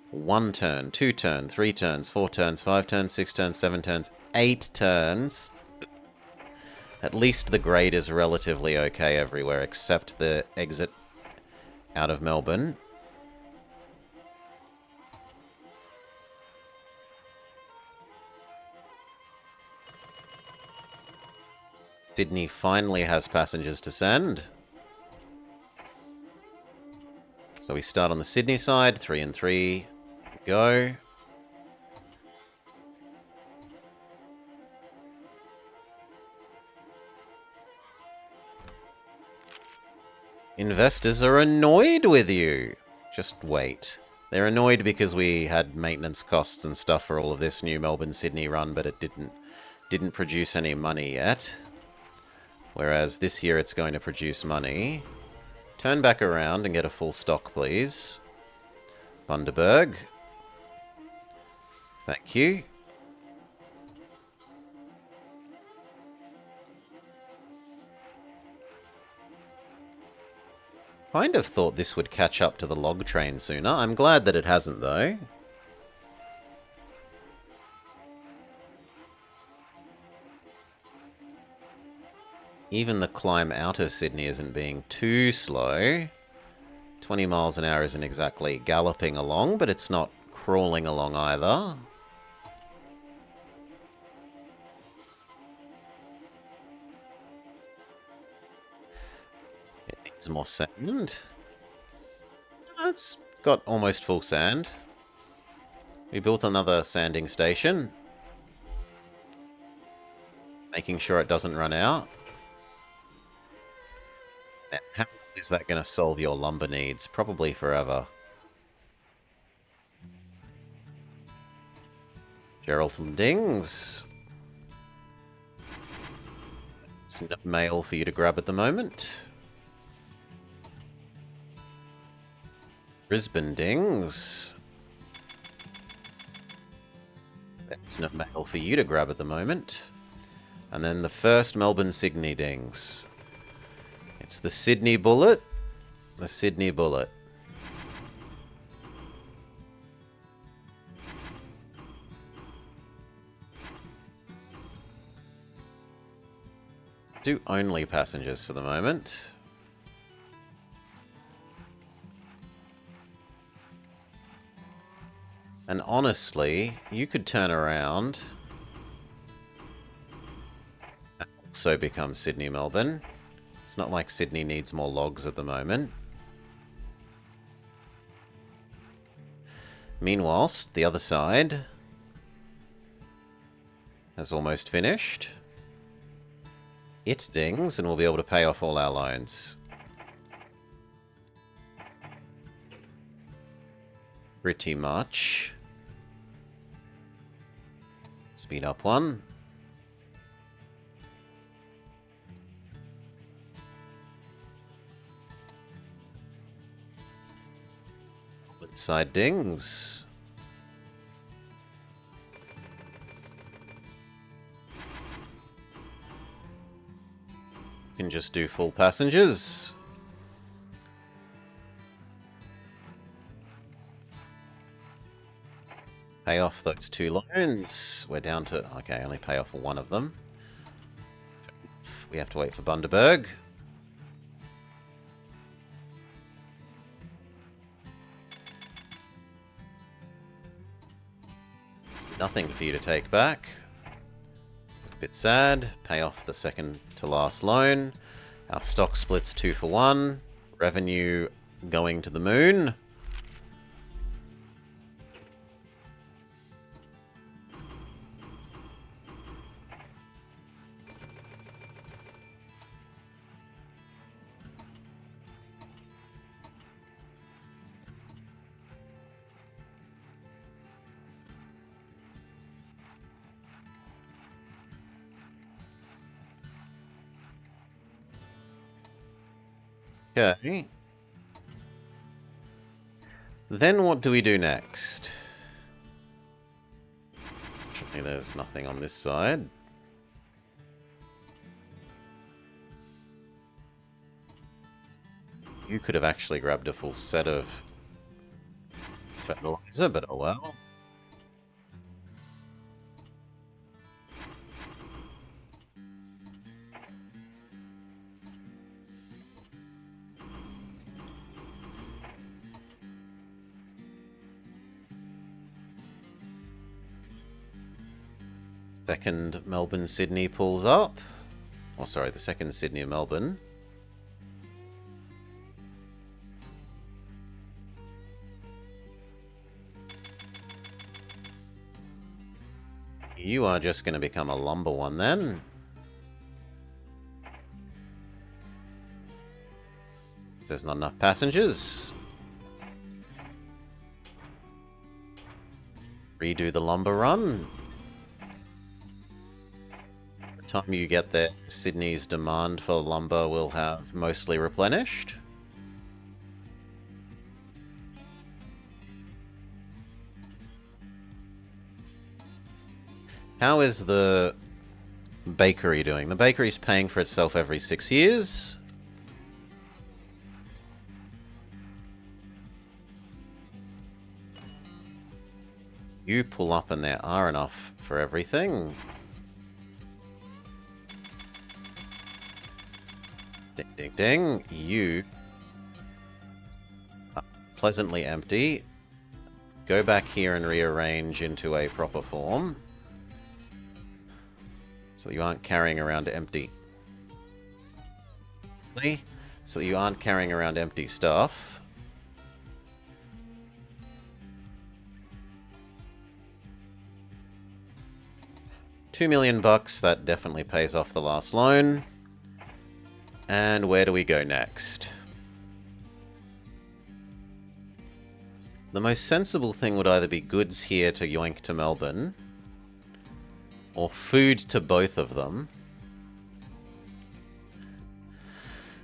1 turn, 2 turn, 3 turns, 4 turns, 5 turns, 6 turns, 7 turns, 8 turns. At least the grade is relatively okay everywhere except the exit out of Melbourne. Sydney finally has passengers to send. So we start on the Sydney side, 3 and 3, go. Investors are annoyed with you. Just wait. They're annoyed because we had maintenance costs and stuff for all of this new Melbourne-Sydney run, but it didn't produce any money yet. Whereas this year it's going to produce money. Turn back around and get a full stock, please. Bundaberg. Thank you. Kind of thought this would catch up to the log train sooner. I'm glad that it hasn't, though. Even the climb out of Sydney isn't being too slow. 20 miles an hour isn't exactly galloping along, but it's not crawling along either. It needs more sand. It's got almost full sand. We built another sanding station. Making sure it doesn't run out. And how is that going to solve your lumber needs? Probably forever. Geraldton Dings. It's no mail for you to grab at the moment. Brisbane Dings. There's no mail for you to grab at the moment. And then the first Melbourne-Sydney Dings. It's the Sydney Bullet. The Sydney Bullet. Do only passengers for the moment. And honestly, you could turn around and also become Sydney-Melbourne. It's not like Sydney needs more logs at the moment. Meanwhile, the other side has almost finished. It dings, and we'll be able to pay off all our loans. Pretty much. Speed up one. Side dings. Can just do full passengers. Pay off those 2 loans. We're down to... Okay, only pay off one of them. We have to wait for Bundaberg. Nothing for you to take back. It's a bit sad. Pay off the second to last loan. Our stock splits 2 for 1. Revenue going to the moon. Okay. Then what do we do next? Actually, there's nothing on this side. You could have actually grabbed a full set of fertilizer, but oh well. Second Melbourne-Sydney pulls up. Oh, sorry, the second Sydney-Melbourne. You are just going to become a lumber one then. There's not enough passengers. Redo the lumber run. By the time you get there, Sydney's demand for lumber will have mostly replenished. How is the bakery doing? The bakery's paying for itself every 6 years. You pull up and there are enough for everything. Ding, ding, ding. You are pleasantly empty. Go back here and rearrange into a proper form. So you aren't carrying around empty. So you aren't carrying around empty stuff. $2 million bucks, that definitely pays off the last loan. And where do we go next? The most sensible thing would either be goods here to yoink to Melbourne, or food to both of them.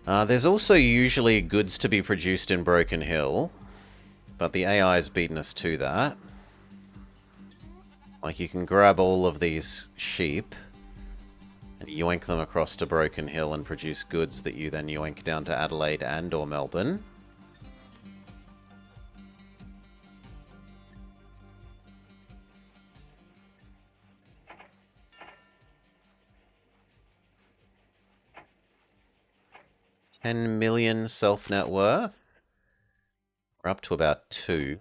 There's also usually goods to be produced in Broken Hill, but the AI's beaten us to that. Like, you can grab all of these sheep and yoink them across to Broken Hill and produce goods that you then yoink down to Adelaide and or Melbourne. $10 million self-net worth. We're up to about 2.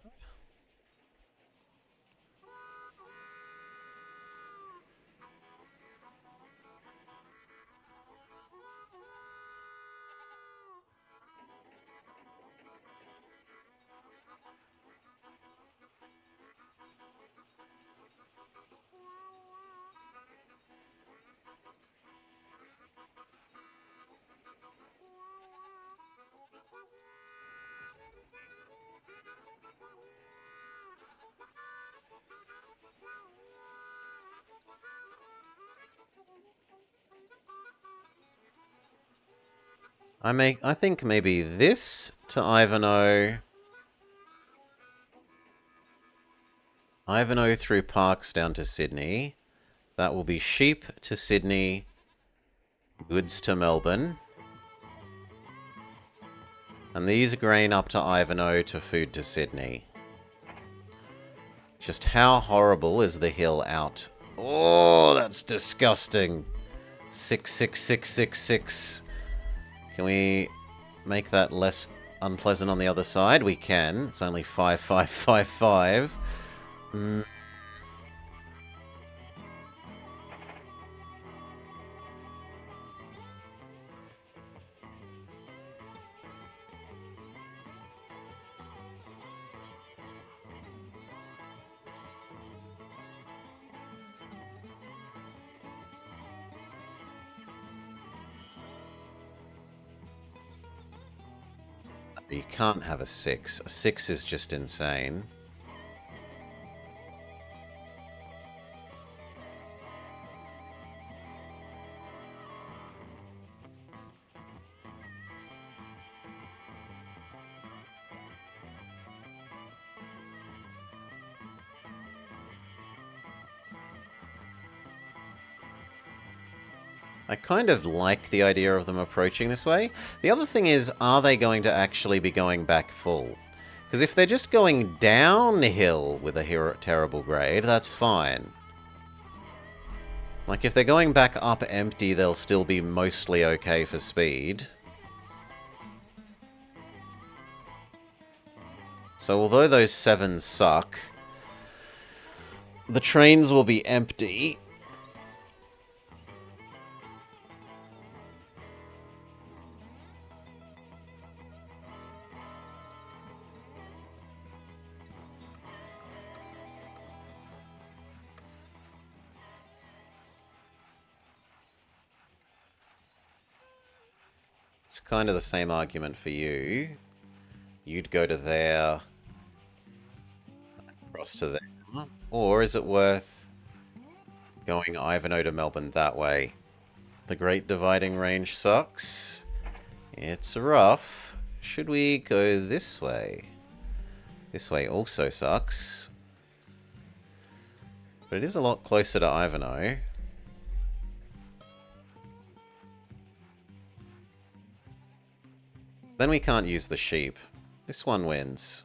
I think maybe this to Ivanhoe. Ivanhoe through Parks down to Sydney. That will be sheep to Sydney, goods to Melbourne. And these grain up to Ivanhoe to food to Sydney. Just how horrible is the hill out? Oh, that's disgusting. 66666. Can we make that less unpleasant on the other side? We can. It's only 5555. You can't have a 6. A 6 is just insane. I kind of like the idea of them approaching this way. The other thing is, are they going to actually be going back full? Because if they're just going downhill with a terrible grade, that's fine. Like, if they're going back up empty, they'll still be mostly okay for speed. So although those 7s suck, the trains will be empty. It's kind of the same argument for you. You'd go to there, across to there. Or is it worth going Ivanhoe to Melbourne that way? The Great Dividing Range sucks. It's rough. Should we go this way? This way also sucks. But it is a lot closer to Ivanhoe. Then we can't use the sheep. This one wins.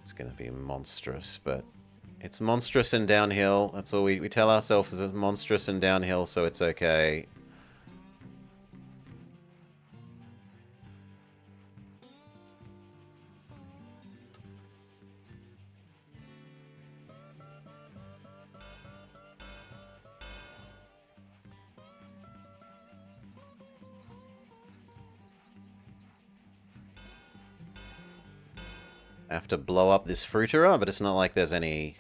It's going to be monstrous, but it's monstrous and downhill. That's all we tell ourselves, is it's monstrous and downhill, so it's okay. I have to blow up this fruiterer, but it's not like there's any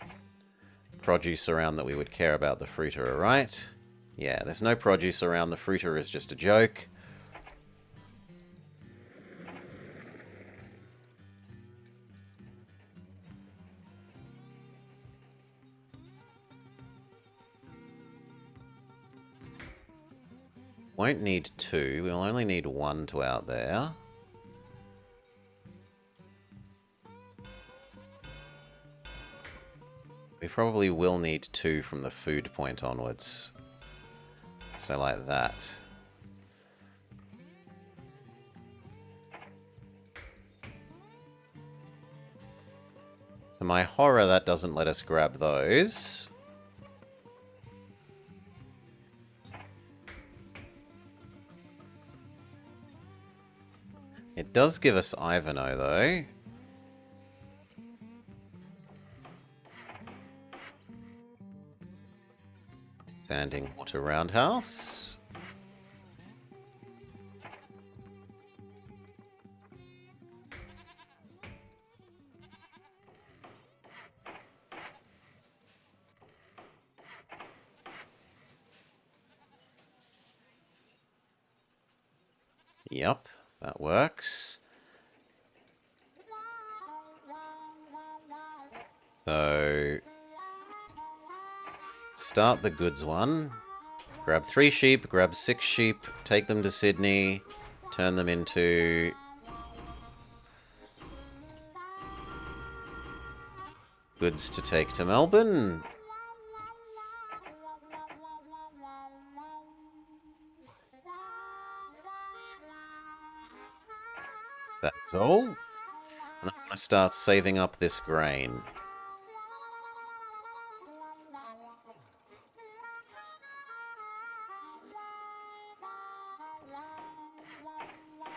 produce around that we would care about the fruiterer, right? Yeah, there's no produce around. The fruiterer is just a joke. Won't need 2. We'll only need 1 to out there. We probably will need 2 from the food point onwards. So like that. To my horror, that doesn't let us grab those. It does give us Ivanhoe, though. Standing water roundhouse. Yep, that works. So, start the goods one. Grab 3 sheep, grab 6 sheep, take them to Sydney, turn them into goods to take to Melbourne. That's all. And I'm going to start saving up this grain.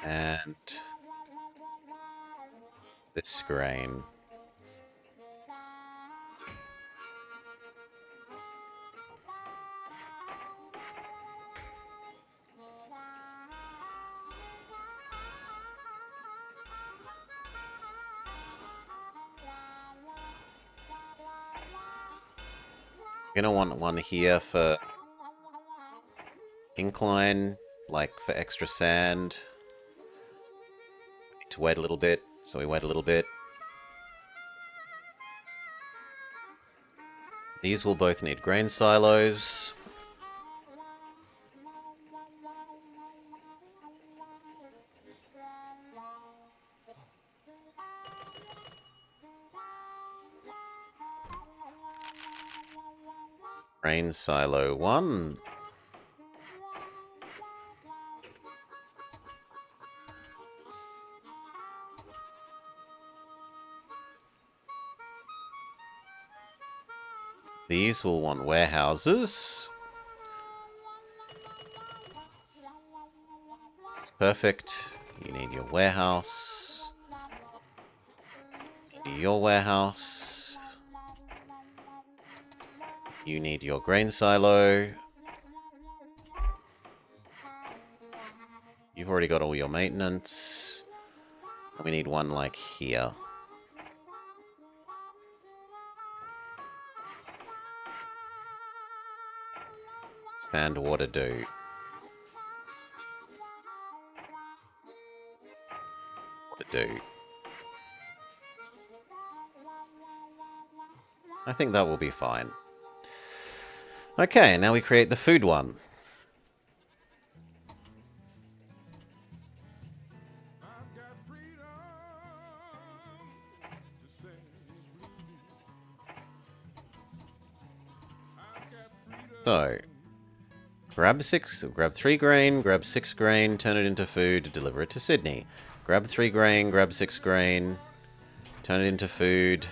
And this grain. Gonna want one here for incline, like for extra sand. Need to wait a little bit, so we wait a little bit. These will both need grain silos. Grain silo 1. These will want warehouses. That's perfect. You need your warehouse. You need your warehouse. You need your grain silo. You've already got all your maintenance. We need one like here. Expand water do. Water do. I think that will be fine. Okay, now we create the food one. So, grab 3 grain, grab 6 grain, turn it into food, deliver it to Sydney. Grab 3 grain, grab 6 grain, turn it into food.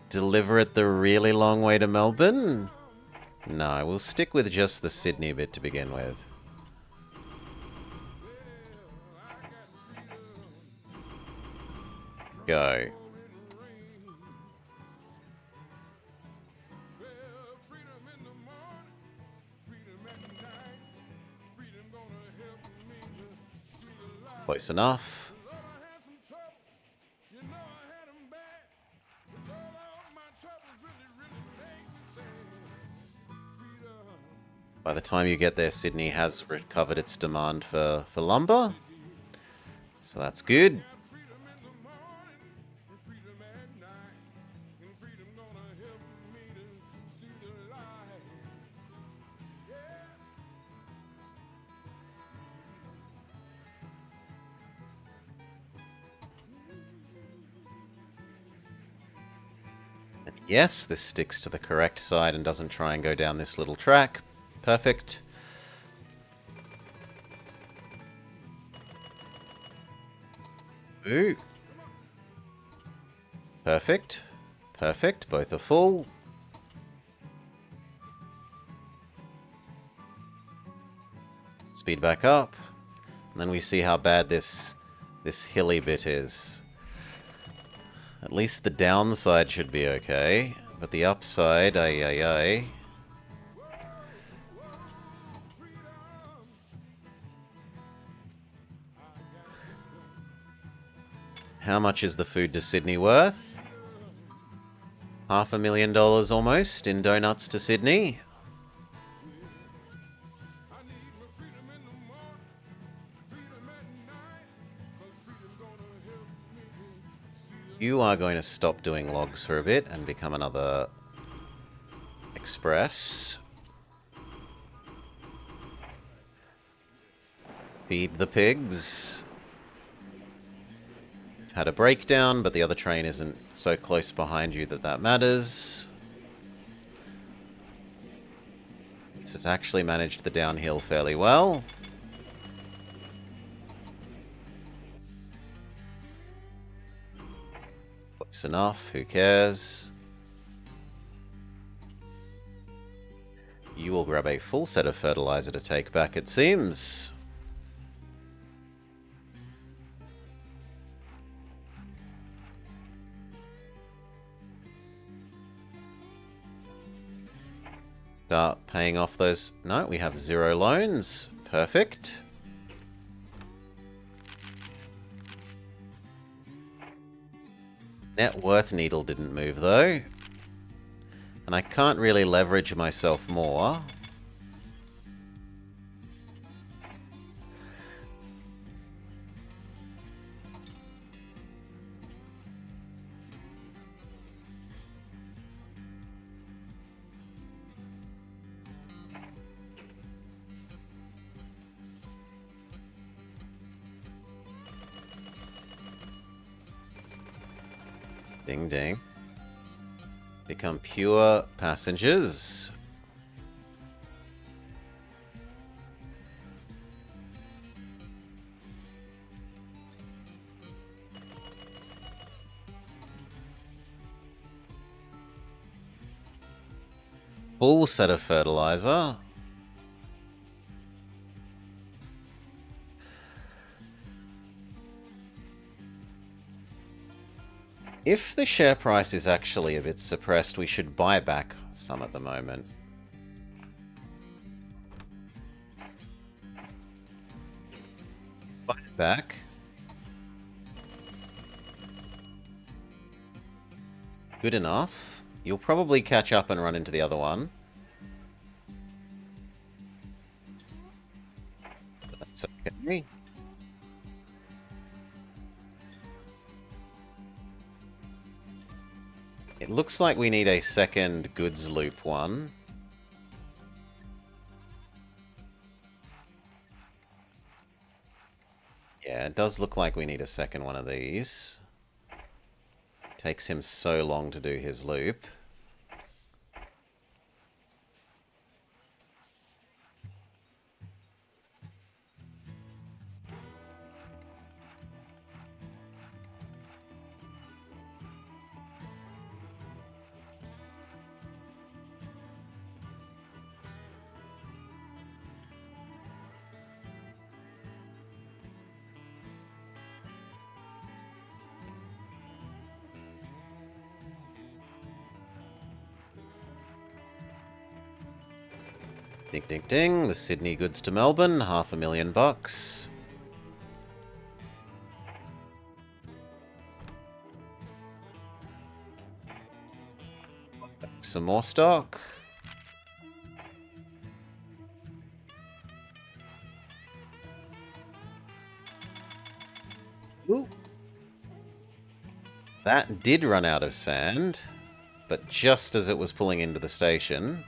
Deliver it the really long way to Melbourne? No, we'll stick with just the Sydney bit to begin with. Go. Close enough. By the time you get there, Sydney has recovered its demand for lumber. So that's good. And yes, this sticks to the correct side and doesn't try and go down this little track. Perfect. Ooh. Perfect. Perfect. Both are full. Speed back up. And then we see how bad this hilly bit is. At least the downside should be okay. But the upside, ay ay ay. How much is the food to Sydney worth? $500,000 almost in donuts to Sydney. You are going to stop doing logs for a bit and become another express. Feed the pigs. Had a breakdown, but the other train isn't so close behind you that matters. This has actually managed the downhill fairly well. Close enough, who cares? You will grab a full set of fertilizer to take back, it seems. Start paying off those... No, we have 0 loans. Perfect. Net worth needle didn't move, though. And I can't really leverage myself more. Ding ding. Become pure passengers. Full set of fertilizer. If the share price is actually a bit suppressed, we should buy back some at the moment. Buy it back. Good enough. You'll probably catch up and run into the other one. Okay. It looks like we need a second goods loop one. Yeah, it does look like we need a second one of these. Takes him so long to do his loop. Ding, ding, ding. The Sydney goods to Melbourne, $500,000. Some more stock. Ooh. That did run out of sand, but just as it was pulling into the station.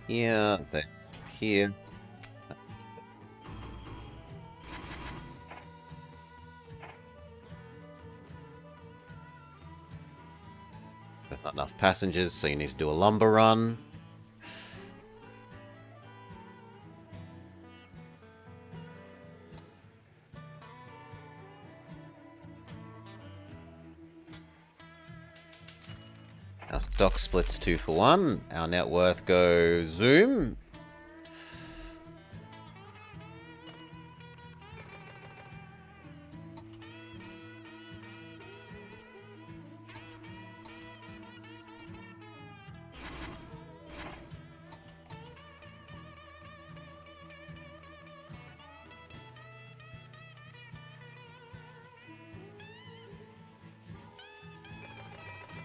Yeah, they're here. There's not enough passengers, so you need to do a lumber run. Our stock splits 2 for 1. Our net worth goes zoom.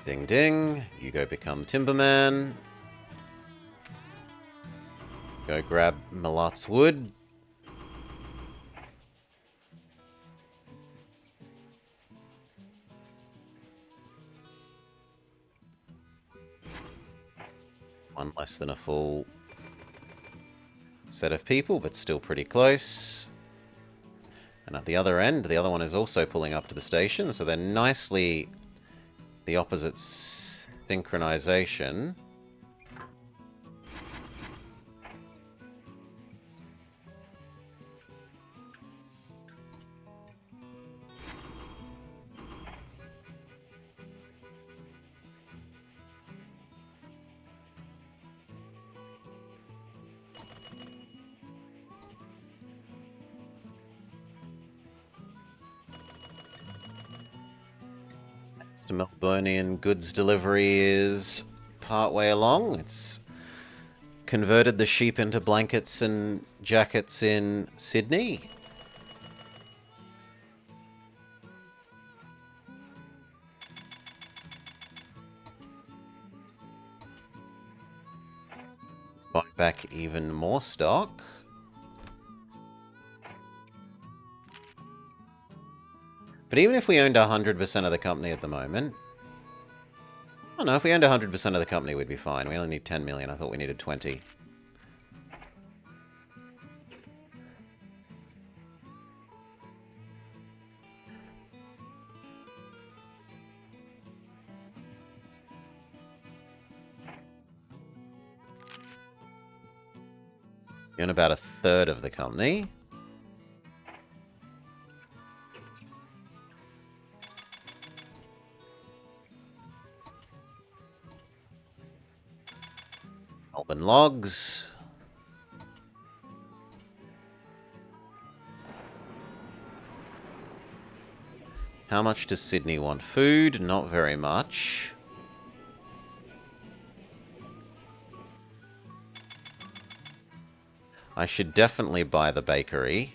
Ding ding. You go become Timberman. Go grab Malot's wood. One less than a full set of people, but still pretty close. And at the other end, the other one is also pulling up to the station, so they're nicely the opposite synchronization. The Melburnian goods delivery is partway along. It's converted the sheep into blankets and jackets in Sydney. Buy back even more stock. But even if we owned 100% of the company at the moment... I don't know, if we owned 100% of the company, we'd be fine. We only need 10 million. I thought we needed 20. We own about a third of the company. Melbourne logs. How much does Sydney want food? Not very much. I should definitely buy the bakery.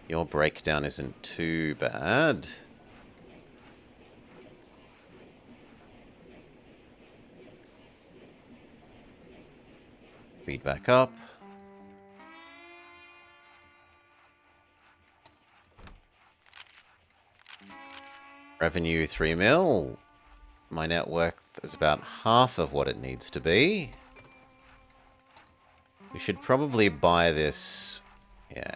Your breakdown isn't too bad. Speed back up. Revenue 3 mil. My net worth is about half of what it needs to be. We should probably buy this. Yeah.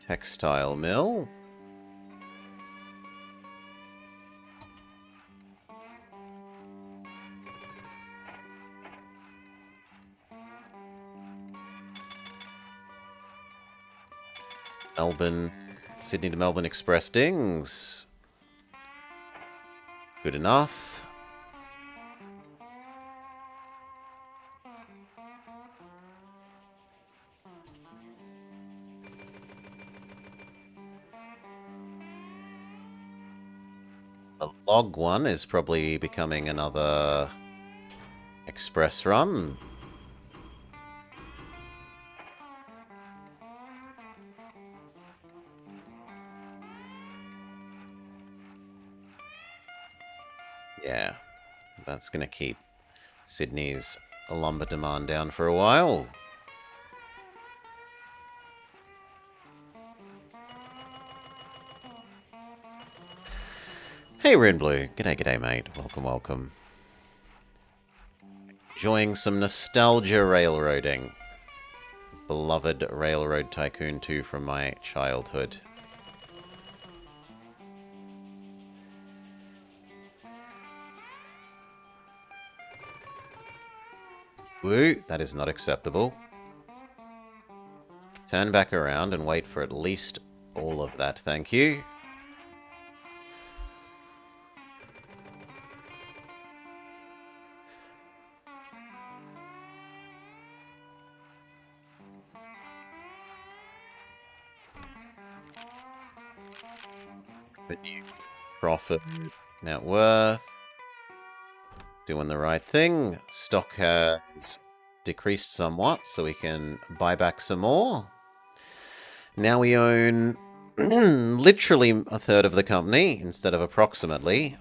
Textile mill. Melbourne, Sydney to Melbourne Express dings. Good enough. The log one is probably becoming another express run. Yeah, that's going to keep Sydney's lumber demand down for a while. Hey, Rinblue. G'day, g'day, mate. Welcome, welcome. Enjoying some nostalgia railroading. Beloved Railroad Tycoon 2 from my childhood. Woo, that is not acceptable. Turn back around and wait for at least all of that, thank you. Profit, net worth. Doing the right thing. Stock has decreased somewhat, so we can buy back some more. Now we own literally a third of the company instead of approximately.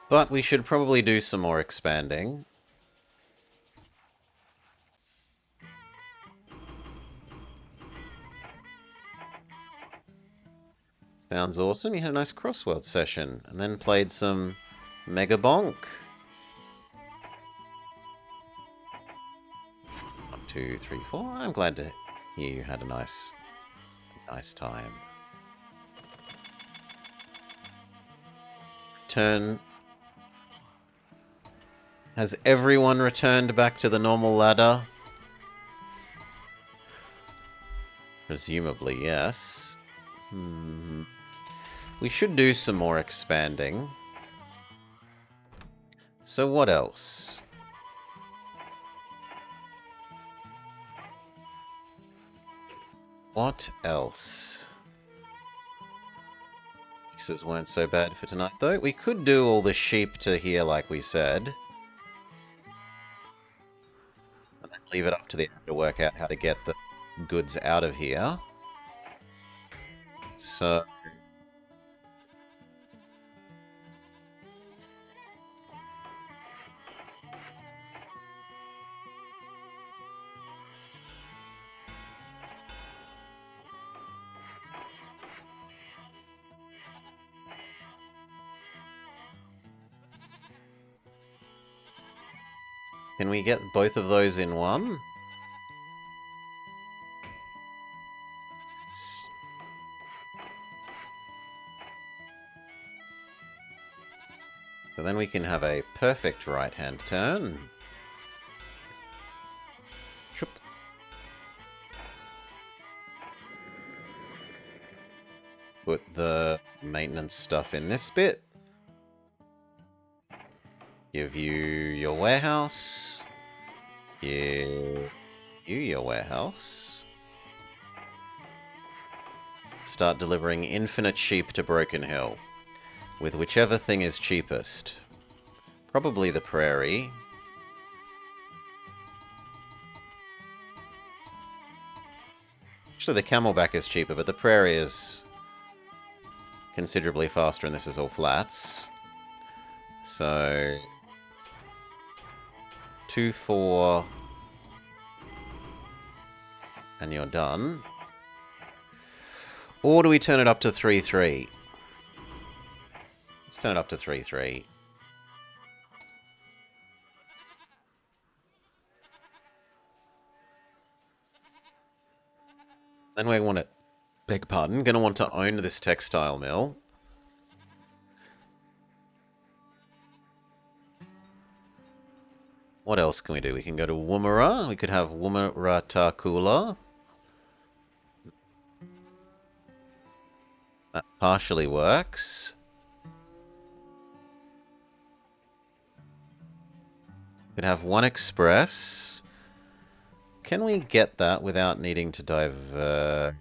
But we should probably do some more expanding. Sounds awesome. You had a nice crossword session and then played some Mega Bonk. 1, 2, 3, 4. I'm glad to hear you had a nice time. Turn. Has everyone returned back to the normal ladder? Presumably, yes. We should do some more expanding. So what else? What else? Pieces weren't so bad for tonight, though. We could do all the sheep to here, like we said. And then leave it up to the end to work out how to get the goods out of here. So... Can we get both of those in one? So then we can have a perfect right-hand turn. Shoop. Put the maintenance stuff in this bit. Give you your warehouse. Give you your warehouse. Start delivering infinite sheep to Broken Hill. With whichever thing is cheapest. Probably the prairie. Actually, the camelback is cheaper, but the prairie is considerably faster, and this is all flats. So 2, 4, and you're done. Or do we turn it up to 3, 3? Let's turn it up to 3, 3. Then we want to, beg pardon, going to want to own this textile mill. What else can we do? We can go to Woomera. We could have Woomera Takula. That partially works. Could have one express. Can we get that without needing to divert?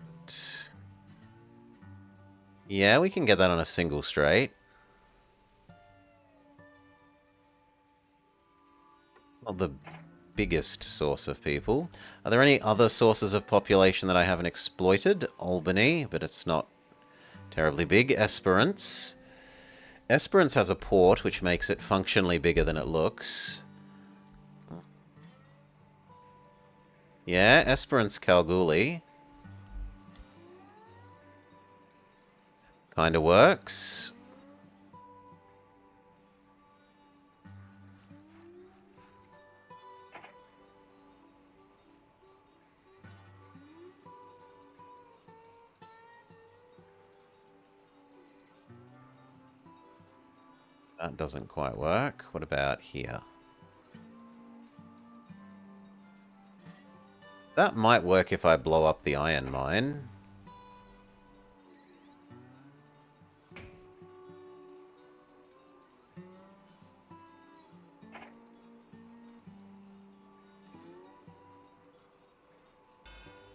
Yeah, we can get that on a single straight. Not the biggest source of people. Are there any other sources of population that I haven't exploited? Albany, but it's not terribly big. Esperance. Esperance has a port, which makes it functionally bigger than it looks. Yeah, Esperance Kalgoorlie. Kinda works. That doesn't quite work. What about here? That might work if I blow up the iron mine.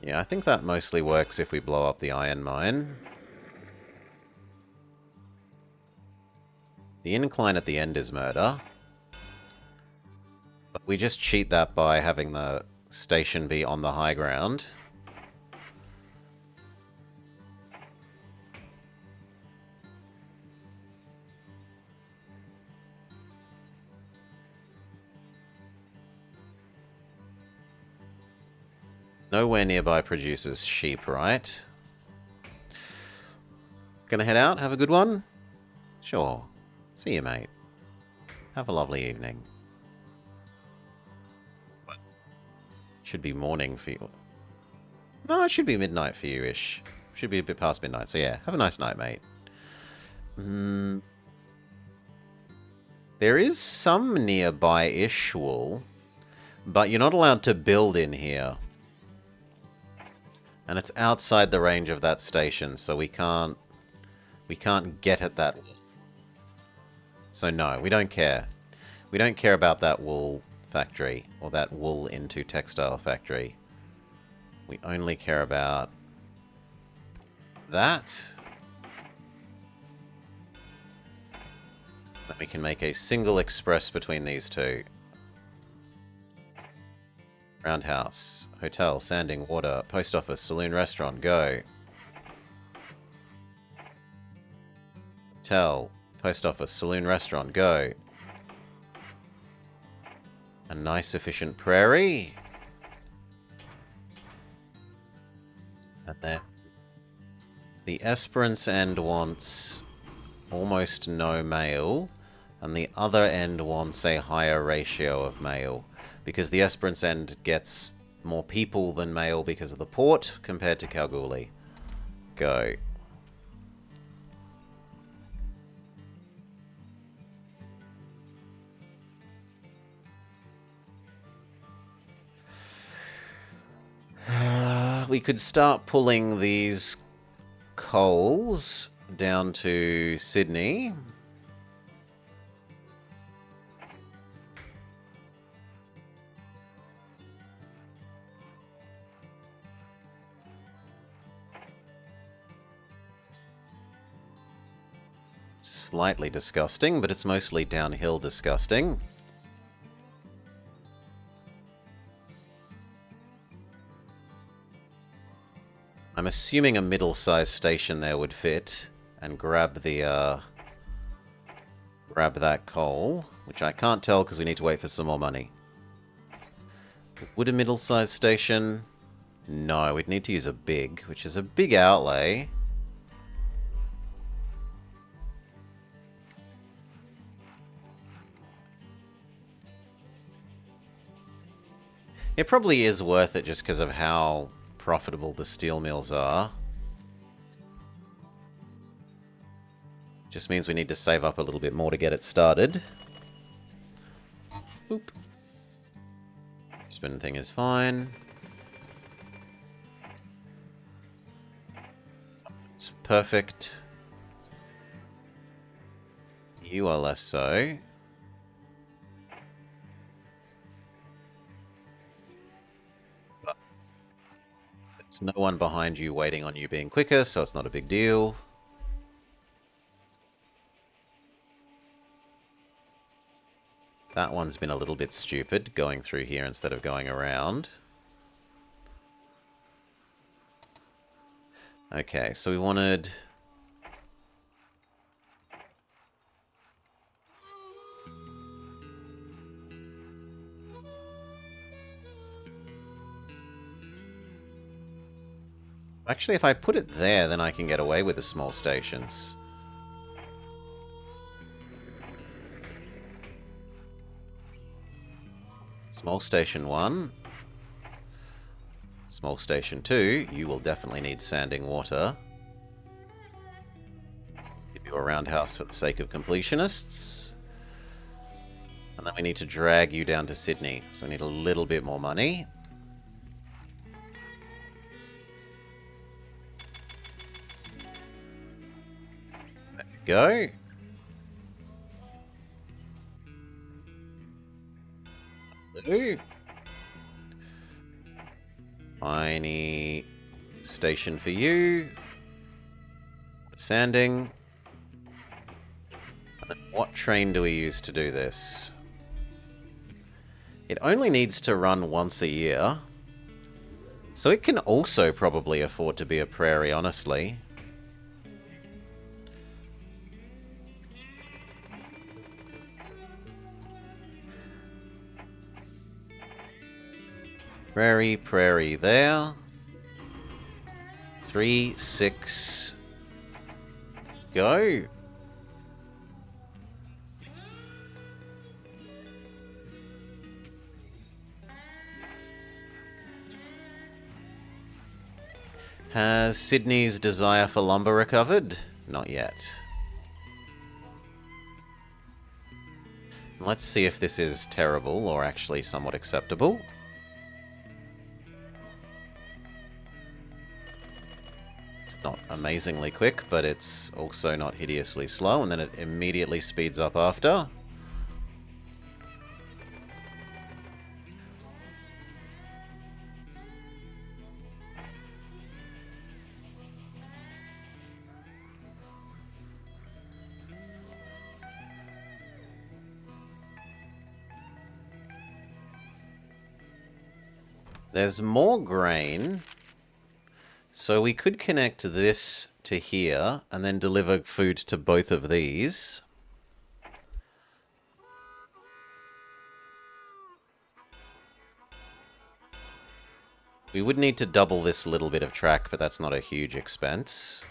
Yeah, I think that mostly works if we blow up the iron mine. The incline at the end is murder. But we just cheat that by having the station be on the high ground. Nowhere nearby produces sheep, right? Gonna head out? Have a good one? Sure. See you, mate. Have a lovely evening. Should be morning for you. No, it should be midnight for you-ish. Should be a bit past midnight, so yeah. Have a nice night, mate. There is some nearby-ish wool, but you're not allowed to build in here. And it's outside the range of that station, so we can't get at that wool. So no, we don't care. We don't care about that wool factory, or that wool into textile factory. We only care about that. Then we can make a single express between these two. Roundhouse, hotel, sanding, water, post office, saloon, restaurant, go. Hotel, post office, saloon, restaurant, go. A nice efficient prairie. And then the Esperance end wants almost no mail, and the other end wants a higher ratio of mail, because the Esperance end gets more people than mail because of the port compared to Kalgoorlie. Go. We could start pulling these coals down to Sydney. Slightly disgusting, but it's mostly downhill disgusting. I'm assuming a middle-sized station there would fit and grab the grab that coal, which I can't tell because we need to wait for some more money. Would a middle-sized station? No, we'd need to use a big, which is a big outlay. It probably is worth it just because of how profitable the steel mills are. Just means we need to save up a little bit more to get it started. Boop. Spin thing is fine. It's perfect. You are less so. But there's no one behind you waiting on you being quicker, so it's not a big deal. That one's been a little bit stupid, going through here instead of going around. Okay, so we wanted... Actually, if I put it there, then I can get away with the small stations. Small station 1. Small station 2. You will definitely need sanding water. Give you a roundhouse for the sake of completionists. And then we need to drag you down to Sydney. So we need a little bit more money. There we go. Tiny station for you. Sanding. And then what train do we use to do this? It only needs to run once a year. So it can also probably afford to be a prairie, honestly. Prairie there. 3, 6. Go. Has Sydney's desire for lumber recovered? Not yet. Let's see if this is terrible or actually somewhat acceptable. Not amazingly quick, but it's also not hideously slow, and then it immediately speeds up after. There's more grain. So we could connect this to here and then deliver food to both of these. We would need to double this little bit of track, but that's not a huge expense.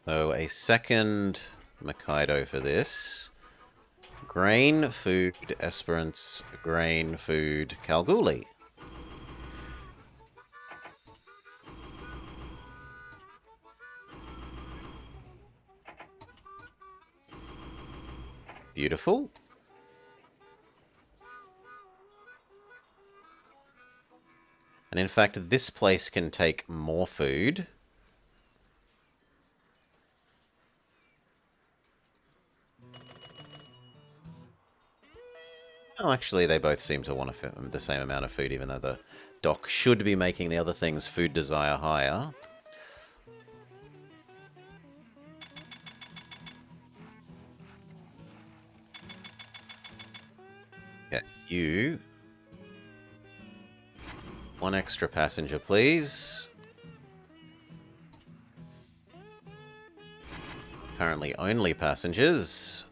So a second Hokkaido for this. Grain, food, Esperance, grain, food, Kalgoorlie. Beautiful. And in fact, this place can take more food. Oh, actually, they both seem to want the same amount of food, even though the dock should be making the other thing's food desire higher. Okay, you. One extra passenger, please. Currently only passengers.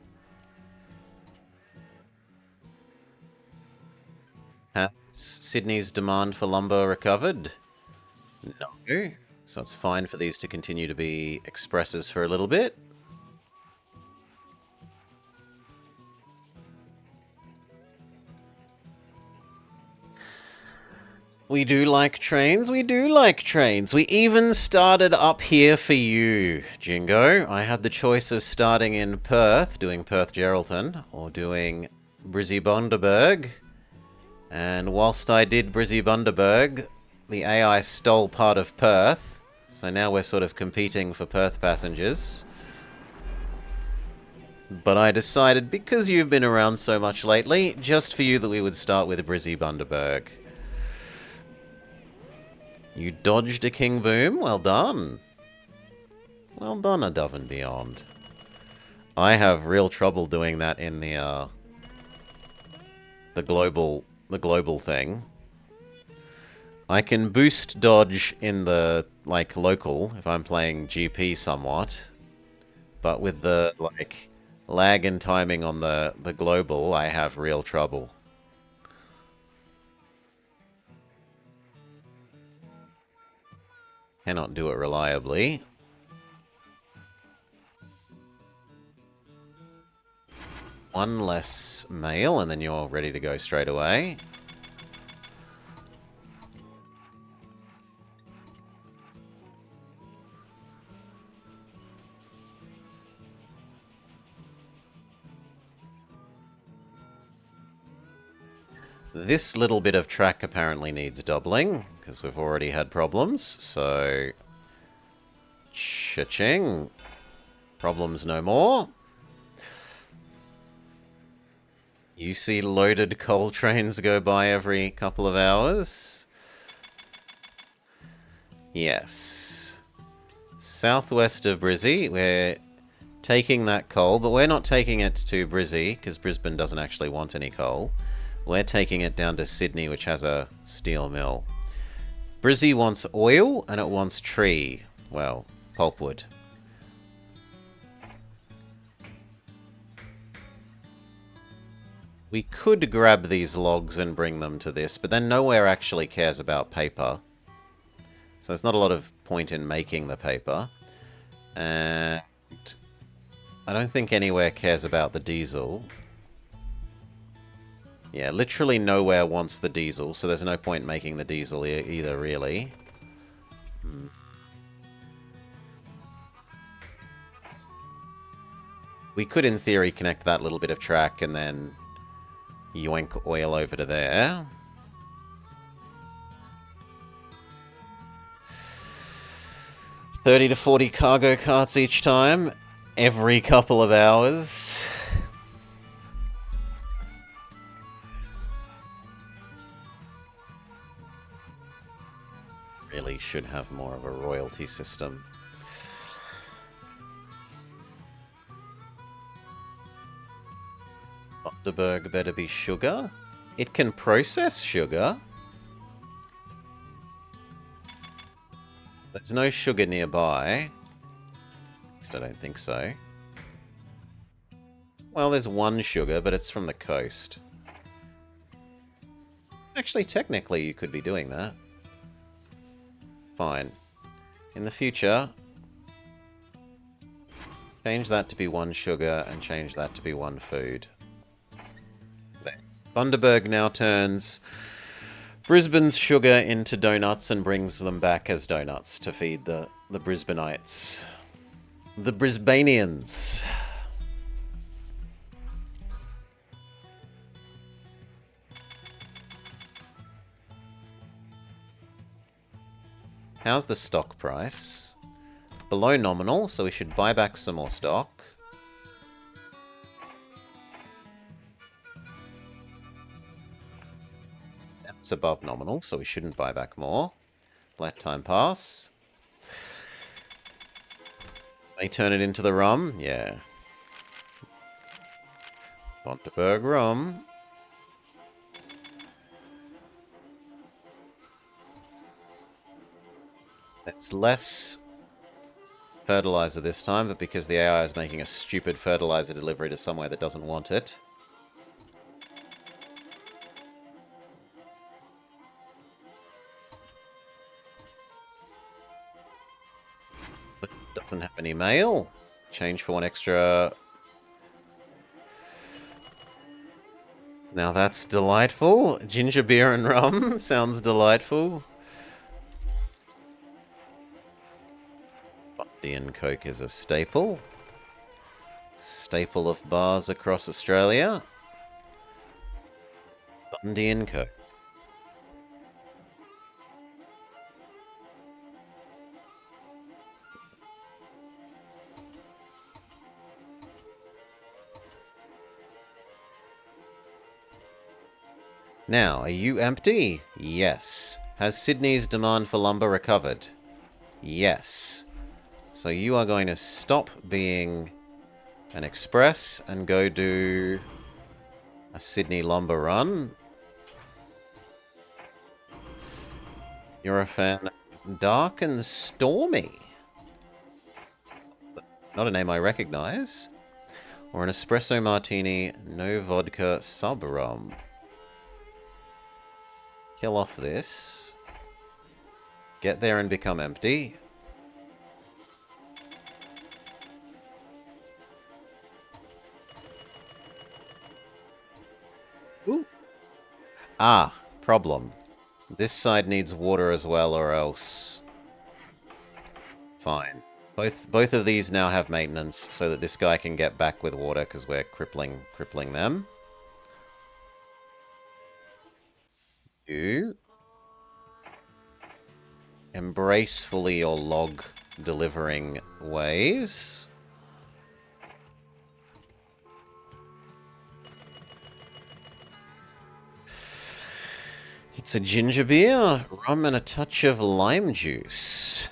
Has Sydney's demand for lumber recovered? No. So it's fine for these to continue to be expresses for a little bit. We do like trains, we do like trains. We even started up here for you, Jingo. I had the choice of starting in Perth, doing Perth-Geraldton, or doing Brizzy-Bundaberg. And whilst I did Brizzy-Bundaberg, the AI stole part of Perth. So now we're sort of competing for Perth passengers. But I decided, because you've been around so much lately, just for you that we would start with Brizzy-Bundaberg. You dodged a king boom. Well done. Well done, Above and Beyond. I have real trouble doing that in the global thing. I can boost dodge in the local if I'm playing GP somewhat, but with the lag and timing on the global, I have real trouble. Cannot do it reliably. One less mail, and then you're ready to go straight away. This little bit of track apparently needs doubling, because we've already had problems, so... Cha-ching. Problems no more. You see loaded coal trains go by every couple of hours? Yes. Southwest of Brizzy, we're taking that coal, but we're not taking it to Brizzy, because Brisbane doesn't actually want any coal. We're taking it down to Sydney, which has a steel mill. Brizzy wants oil, and it wants tree. Well, pulpwood. We could grab these logs and bring them to this, but then nowhere actually cares about paper. So there's not a lot of point in making the paper. And I don't think anywhere cares about the diesel. Yeah, literally nowhere wants the diesel, so there's no point making the diesel either, really. We could, in theory, connect that little bit of track and then yoink oil over to there. $30 to $40 cargo carts each time, every couple of hours. Really should have more of a royalty system. Bundaberg better be sugar. It can process sugar. There's no sugar nearby. At least I don't think so. Well, there's one sugar, but it's from the coast. Actually, technically, you could be doing that. Fine. In the future, change that to be one sugar and change that to be one food. There. Bundaberg now turns Brisbane's sugar into donuts and brings them back as donuts to feed the Brisbaneites. The Brisbanians. How's the stock price? Below nominal, so we should buy back some more stock. It's above nominal, so we shouldn't buy back more. Let time pass. They turn it into the rum? Yeah. Bonteberg rum. It's less fertilizer this time, but because the AI is making a stupid fertilizer delivery to somewhere that doesn't want it. But doesn't have any mail. Change for one extra. Now that's delightful. Ginger beer and rum sounds delightful. Bundy and Coke is a staple. Staple of bars across Australia. Bundy and Coke. Now, are you empty? Yes. Has Sydney's demand for lumber recovered? Yes. So you are going to stop being an express and go do a Sydney lumber run. You're a fan of Dark and Stormy. Not a name I recognize. Or an espresso martini, no vodka, sub rum. Kill off this. Get there and become empty. Ooh. Ah, problem. This side needs water as well, or else... Fine. Both of these now have maintenance, so that this guy can get back with water, because we're crippling them. You... Embrace fully your log delivering ways. It's a ginger beer, rum and a touch of lime juice.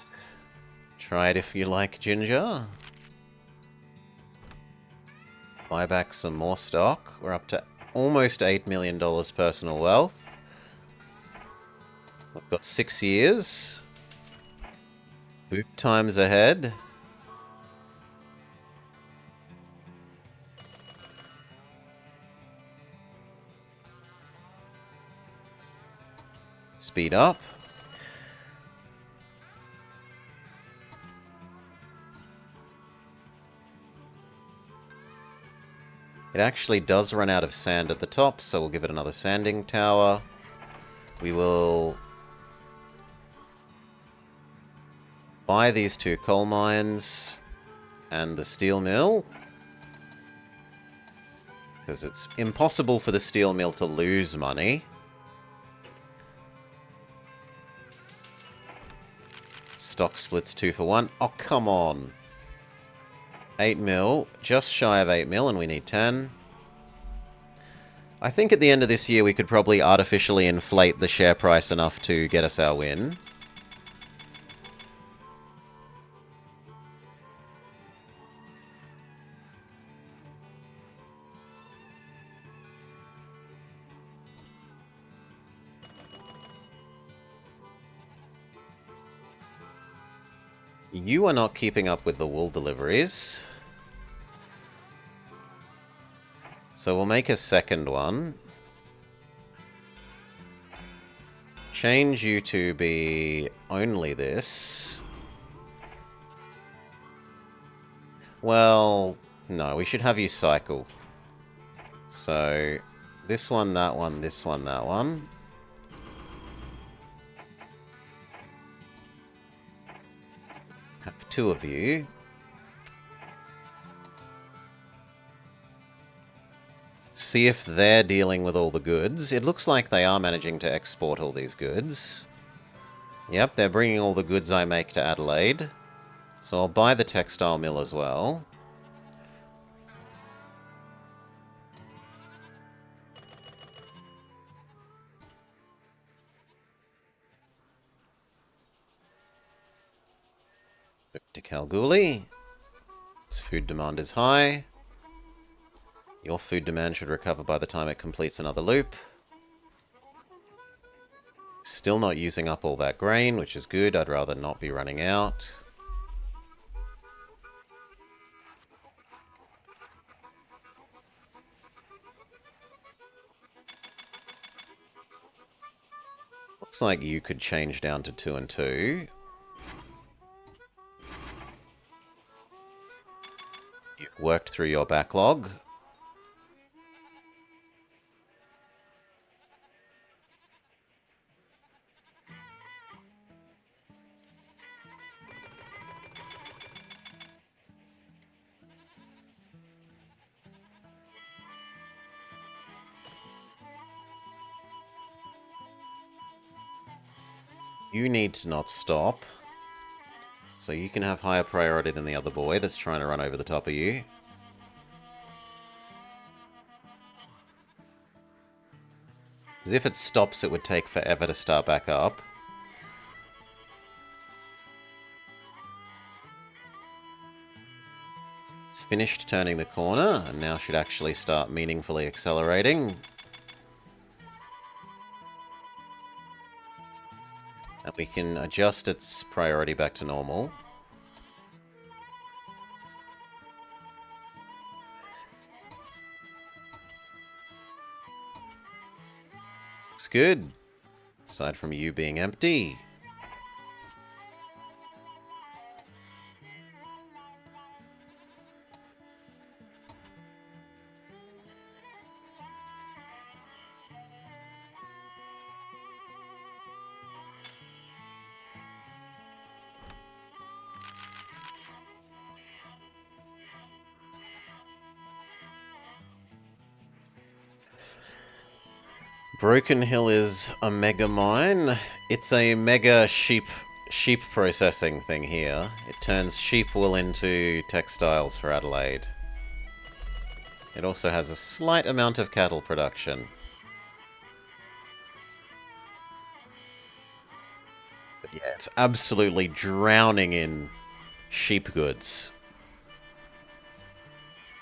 Try it if you like ginger. Buy back some more stock. We're up to almost $8 million personal wealth. We've got 6 years. Boot times ahead. Speed up. It actually does run out of sand at the top, so we'll give it another sanding tower. We will buy these 2 coal mines and the steel mill. Because it's impossible for the steel mill to lose money. Stock splits 2 for 1. Oh, come on. 8 mil. Just shy of 8 mil, and we need 10. I think at the end of this year we could probably artificially inflate the share price enough to get us our win. You are not keeping up with the wool deliveries. So we'll make a second one. Change you to be only this. Well, no, we should have you cycle. So, this one, that one, this one, that one. Have 2 of you. See if they're dealing with all the goods. It looks like they are managing to export all these goods. Yep, they're bringing all the goods I make to Adelaide. So I'll buy the textile mill as well. to Kalgoorlie. Its food demand is high. Your food demand should recover by the time it completes another loop. Still not using up all that grain, which is good. I'd rather not be running out. Looks like you could change down to 2 and 2. You've worked through your backlog. You need to not stop. So you can have higher priority than the other boy that's trying to run over the top of you. Because if it stops, it would take forever to start back up. It's finished turning the corner, and now should actually start meaningfully accelerating. And we can adjust its priority back to normal. Looks good. Aside from you being empty. Broken Hill is a mega mine. It's a mega sheep processing thing here. It turns sheep wool into textiles for Adelaide. It also has a slight amount of cattle production. But yeah, it's absolutely drowning in sheep goods.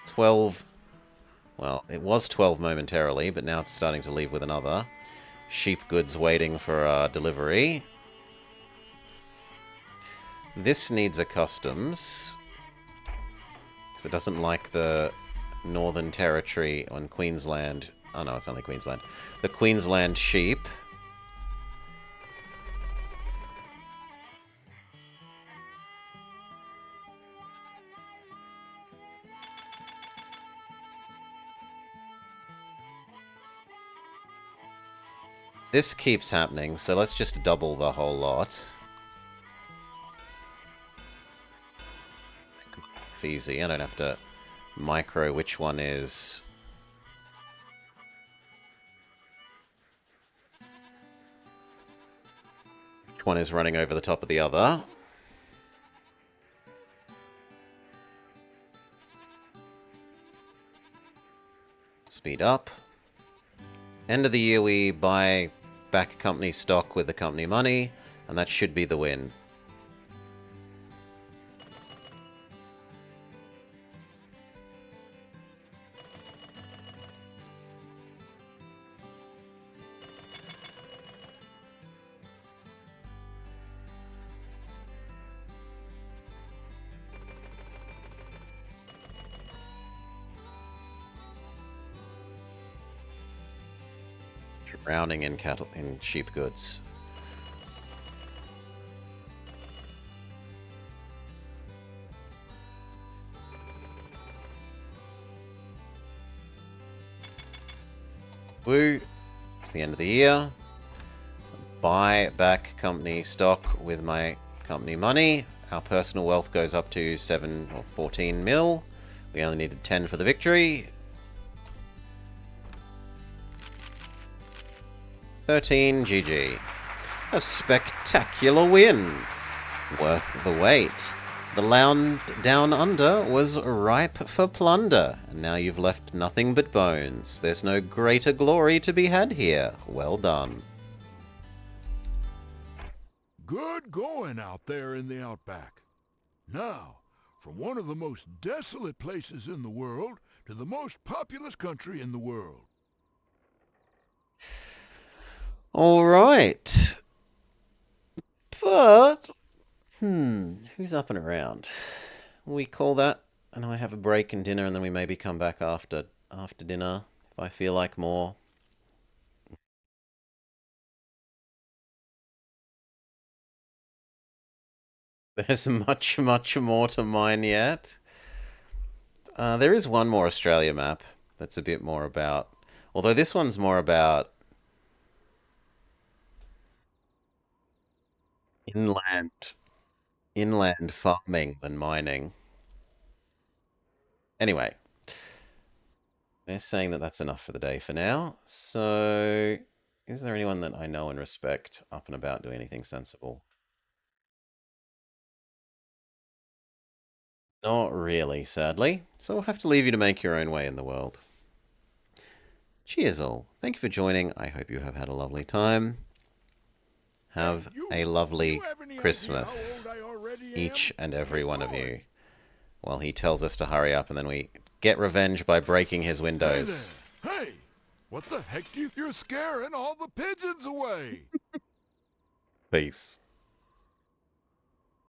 12... Well, it was 12 momentarily, but now it's starting to leave with another. Sheep goods waiting for delivery. This needs a customs. Because it doesn't like the Northern Territory on Queensland. Oh no, it's only Queensland. The Queensland sheep. This keeps happening, so let's just double the whole lot. Easy, I don't have to micro which one is... Which one is running over the top of the other. Speed up. End of the year we buy back company stock with the company money, and that should be the win. Drowning in cattle in sheep goods. Woo! It's the end of the year. Buy back company stock with my company money. Our personal wealth goes up to 7 or 14 mil. We only needed 10 for the victory. 13 GG. A spectacular win. Worth the wait. The land down under was ripe for plunder, and now you've left nothing but bones. There's no greater glory to be had here. Well done. Good going out there in the outback. Now, from one of the most desolate places in the world to the most populous country in the world. All right. But, who's up and around? We call that, and I have a break and dinner, and then we maybe come back after dinner if I feel like more. There's much, much more to mine yet. There is one more Australia map that's a bit more about. Although this one's more about inland inland farming than mining. Anyway, they're saying that that's enough for the day for now. So, is there anyone that I know and respect up and about doing anything sensible? Not really, sadly. So we'll have to leave you to make your own way in the world. Cheers, all. Thank you for joining. I hope you have had a lovely time. Hey, Have you, a do you lovely have any idea how Christmas, old I already am? each and every Get one of going. you. While he tells us to hurry up, and then we get revenge by breaking his Hey there. windows. Hey, what the heck do you... You're scaring all the pigeons away. Peace.